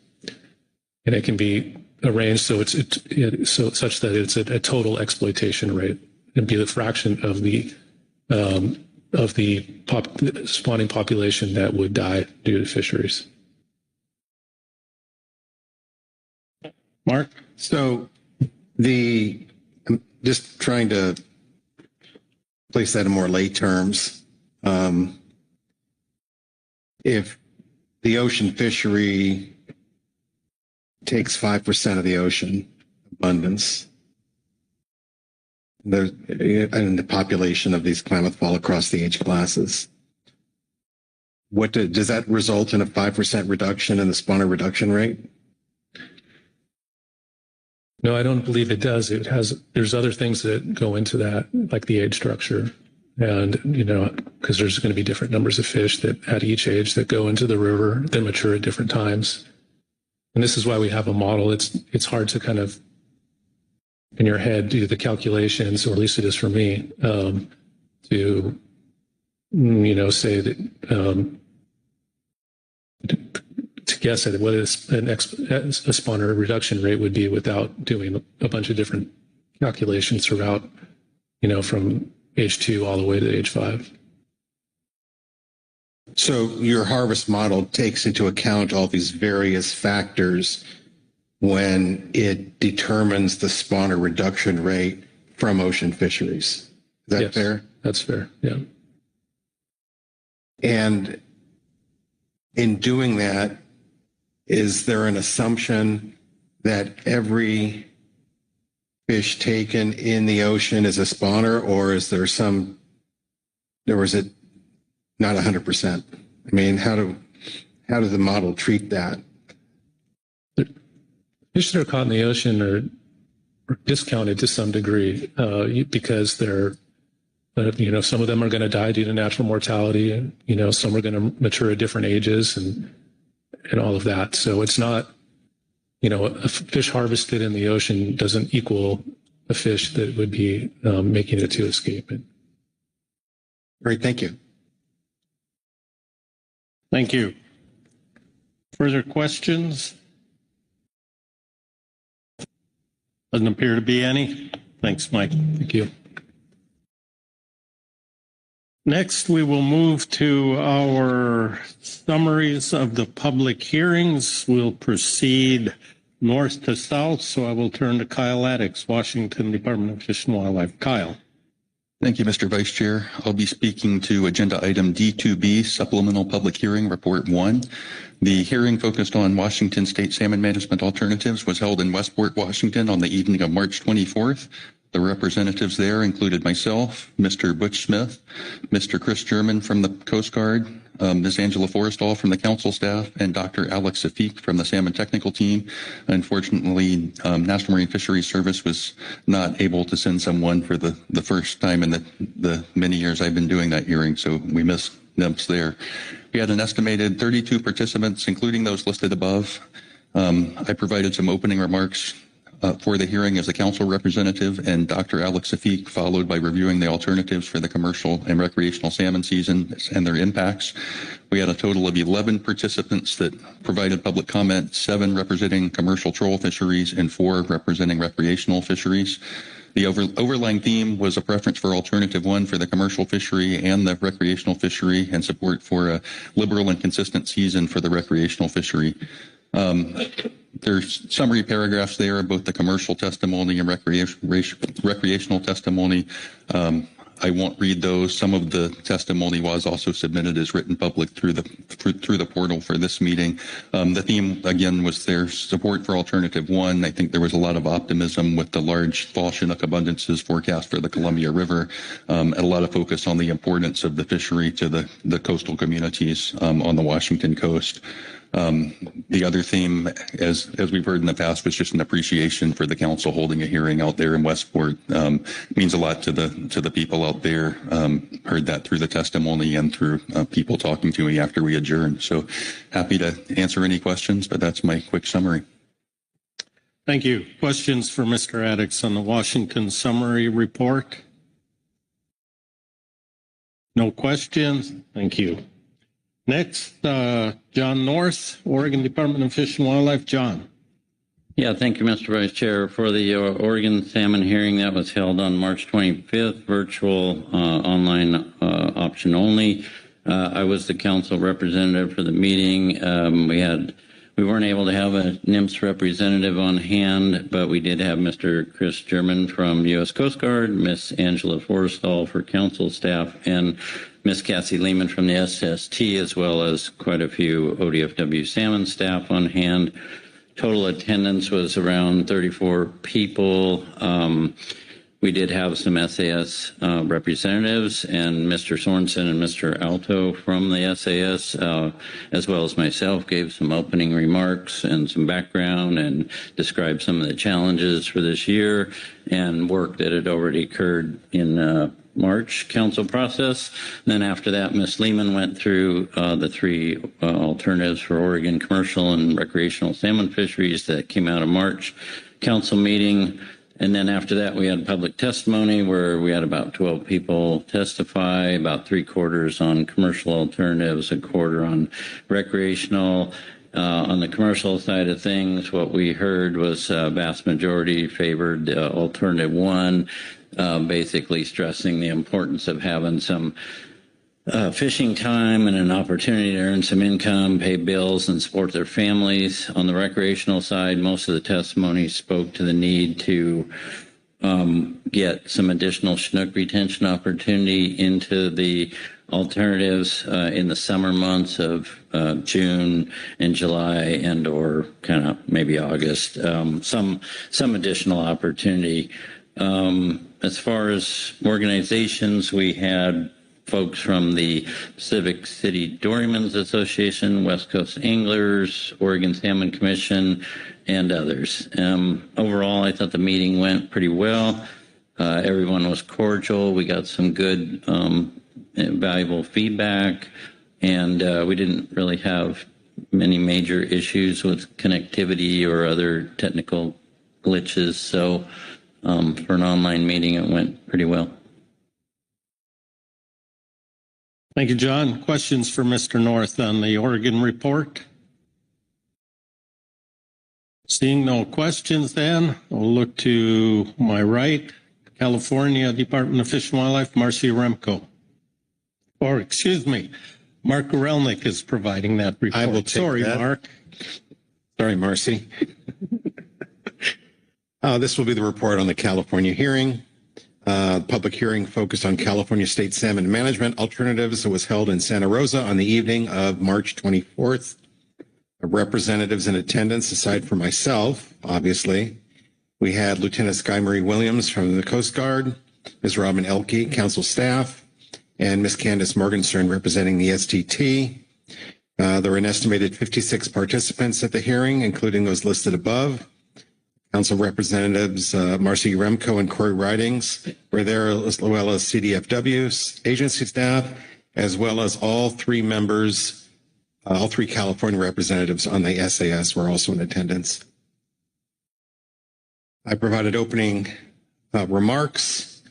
And it can be arranged so such that it's a total exploitation rate. It'd be the fraction of the spawning population that would die due to fisheries. Mark? So I'm just trying to place that in more lay terms. If the ocean fishery takes 5% of the ocean abundance, and the population of these Klamath fall across the age classes, does that result in a 5% reduction in the spawner reduction rate? No, I don't believe it does. There's other things that go into that, like the age structure. And, because there's going to be different numbers of fish that at each age that go into the river that mature at different times. And this is why we have a model. It's hard to kind of, in your head, do the calculations, or at least it is for me, to, say that, to guess at what a spawner reduction rate would be without doing a bunch of different calculations throughout, from age 2 all the way to age 5. So your harvest model takes into account all these various factors when it determines the spawner reduction rate from ocean fisheries. Is that fair? That's fair, yeah. And in doing that, is there an assumption that every fish taken in the ocean is a spawner, or is it not 100%? I mean, how does the model treat that? Fish that are caught in the ocean are discounted to some degree because they're, some of them are going to die due to natural mortality, and some are going to mature at different ages and all of that. So it's not, a fish harvested in the ocean doesn't equal a fish that would be making it to escapement. Great, thank you. Thank you. Further questions? Doesn't appear to be any. Thanks, Mike. Thank you. Next, we will move to our summaries of the public hearings. We'll proceed north to south, so I will turn to Kyle Addix, Washington Department of Fish and Wildlife. Kyle. Thank you, Mr. Vice Chair. I'll be speaking to Agenda Item D2B, Supplemental Public Hearing, Report 1. The hearing focused on Washington State salmon management alternatives was held in Westport, Washington on the evening of March 24th. The representatives there included myself, Mr. Butch Smith, Mr. Chris German from the Coast Guard, Ms. Angela Forrestall from the council staff, and Dr. Alex Safiq from the Salmon technical team. Unfortunately, National Marine Fisheries Service was not able to send someone for the first time in the many years I've been doing that hearing, so we missed NIMPs there. We had an estimated 32 participants, including those listed above. I provided some opening remarks for the hearing as a council representative, and Dr. Alex Safiq followed by reviewing the alternatives for the commercial and recreational salmon season and their impacts. We had a total of 11 participants that provided public comment, 7 representing commercial troll fisheries and 4 representing recreational fisheries. The overlying theme was a preference for alternative 1 for the commercial fishery and the recreational fishery, and support for a liberal and consistent season for the recreational fishery. There's summary paragraphs there, both the commercial testimony and recreational testimony. I won't read those. Some of the testimony was also submitted as written public through the portal for this meeting. The theme, again, was their support for alternative 1. I think there was a lot of optimism with the large fall Chinook abundances forecast for the Columbia River, and a lot of focus on the importance of the fishery to the coastal communities on the Washington coast. The other theme, as we've heard in the past, was just an appreciation for the council holding a hearing out there in Westport. Means a lot to the people out there. Heard that through the testimony and through people talking to me after we adjourned. So happy to answer any questions, but that's my quick summary. Thank you. Questions for Mr. Addix on the Washington summary report? No questions? Thank you. Next, John North, Oregon Department of Fish and Wildlife. John. Yeah, thank you, Mr. Vice Chair. For the Oregon salmon hearing that was held on March 25th, virtual, online option only. I was the council representative for the meeting. We weren't able to have a NIMS representative on hand, but we did have Mr. Chris German from U.S. Coast Guard, Miss Angela Forrestall for council staff, and Miss Cassie Lehman from the SST, as well as quite a few ODFW salmon staff on hand. Total attendance was around 34 people. We did have some SAS representatives, and Mr. Sorensen and Mr. Alto from the SAS, as well as myself, gave some opening remarks and some background and described some of the challenges for this year and work that had already occurred in March council process. Then after that, Ms. Lehman went through the 3 alternatives for Oregon commercial and recreational salmon fisheries that came out of March council meeting. And then after that, we had public testimony where we had about 12 people testify, about 3/4 on commercial alternatives, 1/4 on recreational. On the commercial side of things, what we heard was vast majority favored alternative 1, basically stressing the importance of having some fishing time and an opportunity to earn some income, pay bills, and support their families. On the recreational side, most of the testimony spoke to the need to get some additional Chinook retention opportunity into the alternatives in the summer months of June and July, and or kind of maybe August. Some additional opportunity. As far as organizations, we had folks from the Pacific City Doryman's Association, West Coast Anglers, Oregon Salmon Commission, and others. Overall, I thought the meeting went pretty well. Everyone was cordial. We got some good, valuable feedback, and we didn't really have many major issues with connectivity or other technical glitches. So for an online meeting, it went pretty well. Thank you, John. Questions for Mr. North on the Oregon report? Seeing no questions, then we'll look to my right, California Department of Fish and Wildlife, Marcy Remco. Or, excuse me, Mark Gorelnik is providing that report. I will take Sorry, that. Mark. Sorry, Marcy. This will be the report on the California hearing. Public hearing focused on California state salmon management alternatives. It was held in Santa Rosa on the evening of March 24th. Representatives in attendance, aside from myself, obviously, We had Lieutenant Sky Marie Williams from the Coast Guard, Ms. Robin Elke, council staff, and Ms. Candace Morgenstern representing the STT. There were an estimated 56 participants at the hearing, including those listed above. Council representatives Marcy Remco and Corey Ridings were there, as well as CDFW's agency staff, as well as all three members, all three California representatives on the SAS were also in attendance. I provided opening remarks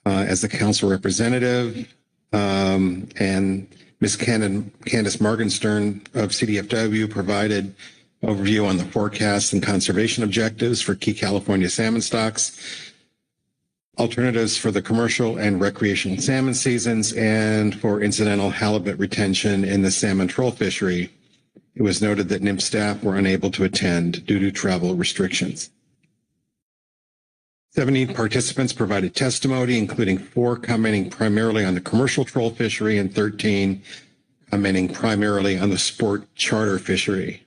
as the council representative, and Ms. Candace Morgenstern of CDFW provided overview on the forecast and conservation objectives for key California salmon stocks, alternatives for the commercial and recreational salmon seasons, and for incidental halibut retention in the salmon troll fishery. It was noted that NIMS staff were unable to attend due to travel restrictions. 70 participants provided testimony, including 4 commenting primarily on the commercial troll fishery and 13 commenting primarily on the sport charter fishery.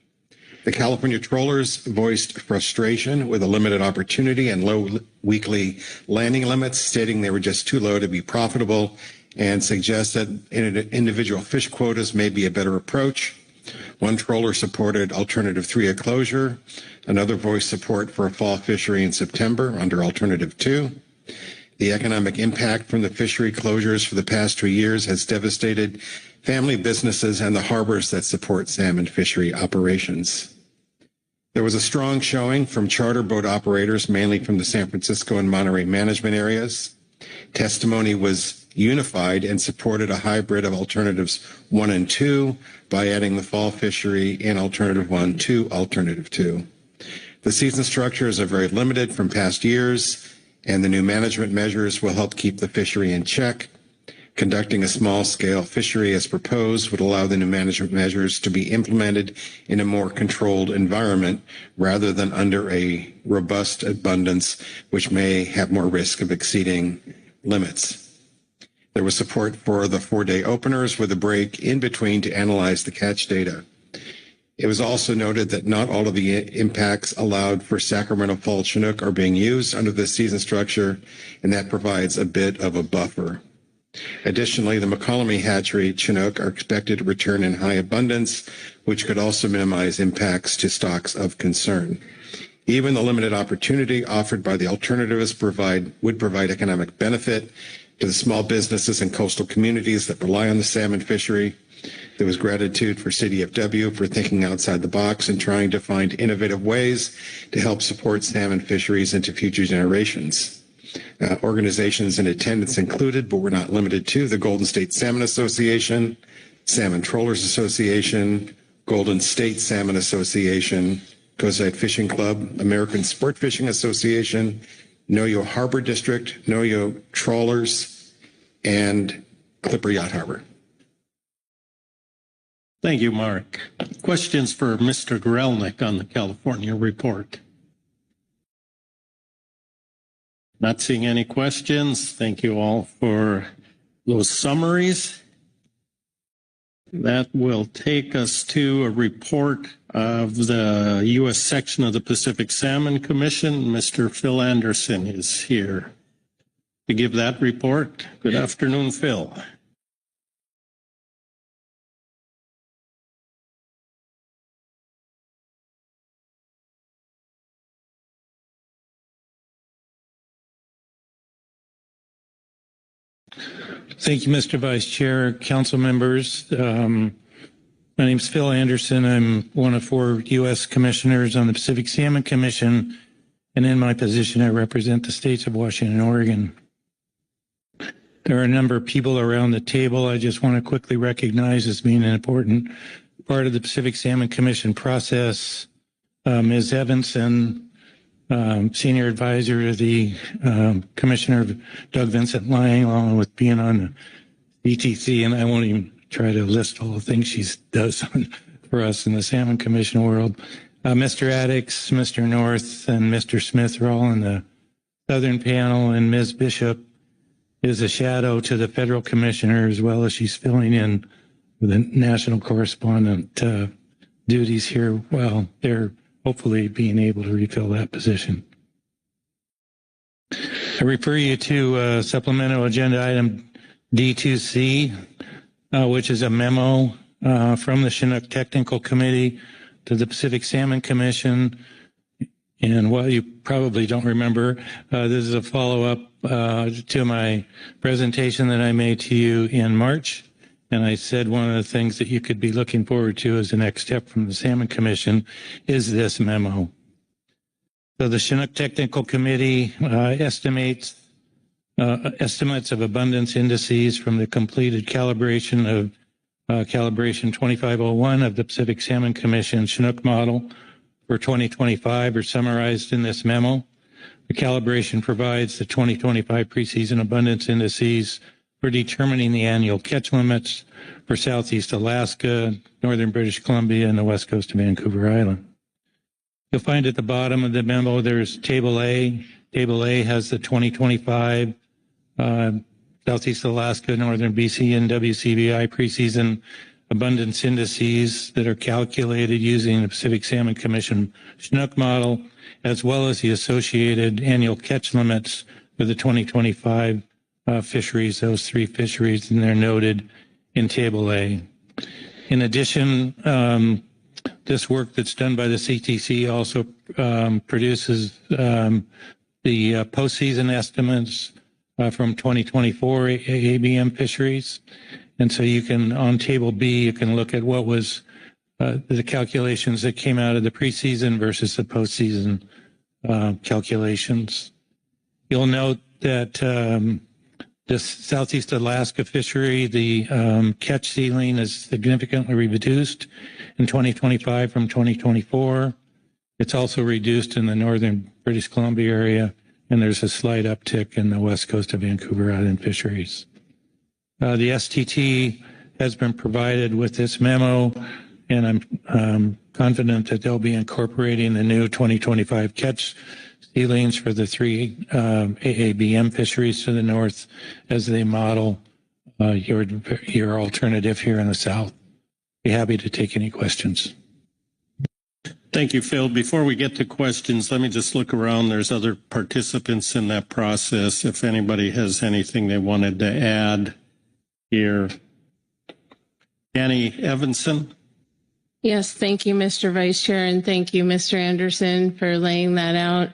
The California trollers voiced frustration with a limited opportunity and low weekly landing limits, stating they were just too low to be profitable, and suggested individual fish quotas may be a better approach. One troller supported Alternative 3, a closure. Another voiced support for a fall fishery in September under Alternative 2. The economic impact from the fishery closures for the past 2 years has devastated family businesses and the harbors that support salmon fishery operations. There was a strong showing from charter boat operators, mainly from the San Francisco and Monterey management areas. Testimony was unified and supported a hybrid of Alternatives 1 and 2 by adding the fall fishery in Alternative 1 to Alternative 2. The season structures are very limited from past years, and the new management measures will help keep the fishery in check. Conducting a small-scale fishery as proposed would allow the new management measures to be implemented in a more controlled environment rather than under a robust abundance, which may have more risk of exceeding limits. There was support for the 4-day openers with a break in between to analyze the catch data. It was also noted that not all of the impacts allowed for Sacramento Fall Chinook are being used under the season structure, and that provides a bit of a buffer. Additionally, the McCollum hatchery Chinook are expected to return in high abundance, which could also minimize impacts to stocks of concern. Even the limited opportunity offered by the alternatives would provide economic benefit to the small businesses and coastal communities that rely on the salmon fishery. There was gratitude for CDFW for thinking outside the box and trying to find innovative ways to help support salmon fisheries into future generations. Organizations in attendance included, but were not limited to, the Golden State Salmon Association, Salmon Trollers Association, Golden State Salmon Association, Coastside Fishing Club, American Sport Fishing Association, Noyo Harbor District, Noyo Trawlers, and Clipper Yacht Harbor. Thank you, Mark. Questions for Mr. Grelnick on the California report? Not seeing any questions. Thank you all for those summaries. That will take us to a report of the U.S. section of the Pacific Salmon Commission. Mr. Phil Anderson is here to give that report. Good afternoon, Phil. Thank you, Mr. Vice Chair, council members. My name is Phil Anderson. I'm one of 4 U.S. commissioners on the Pacific Salmon Commission, and in my position, I represent the states of Washington and Oregon. There are a number of people around the table I just want to quickly recognize as being an important part of the Pacific Salmon Commission process. Ms. Evanson, Senior Advisor to the Commissioner Doug Vincent Lang, along with being on the ETC, and I won't even try to list all the things she does for us in the Salmon Commission world. Mr. Addix, Mr. North, and Mr. Smith are all in the Southern panel, and Ms. Bishop is a shadow to the federal commissioner, as well as she's filling in the national correspondent duties here while they're hopefully being able to refill that position. I refer you to supplemental agenda item D2C, which is a memo from the Chinook Technical Committee to the Pacific Salmon Commission. And what you probably don't remember, this is a follow-up to my presentation that I made to you in March. And I said one of the things that you could be looking forward to as the next step from the Salmon Commission is this memo. So the Chinook Technical Committee estimates of abundance indices from the completed calibration of calibration 2501 of the Pacific Salmon Commission Chinook model for 2025 are summarized in this memo. The calibration provides the 2025 preseason abundance indices for determining the annual catch limits for Southeast Alaska, Northern British Columbia, and the west coast of Vancouver Island. You'll find at the bottom of the memo there's Table A. Table A has the 2025 Southeast Alaska, Northern BC, and WCBI preseason abundance indices that are calculated using the Pacific Salmon Commission Chinook model, as well as the associated annual catch limits for the 2025 fisheries, those three fisheries, and they're noted in Table A. In addition, this work that's done by the CTC also produces the postseason estimates from 2024 ABM fisheries. And so you can, on Table B, you can look at what was the calculations that came out of the preseason versus the postseason calculations. You'll note that this Southeast Alaska fishery, the catch ceiling is significantly reduced in 2025 from 2024. It's also reduced in the Northern British Columbia area, and there's a slight uptick in the west coast of Vancouver Island fisheries. The STT has been provided with this memo, and I'm confident that they'll be incorporating the new 2025 catch ceilings for the three AABM fisheries to the north as they model your alternative here in the south. Be happy to take any questions. Thank you, Phil. Before we get to questions, let me just look around. There's other participants in that process. If anybody has anything they wanted to add here. Annie Evanson. Yes, thank you, Mr. Vice Chair, and thank you, Mr. Anderson, for laying that out.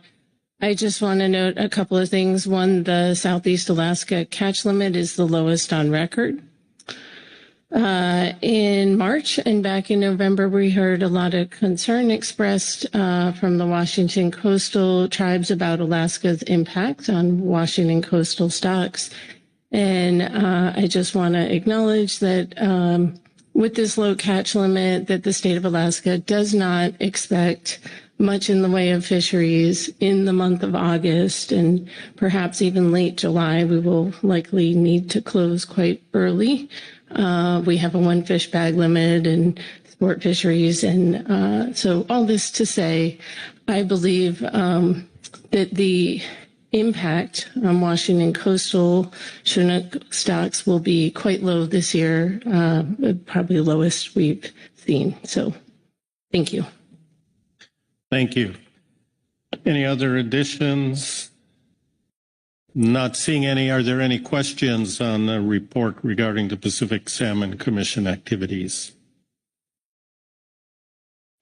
I just want to note a couple of things. One, the Southeast Alaska catch limit is the lowest on record. In March and back in November, we heard a lot of concern expressed from the Washington coastal tribes about Alaska's impact on Washington coastal stocks. And I just want to acknowledge that with this low catch limit, that the state of Alaska does not expect much in the way of fisheries in the month of August and perhaps even late July. We will likely need to close quite early. We have a one fish bag limit and sport fisheries. And so all this to say, I believe that the impact on Washington coastal Chinook stocks will be quite low this year, probably the lowest we've seen. So thank you. Thank you. Any other additions? Not seeing any. Are there any questions on the report regarding the Pacific Salmon Commission activities?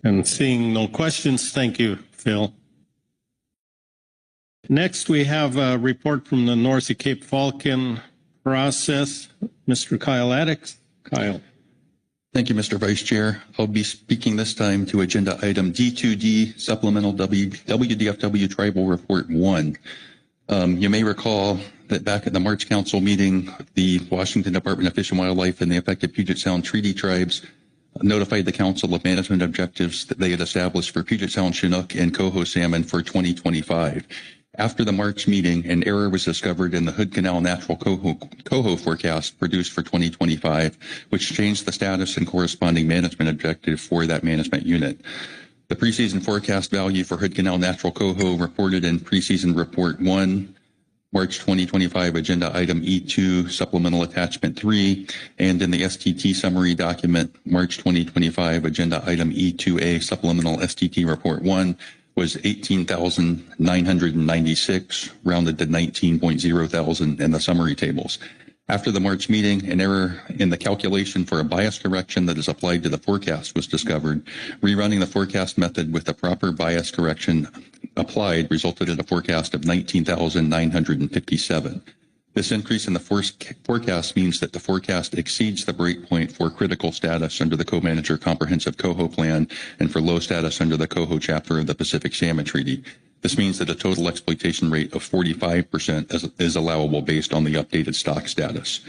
And seeing no questions, thank you, Phil. Next, we have a report from the North of Cape Falcon process. Mr. Kyle Addix. Kyle. Thank you, Mr. Vice Chair. I'll be speaking this time to agenda item D2D, Supplemental WDFW Tribal Report 1. You may recall that back at the March Council meeting, the Washington Department of Fish and Wildlife and the affected Puget Sound Treaty Tribes notified the Council of management objectives that they had established for Puget Sound Chinook and coho salmon for 2025. After the March meeting, an error was discovered in the Hood Canal natural coho forecast produced for 2025, which changed the status and corresponding management objective for that management unit. The preseason forecast value for Hood Canal natural coho reported in preseason report 1, March 2025 agenda item E2 supplemental attachment 3, and in the STT summary document March 2025 agenda item E2A supplemental STT report 1 was 18,996, rounded to 19.0 thousand in the summary tables. After the March meeting, an error in the calculation for a bias correction that is applied to the forecast was discovered. Rerunning the forecast method with the proper bias correction applied resulted in a forecast of 19,957. This increase in the forecast means that the forecast exceeds the breakpoint for critical status under the Co-Manager Comprehensive Coho Plan and for low status under the Coho Chapter of the Pacific Salmon Treaty. This means that a total exploitation rate of 45% is allowable based on the updated stock status.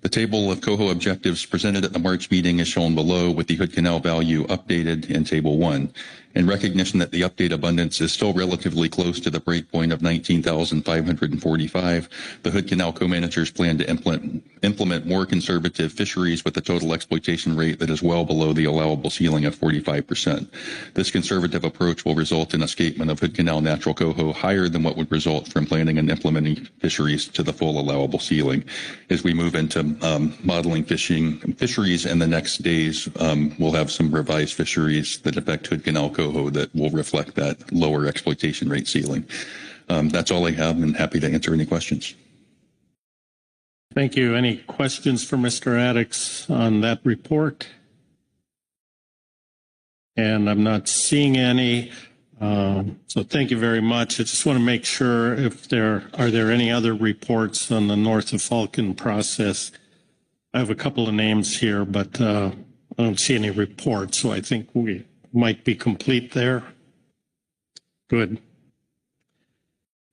The table of coho objectives presented at the March meeting is shown below with the Hood Canal value updated in Table 1. In recognition that the update abundance is still relatively close to the breakpoint of 19,545, the Hood Canal co-managers plan to implement more conservative fisheries with a total exploitation rate that is well below the allowable ceiling of 45%. This conservative approach will result in escapement of Hood Canal natural coho higher than what would result from planning and implementing fisheries to the full allowable ceiling. As we move into modeling fisheries in the next days, we'll have some revised fisheries that affect Hood Canal coho that will reflect that lower exploitation rate ceiling. That's all I have, and happy to answer any questions. Thank you. Any questions for Mr. Addix on that report? And I'm not seeing any. So thank you very much. I just want to make sure if are there any other reports on the North of Falcon process. I have a couple of names here, but I don't see any reports, so I think we might be complete there. Good.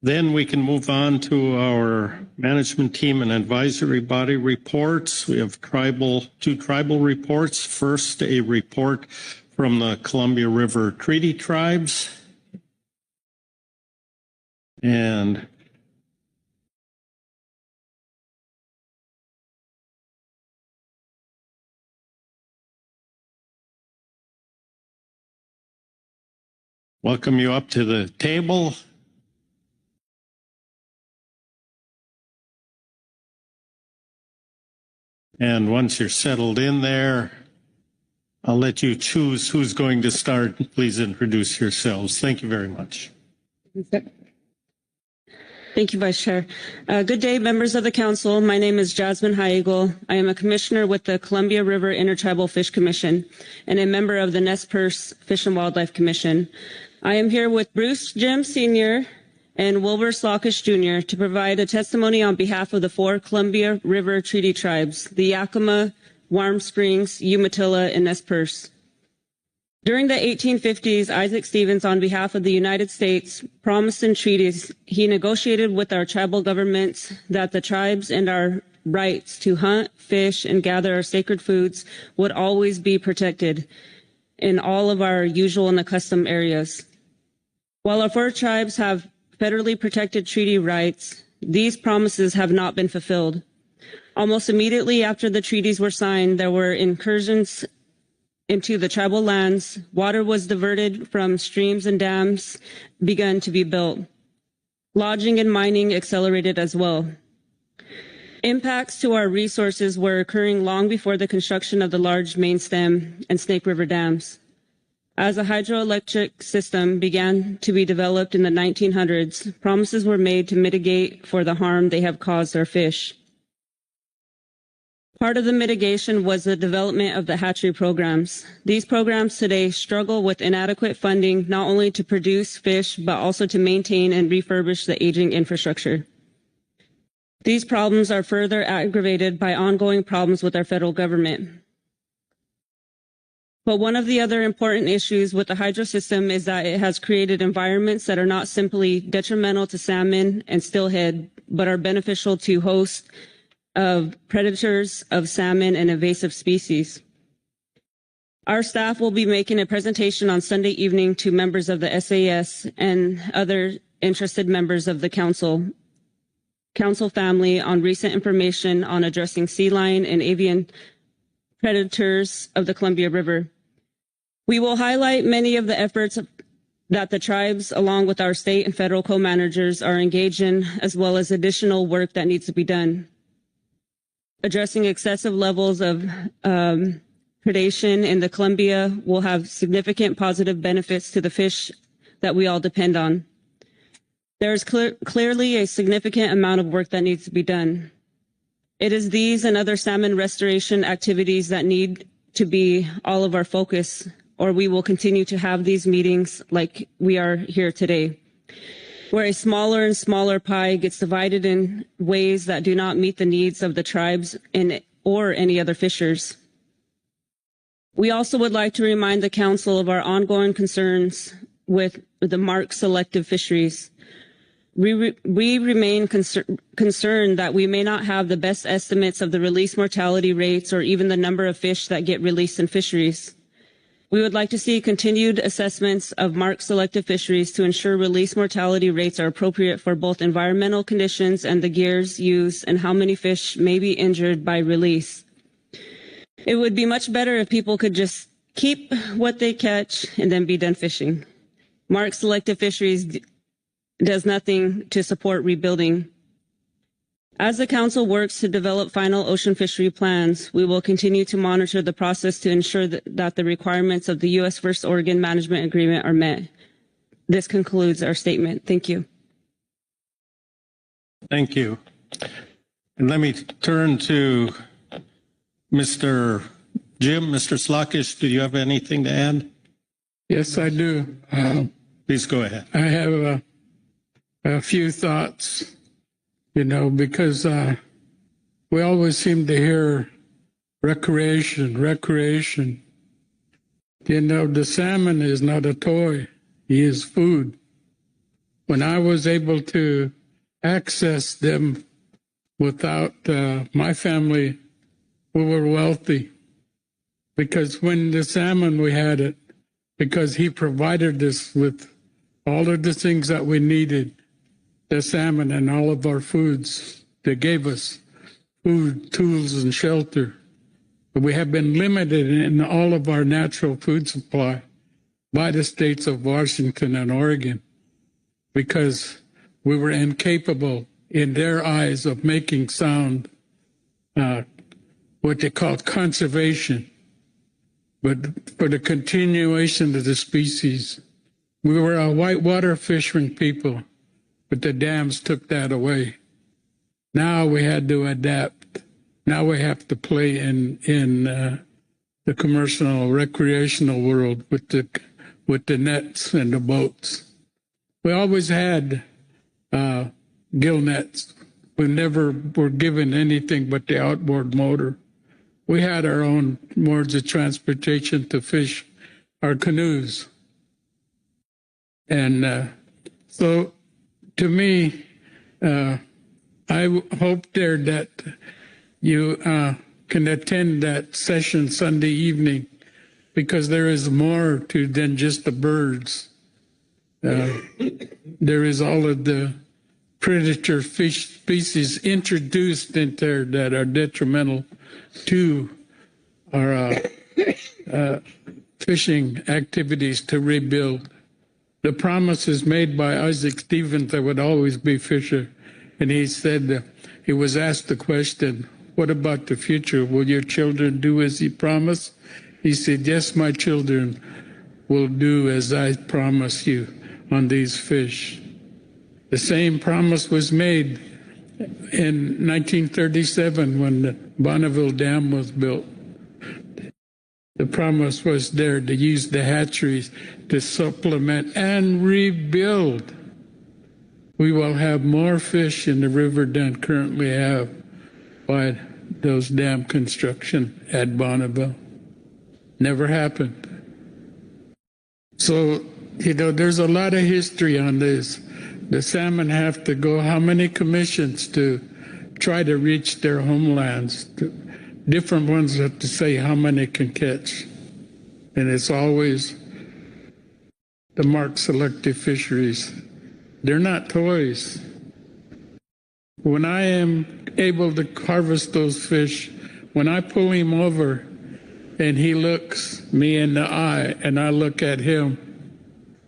Then we can move on to our management team and advisory body reports. We have two tribal reports. First, a report from the Columbia River Treaty Tribes. And welcome you up to the table. And once you're settled in there, I'll let you choose who's going to start. Please introduce yourselves. Thank you very much. Thank you, Vice Chair. Good day, members of the Council. My name is Jasmine Heigl. I am a commissioner with the Columbia River Intertribal Fish Commission and a member of the Nez Perce Fish and Wildlife Commission. I am here with Bruce Jim Sr. and Wilbur Slockish Jr. to provide a testimony on behalf of the 4 Columbia River Treaty Tribes, the Yakima, Warm Springs, Umatilla, and Nez Perce. During the 1850s, Isaac Stevens, on behalf of the United States, promised in treaties he negotiated with our tribal governments that the tribes and our rights to hunt, fish, and gather our sacred foods would always be protected in all of our usual and accustomed areas. While our 4 tribes have federally protected treaty rights, these promises have not been fulfilled. Almost immediately after the treaties were signed, there were incursions into the tribal lands. Water was diverted from streams and dams began to be built. Lodging and mining accelerated as well. Impacts to our resources were occurring long before the construction of the large main stem and Snake River dams. As a hydroelectric system began to be developed in the 1900s, promises were made to mitigate for the harm they have caused our fish. Part of the mitigation was the development of the hatchery programs. These programs today struggle with inadequate funding, not only to produce fish, but also to maintain and refurbish the aging infrastructure. These problems are further aggravated by ongoing problems with our federal government. But one of the other important issues with the hydro system is that it has created environments that are not simply detrimental to salmon and steelhead, but are beneficial to hosts of predators of salmon and invasive species. Our staff will be making a presentation on Sunday evening to members of the SAS and other interested members of the council family on recent information on addressing sea lion and avian predators of the Columbia River. We will highlight many of the efforts that the tribes, along with our state and federal co-managers, are engaged in, as well as additional work that needs to be done. Addressing excessive levels of predation in the Columbia will have significant positive benefits to the fish that we all depend on. There is clearly a significant amount of work that needs to be done. It is these and other salmon restoration activities that need to be all of our focus, or we will continue to have these meetings like we are here today, where a smaller and smaller pie gets divided in ways that do not meet the needs of the tribes or any other fishers. We also would like to remind the Council of our ongoing concerns with the marked selective fisheries. We remain concerned that we may not have the best estimates of the release mortality rates or even the number of fish that get released in fisheries. We would like to see continued assessments of marked selective fisheries to ensure release mortality rates are appropriate for both environmental conditions and the gears used and how many fish may be injured by release. It would be much better if people could just keep what they catch and then be done fishing. Marked selective fisheries does nothing to support rebuilding. As the Council works to develop final ocean fishery plans, we will continue to monitor the process to ensure that the requirements of the U.S. vs. Oregon Management Agreement are met. This concludes our statement. Thank you. Thank you. And let me turn to Mr. Jim. Mr. Slockish, do you have anything to add? Yes, I do. Please go ahead. I have a few thoughts. Because we always seem to hear recreation. The salmon is not a toy. He is food. When I was able to access them without my family, we were wealthy. Because when the salmon, we had it, because he provided us with all of the things that we needed. The salmon and all of our foods. They gave us food, tools, and shelter. But we have been limited in all of our natural food supply by the states of Washington and Oregon because we were incapable in their eyes of making sound what they call conservation, but for the continuation of the species. We were a whitewater fishing people. But the dams took that away. Now we had to adapt. Now we have to play in the commercial, recreational world with the nets and the boats. We always had gill nets. We never were given anything but the outboard motor. We had our own modes of transportation to fish our canoes. And so to me, I hope there that you can attend that session Sunday evening because there is more to than just the birds. There is all of the predator fish species introduced into there that are detrimental to our fishing activities to rebuild. The promises made by Isaac Stevens there would always be fisher. And he said, he was asked the question, what about the future? Will your children do as he promised? He said, yes, my children will do as I promise you on these fish. The same promise was made in 1937 when the Bonneville Dam was built. The promise was there to use the hatcheries to supplement and rebuild. We will have more fish in the river than currently have by those dam construction at Bonneville. Never happened. So, there's a lot of history on this. The salmon have to go how many commissions to try to reach their homelands? Different ones have to say how many can catch. And it's always the marked selective fisheries. They're not toys. When I am able to harvest those fish, when I pull him over and he looks me in the eye and I look at him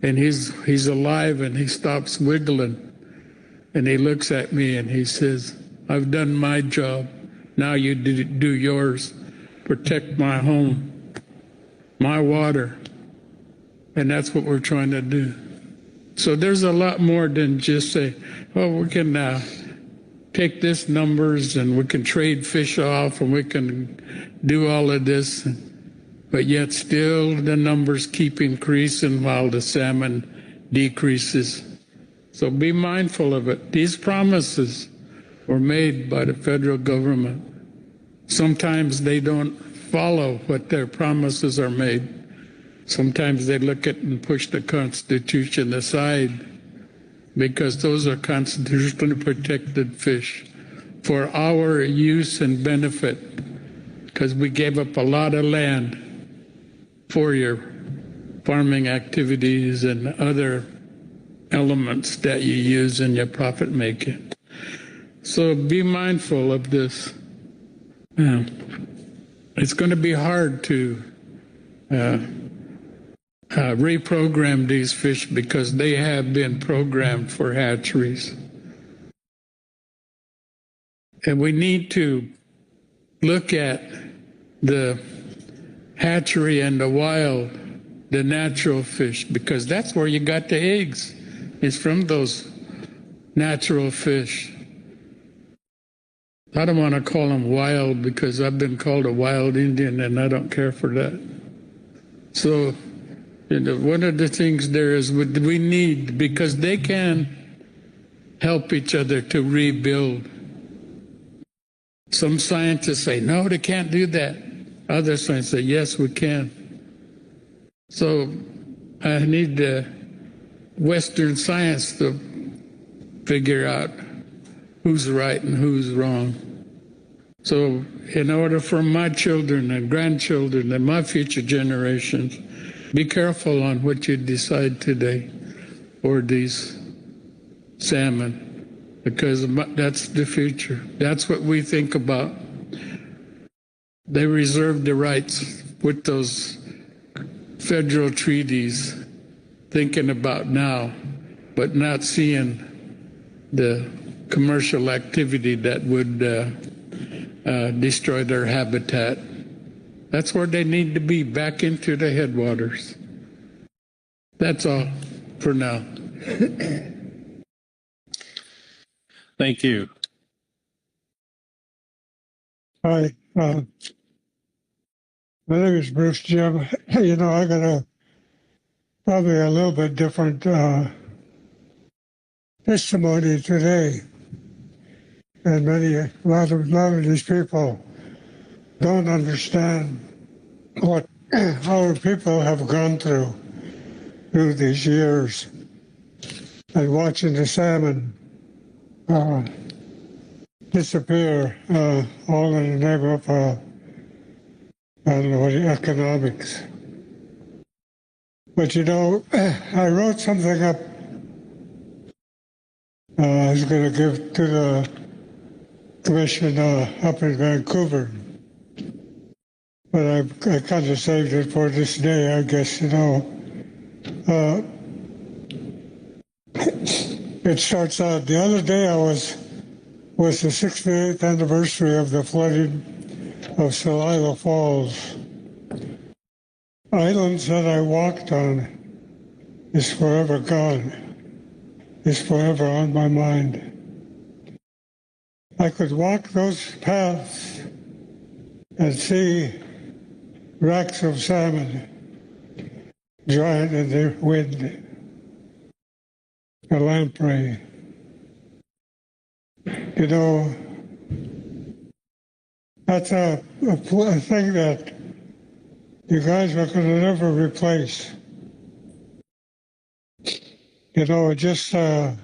and he's alive and he stops wiggling and he looks at me and he says, I've done my job. Now you do yours. Protect my home, my water. And that's what we're trying to do. So there's a lot more than just say, oh, we can take this numbers and we can trade fish off and we can do all of this. But yet still the numbers keep increasing while the salmon decreases. So be mindful of it. These promises were made by the federal government. Sometimes they don't follow what their promises are made. Sometimes they look at and push the Constitution aside because those are constitutionally protected fish for our use and benefit, because we gave up a lot of land for your farming activities and other elements that you use in your profit making. So be mindful of this. It's going to be hard to reprogram these fish because they have been programmed for hatcheries. And we need to look at the hatchery and the wild, the natural fish, because that's where you got the eggs. It's from those natural fish. I don't want to call them wild because I've been called a wild Indian and I don't care for that. So one of the things there is we need, because they can help each other to rebuild. Some scientists say, no, they can't do that. Other scientists say, yes, we can. So I need Western science to figure out who's right and who's wrong. So in order for my children and grandchildren and my future generations, be careful on what you decide today for these salmon, because that's the future. That's what we think about. They reserve the rights with those federal treaties, thinking about now, but not seeing the commercial activity that would destroy their habitat. That's where they need to be, back into the headwaters. That's all for now. Thank you. Hi, my name is Bruce Jim. You know, I got probably a little bit different testimony today. And a lot of these people don't understand what our people have gone through these years. And watching the salmon disappear, all in the name of economics. But you know, I wrote something up I was going to give to the commission up in Vancouver. But I kind of saved it for this day, I guess, you know. It starts out, the other day was the 68th anniversary of the flooding of Salila Falls. Islands that I walked on is forever gone, is forever on my mind. I could walk those paths and see racks of salmon drying in the wind, the lamprey. You know, that's a thing that you guys are going to never replace. You know, just when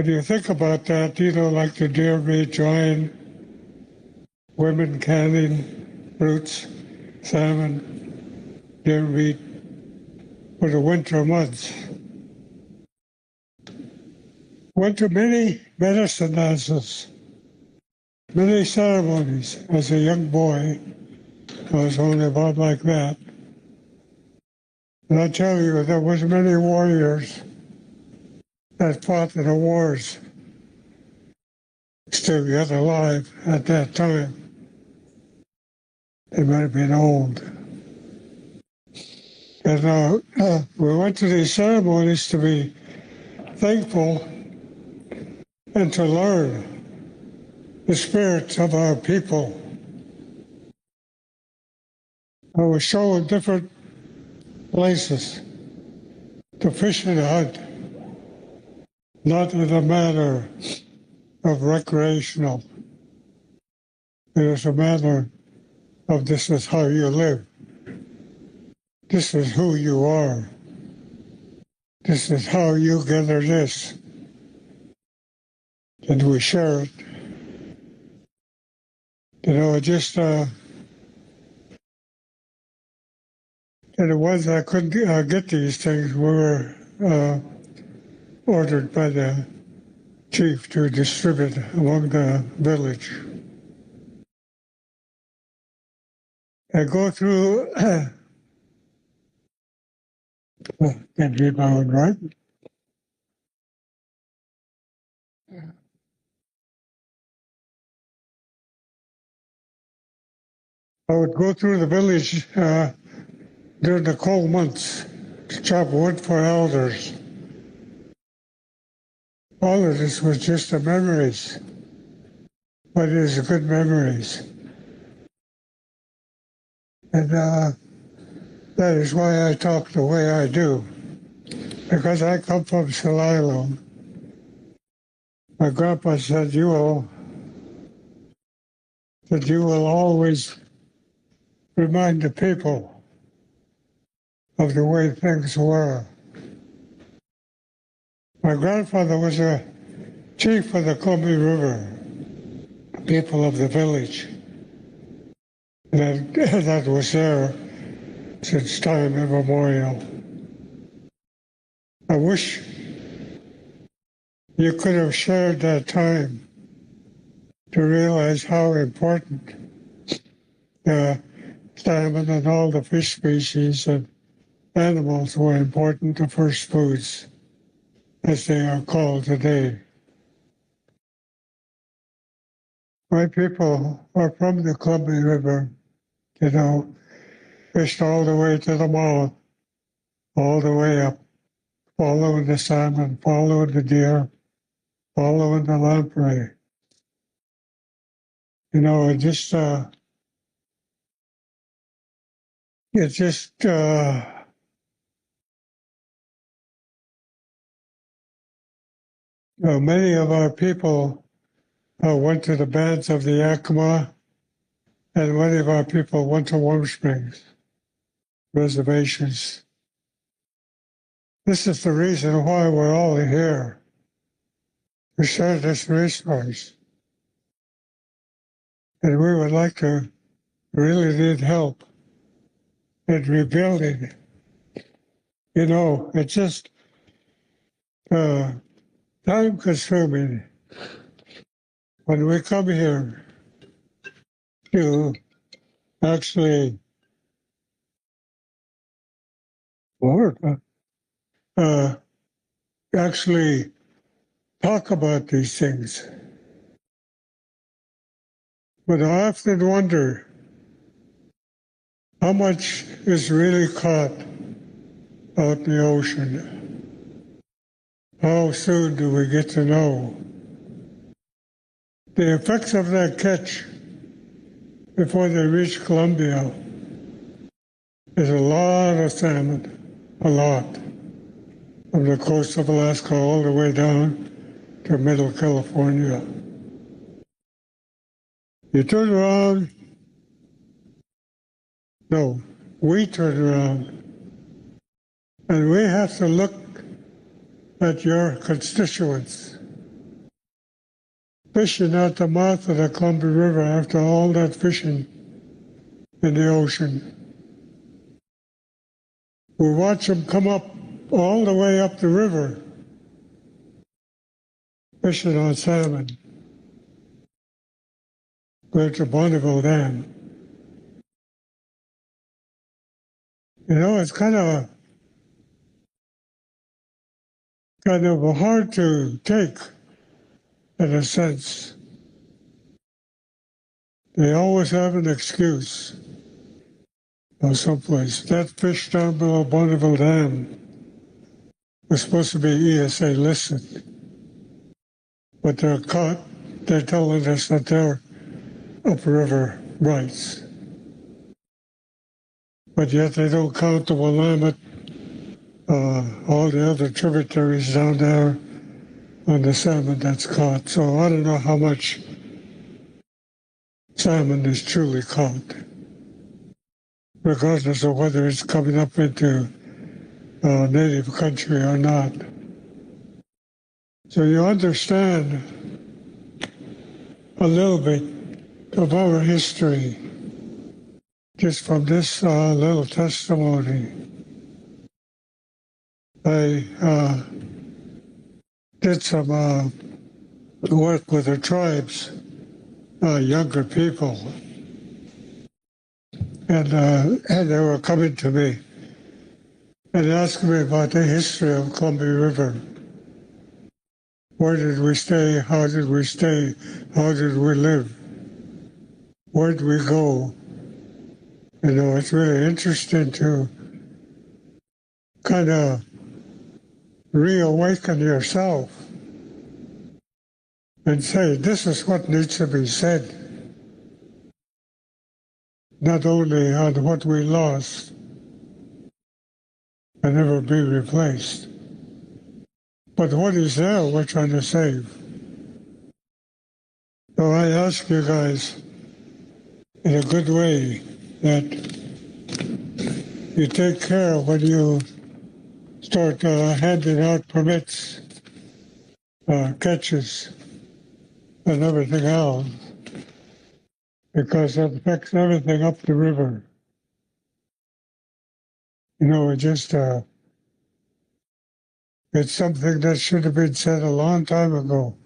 you think about that, you know, like the deer meat drying, women canning fruits, salmon, deer meat for the winter months. Went to many medicine dances, many ceremonies as a young boy. I was only about like that. And I tell you, there was many warriors that fought in the wars still yet alive at that time. They might have been old. And we went to these ceremonies to be thankful and to learn the spirits of our people. I was shown different places to fish and hunt, not in a manner of recreational. It is a matter of this is how you live. This is who you are. This is how you gather this. And we share it. You know, just and the ones that couldn't get these things, we were ordered by the chief to distribute among the village. I go through, can't read my own writing. I would go through the village during the cold months to chop wood for elders. All of this was just the memories, but it is good memories. And that is why I talk the way I do, because I come from Salilo. My grandpa said, you will always remind the people of the way things were. My grandfather was a chief of the Columbia River, the people of the village that was there since time immemorial. I wish you could have shared that time to realize how important salmon and all the fish species and animals were important to first foods, as they are called today. My people are from the Columbia River, you know, fished all the way to the mouth, all the way up, following the salmon, following the deer, following the lamprey. You know, it just many of our people went to the bands of the Yakima, and many of our people went to Warm Springs reservations. This is the reason why we're all here, to share this resource. And we would like to really need help in rebuilding. You know, it's just time consuming when we come here to actually actually talk about these things. But I often wonder how much is really caught out in the ocean. How soon do we get to know? The effects of that catch before they reach Columbia is a lot of salmon, a lot, from the coast of Alaska all the way down to middle California. You turn around, no, we turn around, and we have to look at your constituents. Fishing at the mouth of the Columbia River after all that fishing in the ocean. We watch them come up all the way up the river, fishing on salmon. Go to Bonneville Dam. You know, it's kind of hard to take, in a sense. They always have an excuse. or someplace. That fish down below Bonneville Dam was supposed to be ESA listed, but they're caught. They're telling us that they're upriver rights, but yet they don't count the Willamette, all the other tributaries down there on the salmon that's caught. So I don't know how much salmon is truly caught, regardless of whether it's coming up into native country or not. So you understand a little bit of our history just from this little testimony. I did some work with the tribes, younger people, and they were coming to me and asking me about the history of Columbia River. Where did we stay? How did we stay? How did we live? Where did we go? You know, it's really interesting to kind of reawaken yourself and say, this is what needs to be said. Not only on what we lost can never be replaced, but what is there we're trying to save. So I ask you guys in a good way that you take care when you start handing out permits, catches, and everything else, because it affects everything up the river. You know, it just, it's something that should have been said a long time ago.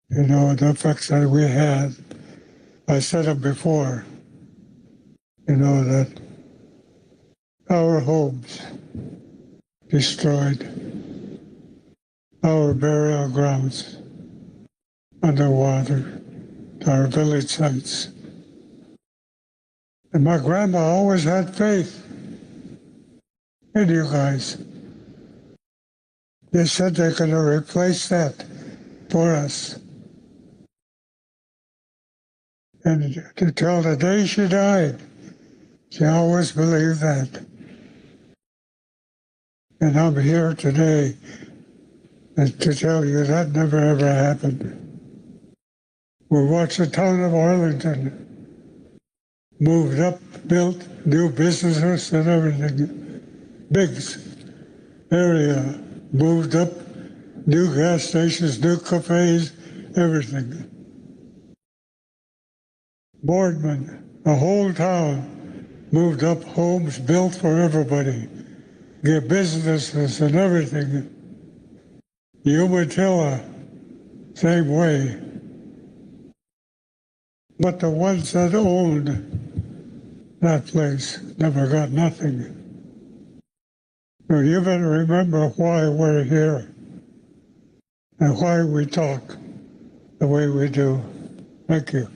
You know, the effects that we had. I said it before, you know, that our homes destroyed, our burial grounds underwater, our village sites. And my grandma always had faith in you guys. They said they're going to replace that for us. And until the day she died, she always believed that. And I'm here today to tell you that never ever happened. We watched the town of Arlington moved up, built new businesses and everything. Biggs area moved up, new gas stations, new cafes, everything. Boardman, the whole town moved up, homes built for everybody, get businesses and everything. Umatilla, same way. But the ones that owned that place never got nothing. So you better remember why we're here and why we talk the way we do. Thank you.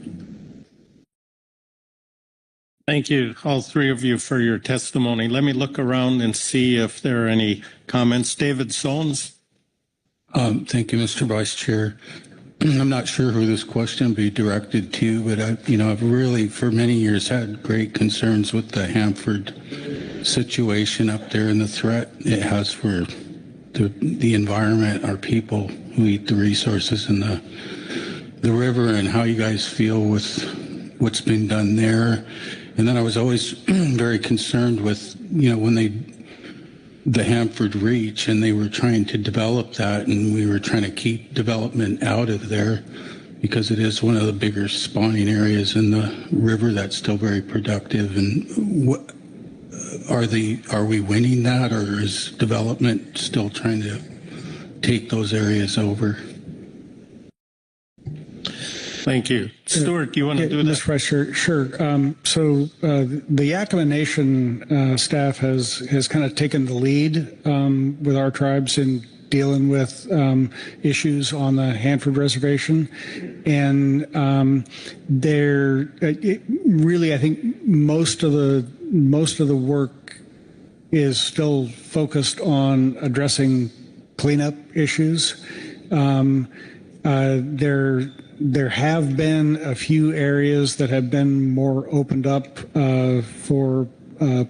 Thank you, all three of you, for your testimony. Let me look around and see if there are any comments. David Sones. Thank you, Mr. Vice Chair. I'm not sure who this question will be directed to, but I've really, for many years, had great concerns with the Hanford situation up there and the threat it has for the environment, our people who eat the resources in the river, and how you guys feel with what's been done there. And then I was always very concerned with, when the Hanford Reach, and they were trying to develop that, and we were trying to keep development out of there because it is one of the bigger spawning areas in the river that's still very productive. And what are we winning that, or is development still trying to take those areas over? Thank you. Stuart, do you want to do this? Mr. Vice Chair, sure. So the Yakima Nation staff has kind of taken the lead with our tribes in dealing with issues on the Hanford Reservation, and really, I think most of the work is still focused on addressing cleanup issues. There have been a few areas that have been more opened up for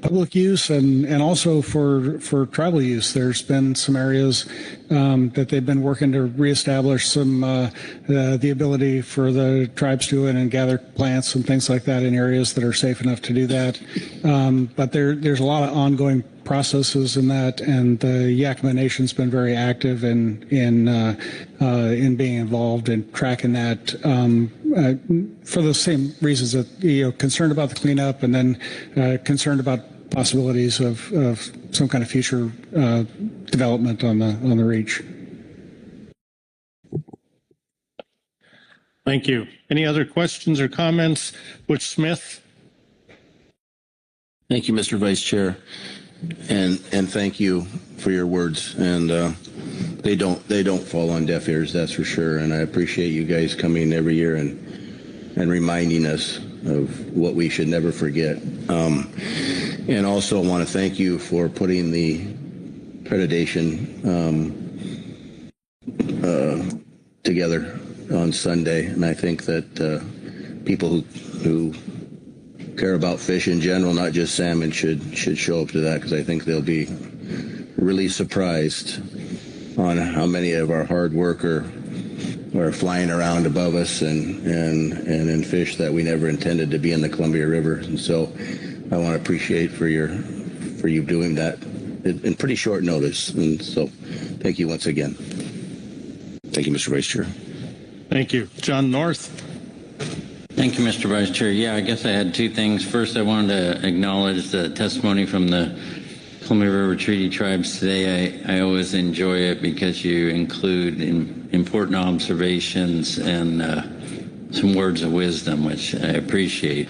public use and also for tribal use. There's been some areas that they've been working to reestablish some the ability for the tribes to go in and gather plants and things like that in areas that are safe enough to do that. But there's a lot of ongoing processes in that, and the Yakima Nation's been very active in being involved in tracking that for the same reasons that concerned about the cleanup, and then concerned about possibilities of some kind of future development on the reach. Thank you. Any other questions or comments? Butch Smith. Thank you, Mr. Vice Chair. And thank you for your words, and they don't fall on deaf ears, that's for sure. And I appreciate you guys coming every year and reminding us of what we should never forget. And also want to thank you for putting the predation together on Sunday. And I think that people who care about fish in general, not just salmon, should show up to that, because I think they'll be really surprised on how many of our hard work are flying around above us and in fish that we never intended to be in the Columbia River. And so I want to appreciate for you doing that in pretty short notice. And so thank you once again. Thank you, Mr. Vice Chair. Thank you. John North. Thank you, Mr. Vice Chair. Yeah, I guess I had two things. First, I wanted to acknowledge the testimony from the Columbia River Treaty Tribes today. I always enjoy it because you include important observations and some words of wisdom, which I appreciate.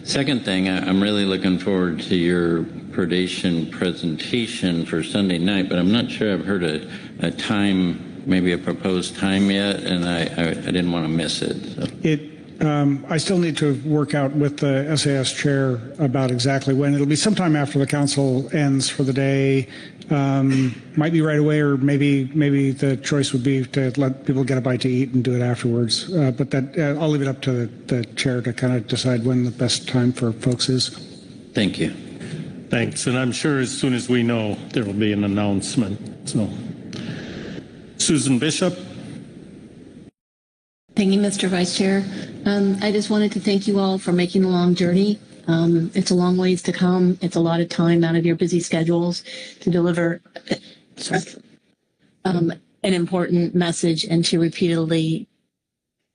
Second thing, I'm really looking forward to your predation presentation for Sunday night, but I'm not sure I've heard a time, maybe a proposed time yet, and I didn't want to miss it. So. I still need to work out with the SAS chair about exactly when. It'll be sometime after the council ends for the day. Might be right away, or maybe the choice would be to let people get a bite to eat and do it afterwards. But that I'll leave it up to the chair to kind of decide when the best time for folks is. Thank you. Thanks. And I'm sure as soon as we know, there will be an announcement. So, Susan Bishop. Thank you, Mr. Vice Chair. I just wanted to thank you all for making the long journey. It's a long ways to come. It's a lot of time out of your busy schedules to deliver an important message and to repeatedly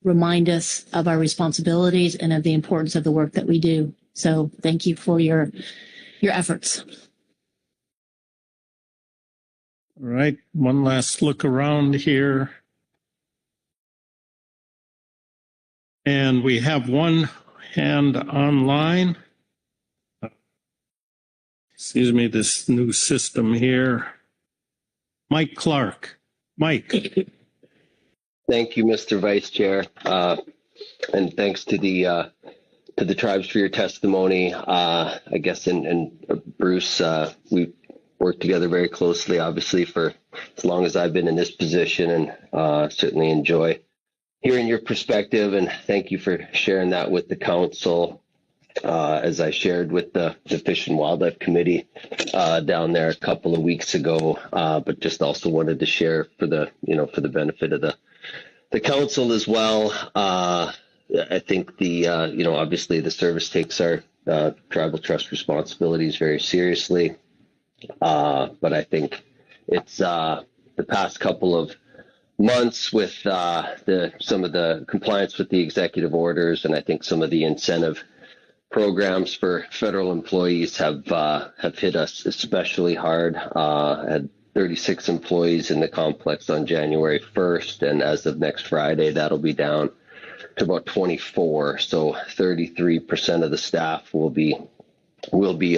remind us of our responsibilities and of the importance of the work that we do. So thank you for your efforts. All right. One last look around here. And we have one hand online. Excuse me, this new system here. Mike Clark. Mike. Thank you, Mr. Vice Chair. And thanks to the tribes for your testimony. I guess, and Bruce, we worked together very closely, obviously, for as long as I've been in this position, and certainly enjoy hearing your perspective, and thank you for sharing that with the council, as I shared with the Fish and Wildlife Committee down there a couple of weeks ago. But just also wanted to share for the benefit of the council as well. I think obviously the service takes our tribal trust responsibilities very seriously, but I think it's the past couple of months with some of the compliance with the executive orders, and I think some of the incentive programs for federal employees have hit us especially hard. I had 36 employees in the complex on January 1st, and as of next Friday, that'll be down to about 24. So 33% of the staff will be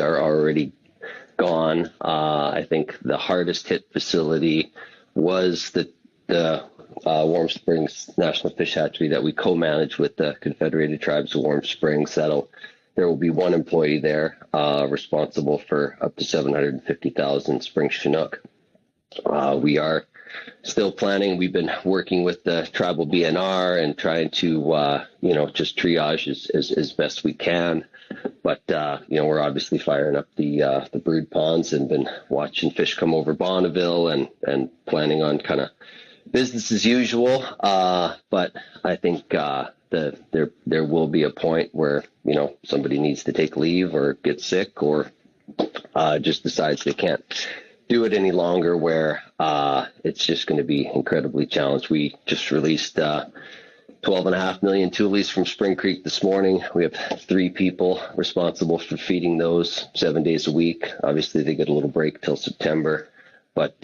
already gone. I think the hardest hit facility was the Warm Springs National Fish Hatchery that we co-manage with the Confederated Tribes of Warm Springs. There will be one employee there responsible for up to 750,000 spring Chinook. We are still planning. We've been working with the tribal BNR and trying to, just triage as best we can. But, we're obviously firing up the brood ponds and been watching fish come over Bonneville and planning on kind of business as usual. But I think there will be a point where, somebody needs to take leave or get sick or just decides they can't do it any longer, where it's just going to be incredibly challenged. We just released 12.5 million tulies from Spring Creek this morning. We have 3 people responsible for feeding those 7 days a week. Obviously, they get a little break till September, but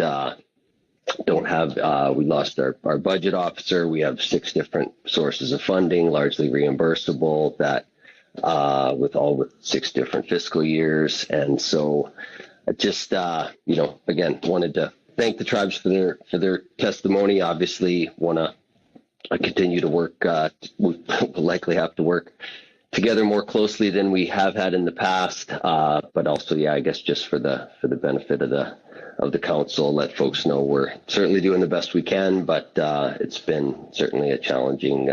we lost our budget officer. We have 6 different sources of funding, largely reimbursable, that with 6 different fiscal years. And so I just, again, wanted to thank the tribes for their testimony. Obviously, want to continue to work. We'll likely have to work together more closely than we have had in the past. But also, I guess just for the benefit of the council, let folks know we're certainly doing the best we can. But it's been certainly a challenging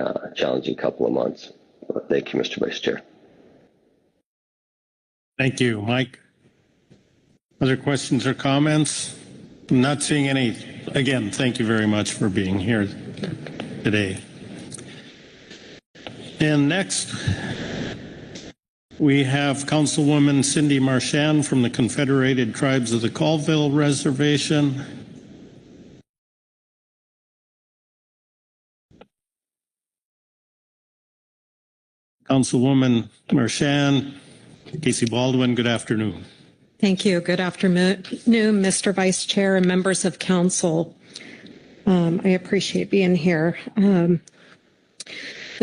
couple of months. Thank you, Mr. Vice Chair. Thank you, Mike. Other questions or comments? I'm not seeing any. Again, thank you very much for being here today. And next, we have Councilwoman Cindy Marchand from the Confederated Tribes of the Colville Reservation. Councilwoman Marchand, Casey Baldwin, good afternoon. Thank you. Good afternoon, Mr. Vice Chair and members of council. I appreciate being here. The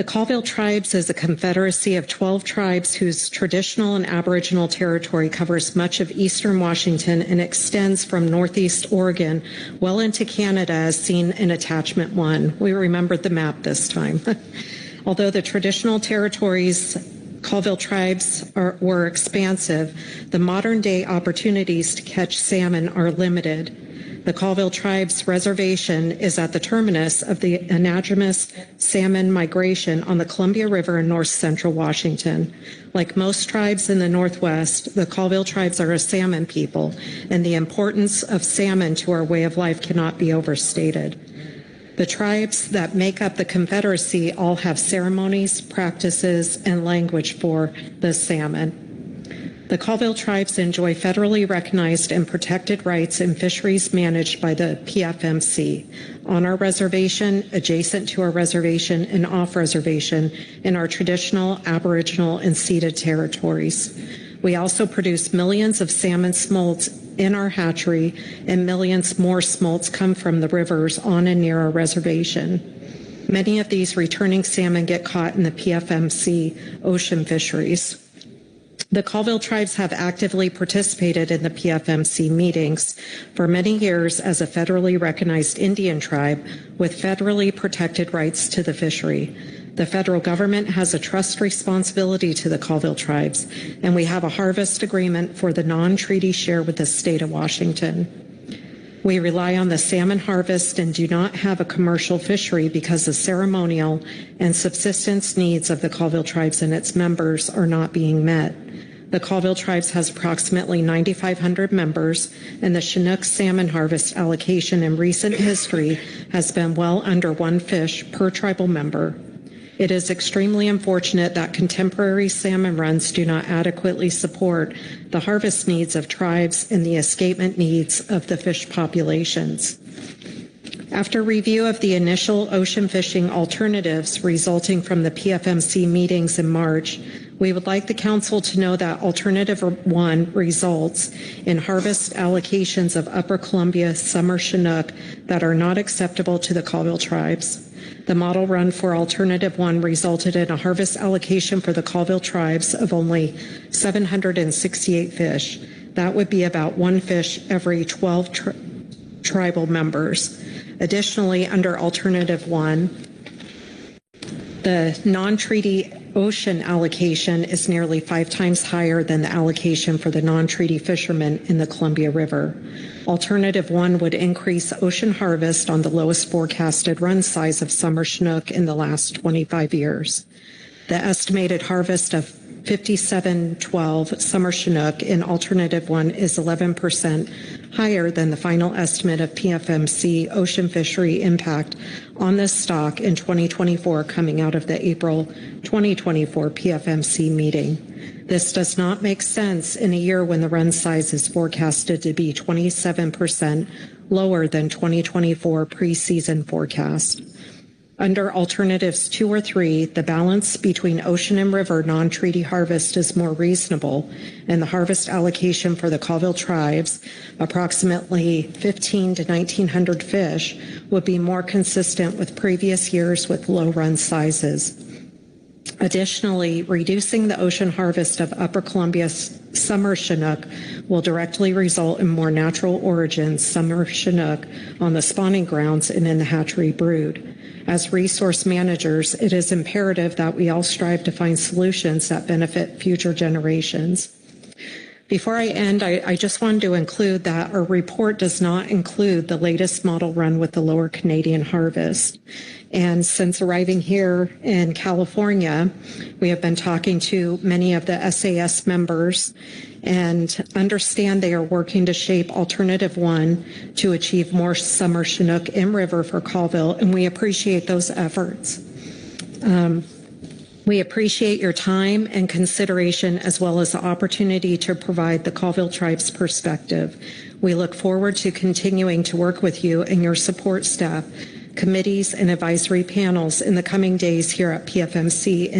Colville Tribes is a confederacy of 12 tribes whose traditional and Aboriginal territory covers much of eastern Washington and extends from northeast Oregon well into Canada, as seen in Attachment 1. We remembered the map this time. Although the traditional territories Colville tribes were expansive, the modern-day opportunities to catch salmon are limited. The Colville Tribes Reservation is at the terminus of the anadromous salmon migration on the Columbia River in north central Washington. Like most tribes in the Northwest, the Colville Tribes are a salmon people, and the importance of salmon to our way of life cannot be overstated. The tribes that make up the Confederacy all have ceremonies, practices, and language for the salmon. The Colville Tribes enjoy federally recognized and protected rights in fisheries managed by the PFMC on our reservation, adjacent to our reservation, and off reservation in our traditional Aboriginal and ceded territories. We also produce millions of salmon smolts in our hatchery, and millions more smolts come from the rivers on and near our reservation. Many of these returning salmon get caught in the PFMC ocean fisheries. The Colville Tribes have actively participated in the PFMC meetings for many years as a federally recognized Indian tribe with federally protected rights to the fishery. The federal government has a trust responsibility to the Colville Tribes, and we have a harvest agreement for the non-treaty share with the state of Washington. We rely on the salmon harvest and do not have a commercial fishery because the ceremonial and subsistence needs of the Colville Tribes and its members are not being met. The Colville Tribes has approximately 9,500 members, and the Chinook salmon harvest allocation in recent history has been well under 1 fish per tribal member. It is extremely unfortunate that contemporary salmon runs do not adequately support the harvest needs of tribes and the escapement needs of the fish populations. After review of the initial ocean fishing alternatives resulting from the PFMC meetings in March, we would like the Council to know that Alternative 1 results in harvest allocations of Upper Columbia summer Chinook that are not acceptable to the Colville Tribes. The model run for Alternative 1 resulted in a harvest allocation for the Colville Tribes of only 768 fish. That would be about one fish every 12 tribal members. Additionally, under Alternative 1, the non-treaty ocean allocation is nearly 5 times higher than the allocation for the non-treaty fishermen in the Columbia River. Alternative 1 would increase ocean harvest on the lowest forecasted run size of summer Chinook in the last 25 years. The estimated harvest of 5712 summer Chinook in Alternative 1 is 11% higher than the final estimate of PFMC ocean fishery impact on this stock in 2024 coming out of the April 2024 PFMC meeting. This does not make sense in a year when the run size is forecasted to be 27% lower than 2024 preseason forecast. Under alternatives 2 or 3, the balance between ocean and river non-treaty harvest is more reasonable, and the harvest allocation for the Colville tribes, approximately 1,500 to 1,900 fish, would be more consistent with previous years with low run sizes. Additionally, reducing the ocean harvest of Upper Columbia summer Chinook will directly result in more natural origin summer Chinook on the spawning grounds and in the hatchery brood. As resource managers, it is imperative that we all strive to find solutions that benefit future generations. Before I end, I just wanted to include that our report does not include the latest model run with the Lower Canadian harvest. And since arriving here in California, we have been talking to many of the SAS members and understand they are working to shape Alternative 1 to achieve more summer Chinook in river for Colville, and we appreciate those efforts. We appreciate your time and consideration as well as the opportunity to provide the Colville Tribe's perspective. We look forward to continuing to work with you and your support staff, committees, and advisory panels in the coming days here at PFMC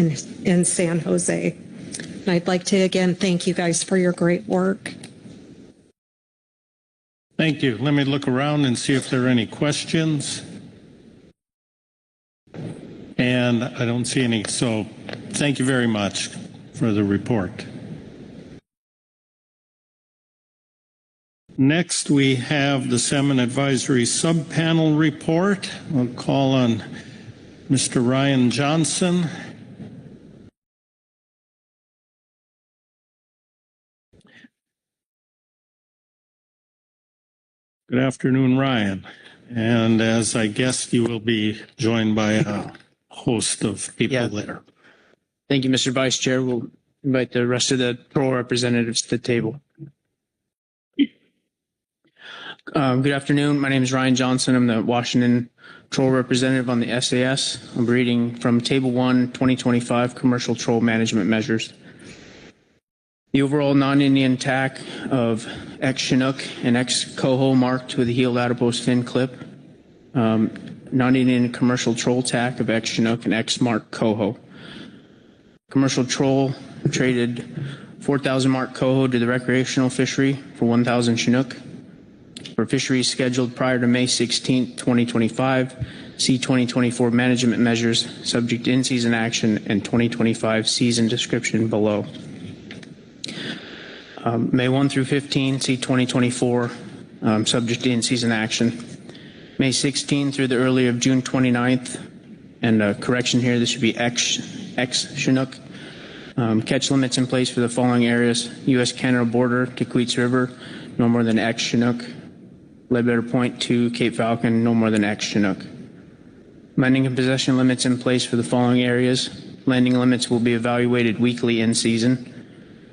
in San Jose. And I'd like to again thank you guys for your great work. Thank you. Let me look around and see if there are any questions. And I don't see any, so thank you very much for the report. Next, we have the Salmon Advisory Subpanel report. I'll call on Mr. Ryan Johnson. Good afternoon, Ryan. And as I guessed, you will be joined by a host of people there. Thank you, Mr. Vice Chair. We'll invite the rest of the troll representatives to the table. Good afternoon. My name is Ryan Johnson. I'm the Washington Troll Representative on the SAS. I'm reading from Table 1, 2025 Commercial Troll Management Measures. The overall non-Indian tack of X Chinook and X coho marked with a heeled adipose fin clip. Non-Indian commercial troll tack of X Chinook and X marked coho. Commercial troll traded 4,000 marked coho to the recreational fishery for 1,000 Chinook. For fisheries scheduled prior to May 16, 2025, see 2024 management measures subject to in-season action and 2025 season description below. May 1 through 15, see 2024, subject to in-season action. May 16 through the early of June 29th, and correction here, this should be X Chinook. Catch limits in place for the following areas: U.S.-Canada border to Queets River, no more than X Chinook. Ledbetter Point to Cape Falcon, no more than X Chinook. Landing and possession limits in place for the following areas. Landing limits will be evaluated weekly in season.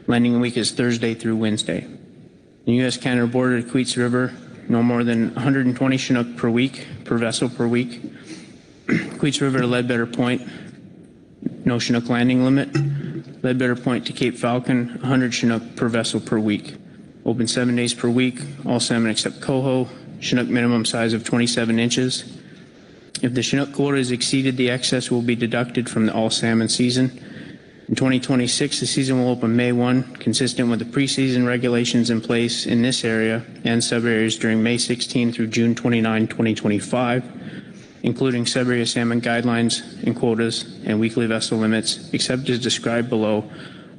Landing week is Thursday through Wednesday. The U.S.-Canada border to Queets River, no more than 120 Chinook per week, per vessel per week. Queets River to Ledbetter Point, no Chinook landing limit. Ledbetter Point to Cape Falcon, 100 Chinook per vessel per week. Open 7 days per week, all salmon except coho, Chinook minimum size of 27 inches. If the Chinook quota is exceeded, the excess will be deducted from the all salmon season. In 2026, the season will open May 1, consistent with the preseason regulations in place in this area and sub-areas during May 16 through June 29, 2025, including sub-area salmon guidelines and quotas and weekly vessel limits, except as described below,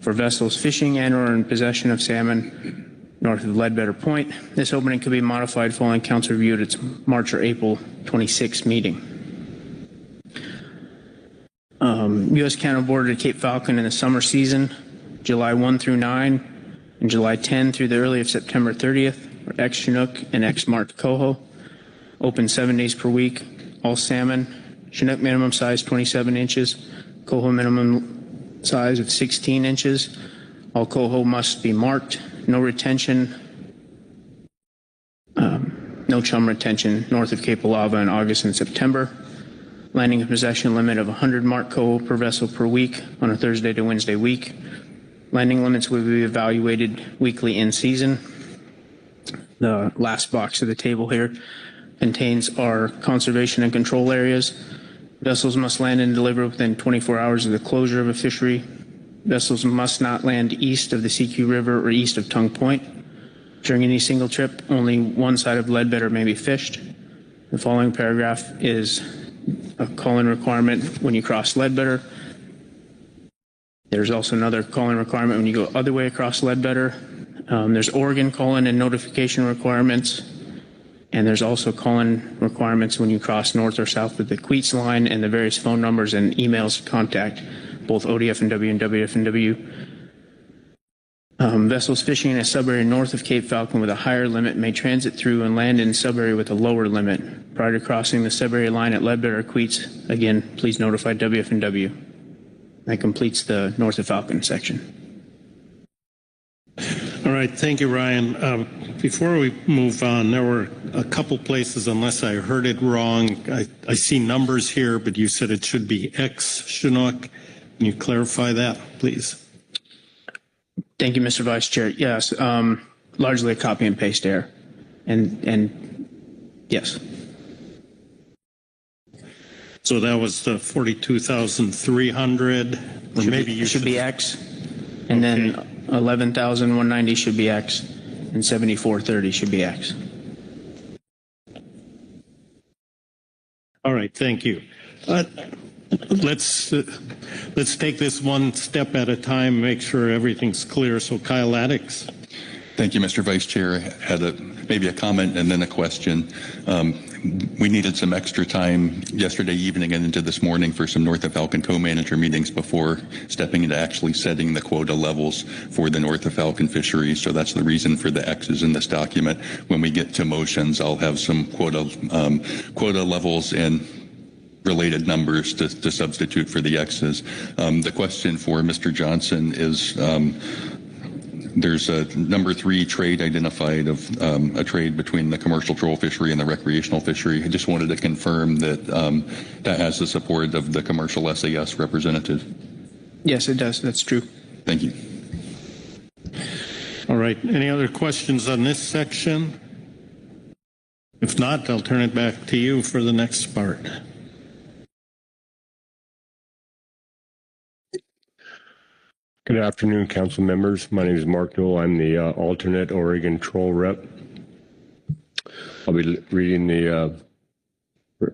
for vessels fishing and or in possession of salmon north of Ledbetter Point. This opening could be modified following council review at its March or April 26th meeting. U.S.-Canada border to Cape Falcon in the summer season, July 1 through 9, and July 10 through the early of September 30th, or ex-Chinook and ex-marked coho. Open 7 days per week. All salmon. Chinook minimum size 27 inches. Coho minimum size of 16 inches. All coho must be marked. No retention. No chum retention north of Cape Alava in August and September. Landing and possession limit of 100 marked coho per vessel per week on a Thursday to Wednesday week. Landing limits will be evaluated weekly in season. The last box of the table here contains our conservation and control areas. Vessels must land and deliver within 24 hours of the closure of a fishery. Vessels must not land east of the CQ River or east of Tongue Point. During any single trip, only one side of Ledbetter may be fished. The following paragraph is a call-in requirement when you cross Ledbetter. There's also another call-in requirement when you go other way across Ledbetter. There's Oregon call-in and notification requirements. And there's also call-in requirements when you cross north or south of the Queets line, and the various phone numbers and emails to contact both ODF&W and WF&W. Vessels fishing in a subarea north of Cape Falcon with a higher limit may transit through and land in subarea with a lower limit. Prior to crossing the subarea line at Ledbetter or Queets, again, please notify WF&W. That completes the north of Falcon section. All right, thank you, Ryan. Before we move on, there were a couple places, unless I heard it wrong, I see numbers here, but you said it should be ex-Chinook. Can you clarify that, please? Thank you, Mr. Vice Chair. Yes, largely a copy and paste error. And yes. So that was the 42,300, or maybe you should be X, and then 11,190 should be X, and 7,430 should be X. All right, thank you. Let's take this one step at a time, make sure everything's clear. So Kyle Addix. Thank you, Mr. Vice Chair. I had maybe a comment and then a question. We needed some extra time yesterday evening and into this morning for some North of Falcon co-manager meetings before stepping into actually setting the quota levels for the North of Falcon fisheries. So that's the reason for the X's in this document. When we get to motions, I'll have some quota levels and related numbers to substitute for the X's. The question for Mr. Johnson is, there's a number 3 trade identified of a trade between the commercial troll fishery and the recreational fishery. I just wanted to confirm that that has the support of the commercial SAS representative. Yes, it does. That's true. Thank you. All right. Any other questions on this section? If not, I'll turn it back to you for the next part. Good afternoon, council members. My name is Mark Newell. I'm the alternate Oregon Troll Rep. I'll be reading the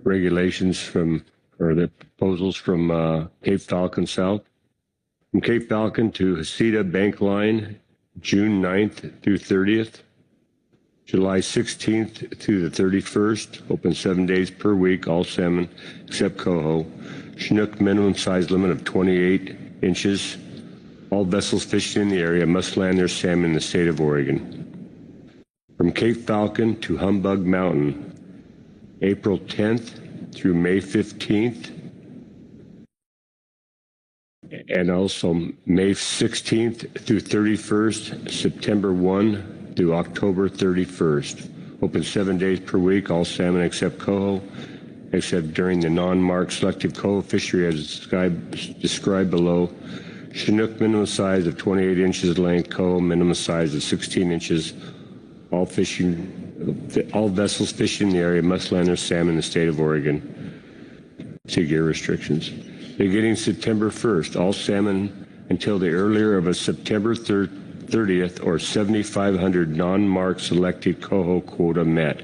regulations or the proposals from Cape Falcon South. From Cape Falcon to Hasita Bank Line, June 9th through 30th. July 16th through the 31st, open 7 days per week, all salmon except coho. Chinook minimum size limit of 28 inches. All vessels fishing in the area must land their salmon in the state of Oregon. From Cape Falcon to Humbug Mountain, April 10th through May 15th, and also May 16th through 31st, September 1 through October 31st. Open 7 days per week, all salmon except coho, except during the non-marked selective coho fishery as described below. Chinook minimum size of 28 inches length, coho minimum size of 16 inches. All vessels fishing in the area must land their salmon in the state of Oregon. Gear restrictions. Beginning September 1st, all salmon until the earlier of a September 30th or 7,500 non-marked selected coho quota met.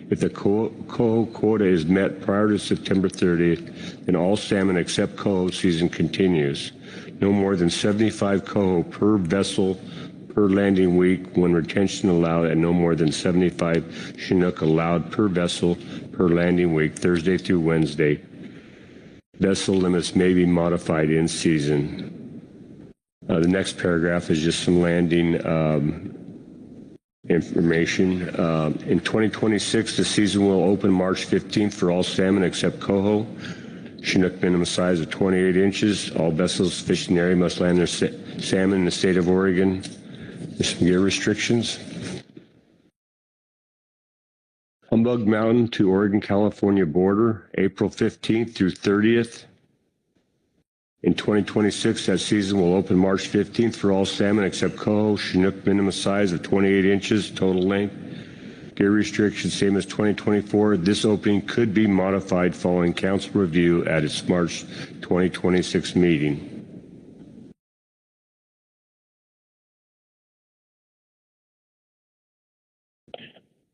If the coho quota is met prior to September 30th, then all salmon except coho season continues. No more than 75 coho per vessel per landing week when retention allowed and no more than 75 Chinook allowed per vessel per landing week, Thursday through Wednesday. Vessel limits may be modified in season. The next paragraph is just some landing information. In 2026, the season will open March 15th for all salmon except coho. Chinook minimum size of 28 inches. All vessels fishing the area must land their salmon in the state of Oregon. There's some gear restrictions. Humbug Mountain to Oregon-California border, April 15th through 30th. In 2026, that season will open March 15th for all salmon except coho. Chinook minimum size of 28 inches, total length. Gear restrictions, same as 2024. This opening could be modified following council review at its March 2026 meeting.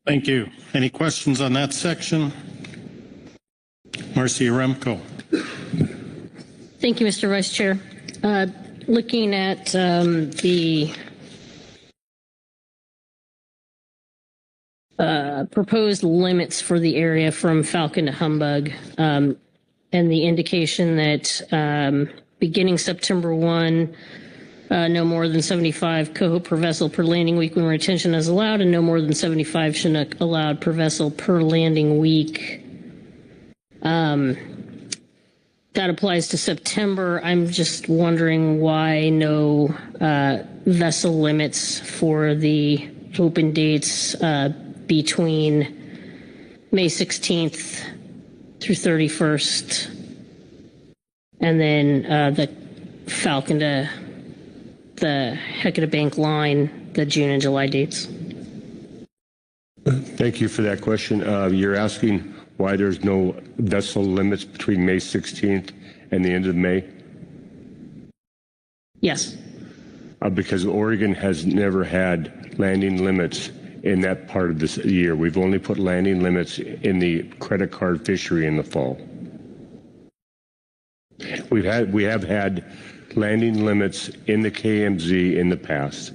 Thank you. Any questions on that section? Marcia Remco. Thank you, Mr. Vice Chair. Looking at the proposed limits for the area from Falcon to Humbug, and the indication that beginning September 1, no more than 75 coho per vessel per landing week when retention is allowed, and no more than 75 Chinook allowed per vessel per landing week. That applies to September. I'm just wondering why no vessel limits for the open dates between May 16th through 31st, and then the Falcon to the Hecate Bank line, the June and July dates. Thank you for that question. You're asking why there's no vessel limits between May 16th and the end of May? Yes. Because Oregon has never had landing limits in that part of this year. We've only put landing limits in the credit card fishery in the fall. We have had landing limits in the KMZ in the past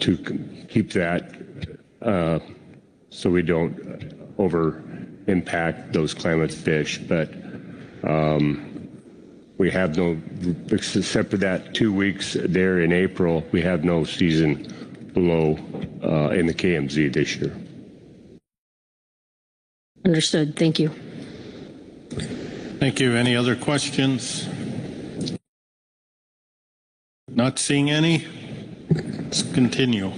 to keep that so we don't over impact those Klamath fish, but we have no, except for that 2 weeks there in April, we have no season below in the KMZ this year. Understood. Thank you. Thank you. Any other questions? Not seeing any? Let's continue.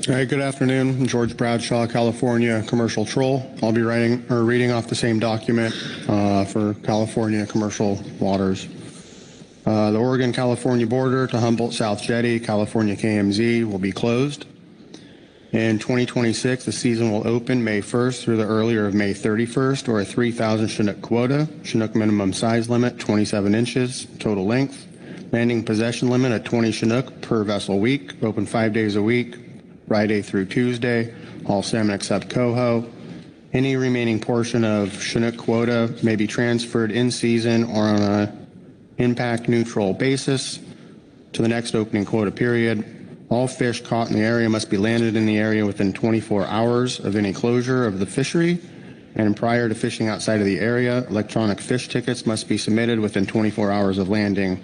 Hi, good afternoon. George Bradshaw, California Commercial Troll. I'll be reading off the same document for California commercial waters. The Oregon-California border to Humboldt South Jetty, California KMZ will be closed. In 2026, the season will open May 1st through the earlier of May 31st, or a 3,000 Chinook quota. Chinook minimum size limit, 27 inches, total length. Landing possession limit at 20 Chinook per vessel week, open 5 days a week, Friday through Tuesday, all salmon except coho. Any remaining portion of Chinook quota may be transferred in season or on an impact neutral basis to the next opening quota period. All fish caught in the area must be landed in the area within 24 hours of any closure of the fishery, and prior to fishing outside of the area, electronic fish tickets must be submitted within 24 hours of landing.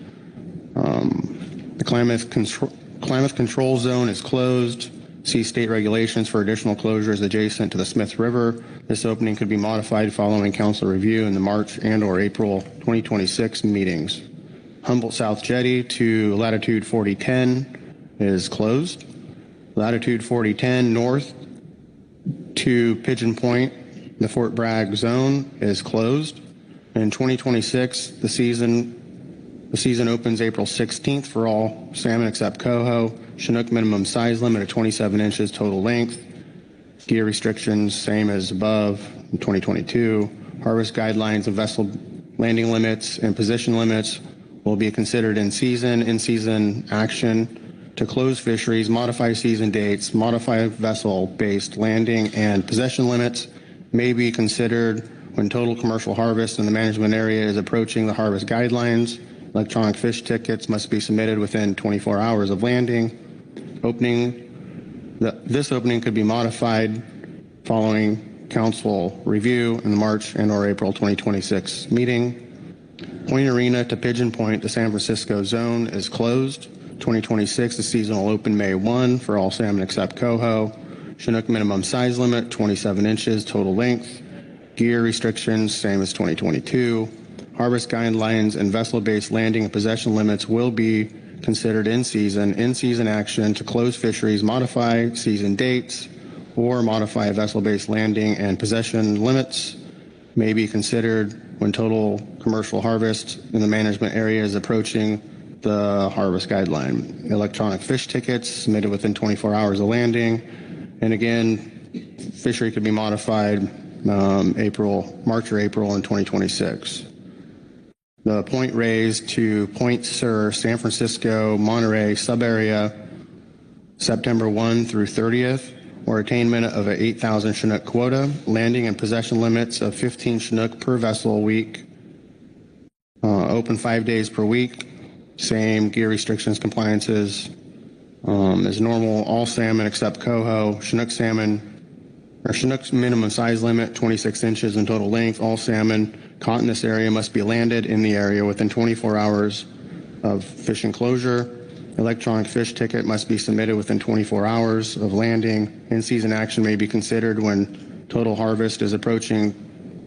The Klamath Control Zone is closed. See state regulations for additional closures adjacent to the Smith River. This opening could be modified following council review in the March and or April 2026 meetings. Humboldt South Jetty to latitude 4010 is closed. Latitude 4010 north to Pigeon Point, the Fort Bragg zone, is closed. In 2026, the season opens April 16th for all salmon except coho. Chinook minimum size limit of 27 inches total length. Gear restrictions same as above in 2022. Harvest guidelines of vessel landing limits and position limits will be considered in season action to close fisheries, modify season dates, modify vessel-based landing and possession limits may be considered when total commercial harvest in the management area is approaching the harvest guidelines. Electronic fish tickets must be submitted within 24 hours of landing. This opening could be modified following council review in the March and/or April 2026 meeting. Point Arena to Pigeon Point to San Francisco zone is closed. 2026, the season will open May 1 for all salmon except coho. Chinook minimum size limit, 27 inches total length. Gear restrictions, same as 2022. Harvest guidelines and vessel-based landing and possession limits will be considered in season. In-season action to close fisheries, modify season dates, or modify vessel-based landing and possession limits may be considered when total commercial harvest in the management area is approaching the harvest guideline. Electronic fish tickets submitted within 24 hours of landing. And again, fishery could be modified March or April in 2026. The point raised to Point Sur, San Francisco, Monterey subarea, September 1 through 30th, or attainment of an 8,000 Chinook quota, landing and possession limits of 15 Chinook per vessel a week, open 5 days per week, same gear restrictions, compliances as normal, all salmon except coho, Chinook salmon, or Chinook's minimum size limit, 26 inches in total length, all salmon caught in this area must be landed in the area within 24 hours of fish enclosure. Electronic fish ticket must be submitted within 24 hours of landing. In-season action may be considered when total harvest is approaching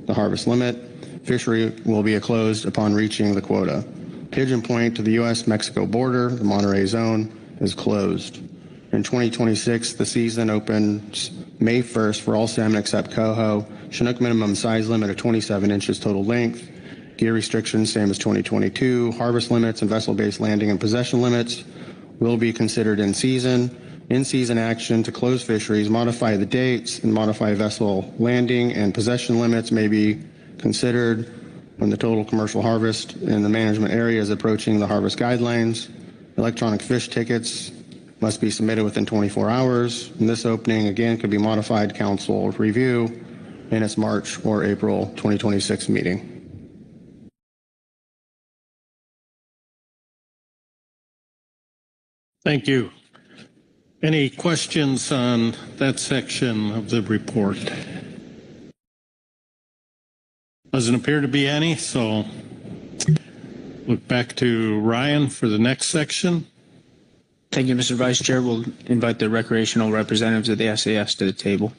the harvest limit. Fishery will be closed upon reaching the quota. Pigeon Point to the U.S.-Mexico border, the Monterey zone, is closed. In 2026, the season opens May 1st for all salmon except coho. Chinook minimum size limit of 27 inches total length. Gear restrictions, same as 2022. Harvest limits and vessel-based landing and possession limits will be considered in season. In-season action to close fisheries, modify the dates, and modify vessel landing and possession limits may be considered when the total commercial harvest in the management area is approaching the harvest guidelines. Electronic fish tickets must be submitted within 24 hours. And this opening, again, could be modified council review in its March or April 2026 meeting. Thank you. Any questions on that section of the report? Doesn't appear to be any, so look back to Ryan for the next section. Thank you, Mr. Vice Chair. We'll invite the recreational representatives of the SAS to the table.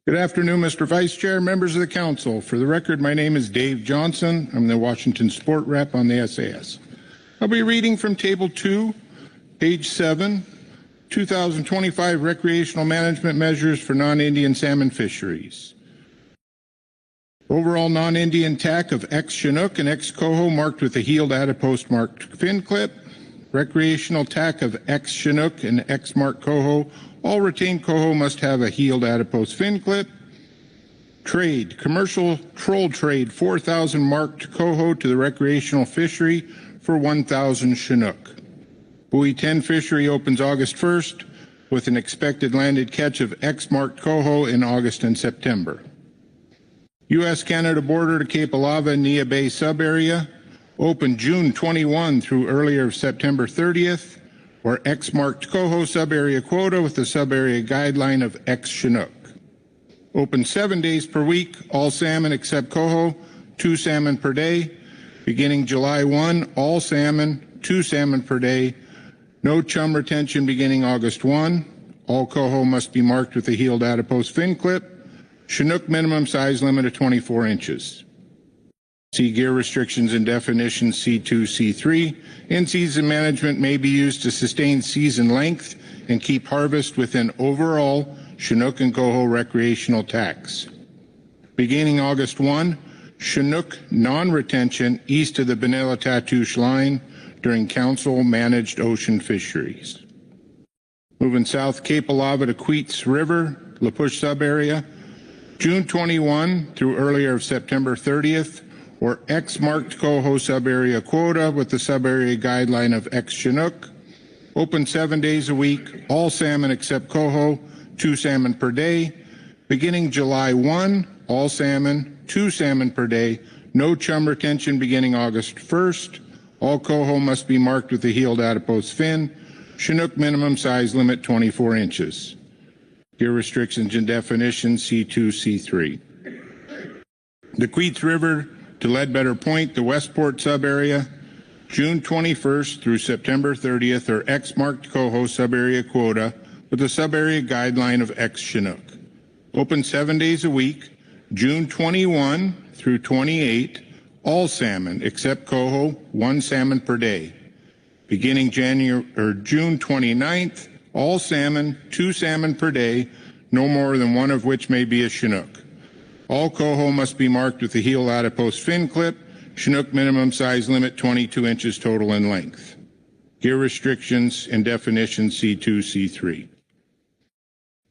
Good afternoon, Mr. Vice Chair, members of the council. For the record, my name is Dave Johnson. I'm the Washington Sport Rep on the SAS. I'll be reading from Table 2, page 7, 2025 Recreational Management Measures for Non-Indian Salmon Fisheries. Overall non-Indian TAC of X-Chinook and X-Coho marked with a heeled adipose marked fin clip. Recreational TAC of X-Chinook and X-marked Coho. All retained coho must have a heeled adipose fin clip. Trade, commercial troll trade, 4,000 marked coho to the recreational fishery for 1,000 Chinook. Buoy 10 fishery opens August 1st with an expected landed catch of X marked coho in August and September. U.S.-Canada border to Cape Alava, Nia Bay subarea, open June 21 through earlier September 30th, or X-marked coho sub-area quota with the sub-area guideline of X-Chinook. Open 7 days per week, all salmon except coho, 2 salmon per day. Beginning July 1, all salmon, 2 salmon per day. No chum retention beginning August 1. All coho must be marked with a heeled adipose fin clip. Chinook minimum size limit of 24 inches. See gear restrictions and definitions C2, C3. In-season management may be used to sustain season length and keep harvest within overall Chinook and coho recreational TACs. Beginning August 1, Chinook non-retention east of the Benella-Tatoosh line during council-managed ocean fisheries. Moving south, Cape Alava to Queets River, La Push sub-area, June 21 through earlier of September 30th, or X-marked coho sub-area quota with the sub-area guideline of X-Chinook. Open 7 days a week, all salmon except coho, 2 salmon per day. Beginning July 1, all salmon, 2 salmon per day. No chum retention beginning August 1st. All coho must be marked with a healed adipose fin. Chinook minimum size limit 24 inches. Gear restrictions and definitions C2, C3. The Queets River to Ledbetter Point, the Westport sub-area, June 21st through September 30th, or X-marked coho sub-area quota with a sub-area guideline of X-Chinook. Open 7 days a week, June 21 through 28, all salmon except coho, 1 salmon per day. Beginning June 29th, all salmon, 2 salmon per day, no more than one of which may be a Chinook. All coho must be marked with a heel adipose fin clip. Chinook minimum size limit 22 inches total in length. Gear restrictions and definitions C2, C3.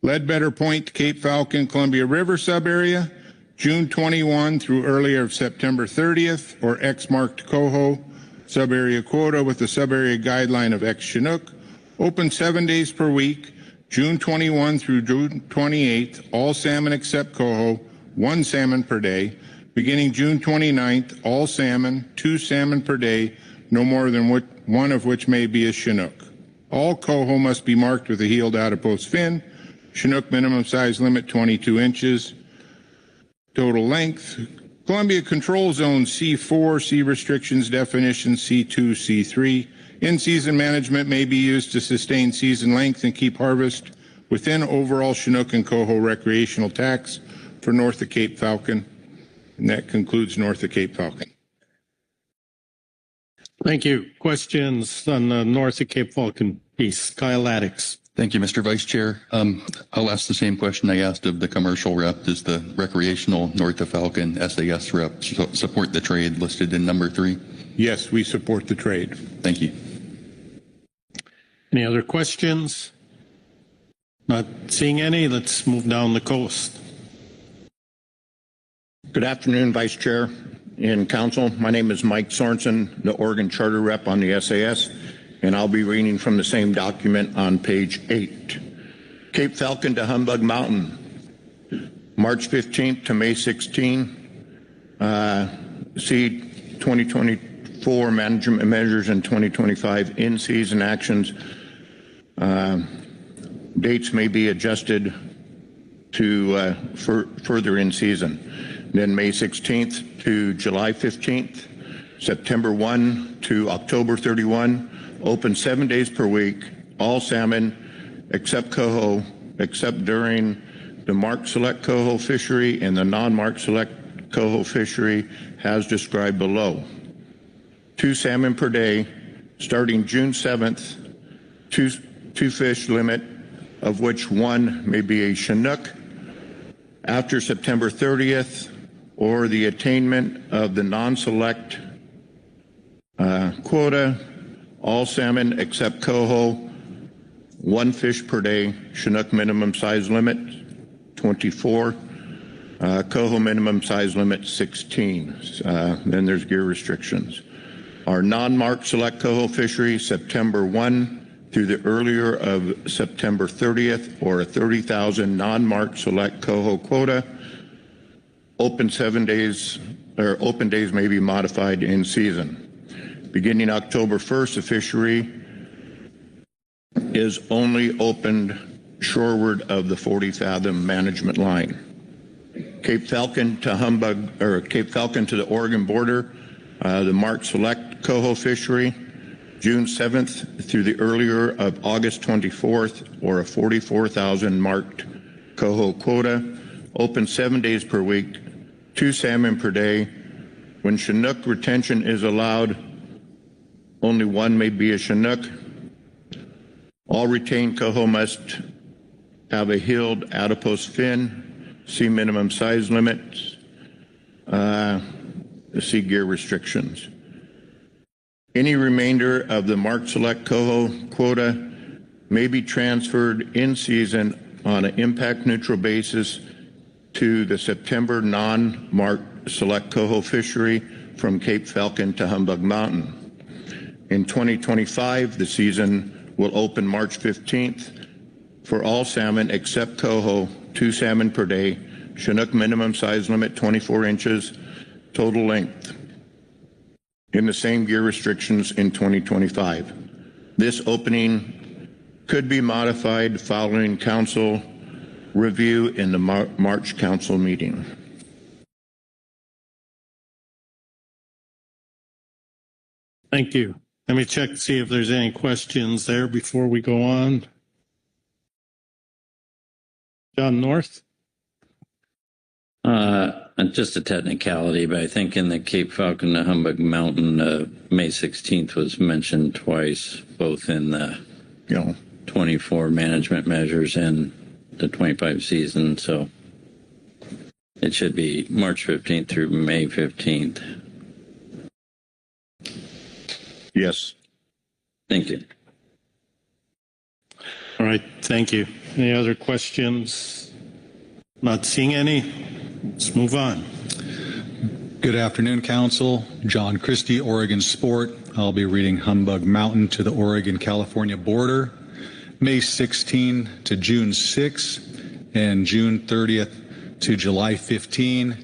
Ledbetter Point, Cape Falcon, Columbia River sub-area, June 21 through earlier of September 30th, or X-marked coho, sub-area quota with the sub-area guideline of X-Chinook. Open 7 days per week, June 21 through June 28th, all salmon except coho, 1 salmon per day. Beginning June 29th, all salmon, 2 salmon per day, no more than one of which may be a Chinook. All coho must be marked with a healed adipose fin. Chinook minimum size limit 22 inches. Total length. Columbia Control Zone C4, C restrictions definition C2, C3. In-season management may be used to sustain season length and keep harvest within overall Chinook and coho recreational tax for north of Cape Falcon. And that concludes north of Cape Falcon. Thank you. Questions on the north of Cape Falcon piece? Kyle Addix. Thank you, Mr. Vice Chair. I'll ask the same question I asked of the commercial rep. Does the recreational north of Falcon SAS rep support the trade listed in number 3? Yes, we support the trade. Thank you. Any other questions? Not seeing any. Let's move down the coast. Good afternoon, Vice Chair and Council. My name is Mike Sorensen, the Oregon Charter Rep on the SAS, and I'll be reading from the same document on page 8. Cape Falcon to Humbug Mountain, March 15th to May 16. See 2024 management measures and 2025 in-season actions. Dates may be adjusted to further in-season. Then May 16th to July 15th, September 1 to October 31, open 7 days per week, all salmon except coho, except during the marked select coho fishery and the non-marked select coho fishery as described below. 2 salmon per day, starting June 7th, two fish limit, of which 1 may be a Chinook. After September 30th, or the attainment of the non-select quota, all salmon except coho, 1 fish per day, Chinook minimum size limit 24, coho minimum size limit 16. Then there's gear restrictions. Our non-marked select coho fishery, September 1 through the earlier of September 30th, or a 30,000 non-marked select coho quota. Open 7 days, or open days may be modified in season. Beginning October 1st, the fishery is only opened shoreward of the 40-fathom management line. Cape Falcon to Humbug, or Cape Falcon to the Oregon border, the marked select coho fishery, June 7th through the earlier of August 24th, or a 44,000 marked coho quota. Open 7 days per week, 2 salmon per day. When Chinook retention is allowed, only 1 may be a Chinook. All retained coho must have a healed adipose fin. See minimum size limits. See gear restrictions. Any remainder of the March Select Coho quota may be transferred in season on an impact neutral basis to the September non-March Select Coho fishery from Cape Falcon to Humbug Mountain. In 2025, the season will open March 15th for all salmon except coho, 2 salmon per day, Chinook minimum size limit 24 inches, total length, in the same gear restrictions in 2025. This opening could be modified following council review in the March council meeting. Thank you. Let me check to see if there's any questions there before we go on. John North? Just a technicality, but I think in the Cape Falcon to Humbug Mountain, May 16th was mentioned twice, both in the 24 management measures and the 25 season. So it should be March 15th through May 15th. Yes. Thank you. All right, thank you. Any other questions? Not seeing any. Let's move on. Good afternoon, Council. John Christie, Oregon Sport. I'll be reading Humbug Mountain to the Oregon-California border, May 16 to June 6 and June 30th to July 15.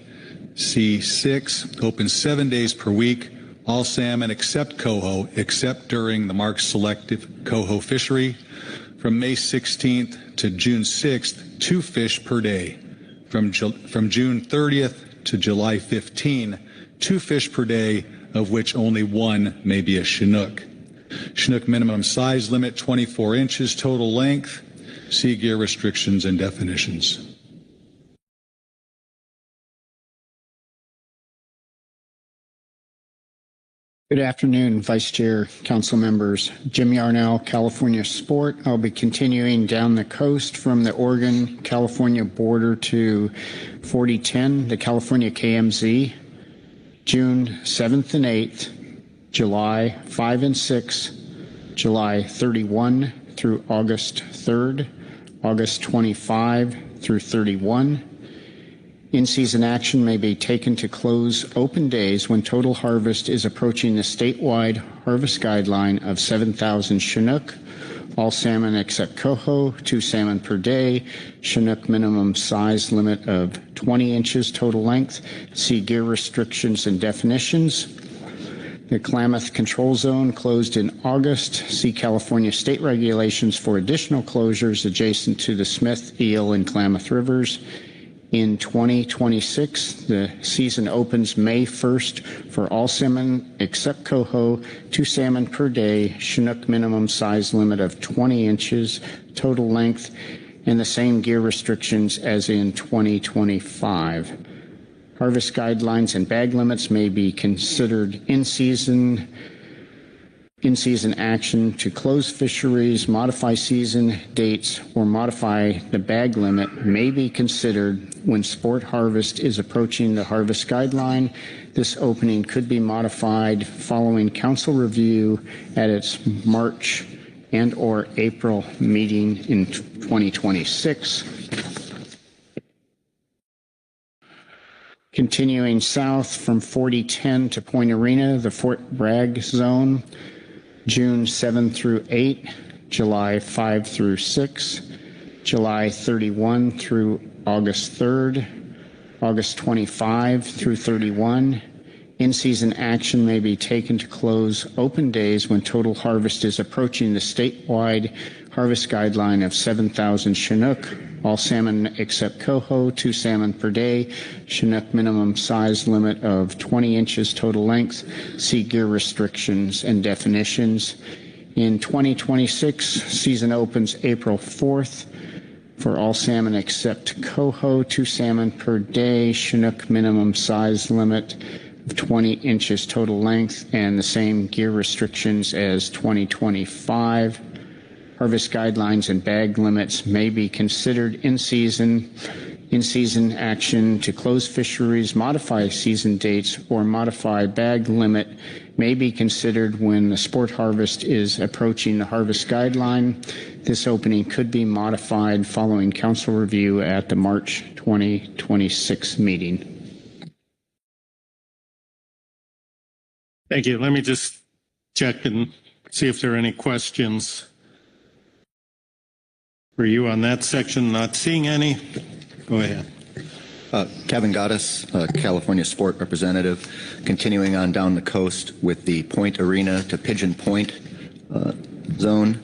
C6, open 7 days per week. All salmon except coho, except during the March Selective Coho fishery. From May 16th to June 6th, 2 fish per day. From June 30th to July 15, 2 fish per day, of which only 1 may be a Chinook. Chinook minimum size limit 24 inches total length. See gear restrictions and definitions. Good afternoon, Vice Chair, Council members. Jim Yarnell, California Sport. I'll be continuing down the coast from the Oregon-California border to 4010, the California KMZ, June 7th and 8th, July 5 and 6, July 31 through August 3rd, August 25 through 31. In-season action may be taken to close open days when total harvest is approaching the statewide harvest guideline of 7,000 Chinook. All salmon except coho, 2 salmon per day. Chinook minimum size limit of 20 inches total length. See gear restrictions and definitions. The Klamath Control Zone closed in August. See California state regulations for additional closures adjacent to the Smith, Eel, and Klamath rivers. In 2026, the season opens May 1st for all salmon except coho, 2 salmon per day, Chinook minimum size limit of 20 inches total length, and the same gear restrictions as in 2025. Harvest guidelines and bag limits may be considered in-season action to close fisheries, modify season dates, or modify the bag limit may be considered when sport harvest is approaching the harvest guideline. This opening could be modified following council review at its March and or April meeting in 2026. Continuing south from 4010 to Point Arena, the Fort Bragg zone, June 7 through 8, July 5 through 6, July 31 through August 3rd, August 25 through 31. In-season action may be taken to close open days when total harvest is approaching the statewide harvest guideline of 7,000 Chinook. All salmon except coho, 2 salmon per day. Chinook minimum size limit of 20 inches total length. See gear restrictions and definitions. In 2026, season opens April 4th for all salmon except coho, 2 salmon per day. Chinook minimum size limit of 20 inches total length, and the same gear restrictions as 2025. Harvest guidelines and bag limits may be considered in season in-season action to close fisheries, modify season dates, or modify bag limit may be considered when the sport harvest is approaching the harvest guideline. This opening could be modified following council review at the March 2026 meeting. Thank you. Let me just check and see if there are any questions for you on that section. Not seeing any. Go ahead. Kevin Gaddis, California Sport Representative, continuing on down the coast with the Point Arena to Pigeon Point zone,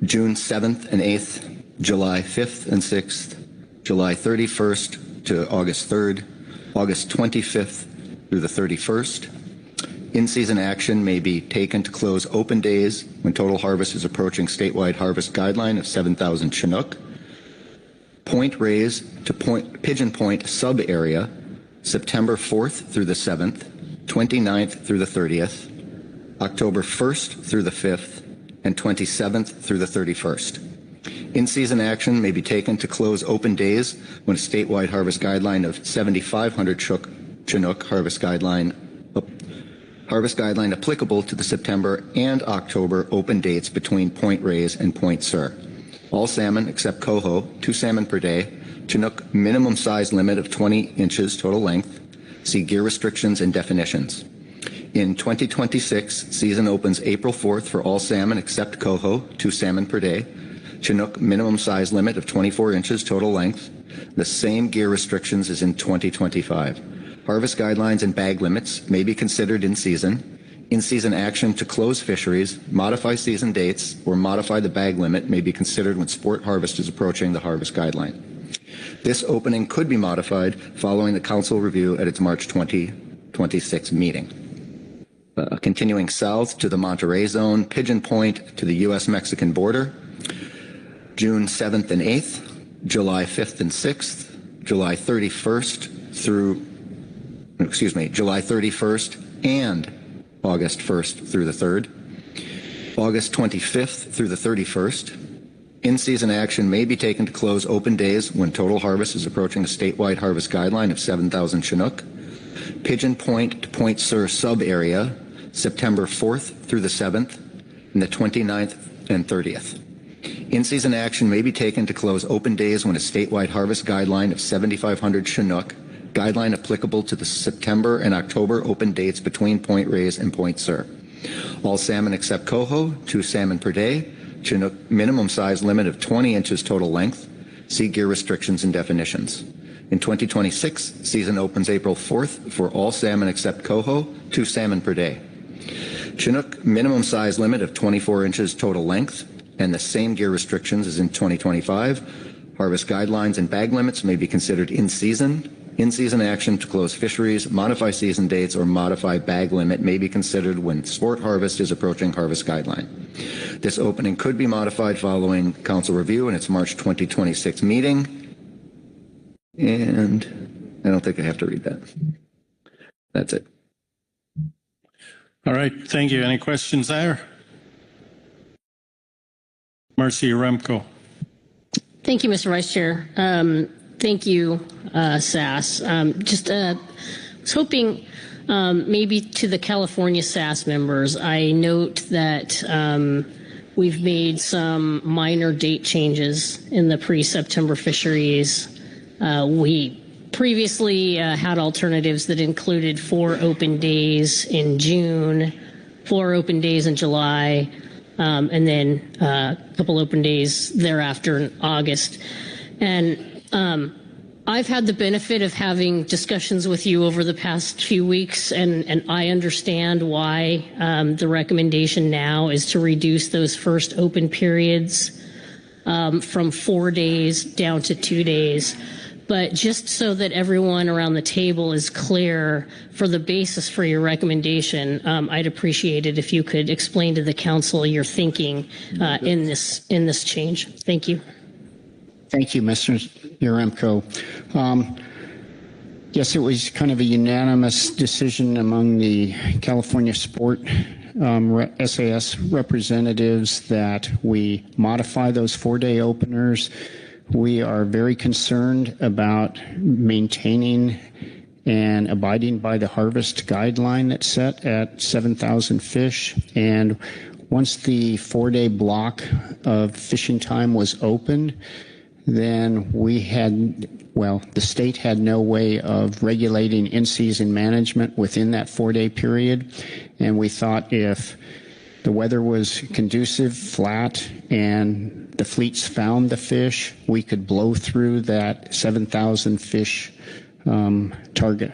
June 7th and 8th, July 5th and 6th, July 31st to August 3rd, August 25th through the 31st. In-season action may be taken to close open days when total harvest is approaching statewide harvest guideline of 7,000 Chinook. Point raise to Pigeon Point sub-area, September 4th through the 7th, 29th through the 30th, October 1st through the 5th, and 27th through the 31st. In-season action may be taken to close open days when a statewide harvest guideline of 7,500 Chinook harvest guideline applicable to the September and October open dates between Point Reyes and Point Sur. All salmon except coho, 2 salmon per day, Chinook minimum size limit of 20 inches total length. See gear restrictions and definitions. In 2026, season opens April 4th for all salmon except coho, 2 salmon per day, Chinook minimum size limit of 24 inches total length. The same gear restrictions as in 2025. Harvest guidelines and bag limits may be considered in season. In-season action to close fisheries, modify season dates, or modify the bag limit may be considered when sport harvest is approaching the harvest guideline. This opening could be modified following the council review at its March 2026 meeting. Continuing south to the Monterey zone, Pigeon Point to the U.S.-Mexican border, June 7th and 8th, July 5th and 6th, July 31st July 31st and August 1st through the 3rd, August 25th through the 31st. In-season action may be taken to close open days when total harvest is approaching a statewide harvest guideline of 7,000 Chinook. Pigeon Point to Point Sur sub-area, September 4th through the 7th, and the 29th and 30th. In-season action may be taken to close open days when a statewide harvest guideline of 7,500 Chinook, guideline applicable to the September and October open dates between Point Reyes and Point Sur. All salmon except coho, 2 salmon per day, Chinook minimum size limit of 20 inches total length. See gear restrictions and definitions. In 2026, season opens April 4th for all salmon except coho, 2 salmon per day. Chinook minimum size limit of 24 inches total length, and the same gear restrictions as in 2025. Harvest guidelines and bag limits may be considered in season. In-season action to close fisheries, modify season dates, or modify bag limit may be considered when sport harvest is approaching harvest guideline. This opening could be modified following council review in its March 2026 meeting. And I don't think I have to read that. That's it. All right. Thank you. Any questions there? Marcy Remco. Thank you, Mr. Vice Chair. Thank you, SAS. Was hoping maybe to the California SAS members, I note that we've made some minor date changes in the pre-September fisheries. We previously had alternatives that included 4 open days in June, 4 open days in July, and then a couple open days thereafter in August. And I've had the benefit of having discussions with you over the past few weeks, and I understand why the recommendation now is to reduce those first open periods from 4 days down to 2 days. But just so that everyone around the table is clear for the basis for your recommendation, I'd appreciate it if you could explain to the council your thinking in this change. Thank you. Thank you, Mr. Yaremko. Yes, it was kind of a unanimous decision among the California Sport SAS representatives that we modify those 4-day openers We are very concerned about maintaining and abiding by the harvest guideline that's set at 7,000 fish. And once the 4-day block of fishing time was opened, then the state had no way of regulating in-season management within that 4-day period. And we thought if the weather was conducive, flat, and the fleets found the fish, we could blow through that 7,000 fish target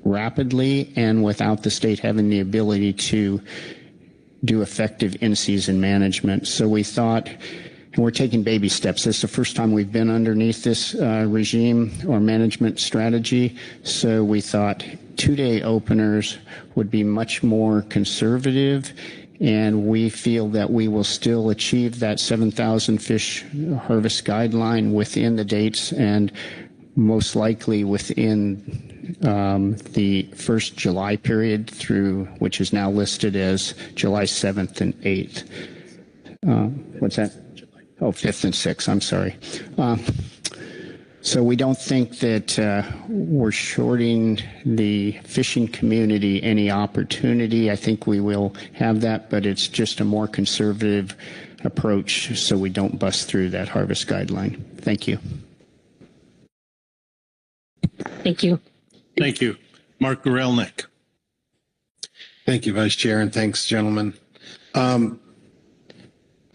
rapidly and without the state having the ability to do effective in-season management. So we thought, and we're taking baby steps. This is the first time we've been underneath this regime or management strategy. So we thought 2-day openers would be much more conservative, and we feel that we will still achieve that 7,000 fish harvest guideline within the dates and most likely within the first July period through, which is now listed as July 7th and 8th. What's that? Oh, 5th and 6th, I'm sorry. So we don't think that we're shorting the fishing community any opportunity. I think we will have that, but it's just a more conservative approach so we don't bust through that harvest guideline. Thank you. Thank you. Thank you. Mark Gorelnik. Thank you, Vice Chair, and thanks, gentlemen.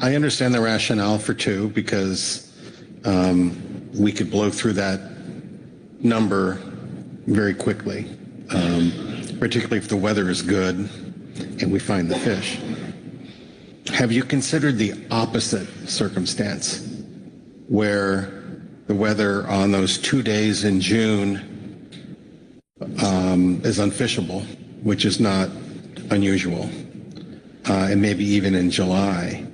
I understand the rationale for 2 because we could blow through that number very quickly, particularly if the weather is good and we find the fish. Have you considered the opposite circumstance where the weather on those 2 days in June is unfishable, which is not unusual, and maybe even in July?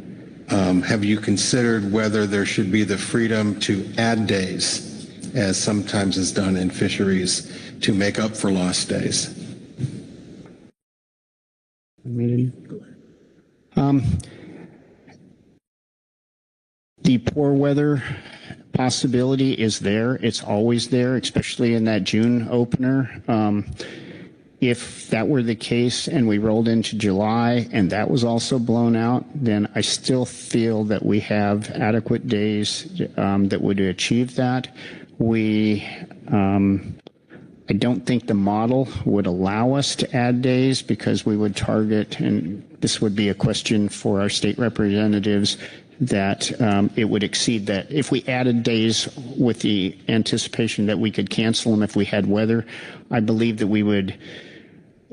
Have you considered whether there should be the freedom to add days, as sometimes is done in fisheries, to make up for lost days? The poor weather possibility is there. It's always there, especially in that June opener. If that were the case and we rolled into July and that was also blown out, then I still feel that we have adequate days that would achieve that. I don't think the model would allow us to add days because we would target, and this would be a question for our state representatives, that it would exceed that. If we added days with the anticipation that we could cancel them if we had weather, I believe that we would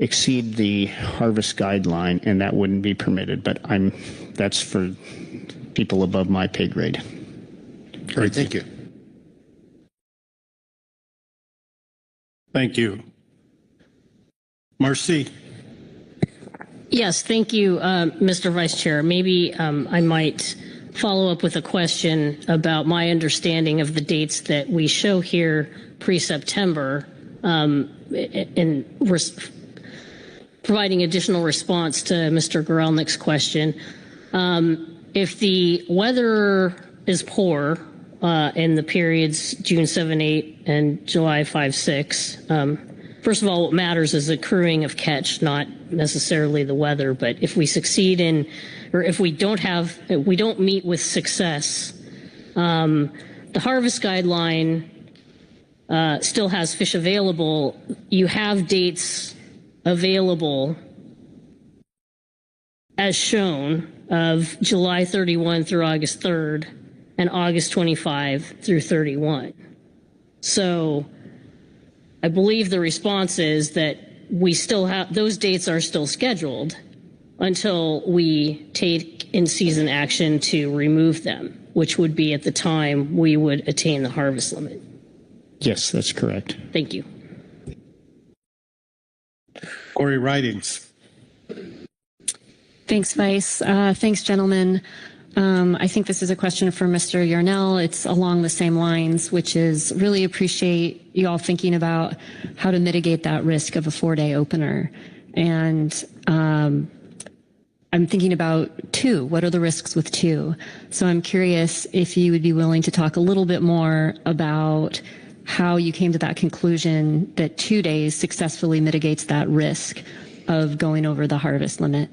exceed the harvest guideline and that wouldn't be permitted. But that's for people above my pay grade. Great, thank you. Thank you. Marcy. Yes, thank you, Mr. Vice Chair. Maybe I might follow up with a question about my understanding of the dates that we show here pre-September in providing additional response to Mr. Gorelnik's question. If the weather is poor in the periods June 7, 8 and July 5, 6, first of all, what matters is the accruing of catch, not necessarily the weather. But if we succeed in, or if we don't meet with success, the harvest guideline still has fish available. You have dates available as shown of July 31 through August 3rd and August 25 through 31. So I believe the response is that we still have, those dates are still scheduled until we take in-season action to remove them, which would be at the time we would attain the harvest limit. Yes, that's correct. Thank you. Corey Ridings. Thanks, Vice. Thanks, gentlemen. I think this is a question for Mr. Yarnell. It's along the same lines, which is really appreciate you all thinking about how to mitigate that risk of a 4-day opener. And I'm thinking about two. What are the risks with two? So I'm curious if you would be willing to talk a little bit more about how you came to that conclusion that 2 days successfully mitigates that risk of going over the harvest limit.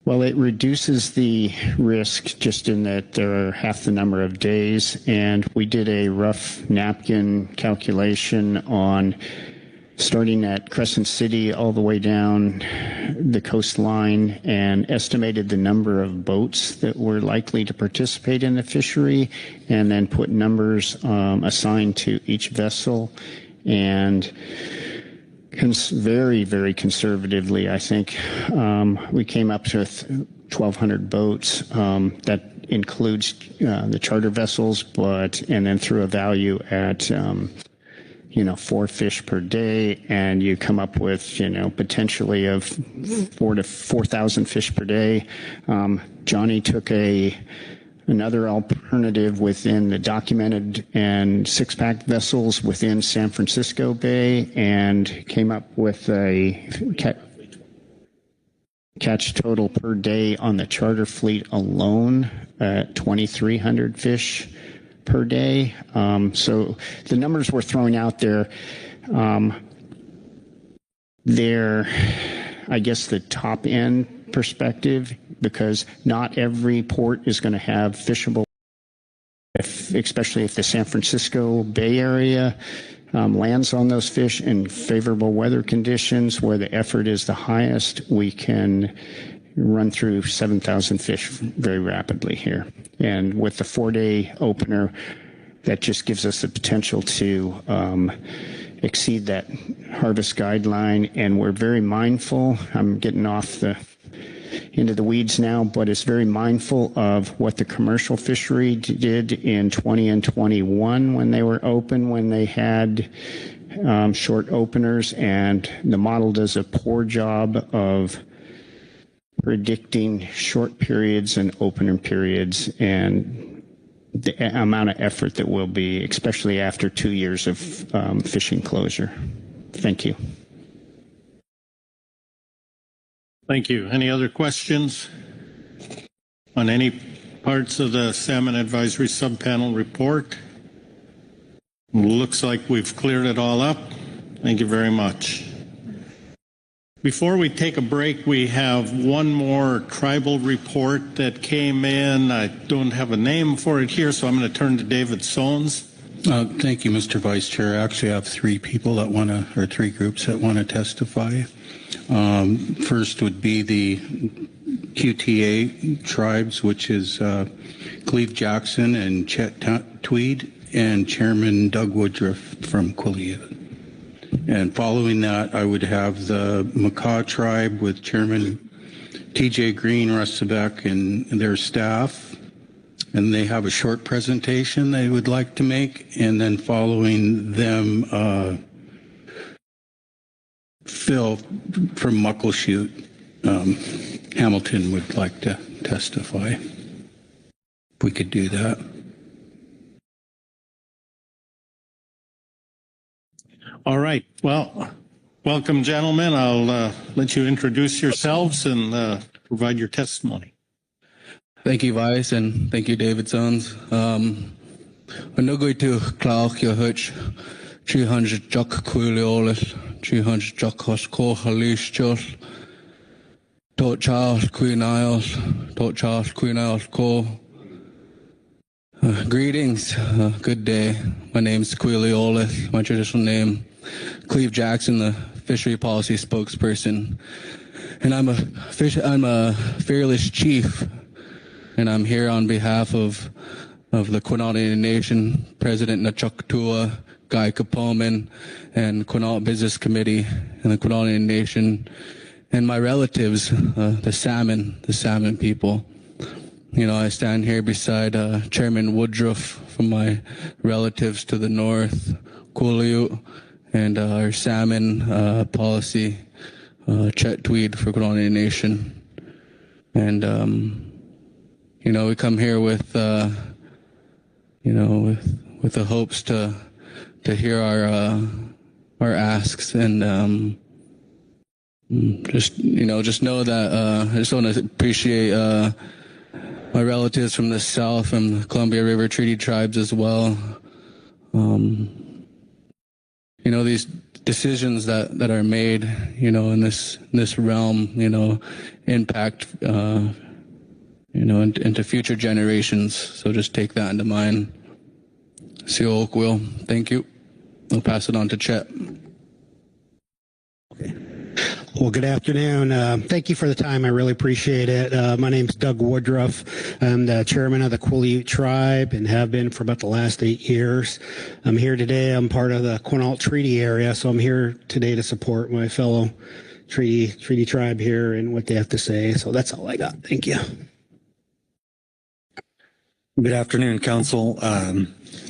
Well, it reduces the risk just in that there are half the number of days, and we did a rough napkin calculation on starting at Crescent City all the way down the coastline and estimated the number of boats that were likely to participate in the fishery, and then put numbers assigned to each vessel. And very, very conservatively, I think, we came up to 1,200 boats. That includes the charter vessels, and then through a value at 4 fish per day, and you come up with, potentially of 4,000 fish per day. Johnny took another alternative within the documented and 6-pack vessels within San Francisco Bay and came up with a catch total per day on the charter fleet alone at 2,300 fish per day. So the numbers we're throwing out there, they're, I guess, the top end perspective, because not every port is going to have fishable, especially if the San Francisco Bay Area lands on those fish in favorable weather conditions where the effort is the highest. We can run through 7,000 fish very rapidly here. And with the 4-day opener, that just gives us the potential to exceed that harvest guideline. And we're very mindful, I'm getting off into the weeds now, but it's very mindful of what the commercial fishery did in 20 and 21 when they were open, when they had short openers. And the model does a poor job of predicting short periods and opener periods and the amount of effort that will be, especially after 2 years of fishing closure. Thank you. Thank you. Any other questions on any parts of the Salmon Advisory Subpanel report? Looks like we've cleared it all up. Thank you very much. Before we take a break, we have one more tribal report that came in. I don't have a name for it here, so I'm going to turn to David Sones. Thank you, Mr. Vice Chair. I actually have 3 people that want to, or 3 groups that want to testify. First would be the QTA tribes, which is Cleve Jackson and Chet Tweed, and Chairman Doug Woodruff from Quileute. And following that, I would have the Makah tribe with Chairman TJ Green, Rustabeck, and their staff. And they have a short presentation they would like to make. And then following them, Phil from Muckleshoot, Hamilton would like to testify. If we could do that. All right. Well, welcome, gentlemen. I'll let you introduce yourselves and provide your testimony. Thank you, Vice, and thank you, David Sons. I'm going to clark your hutch 300 jock quiliolis, 300 jock hosco halishchos, tot Charles Queen Isles Co. Greetings, good day. My name's Quiliolis, my traditional name. Cleve Jackson, the fishery policy spokesperson. And I'm a fearless chief. And I'm here on behalf of the Quinault Indian Nation, President Nachuktua, Guy Kapoman, and Quinault Business Committee, and the Quinault Indian Nation, and my relatives, the salmon people. You know, I stand here beside Chairman Woodruff from my relatives to the north, Quileute, and our salmon policy, Chet Tweed for Quinault Indian Nation. And you know, we come here with, you know, with the hopes to hear our asks and Just know that I just want to appreciate my relatives from the south, from the Columbia River Treaty Tribes as well. These decisions that are made, in this realm, impact, into future generations. So just take that into mind. Seal Oakville, thank you. I'll pass it on to Chet. Well, good afternoon. Thank you for the time. I really appreciate it. My name is Doug Woodruff. I'm the chairman of the Quileute Tribe and have been for about the last 8 years. I'm here today. I'm part of the Quinault Treaty area, so I'm here today to support my fellow treaty tribe here and what they have to say. So that's all I got. Thank you. Good afternoon, Council.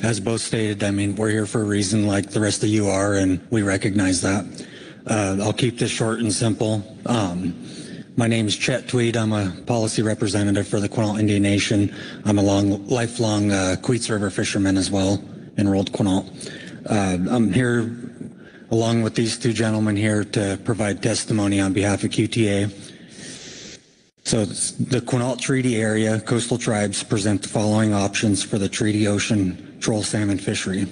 As both stated, we're here for a reason like the rest of you are, and we recognize that. I'll keep this short and simple. My name is Chet Tweed. I'm a policy representative for the Quinault Indian Nation. I'm a lifelong Queets River fisherman as well, enrolled Quinault. I'm here along with these two gentlemen here to provide testimony on behalf of QTA. So the Quinault Treaty area coastal tribes present the following options for the Treaty Ocean troll salmon fishery.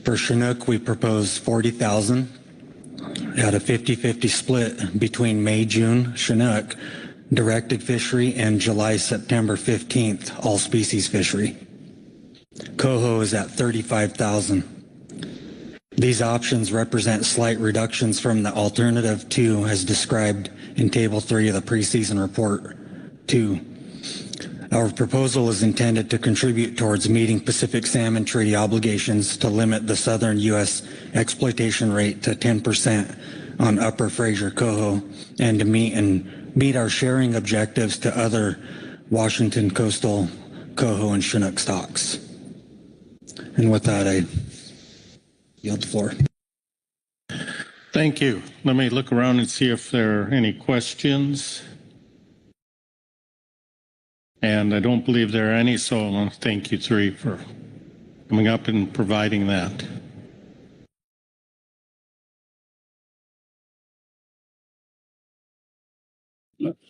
For Chinook, we propose 40,000 at a 50-50 split between May-June Chinook, directed fishery, and July-September 15th, all species fishery. Coho is at 35,000. These options represent slight reductions from the alternative 2 as described in Table 3 of the preseason report 2. Our proposal is intended to contribute towards meeting Pacific Salmon Treaty obligations to limit the southern U.S. exploitation rate to 10% on Upper Fraser Coho and to meet our sharing objectives to other Washington coastal Coho and Chinook stocks. And with that, I yield the floor. Thank you. Let me look around and see if there are any questions. And I don't believe there are any, so I want to thank you three for coming up and providing that.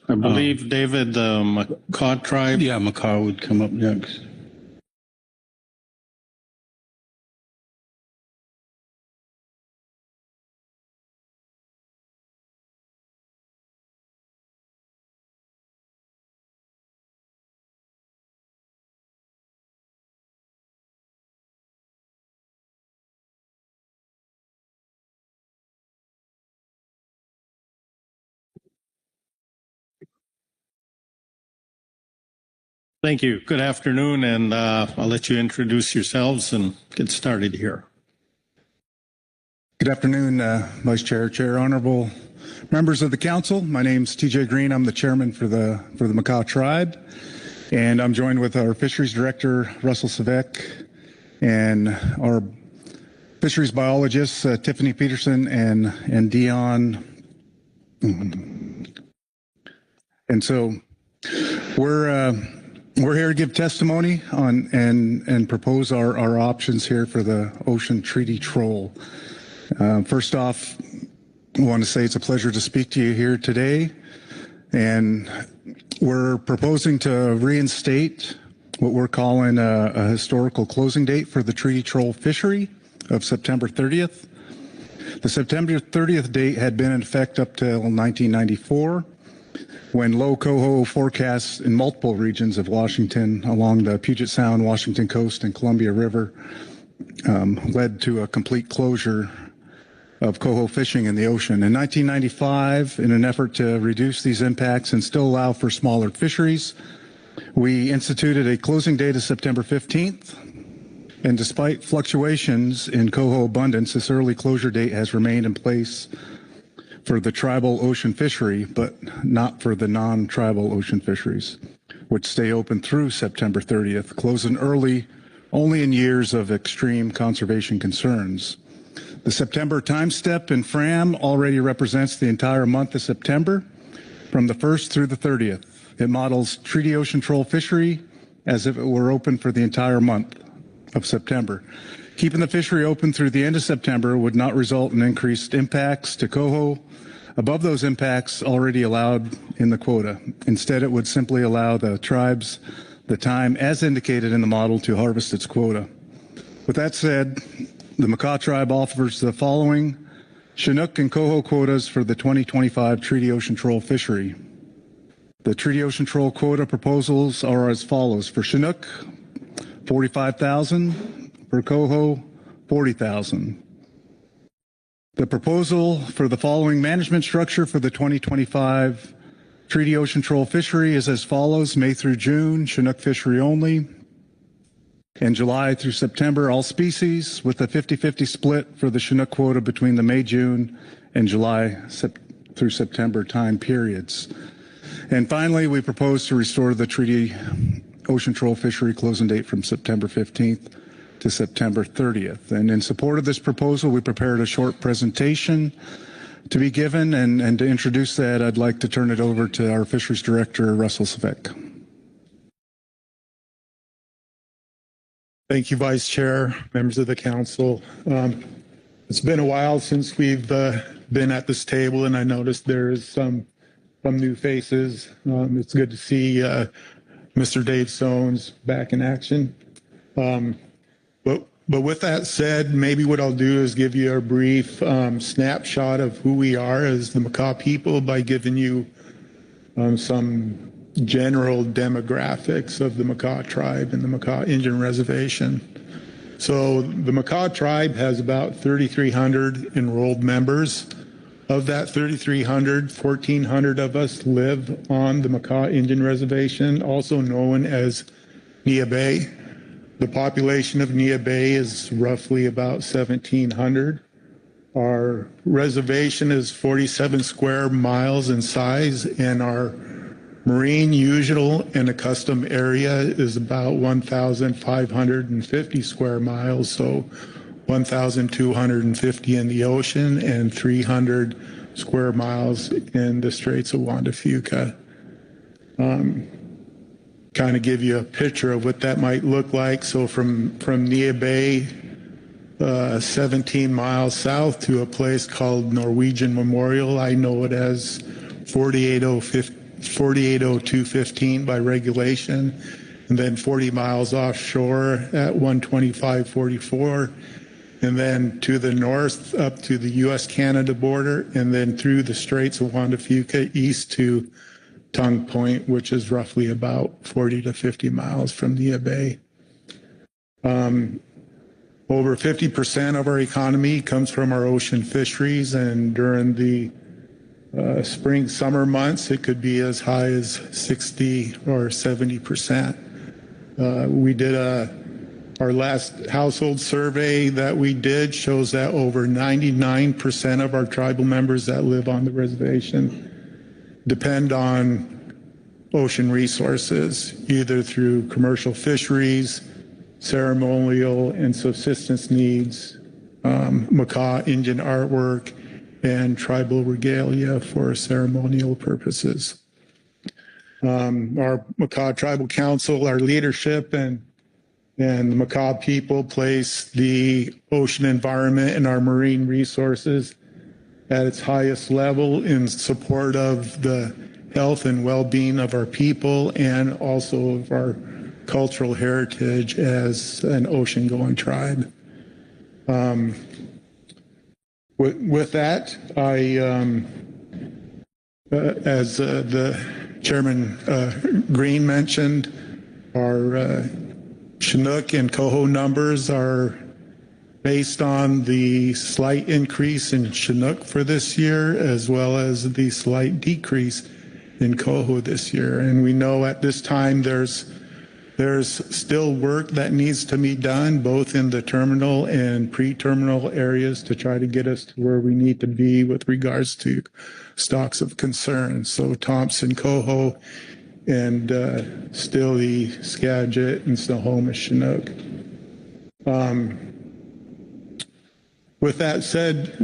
I believe, David, the Macaw tribe? Yeah, Macaw would come up next. Thank you. Good afternoon, and I'll let you introduce yourselves and get started here. Good afternoon, Vice Chair, Chair, honorable members of the council. My name's TJ Green. I'm the chairman for the Macaw tribe, and I'm joined with our fisheries director, Russell Savek, and our fisheries biologists, Tiffany Peterson and Dion. And so we're here to give testimony on and propose our options here for the ocean treaty troll. First off, I want to say it's a pleasure to speak to you here today. And we're proposing to reinstate what we're calling a historical closing date for the treaty troll fishery of September 30th. The September 30th date had been in effect up till 1994. When low coho forecasts in multiple regions of Washington along the Puget Sound, Washington coast, and Columbia River led to a complete closure of coho fishing in the ocean. In 1995, in an effort to reduce these impacts and still allow for smaller fisheries, we instituted a closing date of September 15th. And despite fluctuations in coho abundance, this early closure date has remained in place for the tribal ocean fishery, but not for the non-tribal ocean fisheries, which stay open through September 30th, closing early only in years of extreme conservation concerns. The September time step in FRAM already represents the entire month of September, from the 1st through the 30th. It models treaty ocean troll fishery as if it were open for the entire month of September. Keeping the fishery open through the end of September would not result in increased impacts to coho above those impacts already allowed in the quota. Instead, it would simply allow the tribes the time as indicated in the model to harvest its quota. With that said, the Makah tribe offers the following Chinook and coho quotas for the 2025 Treaty Ocean Troll fishery. The Treaty Ocean Troll quota proposals are as follows. For Chinook, 45,000. For coho, 40,000. The proposal for the following management structure for the 2025 Treaty Ocean Troll fishery is as follows. May through June, Chinook fishery only. And July through September, all species, with a 50-50 split for the Chinook quota between the May, June, and July through September time periods. And finally, we propose to restore the Treaty Ocean Troll fishery closing date from September 15th to September 30th. And in support of this proposal, we prepared a short presentation to be given, and to introduce that, I'd like to turn it over to our Fisheries Director, Russell Svec. Thank you, Vice Chair, members of the Council. It's been a while since we've been at this table, and I noticed there is some new faces. It's good to see Mr. Dave Soanes back in action. But with that said, maybe what I'll do is give you a brief snapshot of who we are as the Makah people by giving you some general demographics of the Makah tribe and the Makah Indian Reservation. So the Makah tribe has about 3,300 enrolled members. Of that 3,300, 1,400 of us live on the Makah Indian Reservation, also known as Nia Bay. The population of Nia Bay is roughly about 1,700. Our reservation is 47 square miles in size, and our marine usual and accustomed area is about 1,550 square miles, so 1,250 in the ocean and 300 square miles in the Straits of Juan de Fuca. Kind of give you a picture of what that might look like. So from Nia Bay, 17 miles south to a place called Norwegian Memorial. I know it as 480215 by regulation, and then 40 miles offshore at 12544, and then to the north up to the U.S.-Canada border, and then through the Straits of Juan de Fuca east to Tongue Point, which is roughly about 40 to 50 miles from Nia Bay. Over 50% of our economy comes from our ocean fisheries, and during the spring, summer months, it could be as high as 60 or 70%. We did our last household survey that we did shows that over 99% of our tribal members that live on the reservation depend on ocean resources, either through commercial fisheries, ceremonial and subsistence needs, Makah Indian artwork, and tribal regalia for ceremonial purposes. Our Makah Tribal Council, our leadership, and the Makah people place the ocean environment and our marine resources at its highest level in support of the health and well-being of our people and also of our cultural heritage as an ocean-going tribe. With that, as the Chairman Green mentioned, our Chinook and coho numbers are based on the slight increase in Chinook for this year, as well as the slight decrease in coho this year. And we know at this time there's still work that needs to be done, both in the terminal and pre-terminal areas, to try to get us to where we need to be with regards to stocks of concern. So Thompson coho and still the Skagit and Snohomish Chinook. With that said,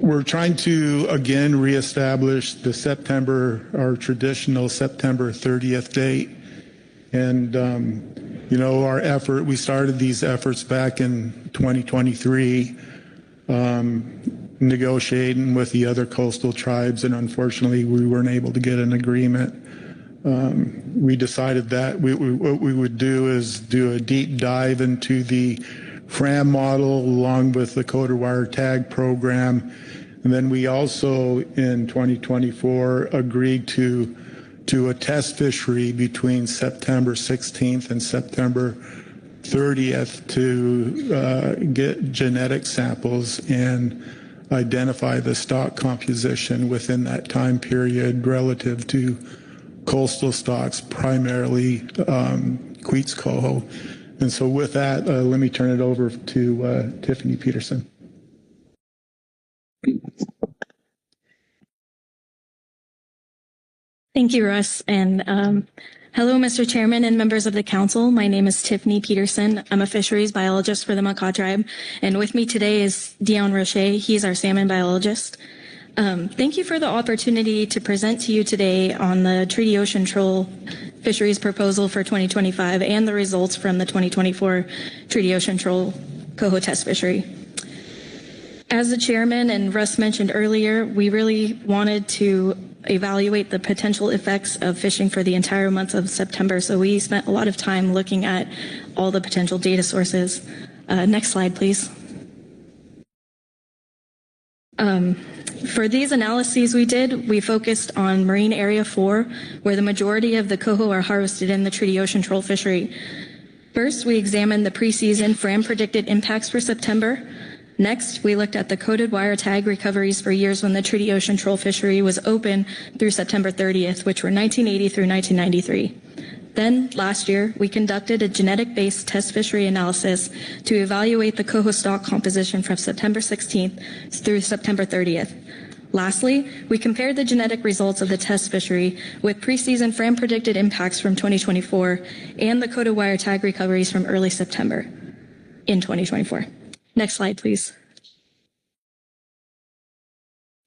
we're trying to again reestablish the our traditional September 30th date. And, our effort, we started these efforts back in 2023. negotiating with the other coastal tribes, and unfortunately we weren't able to get an agreement. We decided that what we would do is do a deep dive into the FRAM model along with the coded wire tag program. And then we also in 2024 agreed to a test fishery between September 16th and September 30th to get genetic samples and identify the stock composition within that time period relative to coastal stocks, primarily Queets coho. And so with that, let me turn it over to Tiffany Peterson. Thank you, Russ. And hello, Mr. Chairman and members of the council. My name is Tiffany Peterson. I'm a fisheries biologist for the Makah tribe. And with me today is Dion Roche. He's our salmon biologist. Thank you for the opportunity to present to you today on the Treaty Ocean Troll Fisheries proposal for 2025 and the results from the 2024 Treaty Ocean Troll coho test fishery. As the chairman and Russ mentioned earlier, we really wanted to evaluate the potential effects of fishing for the entire month of September. So we spent a lot of time looking at all the potential data sources. Next slide, please. For these analyses we focused on Marine Area 4, where the majority of the coho are harvested in the Treaty Ocean Troll fishery. First, we examined the preseason FRAM predicted impacts for September. Next, we looked at the coded wire tag recoveries for years when the Treaty Ocean Troll fishery was open through September 30th, which were 1980 through 1993. Then, last year, we conducted a genetic-based test fishery analysis to evaluate the coho stock composition from September 16th through September 30th. Lastly, we compared the genetic results of the test fishery with preseason FRAM predicted impacts from 2024 and the coded wire tag recoveries from early September in 2024. Next slide, please.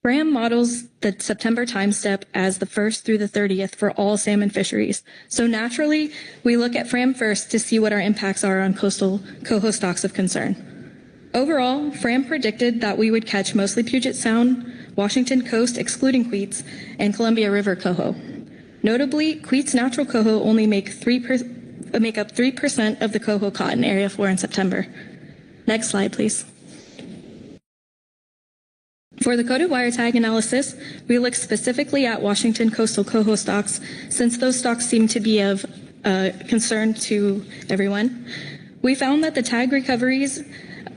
FRAM models the September time step as the 1st through the 30th for all salmon fisheries. So naturally, we look at FRAM first to see what our impacts are on coastal coho stocks of concern. Overall, FRAM predicted that we would catch mostly Puget Sound, Washington Coast excluding Queets, and Columbia River coho. Notably, Queets natural coho only make up 3% of the coho caught in Area 4 in September. Next slide, please. For the coded wire tag analysis, we looked specifically at Washington coastal coho stocks, since those stocks seem to be of concern to everyone. We found that the tag recoveries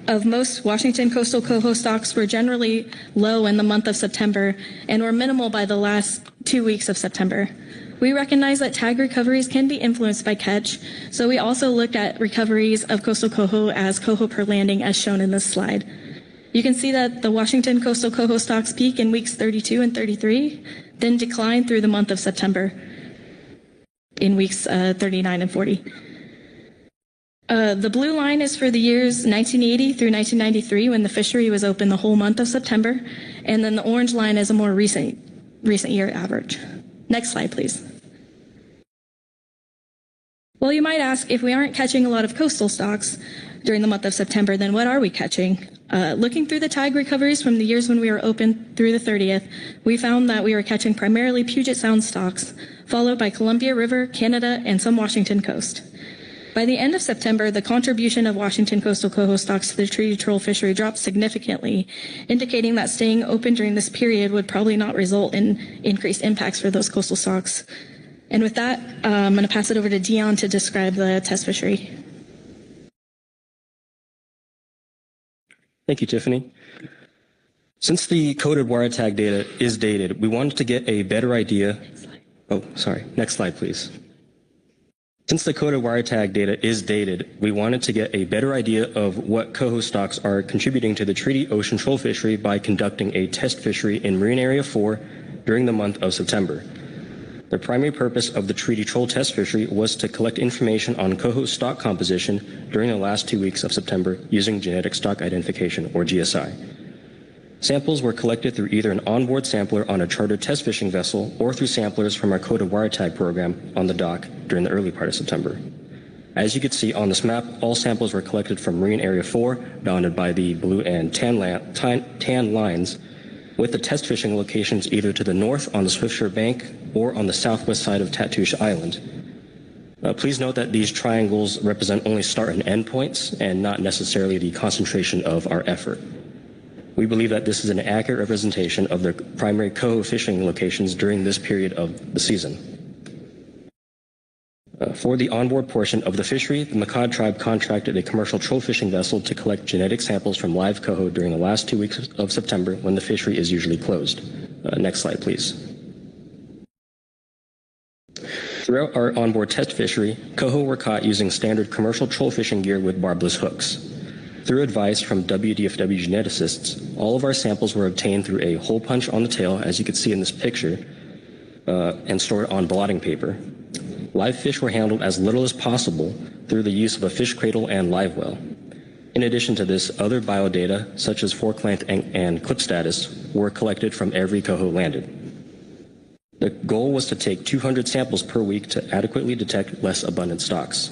of most Washington coastal coho stocks were generally low in the month of September and were minimal by the last 2 weeks of September. We recognize that tag recoveries can be influenced by catch, so we also looked at recoveries of coastal coho as coho per landing as shown in this slide. You can see that the Washington coastal coho stocks peak in weeks 32 and 33, then decline through the month of September in weeks 39 and 40. The blue line is for the years 1980 through 1993 when the fishery was open the whole month of September, and then the orange line is a more recent year average. Next slide, please. Well, you might ask, if we aren't catching a lot of coastal stocks during the month of September, then what are we catching? Looking through the tag recoveries from the years when we were open through the 30th, we found that we were catching primarily Puget Sound stocks, followed by Columbia River, Canada, and some Washington coast. By the end of September, the contribution of Washington coastal coho stocks to the treaty troll fishery dropped significantly, indicating that staying open during this period would probably not result in increased impacts for those coastal stocks. And with that, I'm going to pass it over to Dion to describe the test fishery. Thank you, Tiffany. Since the coded wire tag data is dated, we wanted to get a better idea. Oh, sorry. Next slide, please. Since the coded wire tag data is dated, we wanted to get a better idea of what coho stocks are contributing to the treaty ocean troll fishery by conducting a test fishery in Marine Area 4 during the month of September. The primary purpose of the treaty troll test fishery was to collect information on coho stock composition during the last 2 weeks of September using genetic stock identification, or GSI. Samples were collected through either an onboard sampler on a chartered test fishing vessel or through samplers from our coded wire tag program on the dock during the early part of September. As you can see on this map, all samples were collected from Marine Area 4, bounded by the blue and tan lines, with the test fishing locations either to the north on the Swiftsure Bank or on the southwest side of Tatoosh Island. Please note that these triangles represent only start and end points and not necessarily the concentration of our effort. We believe that this is an accurate representation of the primary coho fishing locations during this period of the season. For the onboard portion of the fishery, the Makah tribe contracted a commercial troll fishing vessel to collect genetic samples from live coho during the last 2 weeks of September when the fishery is usually closed. Next slide, please. Throughout our onboard test fishery, coho were caught using standard commercial troll fishing gear with barbless hooks. Through advice from WDFW geneticists, all of our samples were obtained through a hole punch on the tail, as you can see in this picture, and stored on blotting paper. Live fish were handled as little as possible through the use of a fish cradle and live well. In addition to this, other biodata, such as fork length and clip status, were collected from every coho landed. The goal was to take 200 samples per week to adequately detect less abundant stocks.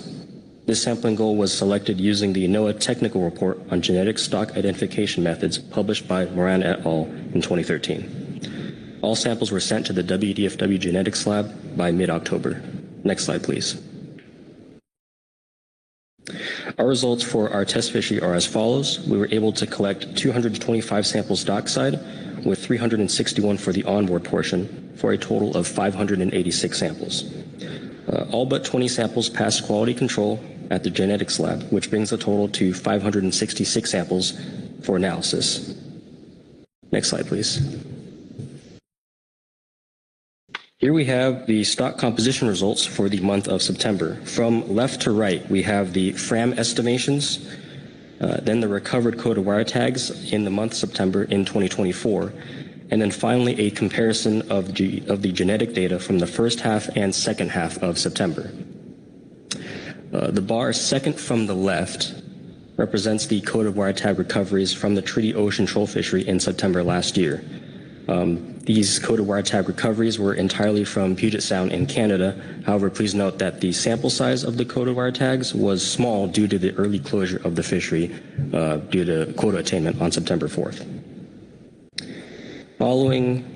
This sampling goal was selected using the NOAA Technical Report on Genetic Stock Identification Methods published by Moran et al. In 2013. All samples were sent to the WDFW Genetics Lab by mid-October. Next slide, please. Our results for our test fishery are as follows. We were able to collect 225 samples dockside, with 361 for the onboard portion, for a total of 586 samples. All but 20 samples passed quality control at the genetics lab, which brings the total to 566 samples for analysis. Next slide, please. Here we have the stock composition results for the month of September. From left to right, we have the FRAM estimations, then the recovered coated wire tags in the month of September in 2024, and then finally a comparison of the genetic data from the first half and second half of September. The bar second from the left represents the coated wire tag recoveries from the treaty ocean troll fishery in September last year. These coated wire tag recoveries were entirely from Puget Sound in Canada. However, please note that the sample size of the coated wire tags was small due to the early closure of the fishery due to quota attainment on September 4th.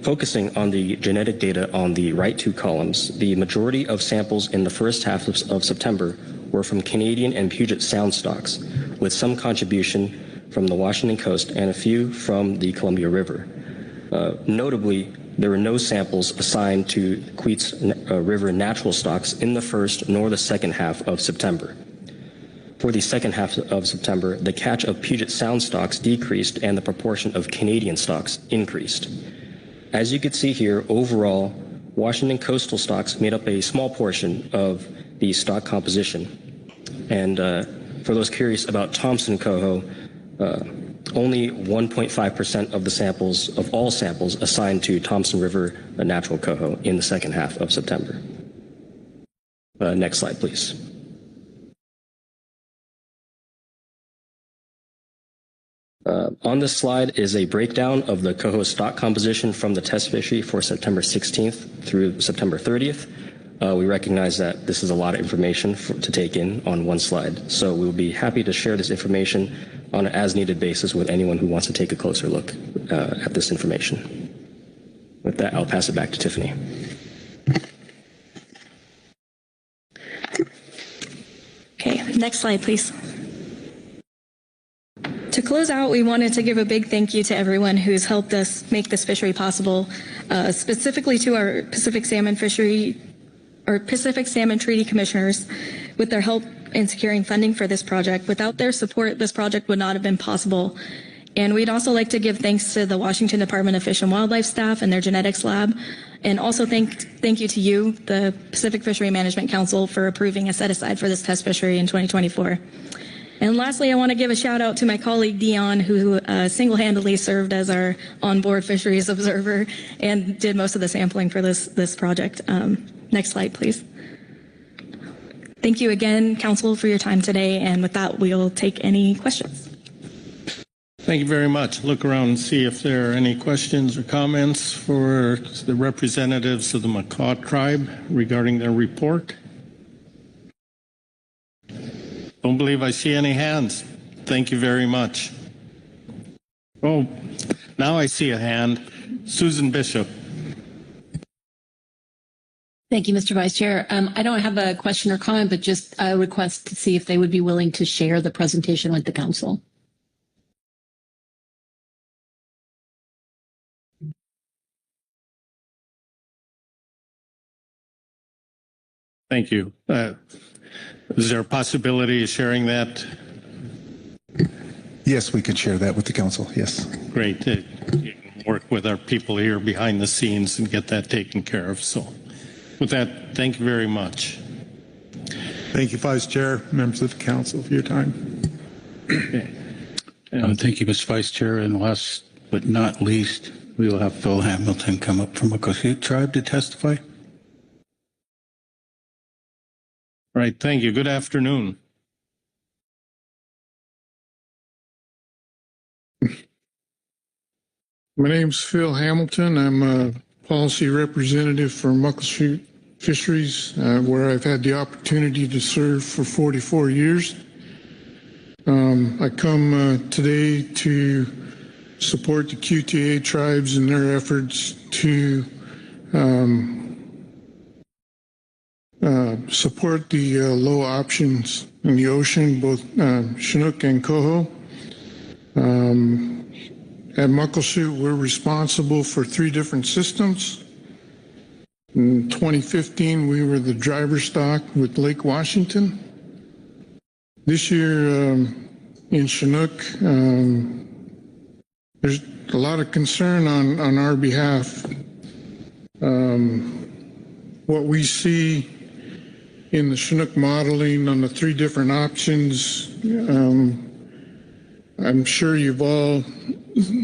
Focusing on the genetic data on the right two columns, the majority of samples in the first half of September were from Canadian and Puget Sound stocks, with some contribution from the Washington coast and a few from the Columbia River. Notably, there were no samples assigned to Queets River natural stocks in the first nor the second half of September. For the second half of September, the catch of Puget Sound stocks decreased and the proportion of Canadian stocks increased. As you can see here, overall, Washington coastal stocks made up a small portion of the stock composition. And for those curious about Thompson coho, only 1.5% of the samples, of all samples, assigned to Thompson River natural coho in the second half of September. Next slide, please. On this slide is a breakdown of the coho stock composition from the test fishery for September 16th through September 30th. We recognize that this is a lot of information to take in on one slide, so we'll be happy to share this information on an as-needed basis with anyone who wants to take a closer look at this information. With that, I'll pass it back to Tiffany. Okay, next slide, please. To close out, we wanted to give a big thank you to everyone who's helped us make this fishery possible, specifically to our Pacific Salmon Treaty Commissioners with their help in securing funding for this project. Without their support, this project would not have been possible. And we'd also like to give thanks to the Washington Department of Fish and Wildlife staff and their genetics lab. And also thank you to you, the Pacific Fishery Management Council, for approving a set-aside for this test fishery in 2024. And lastly, I want to give a shout out to my colleague Dion, who single-handedly served as our onboard fisheries observer and did most of the sampling for this project. Next slide, please. Thank you again, Council, for your time today. And with that, we'll take any questions. Thank you very much. Look around and see if there are any questions or comments for the representatives of the Makah tribe regarding their report. Don't believe I see any hands. Thank you very much. Oh, now I see a hand. Susan Bishop. Thank you, Mr. Vice Chair. I don't have a question or comment, but just a request to see if they would be willing to share the presentation with the council. Thank you. Is there a possibility of sharing that? Yes, we could share that with the council. Yes. Great. You can work with our people here behind the scenes and get that taken care of. So with that, thank you very much. Thank you, Vice Chair, members of the council, for your time. Okay. Thank you, Mr. Vice Chair. And last but not least, we will have Phil Hamilton come up from Muckleshoot Tribe to testify. All right. Thank you. Good afternoon. My name's Phil Hamilton. I'm a policy representative for Muckleshoot Fisheries, where I've had the opportunity to serve for 44 years. I come today to support the QTA tribes in their efforts to support the low options in the ocean, both Chinook and Coho. At Muckleshoot, we're responsible for 3 different systems. In 2015, we were the driver stock with Lake Washington. This year in Chinook, there's a lot of concern on our behalf. What we see in the Chinook modeling on the 3 different options, I'm sure you've all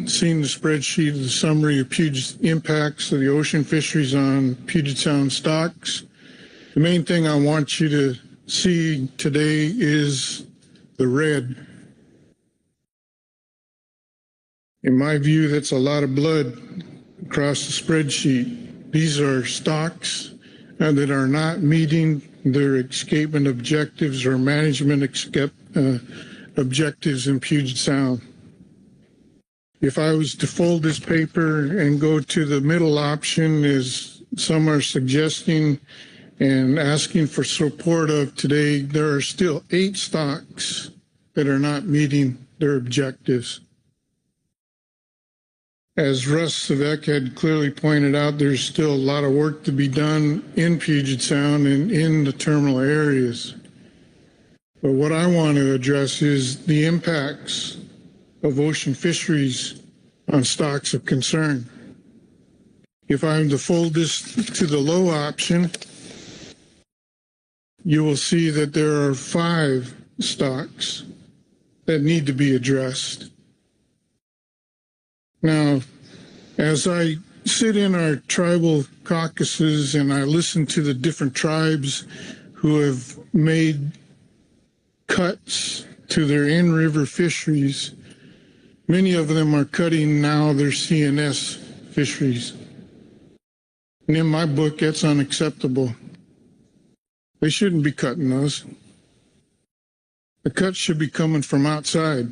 seen the spreadsheet of the summary of Puget impacts of the ocean fisheries on Puget Sound stocks. The main thing I want you to see today is the red. In my view, that's a lot of blood across the spreadsheet. These are stocks that are not meeting their escapement objectives or management objectives in Puget Sound. If I was to fold this paper and go to the middle option, as some are suggesting and asking for support of today, there are still 8 stocks that are not meeting their objectives. As Russ Savek had clearly pointed out, there's still a lot of work to be done in Puget Sound and in the terminal areas. But what I want to address is the impacts of ocean fisheries on stocks of concern. If I'm to fold this to the low option, you will see that there are 5 stocks that need to be addressed. Now, as I sit in our tribal caucuses and I listen to the different tribes who have made cuts to their in-river fisheries, many of them are cutting now their CNS fisheries. And in my book, that's unacceptable. They shouldn't be cutting those. The cuts should be coming from outside.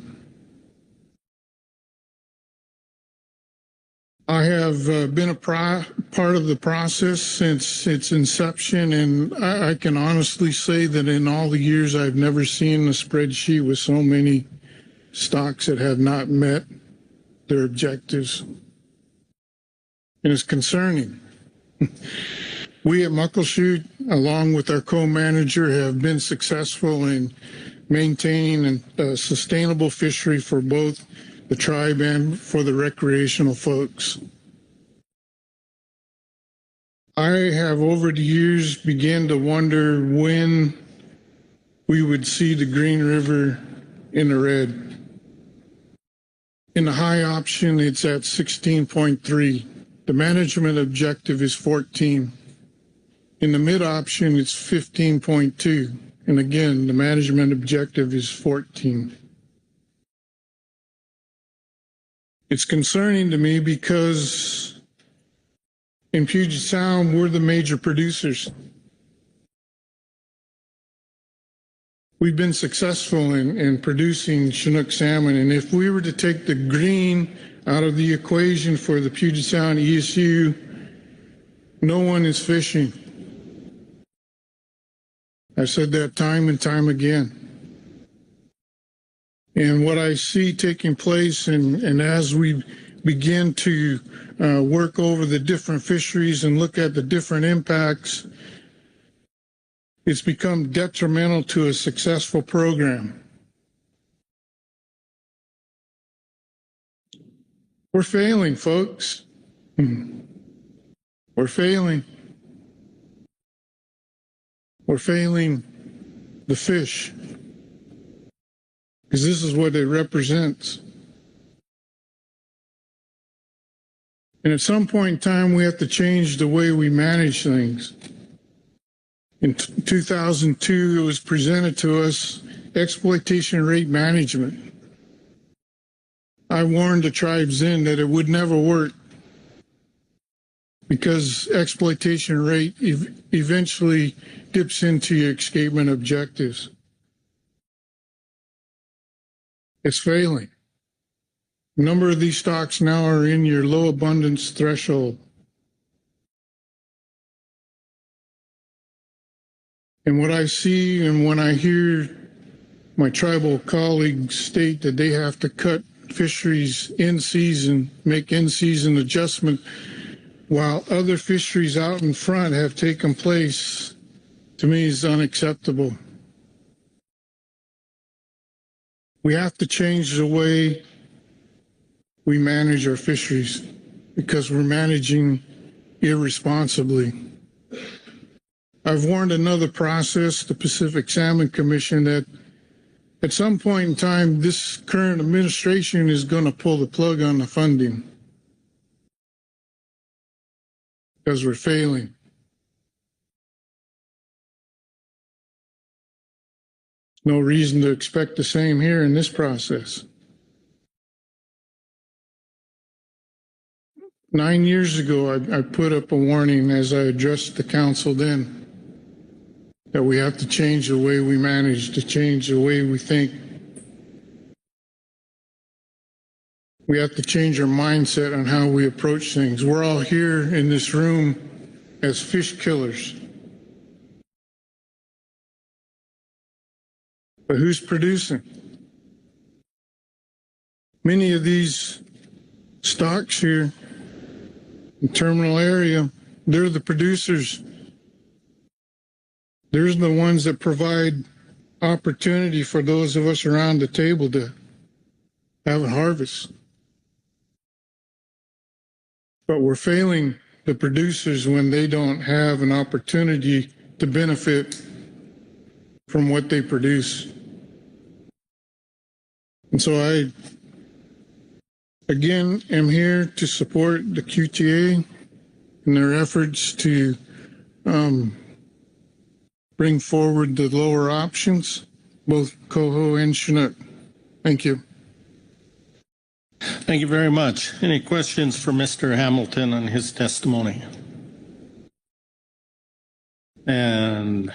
I have been a part of the process since its inception, and I can honestly say that in all the years I've never seen a spreadsheet with so many stocks that have not met their objectives. And it's concerning. We at Muckleshoot, along with our co-manager, have been successful in maintaining a sustainable fishery for both the tribe and for the recreational folks. I have over the years began to wonder when we would see the Green River in the red. In the high option, it's at 16.3. The management objective is 14. In the mid option, it's 15.2. And again, the management objective is 14. It's concerning to me because in Puget Sound, we're the major producers. we've been successful in producing Chinook salmon. And if we were to take the green out of the equation for the Puget Sound ESU, no one is fishing. I've said that time and time again. And what I see taking place, and as we begin to work over the different fisheries and look at the different impacts, it's become detrimental to a successful program. We're failing, folks. We're failing. We're failing the fish, because this is what it represents. And at some point in time, we have to change the way we manage things. In 2002, it was presented to us exploitation rate management. I warned the tribes then that it would never work, because exploitation rate eventually dips into your escapement objectives. It's failing. A number of these stocks now are in your low abundance threshold. And what I see and when I hear my tribal colleagues state that they have to cut fisheries in season, make in season adjustment, while other fisheries out in front have taken place, to me is unacceptable. We have to change the way we manage our fisheries, because we're managing irresponsibly. I've warned another process, the Pacific Salmon Commission, that at some point in time, this current administration is going to pull the plug on the funding, because we're failing. No reason to expect the same here in this process. 9 years ago, I put up a warning as I addressed the council then, that we have to change the way we manage, to change the way we think. We have to change our mindset on how we approach things. We're all here in this room as fish killers. But who's producing? Many of these stocks here in terminal area, they're the producers. They're the ones that provide opportunity for those of us around the table to have a harvest. But we're failing the producers when they don't have an opportunity to benefit from what they produce. And so I, again, am here to support the QTA in their efforts to bring forward the lower options, both coho and Chinook. Thank you. Thank you very much. Any questions for Mr. Hamilton on his testimony? And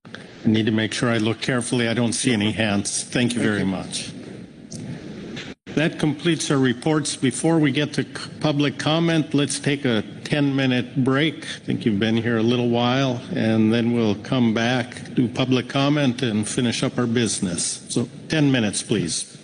I need to make sure I look carefully. I don't see any hands. Thank you very much. That completes our reports. Before we get to public comment, let's take a 10-minute break. I think you've been here a little while, and then we'll come back, do public comment, and finish up our business. So 10 minutes, please.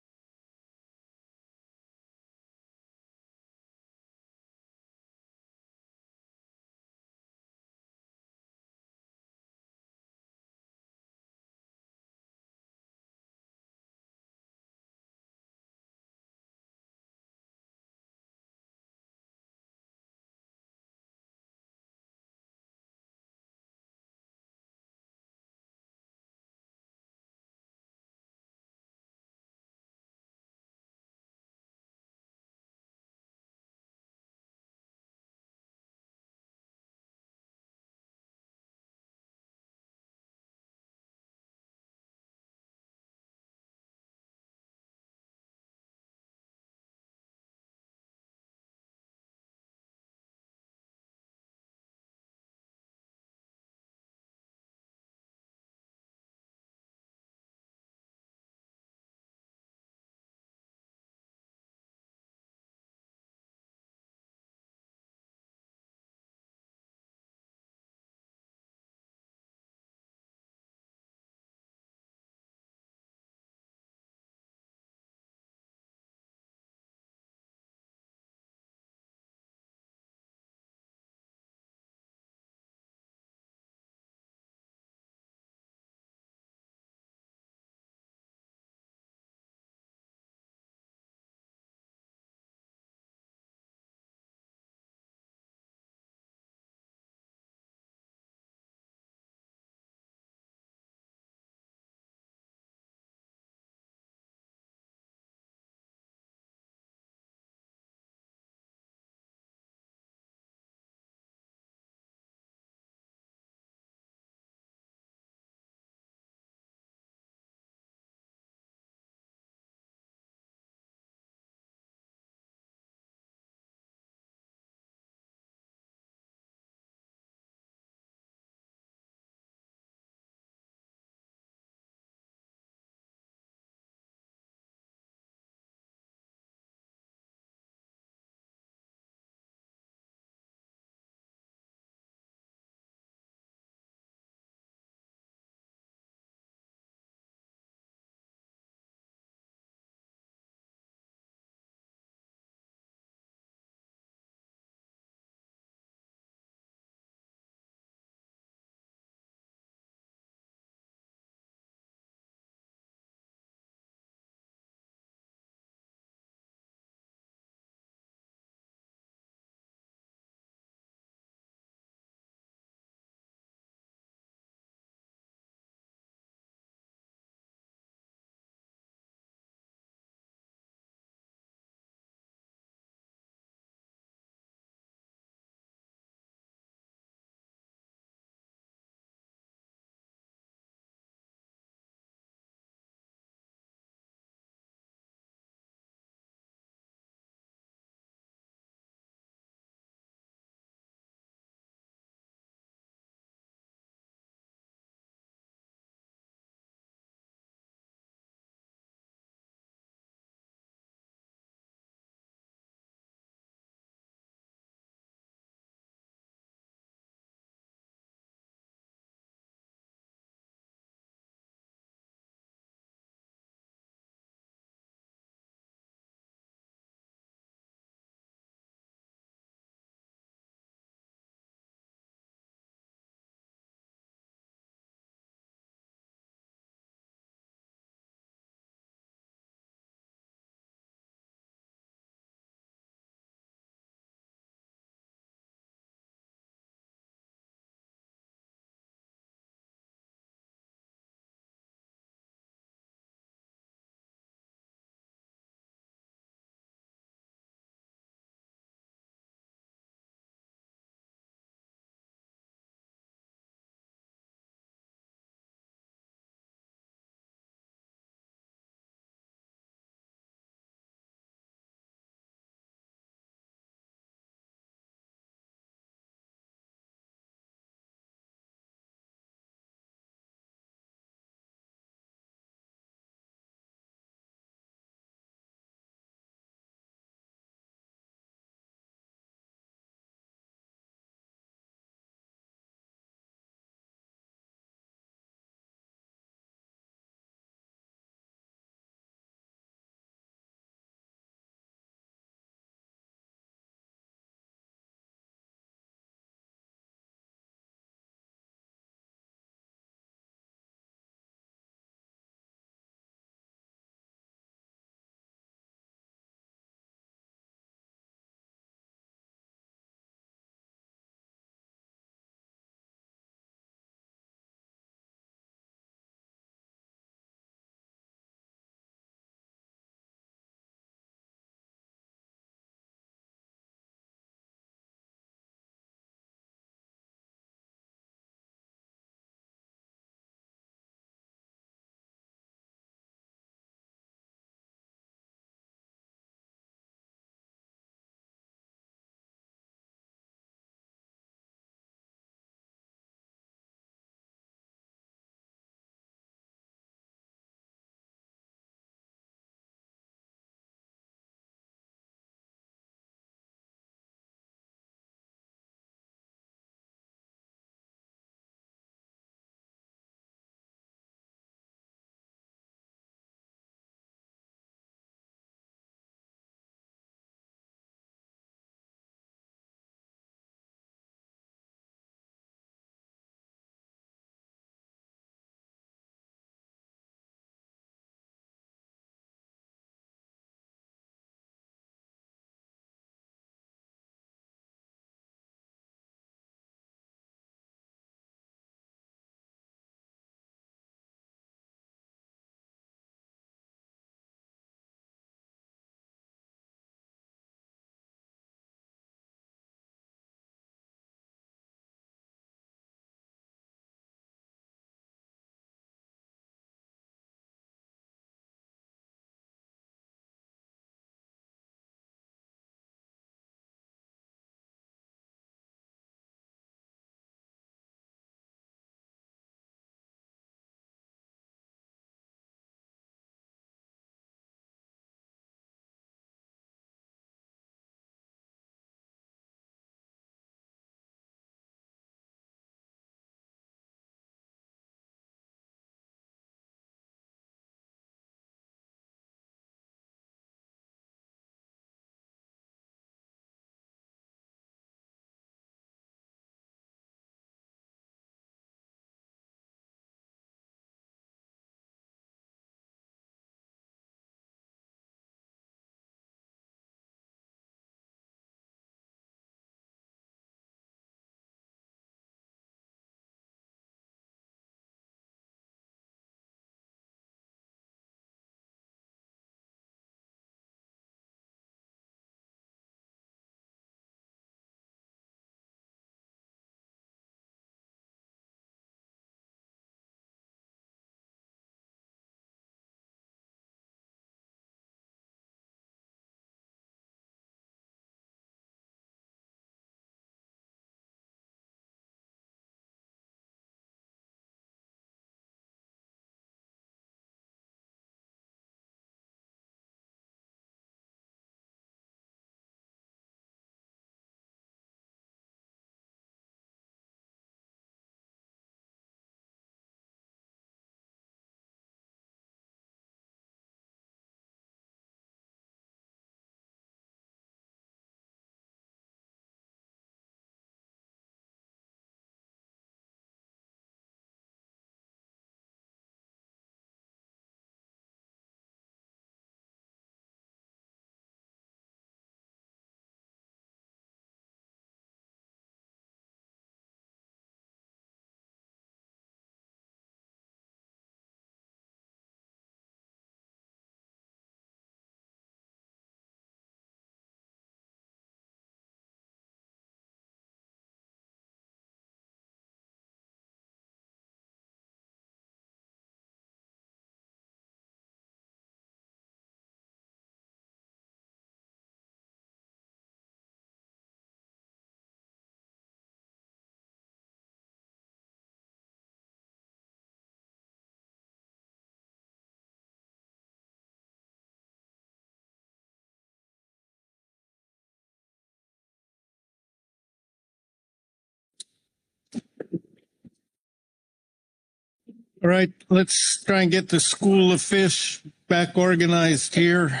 All right, let's try and get the School of Fish back organized here.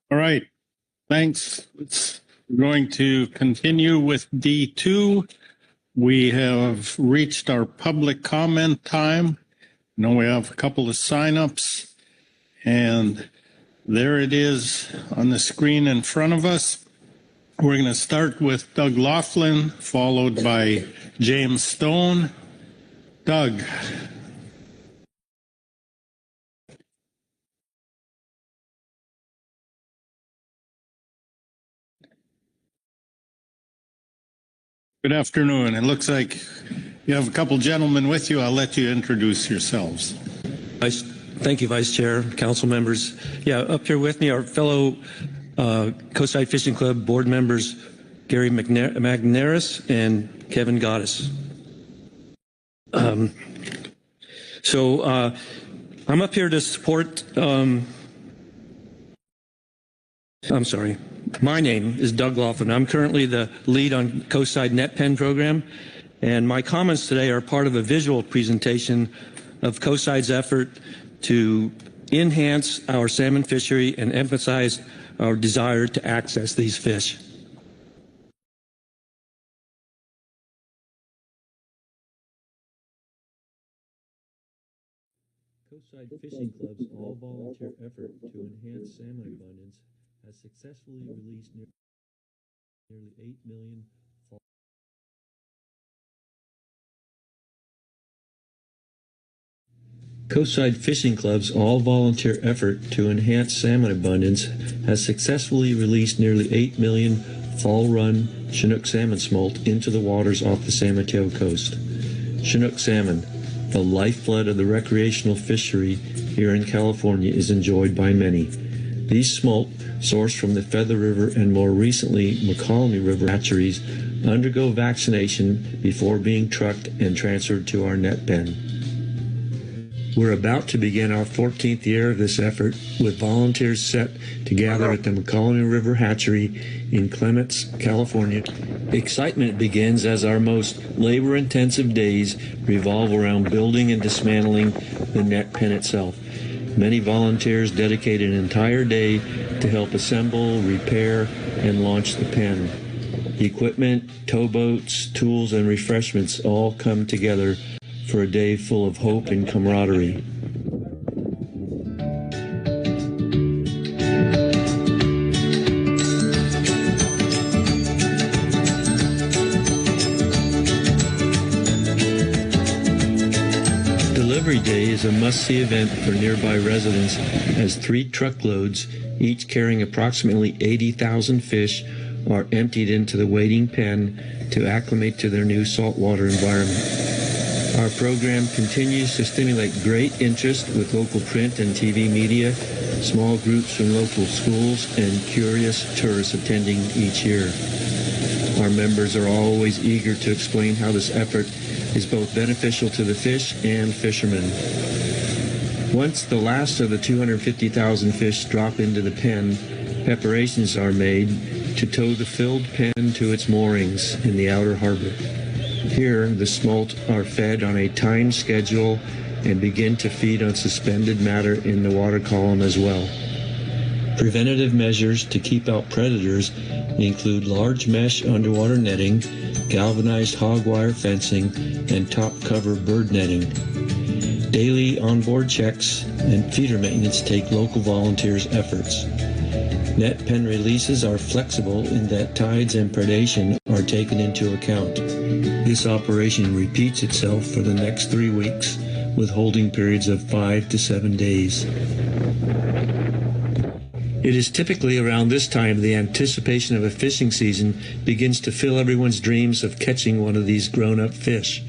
All right, thanks. We're going to continue with D2. We have reached our public comment time. Now we have a couple of signups, and there it is on the screen in front of us. We're going to start with Doug Laughlin, followed by James Stone. Doug. Good afternoon. It looks like you have a couple gentlemen with you. I'll let you introduce yourselves. Thank you, Vice Chair, council members. Yeah, up here with me are fellow Coastside Fishing Club board members Gary McNaris and Kevin Goddess. So I'm up here to support, I'm sorry. My name is Doug Laughlin. I'm currently the lead on Coastside Net Pen program, and my comments today are part of a visual presentation of Coastside's effort to enhance our salmon fishery and emphasize our desire to access these fish. Coastside Fishing Club's all-volunteer effort to enhance salmon abundance has successfully released nearly 8 million Coastside Fishing Club's all-volunteer effort to enhance salmon abundance has successfully released nearly 8 million fall-run Chinook salmon smolt into the waters off the San Mateo coast. Chinook salmon, the lifeblood of the recreational fishery here in California, is enjoyed by many. These smolt, sourced from the Feather River and more recently McCallum River hatcheries, undergo vaccination before being trucked and transferred to our net pen. We're about to begin our 14th year of this effort, with volunteers set to gather at the McCallum River Hatchery in Clements, California. Excitement begins as our most labor-intensive days revolve around building and dismantling the net pen itself. Many volunteers dedicate an entire day to help assemble, repair, and launch the pen. Equipment, towboats, tools, and refreshments all come together for a day full of hope and camaraderie. Discovery Day is a must-see event for nearby residents as 3 truckloads, each carrying approximately 80,000 fish, are emptied into the waiting pen to acclimate to their new saltwater environment. Our program continues to stimulate great interest with local print and TV media, small groups from local schools, and curious tourists attending each year. Our members are always eager to explain how this effort is both beneficial to the fish and fishermen. Once the last of the 250,000 fish drop into the pen, preparations are made to tow the filled pen to its moorings in the outer harbor. Here, the smolt are fed on a timed schedule and begin to feed on suspended matter in the water column as well. Preventative measures to keep out predators include large mesh underwater netting, galvanized hog wire fencing, and top cover bird netting. Daily onboard checks and feeder maintenance take local volunteers' efforts. Net pen releases are flexible in that tides and predation are taken into account. This operation repeats itself for the next 3 weeks with holding periods of 5 to 7 days. It is typically around this time the anticipation of a fishing season begins to fill everyone's dreams of catching one of these grown-up fish,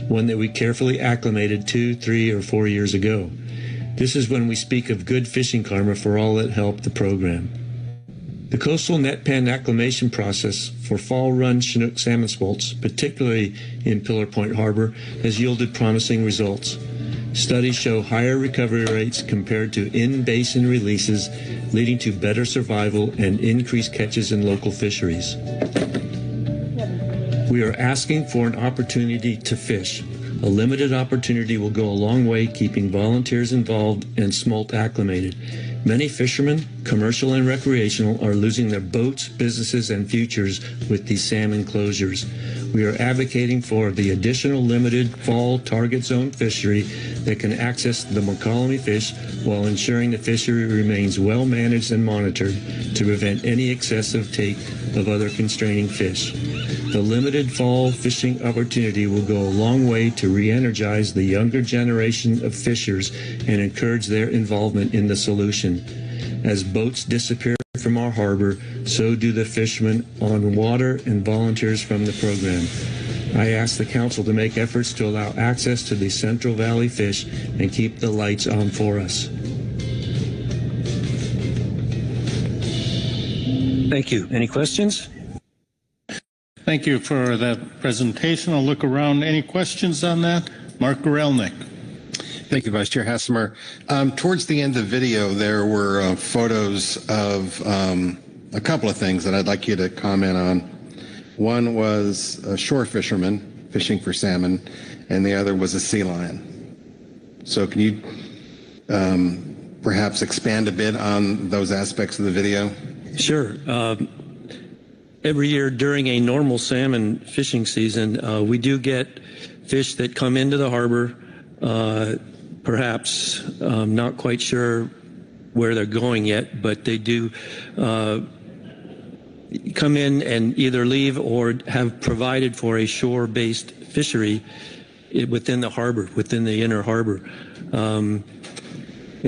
one that we carefully acclimated 2, 3, or 4 years ago. This is when we speak of good fishing karma for all that helped the program. The coastal net pen acclimation process for fall-run Chinook salmon smolts, particularly in Pillar Point Harbor, has yielded promising results. Studies show higher recovery rates compared to in-basin releases, leading to better survival and increased catches in local fisheries. We are asking for an opportunity to fish. A limited opportunity will go a long way keeping volunteers involved and smolt acclimated. Many fishermen, commercial and recreational, are losing their boats, businesses, and futures with these salmon closures. We are advocating for the additional limited fall target zone fishery that can access the McCollum fish while ensuring the fishery remains well managed and monitored to prevent any excessive take of other constraining fish. The limited fall fishing opportunity will go a long way to re-energize the younger generation of fishers and encourage their involvement in the solution. As boats disappear from our harbor, so do the fishermen on water and volunteers from the program. I ask the council to make efforts to allow access to the Central Valley fish and keep the lights on for us. Thank you. Any questions? Thank you for that presentation. I'll look around. Any questions on that? Mark Gorelnik. Thank you, Vice Chair Hassemer. Towards the end of the video, there were photos of a couple of things that I'd like you to comment on. One was a shore fisherman fishing for salmon, and the other was a sea lion. So can you perhaps expand a bit on those aspects of the video? Sure. Every year during a normal salmon fishing season, we do get fish that come into the harbor, perhaps not quite sure where they're going yet, but they do come in and either leave or have provided for a shore-based fishery within the harbor, within the inner harbor. In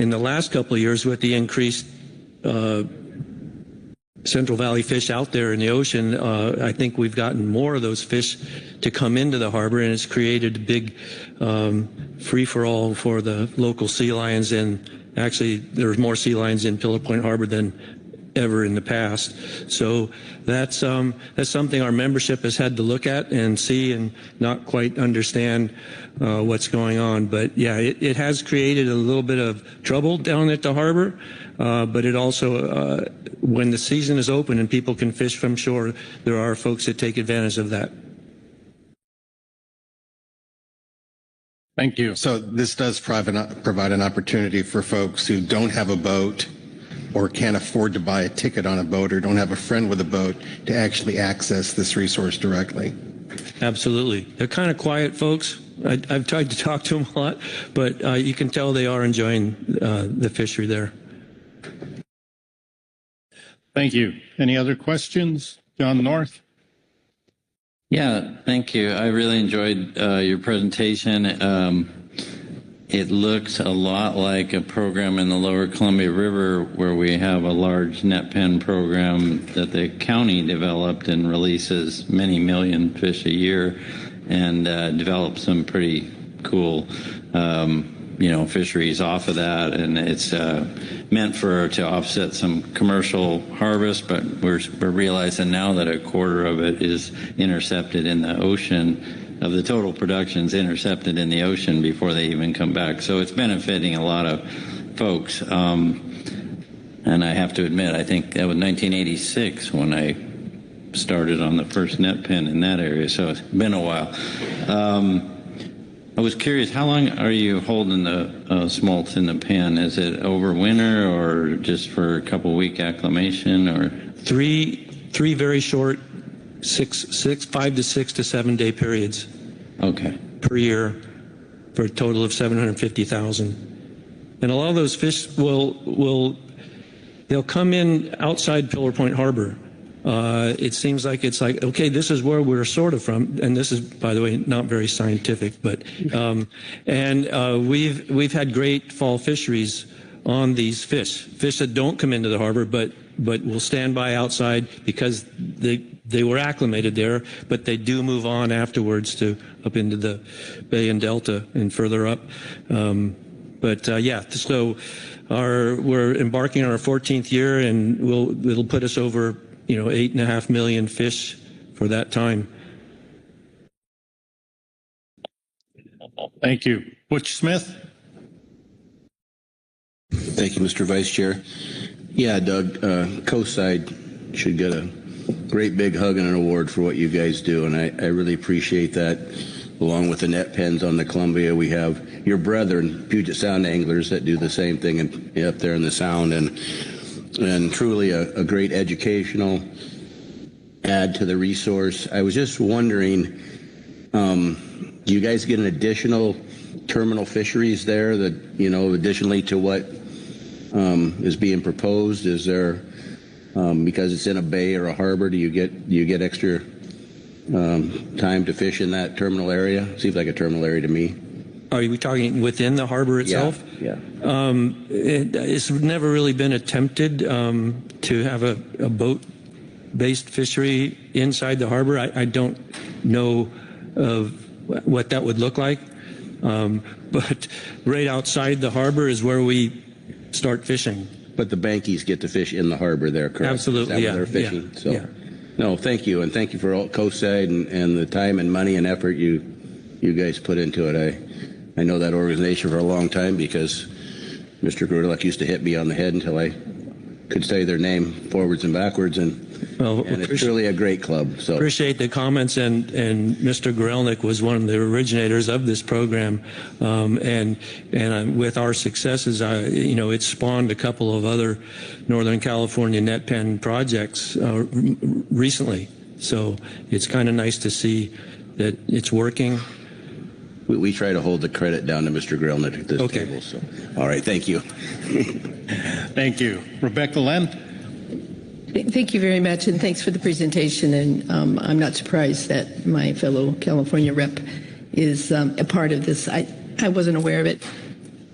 the last couple of years, with the increased Central Valley fish out there in the ocean, I think we've gotten more of those fish to come into the harbor, and it's created a big free-for-all for the local sea lions. And actually, there's more sea lions in Pillar Point Harbor than ever in the past. So that's something our membership has had to look at and see and not quite understand what's going on. But yeah, it has created a little bit of trouble down at the harbor. But it also, when the season is open and people can fish from shore, there are folks that take advantage of that. Thank you. So this does provide an opportunity for folks who don't have a boat or can't afford to buy a ticket on a boat or don't have a friend with a boat to actually access this resource directly. Absolutely. They're kind of quiet folks. I've tried to talk to them a lot, but you can tell they are enjoying the fishery there. Thank you. Any other questions? John North? Yeah, thank you. I really enjoyed your presentation. it looks a lot like a program in the lower Columbia River where we have a large net pen program that the county developed and releases many million fish a year and develops some pretty cool fisheries off of that, and it's meant to offset some commercial harvest, but we're realizing now that a quarter of it is intercepted in the ocean. Of the total production's intercepted in the ocean before they even come back. So it's benefiting a lot of folks. And I have to admit, I think that was 1986 when I started on the first net pen in that area. So it's been a while. I was curious, how long are you holding the smolts in the pen? Is it over winter or just for a couple week acclimation, or? Three very short 5 to 6 to 7 day periods. Okay. Per year for a total of 750,000. And a lot of those fish they'll come in outside Pillar Point Harbor. It seems like okay, this is where we're sort of from, and this is, by the way, not very scientific, but we've had great fall fisheries on these fish that don't come into the harbor, but will stand by outside because they were acclimated there, but they do move on afterwards to up into the Bay and Delta and further up. So we're embarking on our 14th year, and it'll put us over 8.5 million fish for that time. Thank you. Butch Smith. Thank you, Mr. Vice Chair. Yeah, Doug, Coastside should get a great big hug and an award for what you guys do, and I really appreciate that. Along with the net pens on the Columbia, we have your brethren, Puget Sound anglers, that do the same thing up there in the Sound, and truly a great educational add to the resource. I was just wondering, do you guys get an additional terminal fisheries there that, additionally to what is being proposed? Is there, because it's in a bay or a harbor, do you get extra time to fish in that terminal area? Seems like a terminal area to me. Are we talking within the harbor itself? Yeah. It's never really been attempted to have a boat-based fishery inside the harbor. I don't know of what that would look like, but right outside the harbor is where we start fishing. But the Bankies get to fish in the harbor there, correct? Absolutely, Is that where they're fishing? No, thank you, and thank you for all Coastside and the time and money and effort you guys put into it. I know that organization for a long time because Mr. Grudek used to hit me on the head until I could say their name forwards and backwards, and it's truly a great club. So appreciate the comments, and Mr. Grelnick was one of the originators of this program, and with our successes, it spawned a couple of other Northern California net pen projects recently. So it's kind of nice to see that it's working. We try to hold the credit down to Mr. Grelnick at this table. So, all right, thank you. Thank you. Rebecca Len. Thank you very much, and thanks for the presentation. And I'm not surprised that my fellow California rep is a part of this. I wasn't aware of it.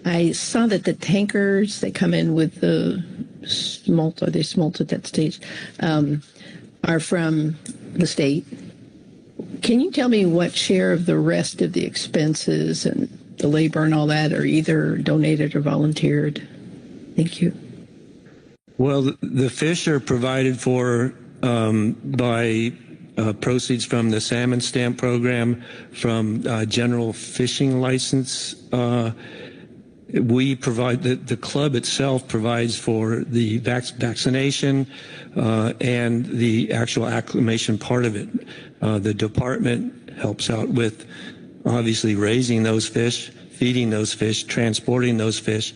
I saw that the tankers that come in with the smolt, are they smolt at that stage, are from the state. Can you tell me what share of the rest of the expenses and the labor and all that are either donated or volunteered? Thank you. Well, the fish are provided for by proceeds from the Salmon Stamp Program, from general fishing license. We provide, the club itself provides for the vaccination and the actual acclimation part of it. The department helps out with obviously raising those fish, feeding those fish, transporting those fish,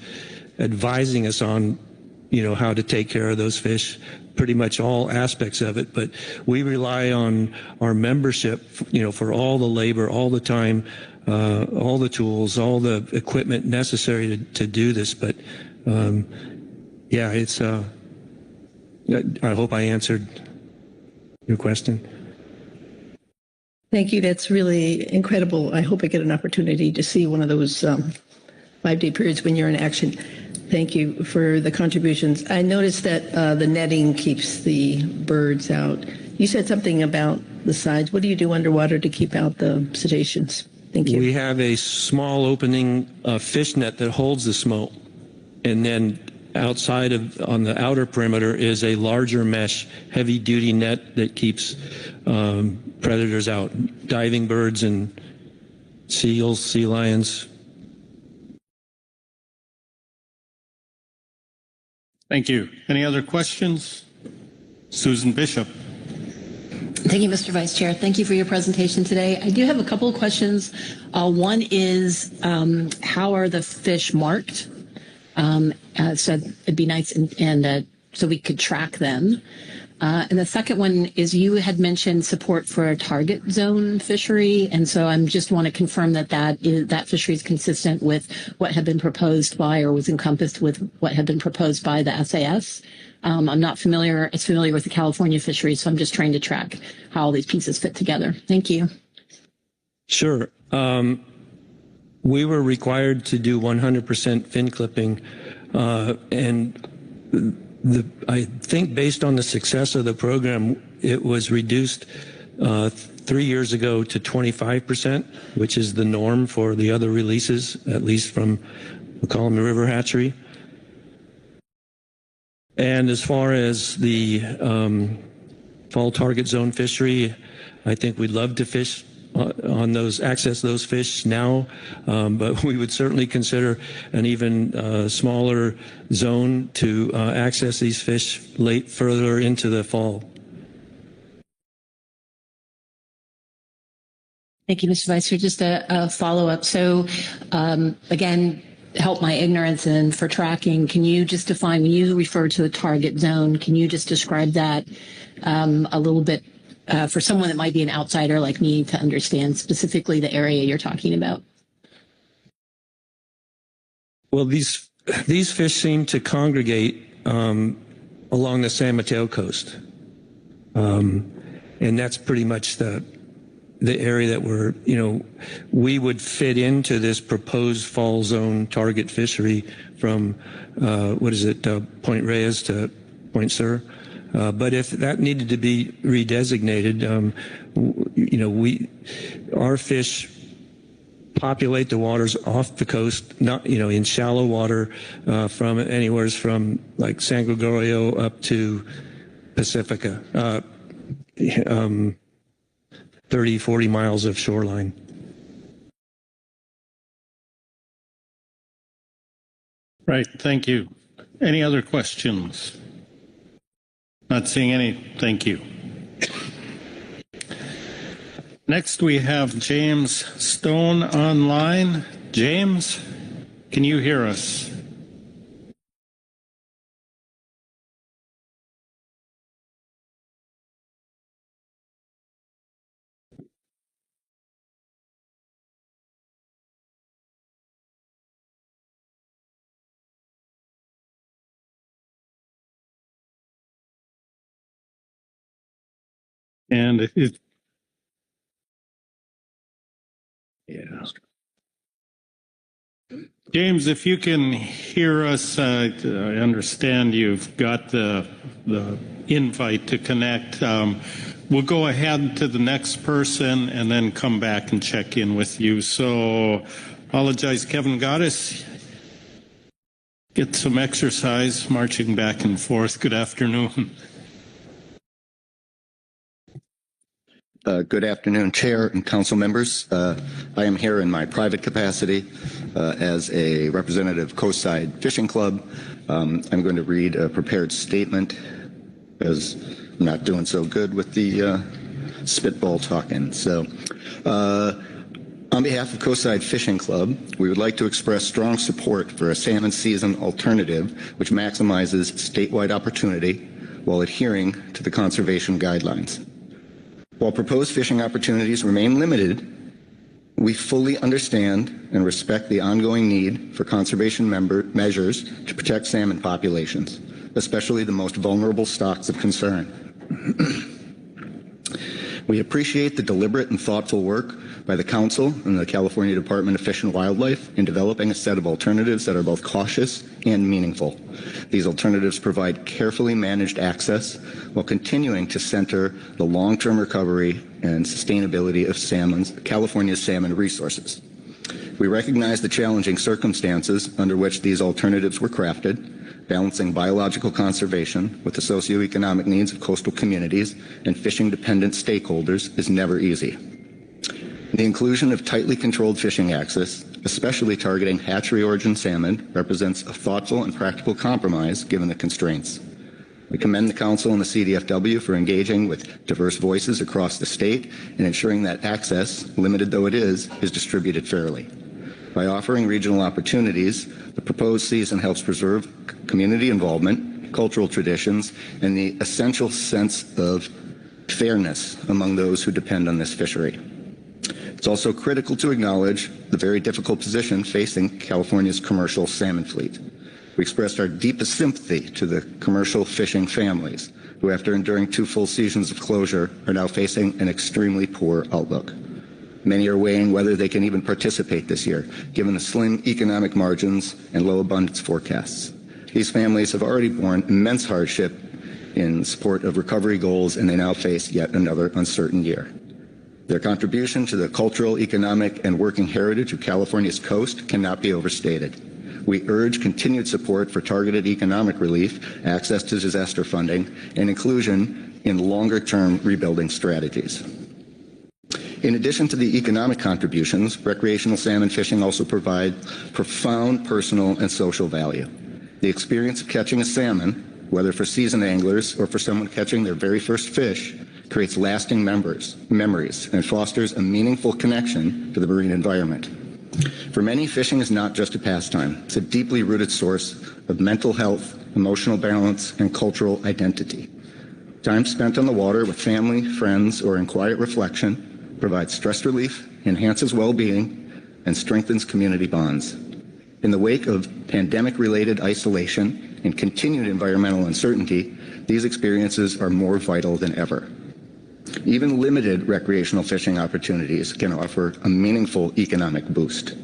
advising us on how to take care of those fish, pretty much all aspects of it. But we rely on our membership, for all the labor, all the time, all the tools, all the equipment necessary to do this. But it's. I hope I answered your question. Thank you. That's really incredible. I hope I get an opportunity to see one of those 5-day periods when you're in action. Thank you for the contributions. I noticed that the netting keeps the birds out. You said something about the sides. What do you do underwater to keep out the cetaceans? Thank you. We have a small opening fish net that holds the smolt, and then outside of, on the outer perimeter, is a larger mesh, heavy-duty net that keeps predators out, diving birds and seals, sea lions. Thank you. Any other questions? Susan Bishop. Thank you, Mr. Vice Chair. Thank you for your presentation today. I do have a couple of questions. One is, how are the fish marked? So it'd be nice and so we could track them. And the second one is, you had mentioned support for a target zone fishery, and so I just want to confirm that that fishery is consistent with what had been proposed by, or was encompassed with what had been proposed by the SAS. I'm not familiar with the California fishery, so I'm just trying to track how all these pieces fit together. Thank you. Sure. We were required to do 100% fin clipping, and I think based on the success of the program, it was reduced 3 years ago to 25%, which is the norm for the other releases, at least from McCollum River Hatchery. And as far as the fall target zone fishery, I think we'd love to fish on those, access those fish now, but we would certainly consider an even smaller zone to access these fish further into the fall. Thank you, Mr. Vice Chair. Just a follow-up. So, again, help my ignorance and for tracking, can you just define, when you refer to a target zone, can you just describe that a little bit for someone that might be an outsider like me to understand specifically the area you're talking about? Well, these fish seem to congregate along the San Mateo coast, and that's pretty much the area that we would fit into this proposed fall zone target fishery from Point Reyes to Point Sur. But if that needed to be redesignated, our fish populate the waters off the coast, not in shallow water, from anywhere from like San Gregorio up to Pacifica, 30, 40 miles of shoreline. Right. Thank you. Any other questions? Not seeing any. Thank you. Next, we have James Stone online. James, can you hear us? And James, if you can hear us, I understand you've got the invite to connect. We'll go ahead to the next person and then come back and check in with you. So, apologize, Kevin Goddess. Get some exercise, marching back and forth. Good afternoon. Good afternoon, Chair and Council members. I am here in my private capacity as a representative of Coastside Fishing Club. I'm going to read a prepared statement because I'm not doing so good with the spitball talking. So, on behalf of Coastside Fishing Club, we would like to express strong support for a salmon season alternative which maximizes statewide opportunity while adhering to the conservation guidelines. While proposed fishing opportunities remain limited, we fully understand and respect the ongoing need for conservation measures to protect salmon populations, especially the most vulnerable stocks of concern. We appreciate the deliberate and thoughtful work by the Council and the California Department of Fish and Wildlife in developing a set of alternatives that are both cautious and meaningful. These alternatives provide carefully managed access while continuing to center the long-term recovery and sustainability of California's salmon resources. We recognize the challenging circumstances under which these alternatives were crafted. Balancing biological conservation with the socioeconomic needs of coastal communities and fishing-dependent stakeholders is never easy. The inclusion of tightly controlled fishing access, especially targeting hatchery-origin salmon, represents a thoughtful and practical compromise given the constraints. We commend the Council and the CDFW for engaging with diverse voices across the state and ensuring that access, limited though it is distributed fairly. By offering regional opportunities, the proposed season helps preserve community involvement, cultural traditions, and the essential sense of fairness among those who depend on this fishery. It's also critical to acknowledge the very difficult position facing California's commercial salmon fleet. We expressed our deepest sympathy to the commercial fishing families who, after enduring 2 full seasons of closure, are now facing an extremely poor outlook. Many are weighing whether they can even participate this year, given the slim economic margins and low abundance forecasts. These families have already borne immense hardship in support of recovery goals, and they now face yet another uncertain year. Their contribution to the cultural, economic, and working heritage of California's coast cannot be overstated. We urge continued support for targeted economic relief, access to disaster funding, and inclusion in longer-term rebuilding strategies. In addition to the economic contributions, recreational salmon fishing also provides profound personal and social value. The experience of catching a salmon, whether for seasoned anglers or for someone catching their very first fish, creates lasting memories and fosters a meaningful connection to the marine environment. For many, fishing is not just a pastime. It's a deeply rooted source of mental health, emotional balance, and cultural identity. Time spent on the water with family, friends, or in quiet reflection provides stress relief, enhances well-being, and strengthens community bonds. In the wake of pandemic-related isolation and continued environmental uncertainty, these experiences are more vital than ever. Even limited recreational fishing opportunities can offer a meaningful economic boost.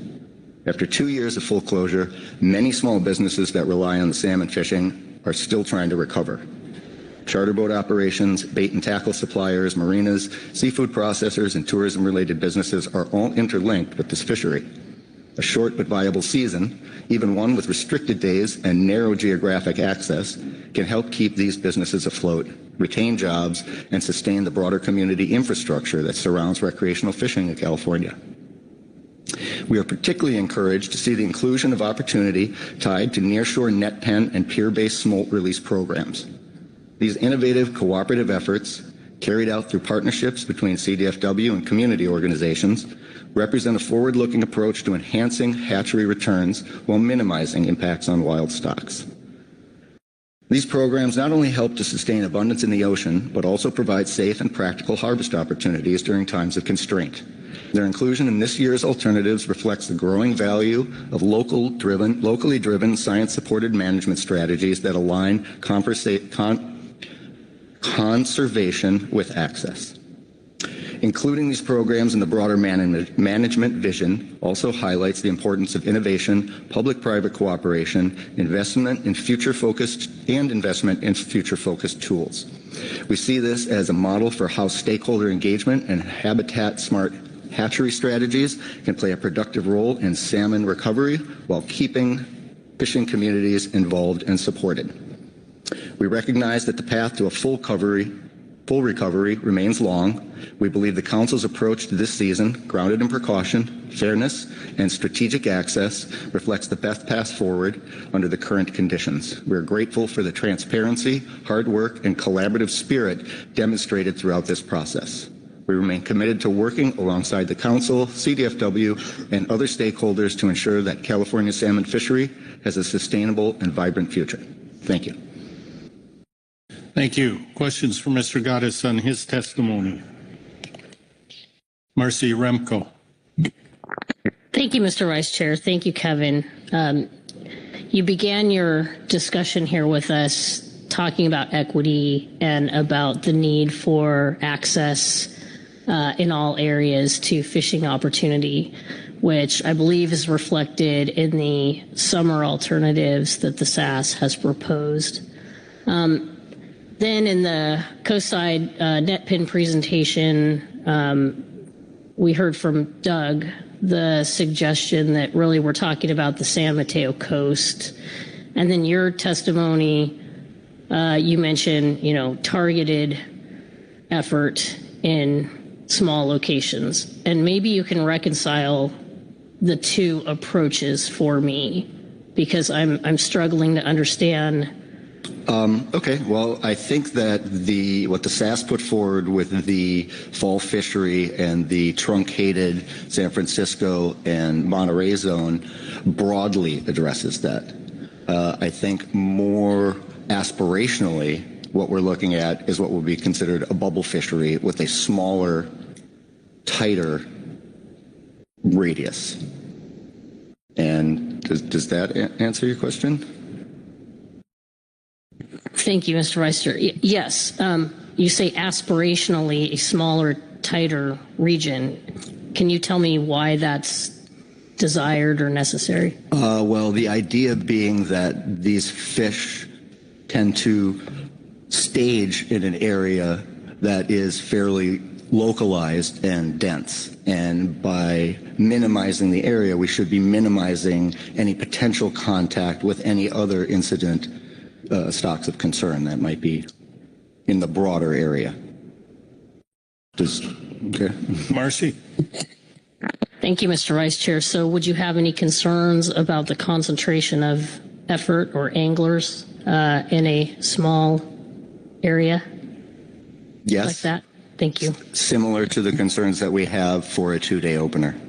After 2 years of full closure, many small businesses that rely on the salmon fishing are still trying to recover. Charter boat operations, bait and tackle suppliers, marinas, seafood processors, and tourism-related businesses are all interlinked with this fishery. A short but viable season, even one with restricted days and narrow geographic access, can help keep these businesses afloat, retain jobs, and sustain the broader community infrastructure that surrounds recreational fishing in California. We are particularly encouraged to see the inclusion of opportunity tied to nearshore net pen and pier-based smolt release programs. These innovative cooperative efforts, carried out through partnerships between CDFW and community organizations, represent a forward-looking approach to enhancing hatchery returns while minimizing impacts on wild stocks. These programs not only help to sustain abundance in the ocean, but also provide safe and practical harvest opportunities during times of constraint. Their inclusion in this year's alternatives reflects the growing value of locally driven, science-supported management strategies that align conservation with access. Including these programs in the broader management vision also highlights the importance of innovation, public-private cooperation, investment in future-focused tools. We see this as a model for how stakeholder engagement and habitat-smart hatchery strategies can play a productive role in salmon recovery while keeping fishing communities involved and supported. We recognize that the path to a full recovery remains long. We believe the Council's approach to this season, grounded in precaution, fairness, and strategic access, reflects the best path forward under the current conditions. We are grateful for the transparency, hard work, and collaborative spirit demonstrated throughout this process. We remain committed to working alongside the Council, CDFW, and other stakeholders to ensure that California salmon fishery has a sustainable and vibrant future. Thank you. Thank you. Questions for Mr. Gaddis on his testimony? Marcy Remco. Thank you, Mr. Vice Chair. Thank you, Kevin. You began your discussion here with us talking about equity and about the need for access in all areas to fishing opportunity, which I believe is reflected in the summer alternatives that the SAS has proposed. Then in the coastside net pin presentation, we heard from Doug the suggestion that really we're talking about the San Mateo coast. And then your testimony, you mentioned, targeted effort in small locations. And maybe you can reconcile the two approaches for me, because I'm struggling to understand. Okay, well, I think that what the SAS put forward with the fall fishery and the truncated San Francisco and Monterey zone broadly addresses that. I think more aspirationally, what we're looking at is what would be considered a bubble fishery with a smaller, tighter radius. And does that answer your question? Thank you, Mr. Vice Chair. Yes, you say aspirationally a smaller, tighter region. Can you tell me why that's desired or necessary? Well, the idea being that these fish tend to stage in an area that is fairly localized and dense. And by minimizing the area, we should be minimizing any potential contact with any other incident stocks of concern that might be in the broader area. Okay. Marcy. Thank you, Mr. Vice Chair. So would you have any concerns about the concentration of effort or anglers in a small area? Yes. Like that? Thank you. Similar to the concerns that we have for a 2-day opener.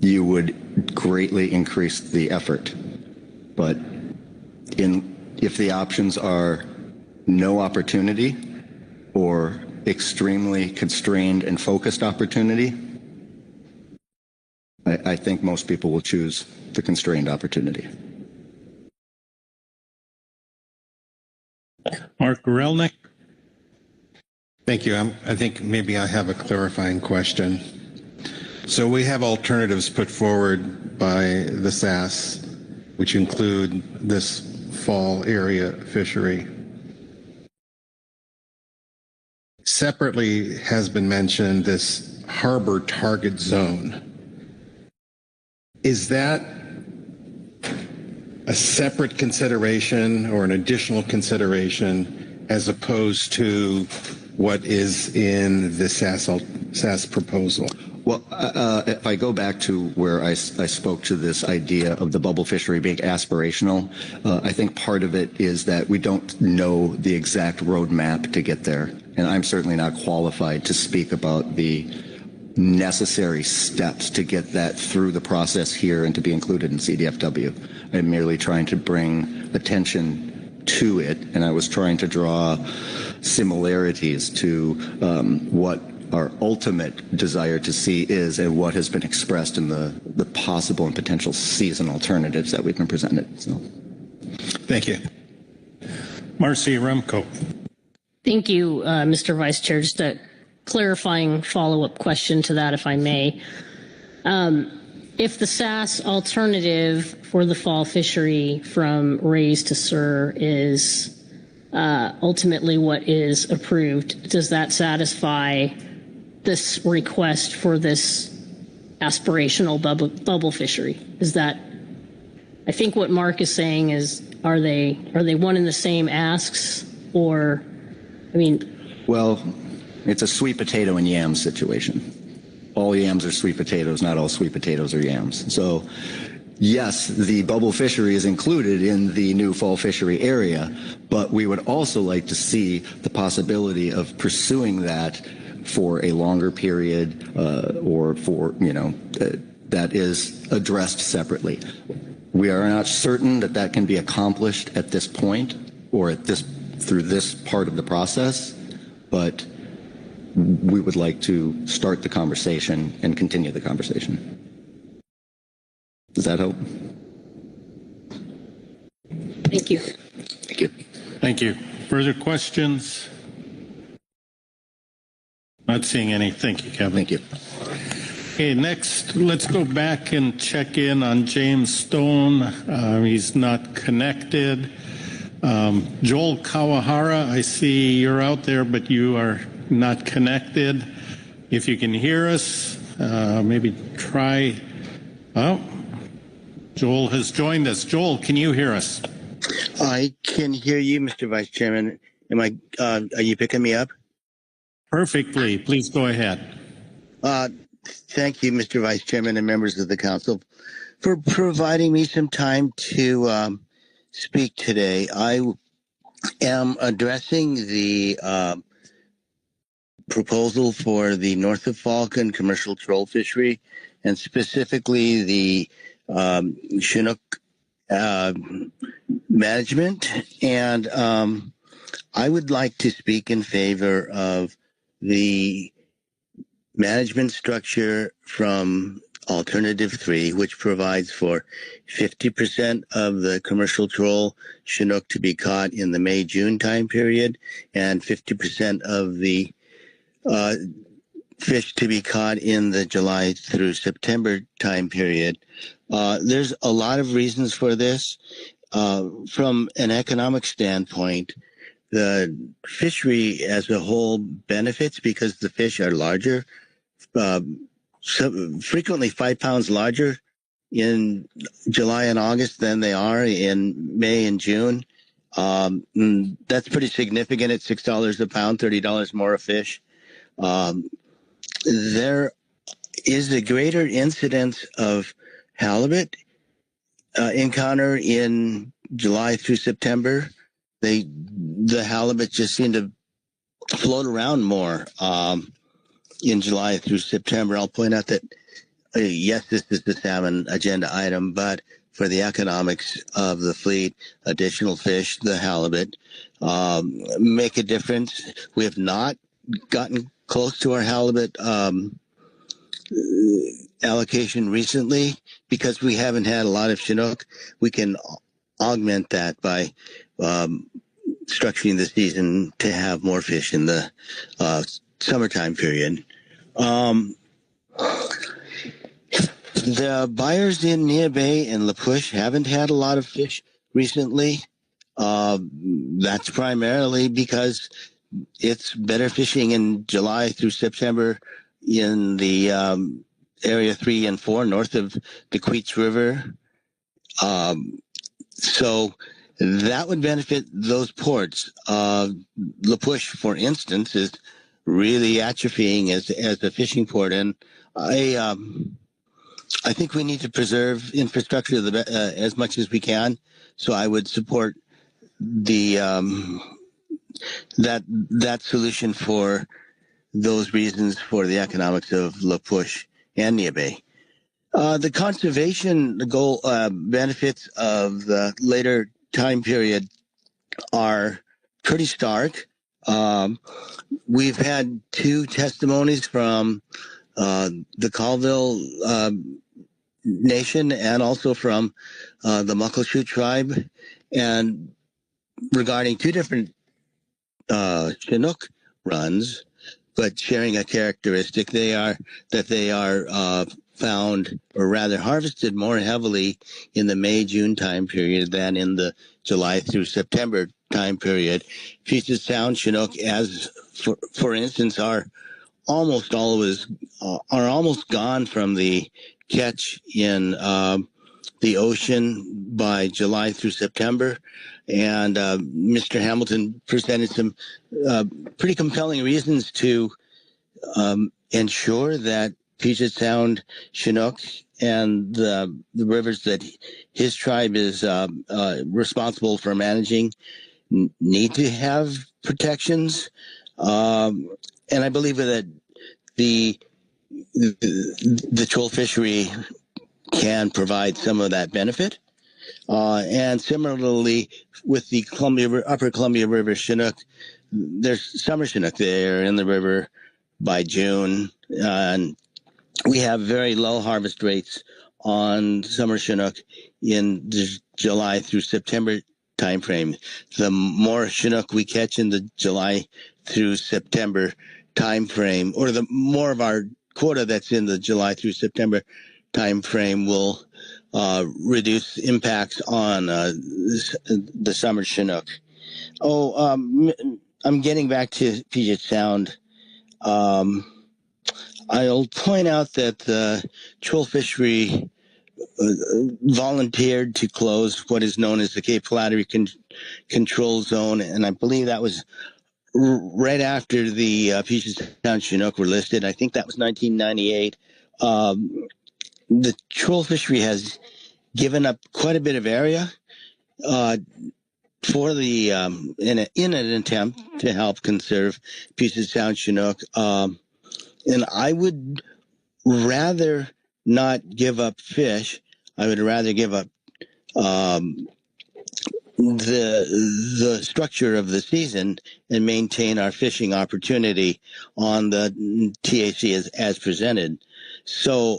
You would greatly increase the effort. But if the options are no opportunity or extremely constrained and focused opportunity, I think most people will choose the constrained opportunity. Mark Gorelnik. Thank you. I think maybe I have a clarifying question. So we have alternatives put forward by the SAS, which include this fall area fishery. Separately has been mentioned this harbor target zone. Is that a separate consideration or an additional consideration as opposed to what is in the SAS proposal? Well, if I go back to where I spoke to this idea of the bubble fishery being aspirational, I think part of it is that we don't know the exact roadmap to get there. And I'm certainly not qualified to speak about the necessary steps to get that through the process here and to be included in CDFW. I'm merely trying to bring attention to it, and I was trying to draw similarities to what our ultimate desire to see is and what has been expressed in the possible and potential season alternatives that we've been presented. So, thank you. Marcy Remco. Thank you, Mr. Vice Chair. Just a clarifying follow-up question to that, if I may. If the SAS alternative for the fall fishery from Rays to Sur is ultimately what is approved, does that satisfy this request for this aspirational bubble fishery? Is that, I think what Mark is saying is, are they one and the same asks, or, I mean? Well, it's a sweet potato and yams situation. All yams are sweet potatoes, not all sweet potatoes are yams. So, yes, the bubble fishery is included in the new fall fishery area, but we would also like to see the possibility of pursuing that for a longer period or for, that is addressed separately. We are not certain that that can be accomplished at this point or through this part of the process, but we would like to start the conversation and continue the conversation. Does that help? Thank you. Thank you. Thank you. Further questions? Not seeing any. Thank you, Kevin. Thank you. Okay, next, let's go back and check in on James Stone. He's not connected. Joel Kawahara, I see you're out there, but you are not connected. If you can hear us, maybe try. Oh, Joel has joined us. Joel, can you hear us? I can hear you, Mr. Vice Chairman. Are you picking me up? Perfectly. Please go ahead. Thank you, Mr. Vice Chairman and members of the council, for providing me some time to speak today. I am addressing the proposal for the north of Falcon commercial troll fishery, and specifically the Chinook management. And I would like to speak in favor of the management structure from Alternative 3, which provides for 50% of the commercial troll Chinook to be caught in the May-June time period, and 50% of the fish to be caught in the July through September time period. There's a lot of reasons for this. From an economic standpoint, the fishery as a whole benefits because the fish are larger, frequently 5 pounds larger in July and August than they are in May and June. That's pretty significant at $6 a pound, $30 more a fish. There is a greater incidence of halibut encounter in July through September. The halibut just seem to float around more in July through September. I'll point out that, yes, this is the salmon agenda item, but for the economics of the fleet, additional fish, the halibut, make a difference. We have not gotten close to our halibut allocation recently because we haven't had a lot of Chinook. We can augment that by structuring the season to have more fish in the summertime period. The buyers in Nia Bay and La Push haven't had a lot of fish recently. That's primarily because it's better fishing in July through September in the area 3 and 4 north of the Queets River. So that would benefit those ports. La Push, for instance, is really atrophying as a fishing port, and I think we need to preserve infrastructure as much as we can. So I would support the that solution for those reasons, for the economics of La Push and Nia Bay. The conservation goal benefits of the later time period are pretty stark. We've had 2 testimonies from the Colville Nation and also from the Muckleshoot tribe, and regarding 2 different Chinook runs, but sharing a characteristic, they are found, or rather harvested more heavily in the May-June time period than in the July through September time period. Puget Sound Chinook, as for instance, are almost gone from the catch in the ocean by July through September. And Mr. Hamilton presented some pretty compelling reasons to ensure that Puget Sound Chinook and the rivers that his tribe is responsible for managing need to have protections. And I believe that the troll fishery can provide some of that benefit. And similarly, with the Upper Columbia River Chinook, there's summer Chinook there in the river by June, and we have very low harvest rates on summer Chinook in the July through September timeframe. The more Chinook we catch in the July through September time frame, or the more of our quota that's in the July through September time frame will reduce impacts on the summer Chinook. I'm getting back to Puget Sound. I'll point out that the troll fishery volunteered to close what is known as the Cape Flattery Control Zone, and I believe that was right after the Puget Sound Chinook were listed. I think that was 1998. The troll fishery has given up quite a bit of area for the in an attempt to help conserve Puget Sound Chinook, and I would rather not give up fish. I would rather give up the structure of the season and maintain our fishing opportunity on the TAC as presented. So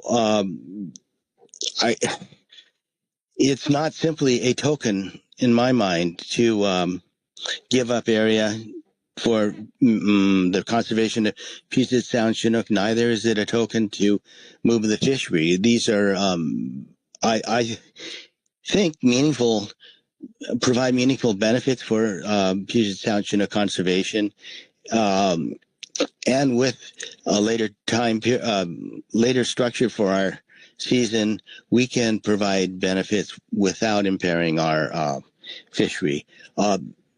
it's not simply a token in my mind to give up area for the conservation of Puget Sound Chinook. Neither is it a token to move the fishery. These are, I think, provide meaningful benefits for Puget Sound Chinook conservation, and with a later structure for our season, we can provide benefits without impairing our fishery.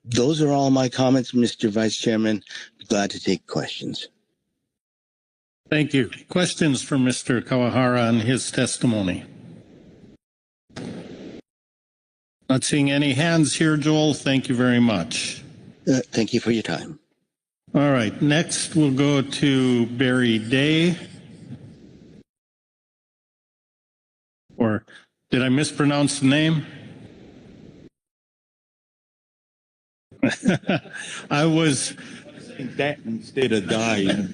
Those are all my comments, Mr. Vice Chairman. Glad to take questions. Thank you. Questions for Mr. Kawahara on his testimony? Not seeing any hands here, Joel. Thank you very much. Thank you for your time. All right. Next, we'll go to Barry Day. Or did I mispronounce the name? I was that instead of dying.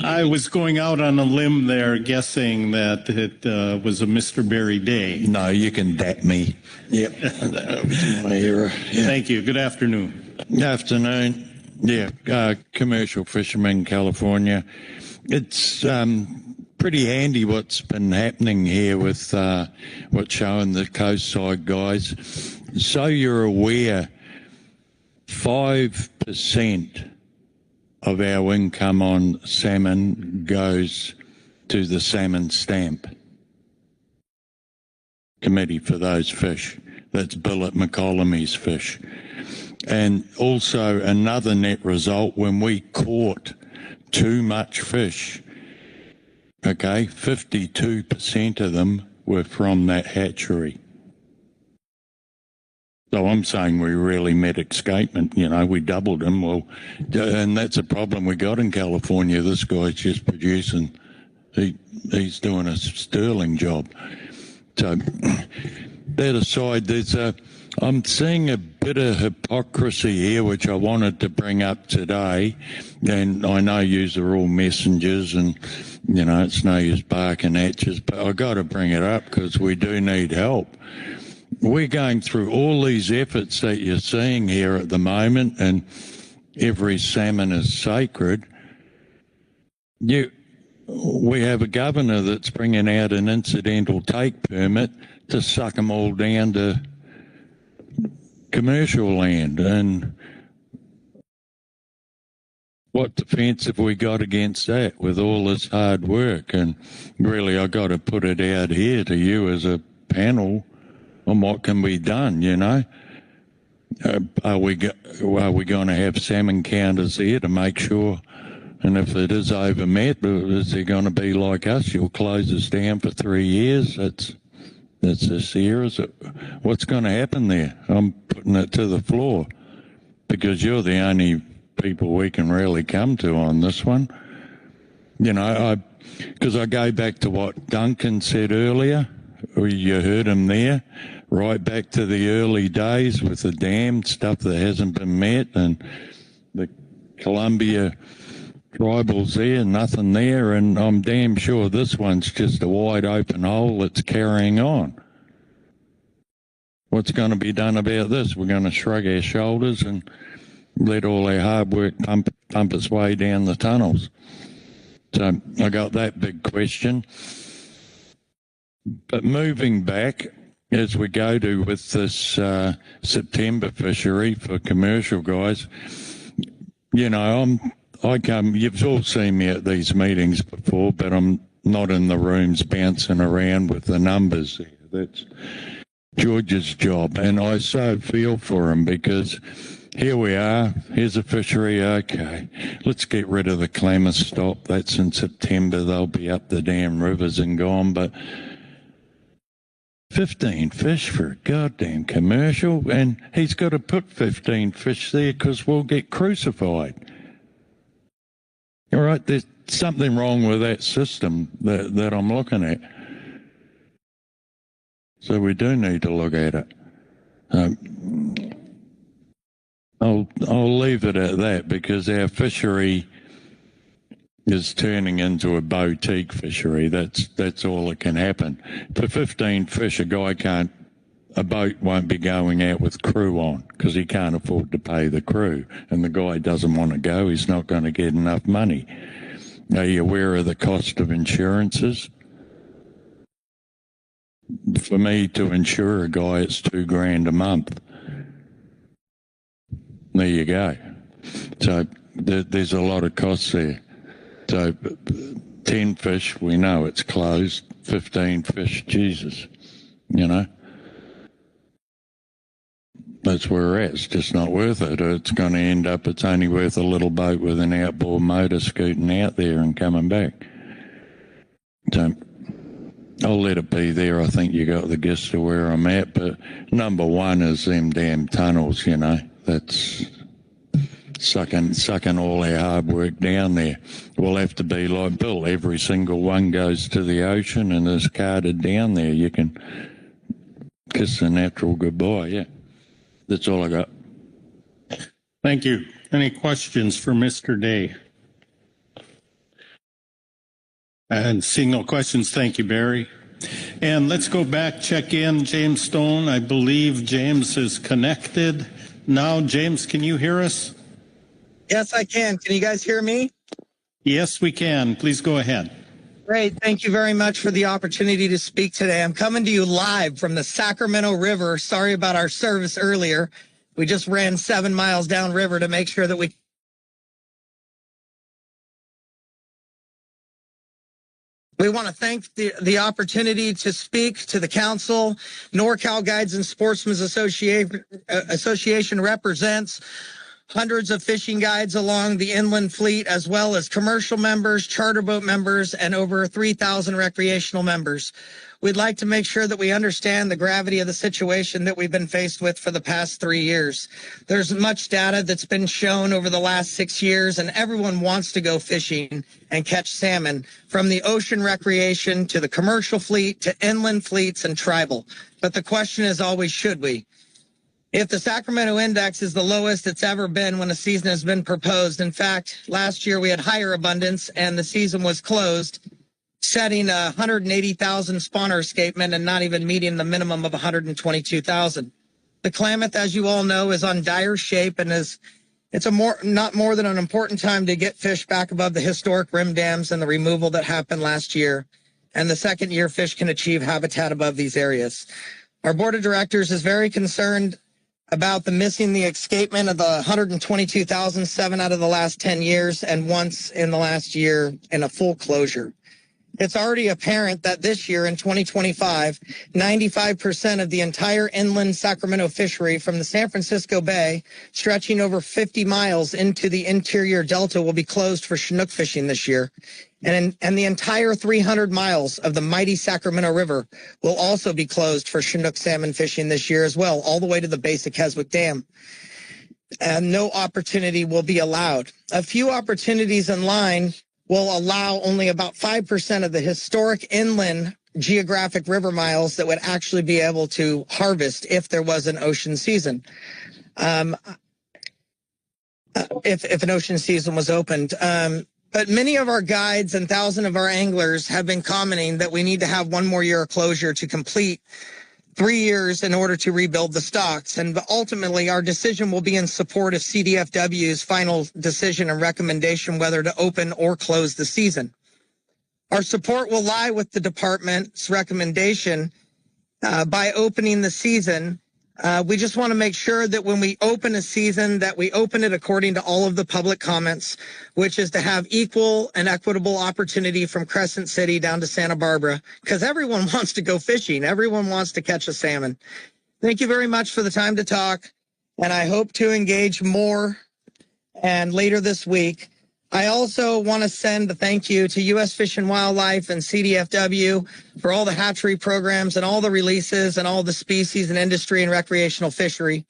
I was going out on a limb there, guessing that it was a Mr. Barry Day. No, you can dat me. Yep. That was my era. Yeah. Thank you. Good afternoon. Good afternoon. Yeah, commercial fisherman, California. It's pretty handy what's been happening here with what's showing the coastside guys. So you're aware, 5% of our income on salmon goes to the salmon stamp committee for those fish. That's Billet McColumy's fish. And also another net result, when we caught too much fish, okay, 52% of them were from that hatchery. So I'm saying we really met escapement, we doubled them. Well, and that's a problem we got in California. This guy's just producing, he's doing a sterling job. So that aside, I'm seeing a bit of hypocrisy here, which I wanted to bring up today. And I know yous are all messengers and, it's no use barking at yous, but I got to bring it up because we do need help. We're going through all these efforts that you're seeing here at the moment, and every salmon is sacred. We have a governor that's bringing out an incidental take permit to suck them all down to commercial land. And what defence have we got against that with all this hard work? And really, I got to put it out here to you as a panel on what can be done, Are we going to have salmon counters here to make sure? And if it is overmet, is there going to be like us? You'll close us down for 3 years. That's this year. What's going to happen there? I'm putting it to the floor because you're the only people we can really come to on this one. Because I go back to what Duncan said earlier. You heard him there, right back to the early days with the dam stuff that hasn't been met, and the Columbia tribals there, nothing there, and I'm damn sure this one's just a wide open hole that's carrying on. What's going to be done about this? We're going to shrug our shoulders and, let all our hard work pump its way down the tunnels. So I got that big question. But moving back, as we go to with this September fishery for commercial guys, you know, you've all seen me at these meetings before, but I'm not in the rooms bouncing around with the numbers there. That's George's job, and I so feel for him, because here we are, here's a fishery, okay, let's get rid of the clamour stop, that's in September, they'll be up the damn rivers and gone, but 15 fish for a goddamn commercial, and he's got to put 15 fish there because we'll get crucified. All right, there's something wrong with that system that I'm looking at. So we do need to look at it. I'll leave it at that, because our fishery is turning into a boutique fishery. That's all that can happen. For 15 fish, a boat won't be going out with crew on, because he can't afford to pay the crew, and the guy doesn't want to go. He's not going to get enough money. Are you aware of the cost of insurances? For me to insure a guy, it's $2,000 a month. There you go. So there's a lot of costs there. So 10 fish, we know it's closed. 15 fish, Jesus, you know. That's where we're at. It's just not worth it. It's going to end up, it's only worth a little boat with an outboard motor scooting out there and coming back. So I'll let it be there. I think you got the gist of where I'm at. But number one is them damn tunnels, you know. That's sucking all our hard work down there. We'll have to be like Bill. Every single one goes to the ocean and is carted down there. You can kiss the natural goodbye, yeah. That's all I got. Thank you. Any questions for Mr. Day? And seeing no questions, thank you, Barry. And let's go back, check in. James Stone, I believe James is connected. Now, James, can you hear us? Yes, I can. Can you guys hear me? Yes, we can. Please go ahead. Great. Thank you very much for the opportunity to speak today. I'm coming to you live from the Sacramento River. Sorry about our service earlier. We just ran 7 miles downriver to make sure that we want to thank the opportunity to speak to the council. NorCal Guides and Sportsmen's Association represents hundreds of fishing guides along the inland fleet, as well as commercial members, charter boat members, and over 3,000 recreational members. We'd like to make sure that we understand the gravity of the situation that we've been faced with for the past 3 years. There's much data that's been shown over the last 6 years, and everyone wants to go fishing and catch salmon, from the ocean recreation to the commercial fleet to inland fleets and tribal. But the question is always, should we? If the Sacramento Index is the lowest it's ever been when a season has been proposed, in fact, last year we had higher abundance and the season was closed, setting a 180,000 spawner escapement and not even meeting the minimum of 122,000. The Klamath, as you all know, is on dire shape, and it's not more than an important time to get fish back above the historic rim dams and the removal that happened last year. And the second year fish can achieve habitat above these areas. Our board of directors is very concerned about the escapement of the 122,000, 7 out of the last 10 years, and once in the last year in a full closure. It's already apparent that this year in 2025, 95% of the entire inland Sacramento fishery from the San Francisco Bay, stretching over 50 miles into the interior delta, will be closed for Chinook fishing this year. And the entire 300 miles of the mighty Sacramento River will also be closed for Chinook salmon fishing this year as well, all the way to the base of Keswick Dam. And no opportunity will be allowed. A few opportunities in line will allow only about 5% of the historic inland geographic river miles that would actually be able to harvest if there was an ocean season. If an ocean season was opened. But many of our guides and thousands of our anglers have been commenting that we need to have one more year of closure to complete 3 years in order to rebuild the stocks. And ultimately, our decision will be in support of CDFW's final decision and recommendation whether to open or close the season. Our support will lie with the department's recommendation by opening the season. We just want to make sure that when we open a season, that we open it according to all of the public comments, which is to have equal and equitable opportunity from Crescent City down to Santa Barbara, because everyone wants to go fishing. Everyone wants to catch a salmon. Thank you very much for the time to talk, and I hope to engage more and later this week. I also want to send a thank you to U.S. Fish and Wildlife and CDFW for all the hatchery programs and all the releases and all the species and industry and recreational fishery.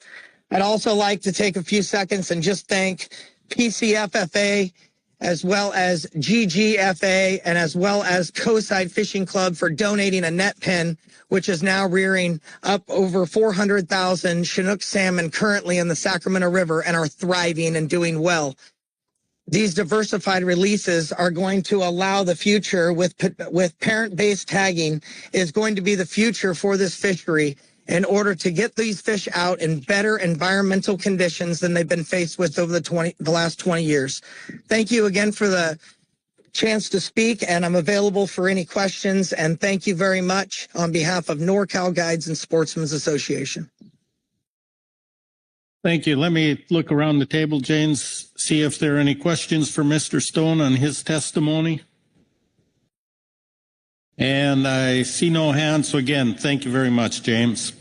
I'd also like to take a few seconds and just thank PCFFA as well as GGFA and as well as Coastside Fishing Club for donating a net pen, which is now rearing up over 400,000 Chinook salmon currently in the Sacramento River and are thriving and doing well. These diversified releases are going to allow the future with parent-based tagging is going to be the future for this fishery in order to get these fish out in better environmental conditions than they've been faced with over the last 20 years. Thank you again for the chance to speak, and I'm available for any questions. And thank you very much on behalf of NorCal Guides and Sportsmen's Association. Thank you. Let me look around the table, James, see if there are any questions for Mr. Stone on his testimony. And I see no hands, so again, thank you very much, James.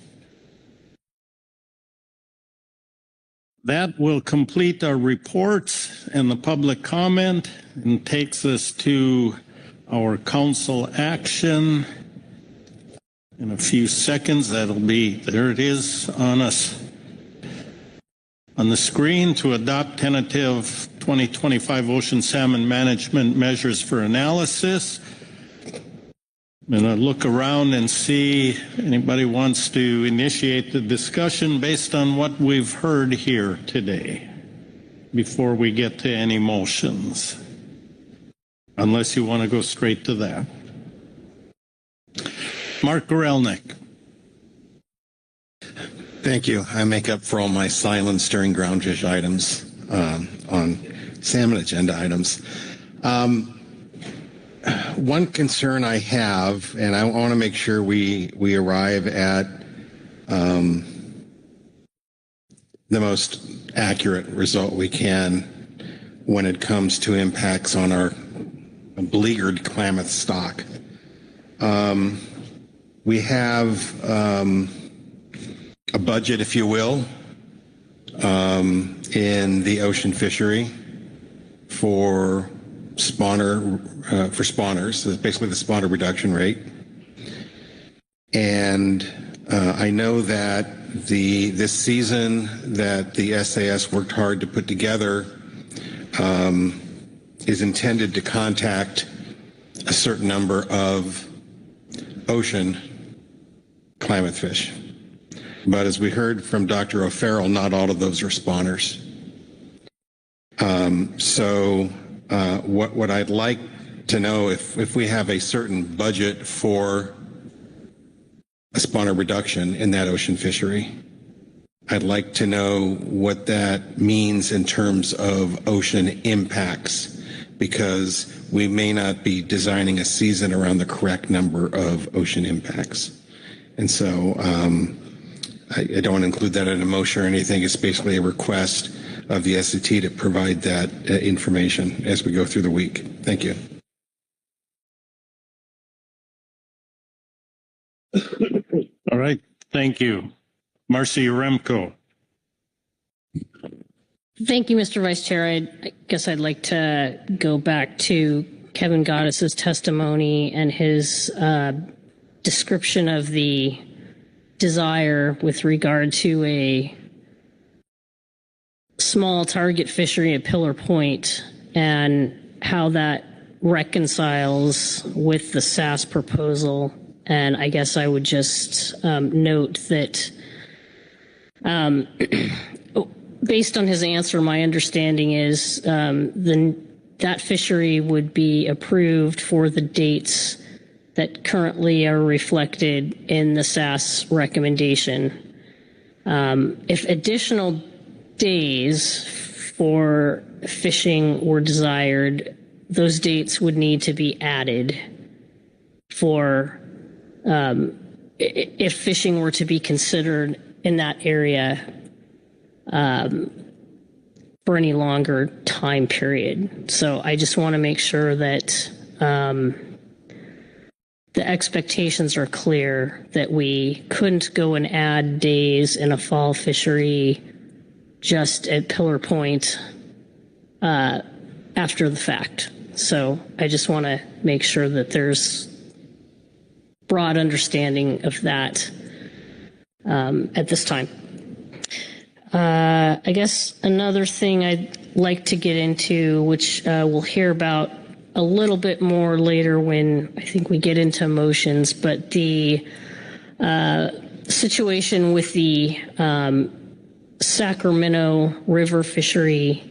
That will complete our reports and the public comment and takes us to our council action. In a few seconds, that'll be, there it is on us. On the screen, to adopt tentative 2025 ocean salmon management measures for analysis. I'm going to look around and see if anybody wants to initiate the discussion based on what we've heard here today before we get to any motions, unless you want to go straight to that. Mark Gorelnik. Thank you. I make up for all my silence during groundfish items on salmon agenda items. One concern I have, and I want to make sure we arrive at the most accurate result we can when it comes to impacts on our beleaguered Klamath stock. We have a budget, if you will, in the ocean fishery for spawners, so basically the spawner reduction rate. And I know that this season that the SAS worked hard to put together is intended to contact a certain number of ocean Klamath fish. But as we heard from Dr. O'Farrell, not all of those are spawners. What I'd like to know, if we have a certain budget for a spawner reduction in that ocean fishery, I'd like to know what that means in terms of ocean impacts, because we may not be designing a season around the correct number of ocean impacts. And so I don't want to include that in a motion or anything. It's basically a request of the SCT to provide that information as we go through the week. Thank you. All right. Thank you. Marcy Remco. Thank you, Mr. Vice Chair. I guess I'd like to go back to Kevin Goddard's testimony and his description of the desire with regard to a small target fishery at Pillar Point and how that reconciles with the SAS proposal. And I guess I would just note that based on his answer, my understanding is that fishery would be approved for the dates that currently are reflected in the SAS recommendation. If additional days for fishing were desired, those dates would need to be added for if fishing were to be considered in that area for any longer time period. So I just want to make sure that the expectations are clear, that we couldn't go and add days in a fall fishery just at Pillar Point after the fact. So I just want to make sure that there's broad understanding of that at this time. I guess another thing I'd like to get into, which we'll hear about a little bit more later when I think we get into motions, but the situation with the Sacramento River fishery,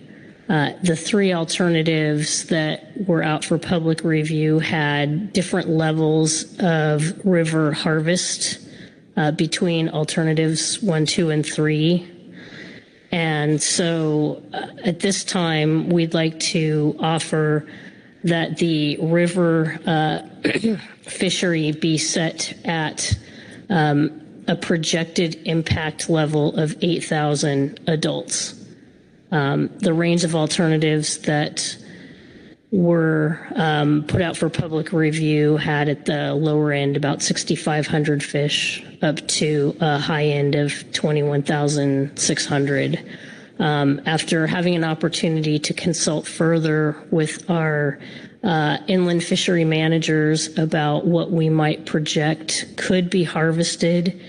the three alternatives that were out for public review had different levels of river harvest between alternatives 1, 2, and 3. And so at this time, we'd like to offer that the river fishery be set at a projected impact level of 8,000 adults. The range of alternatives that were put out for public review had at the lower end about 6,500 fish up to a high end of 21,600. After having an opportunity to consult further with our inland fishery managers about what we might project could be harvested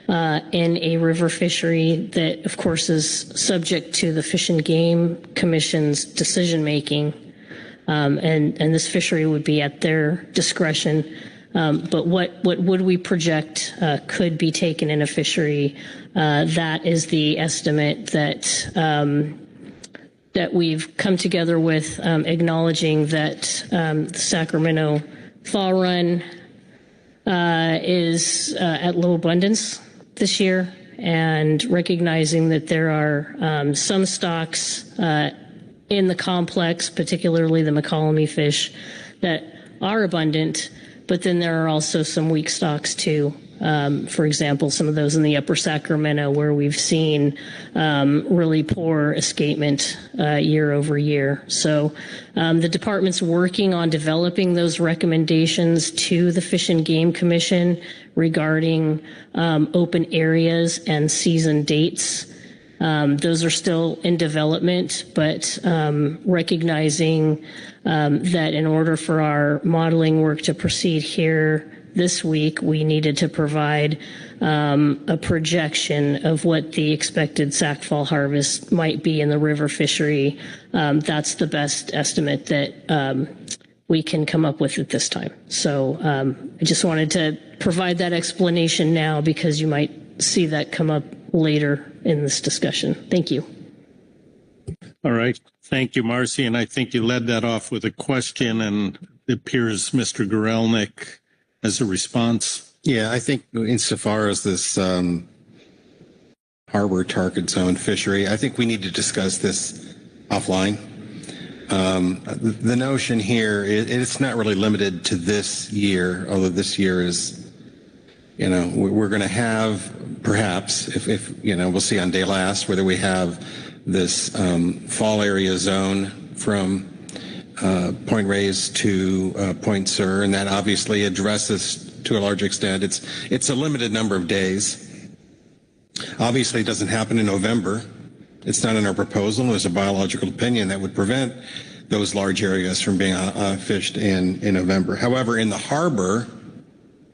in a river fishery that, of course, is subject to the Fish and Game Commission's decision making, and this fishery would be at their discretion. But what would we project could be taken in a fishery? That is the estimate that that we've come together with, acknowledging that the Sacramento fall run is at low abundance this year, and recognizing that there are some stocks in the complex, particularly the McCollum fish, that are abundant, but then there are also some weak stocks too. For example, some of those in the upper Sacramento where we've seen really poor escapement year over year. So the department's working on developing those recommendations to the Fish and Game Commission regarding open areas and season dates. Those are still in development, but recognizing that in order for our modeling work to proceed here this week, we needed to provide a projection of what the expected sac fall harvest might be in the river fishery. That's the best estimate that we can come up with at this time. So I just wanted to provide that explanation now because you might see that come up later in this discussion. Thank you. All right. Thank you, Marcy. And I think you led that off with a question, and it appears Mr. Gorelnik as a response. Yeah, I think insofar as this harbor target zone fishery, I think we need to discuss this offline. The notion here, it's not really limited to this year, although this year is, you know, we're going to have perhaps, if you know, we'll see on day last whether we have this fall area zone from Point Reyes to Point Sur, and that obviously addresses to a large extent. It's a limited number of days. Obviously, it doesn't happen in November. It's not in our proposal. There's a biological opinion that would prevent those large areas from being fished in November. However, in the harbor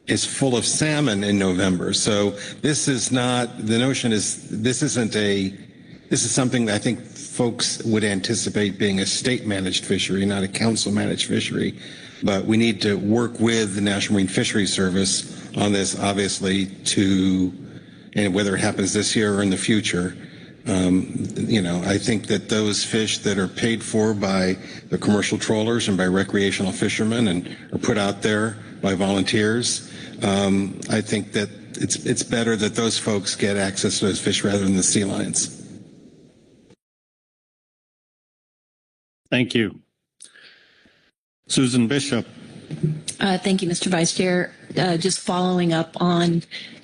is full of salmon in November. So this is not, the notion is, this is something that I think folks would anticipate being a state-managed fishery, not a council-managed fishery. But we need to work with the National Marine Fisheries Service on this, obviously, and whether it happens this year or in the future. You know, I think that those fish that are paid for by the commercial trawlers and by recreational fishermen and are put out there by volunteers. I think that it's better that those folks get access to those fish rather than the sea lions. Thank you. Susan Bishop. Thank you, Mr. Vice Chair. Just following up on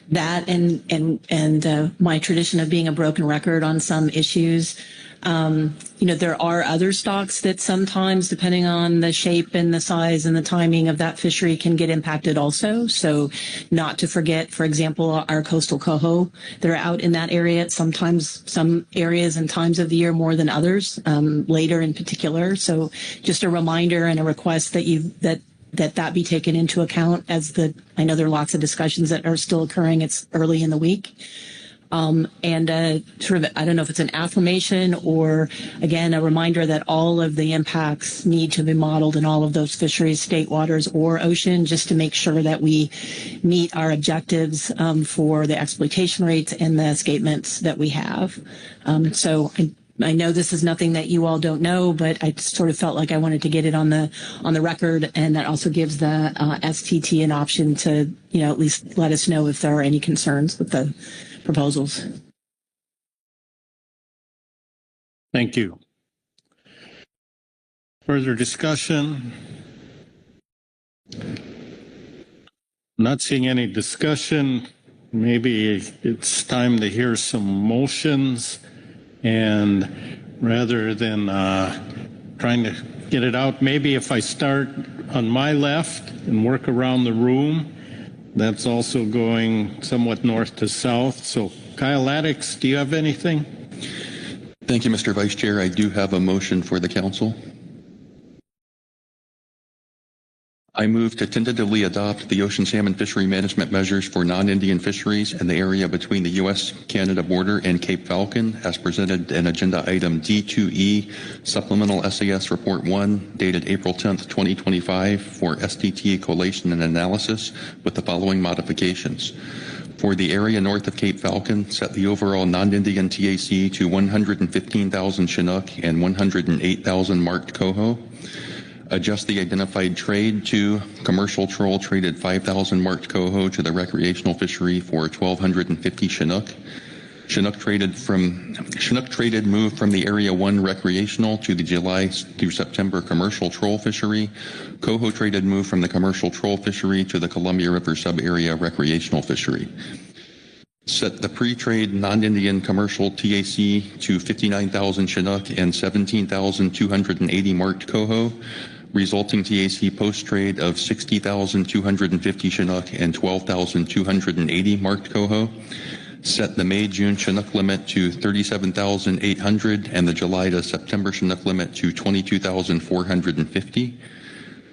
that and my tradition of being a broken record on some issues. There are other stocks that sometimes, depending on the shape and the size and the timing of that fishery, can get impacted also. So not to forget, for example, our coastal coho that are out in that area, sometimes some areas and times of the year more than others, later in particular. So just a reminder and a request that that be taken into account I know there are lots of discussions that are still occurring. It's early in the week. Sort of, I don't know if it's an affirmation or, again, a reminder that all of the impacts need to be modeled in all of those fisheries, state waters or ocean, just to make sure that we meet our objectives for the exploitation rates and the escapements that we have. So I know this is nothing that you all don't know, but I sort of felt like I wanted to get it on the record, and that also gives the STT an option to, at least let us know if there are any concerns with the proposals. Thank you. Further discussion? Not seeing any discussion. Maybe it's time to hear some motions. And rather than trying to get it out, maybe if I start on my left and work around the room, that's also going somewhat north to south. So Kyle Laddix, do you have anything? Thank you, Mr. Vice Chair. I do have a motion for the council. I move to tentatively adopt the ocean salmon fishery management measures for non-Indian fisheries in the area between the U.S.-Canada border and Cape Falcon as presented in Agenda Item D2E, Supplemental SAS Report 1, dated April 10th, 2025, for STT collation and analysis with the following modifications. For the area north of Cape Falcon, set the overall non-Indian TAC to 115,000 Chinook and 108,000 marked coho. Adjust the identified trade to commercial troll traded 5,000 marked coho to the recreational fishery for 1,250 Chinook. Chinook traded moved from the Area 1 recreational to the July through September commercial troll fishery. Coho traded moved from the commercial troll fishery to the Columbia River sub-area recreational fishery. Set the pre-trade non-Indian commercial TAC to 59,000 Chinook and 17,280 marked coho. Resulting TAC post-trade of 60,250 Chinook and 12,280 marked coho. Set the May-June Chinook limit to 37,800 and the July to September Chinook limit to 22,450.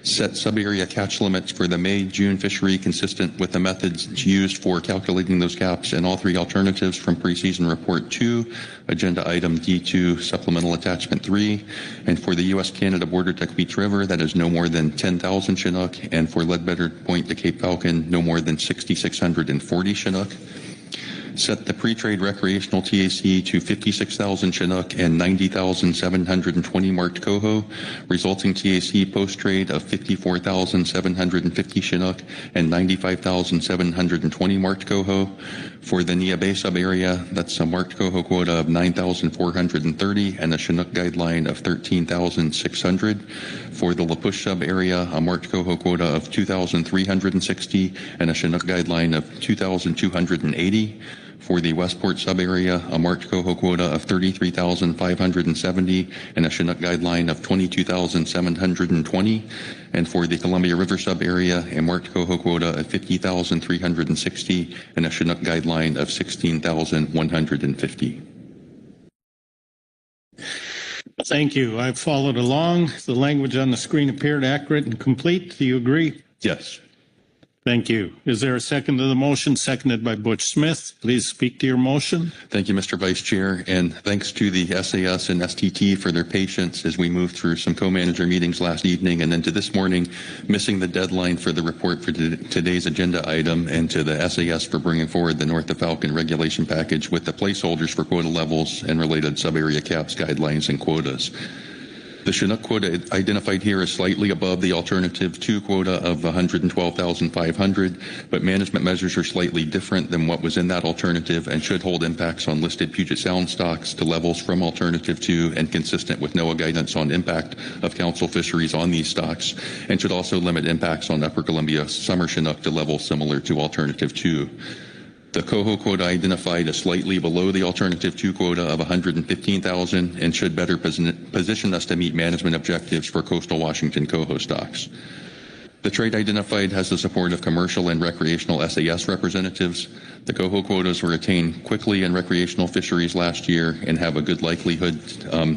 Set sub-area catch limits for the May-June fishery consistent with the methods used for calculating those caps and all three alternatives from Preseason Report 2, Agenda Item D2, Supplemental Attachment 3, and for the U.S.-Canada border to Queets River, that is no more than 10,000 Chinook, and for Ledbetter Point to Cape Falcon, no more than 6,640 Chinook. Set the pre-trade recreational TAC to 56,000 Chinook and 90,720 marked coho, resulting TAC post-trade of 54,750 Chinook and 95,720 marked coho. For the Nia Bay sub-area, that's a marked coho quota of 9,430 and a Chinook guideline of 13,600. For the La Push sub-area, a marked coho quota of 2,360 and a Chinook guideline of 2,280. For the Westport sub-area, a marked coho quota of 33,570 and a Chinook guideline of 22,720. And for the Columbia River sub-area, a marked coho quota of 50,360 and a Chinook guideline of 16,150. Thank you. I've followed along. The language on the screen appeared accurate and complete. Do you agree? Yes. Thank you. Is there a second to the motion? Seconded by Butch Smith. Please speak to your motion. Thank you, Mr. Vice Chair, and thanks to the SAS and STT for their patience as we moved through some co-manager meetings last evening and into this morning, missing the deadline for the report for today's agenda item, and to the SAS for bringing forward the North of Falcon regulation package with the placeholders for quota levels and related sub-area caps, guidelines, and quotas. The Chinook quota identified here is slightly above the alternative 2 quota of 112,500, but management measures are slightly different than what was in that alternative and should hold impacts on listed Puget Sound stocks to levels from alternative 2 and consistent with NOAA guidance on impact of council fisheries on these stocks, and should also limit impacts on Upper Columbia summer Chinook to levels similar to alternative 2. The coho quota identified is slightly below the alternative 2 quota of 115,000 and should better position us to meet management objectives for coastal Washington coho stocks. The trade identified has the support of commercial and recreational SAS representatives. The coho quotas were attained quickly in recreational fisheries last year and have a good likelihood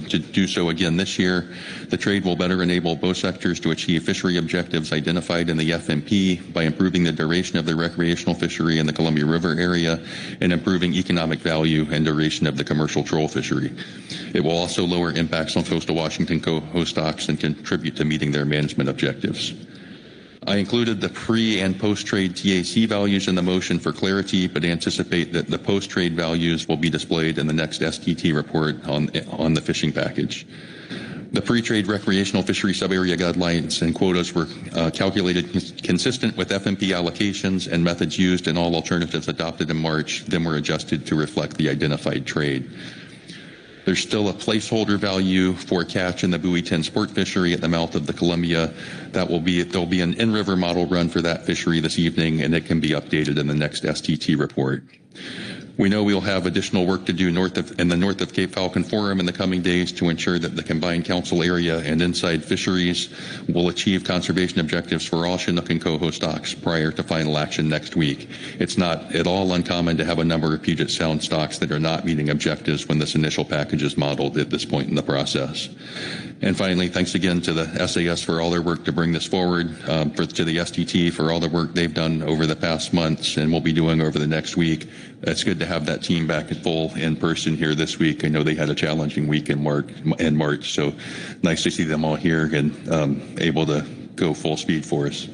to do so again this year. The trade will better enable both sectors to achieve fishery objectives identified in the FMP by improving the duration of the recreational fishery in the Columbia River area and improving economic value and duration of the commercial troll fishery. It will also lower impacts on coastal Washington coho stocks and contribute to meeting their management objectives. I included the pre- and post-trade TAC values in the motion for clarity, but anticipate that the post-trade values will be displayed in the next STT report on the fishing package. The pre-trade recreational fishery subarea guidelines and quotas were calculated consistent with FMP allocations and methods used in all alternatives adopted in March, then were adjusted to reflect the identified trade. There's still a placeholder value for catch in the buoy 10 sport fishery at the mouth of the Columbia. There'll be an in-river model run for that fishery this evening, and it can be updated in the next STT report. We know we'll have additional work to do in the north of Cape Falcon Forum in the coming days to ensure that the combined council area and inside fisheries will achieve conservation objectives for all Chinook and coho stocks prior to final action next week. It's not at all uncommon to have a number of Puget Sound stocks that are not meeting objectives when this initial package is modeled at this point in the process. And finally, thanks again to the SAS for all their work to bring this forward, to the STT for all the work they've done over the past months and will be doing over the next week. It's good to have that team back at full in person here this week. I know they had a challenging week in March, so nice to see them all here and able to go full speed for us.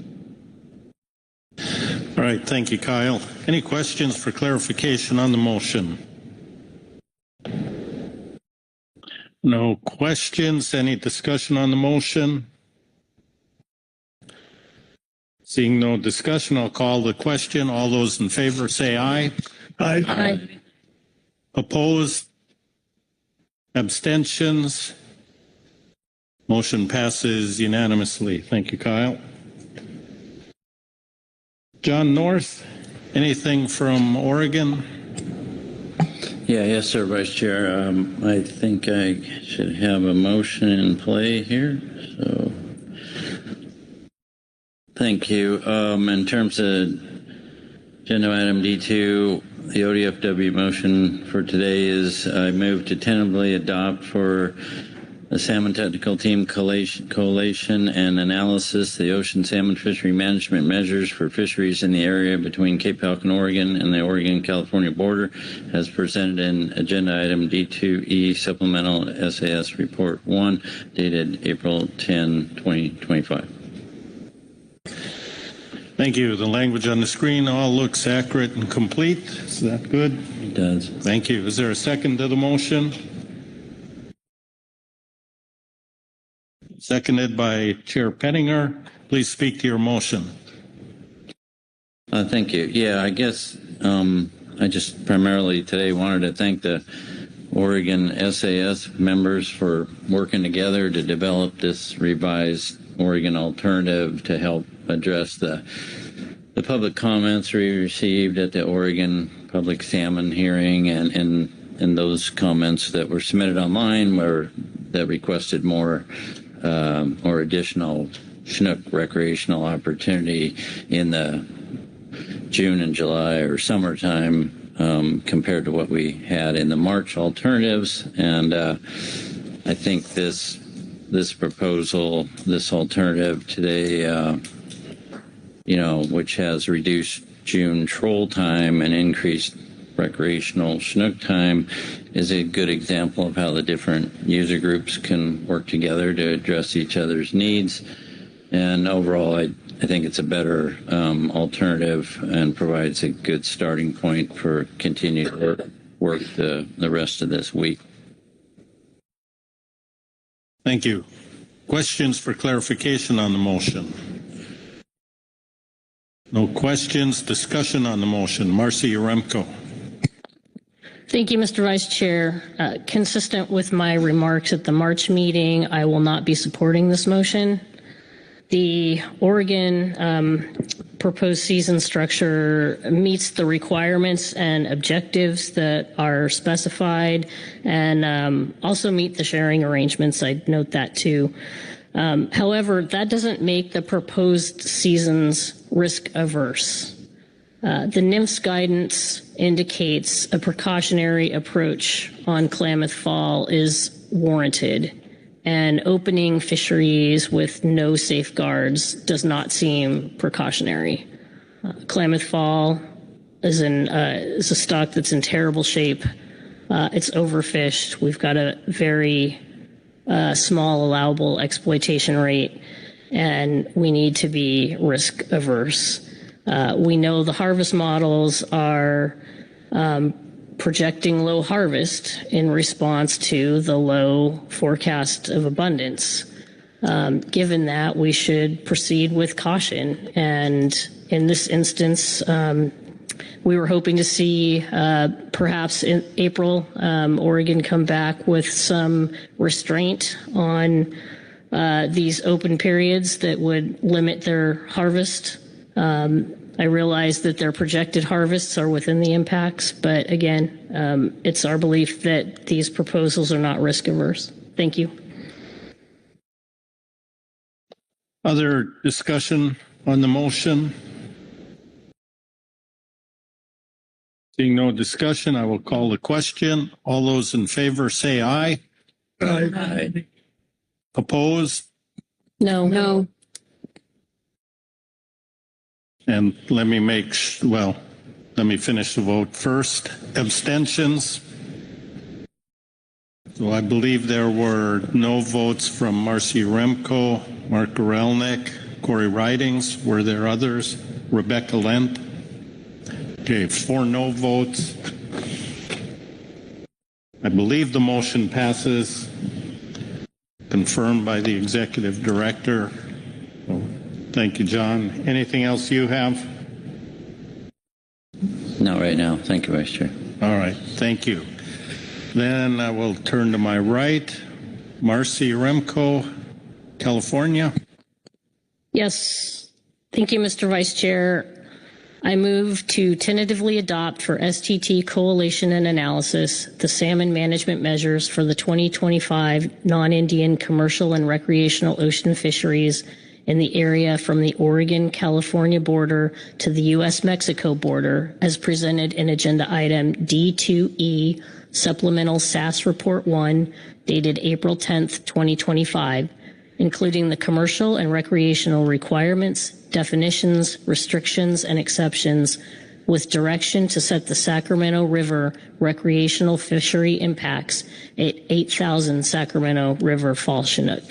All right, thank you, Kyle. Any questions for clarification on the motion? No questions. Any discussion on the motion? Seeing no discussion, I'll call the question. All those in favor say aye. Aye. Aye. Opposed? Abstentions? Motion passes unanimously. Thank you, Kyle. John North, anything from Oregon? Yes, sir, Vice Chair. I think I should have a motion in play here. So, thank you. In terms of agenda item D2, the ODFW motion for today is I move to tentatively adopt for the Salmon Technical Team Collation and Analysis the Ocean Salmon Fishery Management Measures for Fisheries in the area between Cape Falcon, Oregon and the Oregon-California border as presented in Agenda Item D2E Supplemental SAS Report 1 dated April 10, 2025. Thank you. The language on the screen all looks accurate and complete. Is that good? It does. Thank you. Is there a second to the motion? Seconded by Chair Pettinger. Please speak to your motion. Thank you. Yeah, I guess I just primarily today wanted to thank the Oregon SAS members for working together to develop this revised Oregon alternative to help address the public comments we received at the Oregon Public Salmon hearing and those comments that were submitted online that requested more or additional Chinook recreational opportunity in the June and July or summertime compared to what we had in the March alternatives. And I think this proposal, this alternative today, which has reduced June troll time and increased recreational Chinook time, is a good example of how the different user groups can work together to address each other's needs. And overall, I think it's a better alternative and provides a good starting point for continued work the rest of this week. Thank you. Questions for clarification on the motion? No questions. Discussion on the motion. Marcy Yaremko. Thank you, Mr. Vice Chair. Consistent with my remarks at the March meeting, I will not be supporting this motion. The Oregon proposed season structure meets the requirements and objectives that are specified, and also meet the sharing arrangements. I'd note that too. However, that doesn't make the proposed seasons risk averse. The NIMS guidance indicates a precautionary approach on Klamath Fall is warranted, and opening fisheries with no safeguards does not seem precautionary. Klamath Fall is a stock that's in terrible shape. It's overfished. We've got a very small allowable exploitation rate, and we need to be risk averse. We know the harvest models are projecting low harvest in response to the low forecast of abundance. Given that, we should proceed with caution. And in this instance, we were hoping to see perhaps in April, Oregon come back with some restraint on these open periods that would limit their harvest. I realize that their projected harvests are within the impacts, but again, it's our belief that these proposals are not risk averse. Thank you. Other discussion on the motion? Seeing no discussion, I will call the question. All those in favor say aye. Aye. Opposed? No. No. And let me finish the vote first. Abstentions? So I believe there were no votes from Marcy Remco, Mark Gorelnik, Corey Ridings. Were there others? Rebecca Lent? Okay, 4 no votes. I believe the motion passes, confirmed by the executive director. So, thank you, John. Anything else you have? Not right now. Thank you, Vice Chair. All right, thank you. Then I will turn to my right. Marcy Remco, California. Yes. Thank you, Mr. Vice Chair. I move to tentatively adopt for STT Coalition and Analysis the salmon management measures for the 2025 non-Indian commercial and recreational ocean fisheries in the area from the Oregon-California border to the U.S.-Mexico border as presented in Agenda Item D2E Supplemental SAS Report 1 dated April 10th, 2025, including the commercial and recreational requirements, definitions, restrictions, and exceptions, with direction to set the Sacramento River recreational fishery impacts at 8,000 Sacramento River Fall Chinook.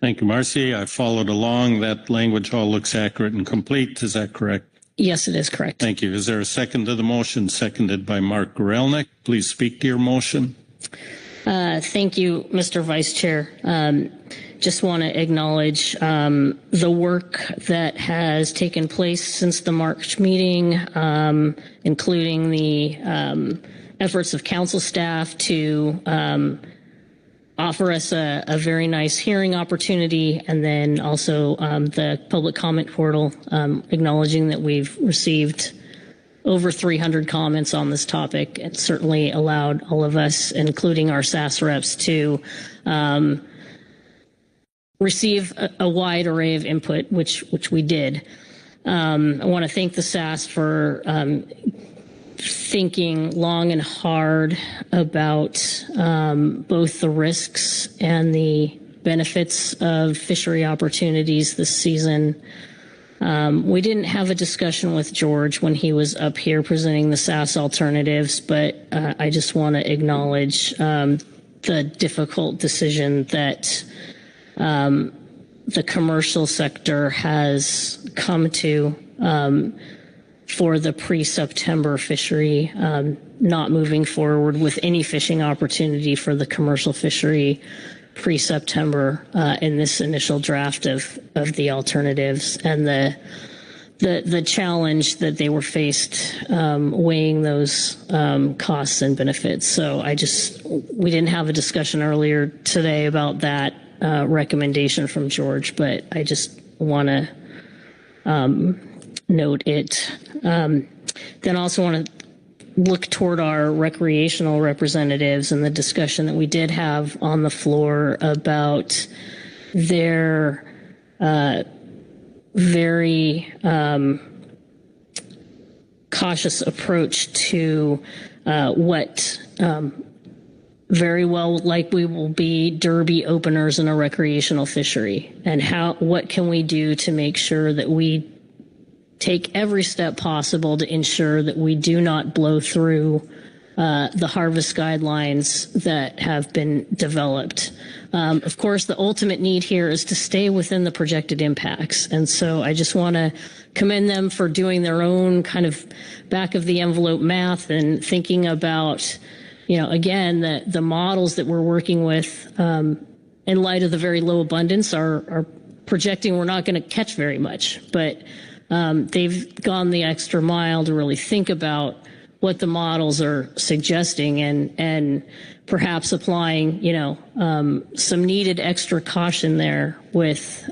Thank you, Marcy. I followed along. That language all looks accurate and complete. Is that correct? Yes, it is correct. Thank you. Is there a second to the motion? Seconded by Mark Gorelnik. Please speak to your motion. Thank you, Mr. Vice Chair. Just want to acknowledge the work that has taken place since the March meeting, including the efforts of council staff to offer us a very nice hearing opportunity, and then also the public comment portal, acknowledging that we've received over 300 comments on this topic. It certainly allowed all of us, including our SAS reps, to receive a wide array of input, which we did. I want to thank the SAS for thinking long and hard about both the risks and the benefits of fishery opportunities this season. We didn't have a discussion with George when he was up here presenting the SAS alternatives, but I just want to acknowledge the difficult decision that the commercial sector has come to for the pre-September fishery, not moving forward with any fishing opportunity for the commercial fishery pre-September in this initial draft of the alternatives and the challenge that they were faced weighing those costs and benefits. So we didn't have a discussion earlier today about that recommendation from George, but I just want to note it. Then also want to look toward our recreational representatives and the discussion that we did have on the floor about their very cautious approach to what very well likely will be derby openers in a recreational fishery, and what can we do to make sure that we take every step possible to ensure that we do not blow through the harvest guidelines that have been developed. Of course, the ultimate need here is to stay within the projected impacts. And so I just want to commend them for doing their own kind of back of the envelope math and thinking about, again, the models that we're working with in light of the very low abundance are projecting we're not going to catch very much. But they've gone the extra mile to really think about what the models are suggesting and perhaps applying, some needed extra caution there with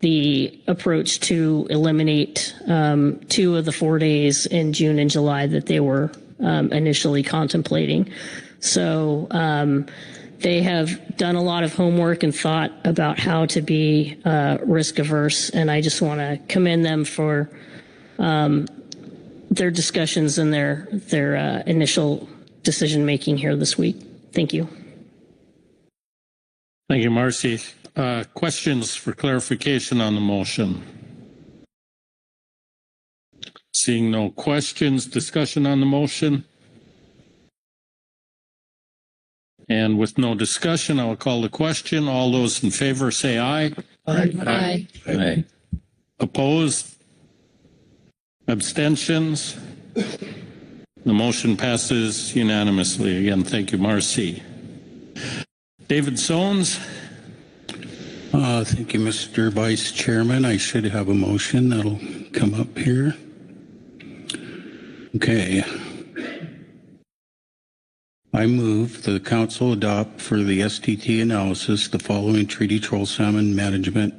the approach to eliminate 2 of the 4 days in June and July that they were initially contemplating. So they have done a lot of homework and thought about how to be risk averse, and I just want to commend them for their discussions and their initial decision making here this week. Thank you. Thank you, Marcy. Questions for clarification on the motion? Seeing no questions, discussion on the motion? And with no discussion, I will call the question. All those in favor say aye. Aye. Aye. Opposed? Abstentions? The motion passes unanimously. Again, thank you, Marcy. David Sones. Thank you, Mr. Vice Chairman. I should have a motion that'll come up here. Okay. I move that the council adopt for the STT analysis the following treaty troll salmon management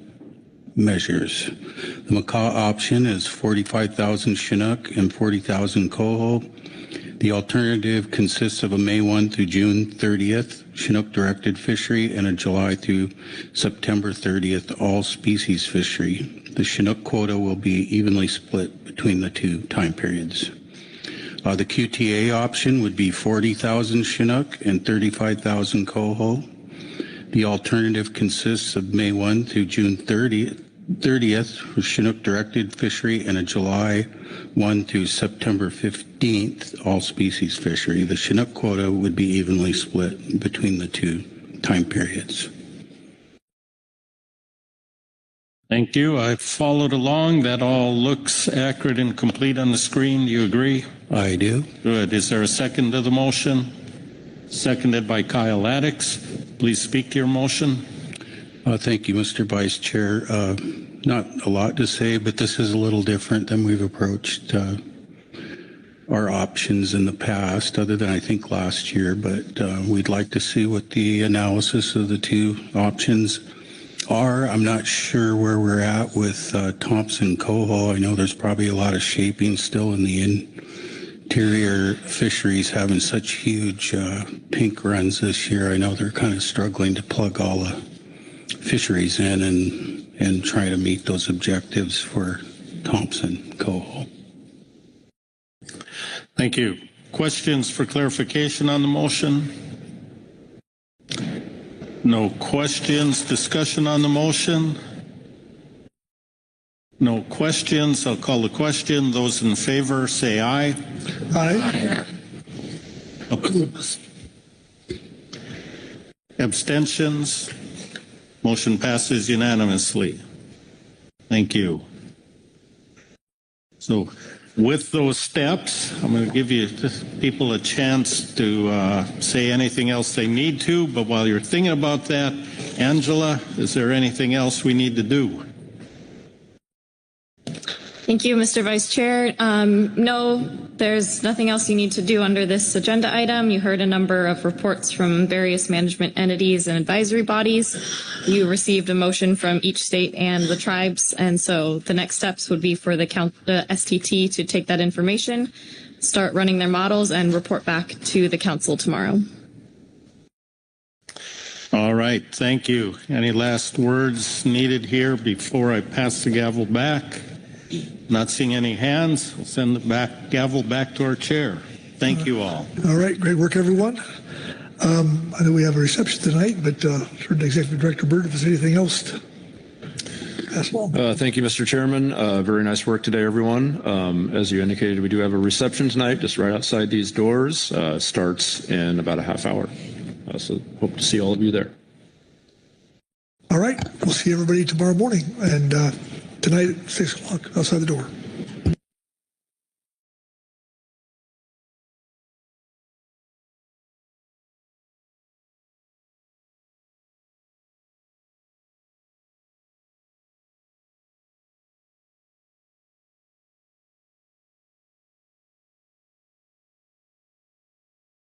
measures. The macaw option is 45,000 Chinook and 40,000 coho. The alternative consists of a May 1 through June 30th Chinook directed fishery and a July through September 30th all species fishery. The Chinook quota will be evenly split between the 2 time periods. The QTA option would be 40,000 Chinook and 35,000 coho. The alternative consists of May 1 through June 30th for Chinook directed fishery and a July 1 through September 15th all species fishery. The Chinook quota would be evenly split between the 2 time periods. Thank you. I followed along. That all looks accurate and complete on the screen. Do you agree? I do. Good. Is there a second to the motion? Seconded by Kyle Addix. Please speak to your motion. Thank you, Mr. Vice Chair. Not a lot to say, but this is a little different than we've approached our options in the past, other than I think last year. But we'd like to see what the analysis of the 2 options are. I'm not sure where we're at with Thompson coho. I know there's probably a lot of shaping still in the interior fisheries having such huge pink runs this year. I know they're kind of struggling to plug all the fisheries in and try to meet those objectives for Thompson coho. Thank you. Questions for clarification on the motion? No questions. Discussion on the motion? No questions. I'll call the question. Those in favor say aye. Aye. Opposed? Abstentions? Motion passes unanimously. Thank you. So with those steps, I'm going to give you people a chance to say anything else they need to. But while you're thinking about that, Angela, is there anything else we need to do? Thank you, Mr. Vice Chair. No, there's nothing else you need to do under this agenda item. You heard a number of reports from various management entities and advisory bodies. You received a motion from each state and the tribes, and so the next steps would be for the STT to take that information, start running their models, and report back to the council tomorrow. All right, thank you. Any last words needed here before I pass the gavel back? Not seeing any hands, we'll send the gavel back to our chair. Thank you all. All right, great work, everyone. I know we have a reception tonight, but turn to Executive Director Bird if there's anything else to pass along. Thank you, Mr. Chairman. Very nice work today, everyone. As you indicated, we do have a reception tonight just right outside these doors. Starts in about a half hour. So hope to see all of you there. All right, we'll see everybody tomorrow morning and tonight at 6 o'clock outside the door.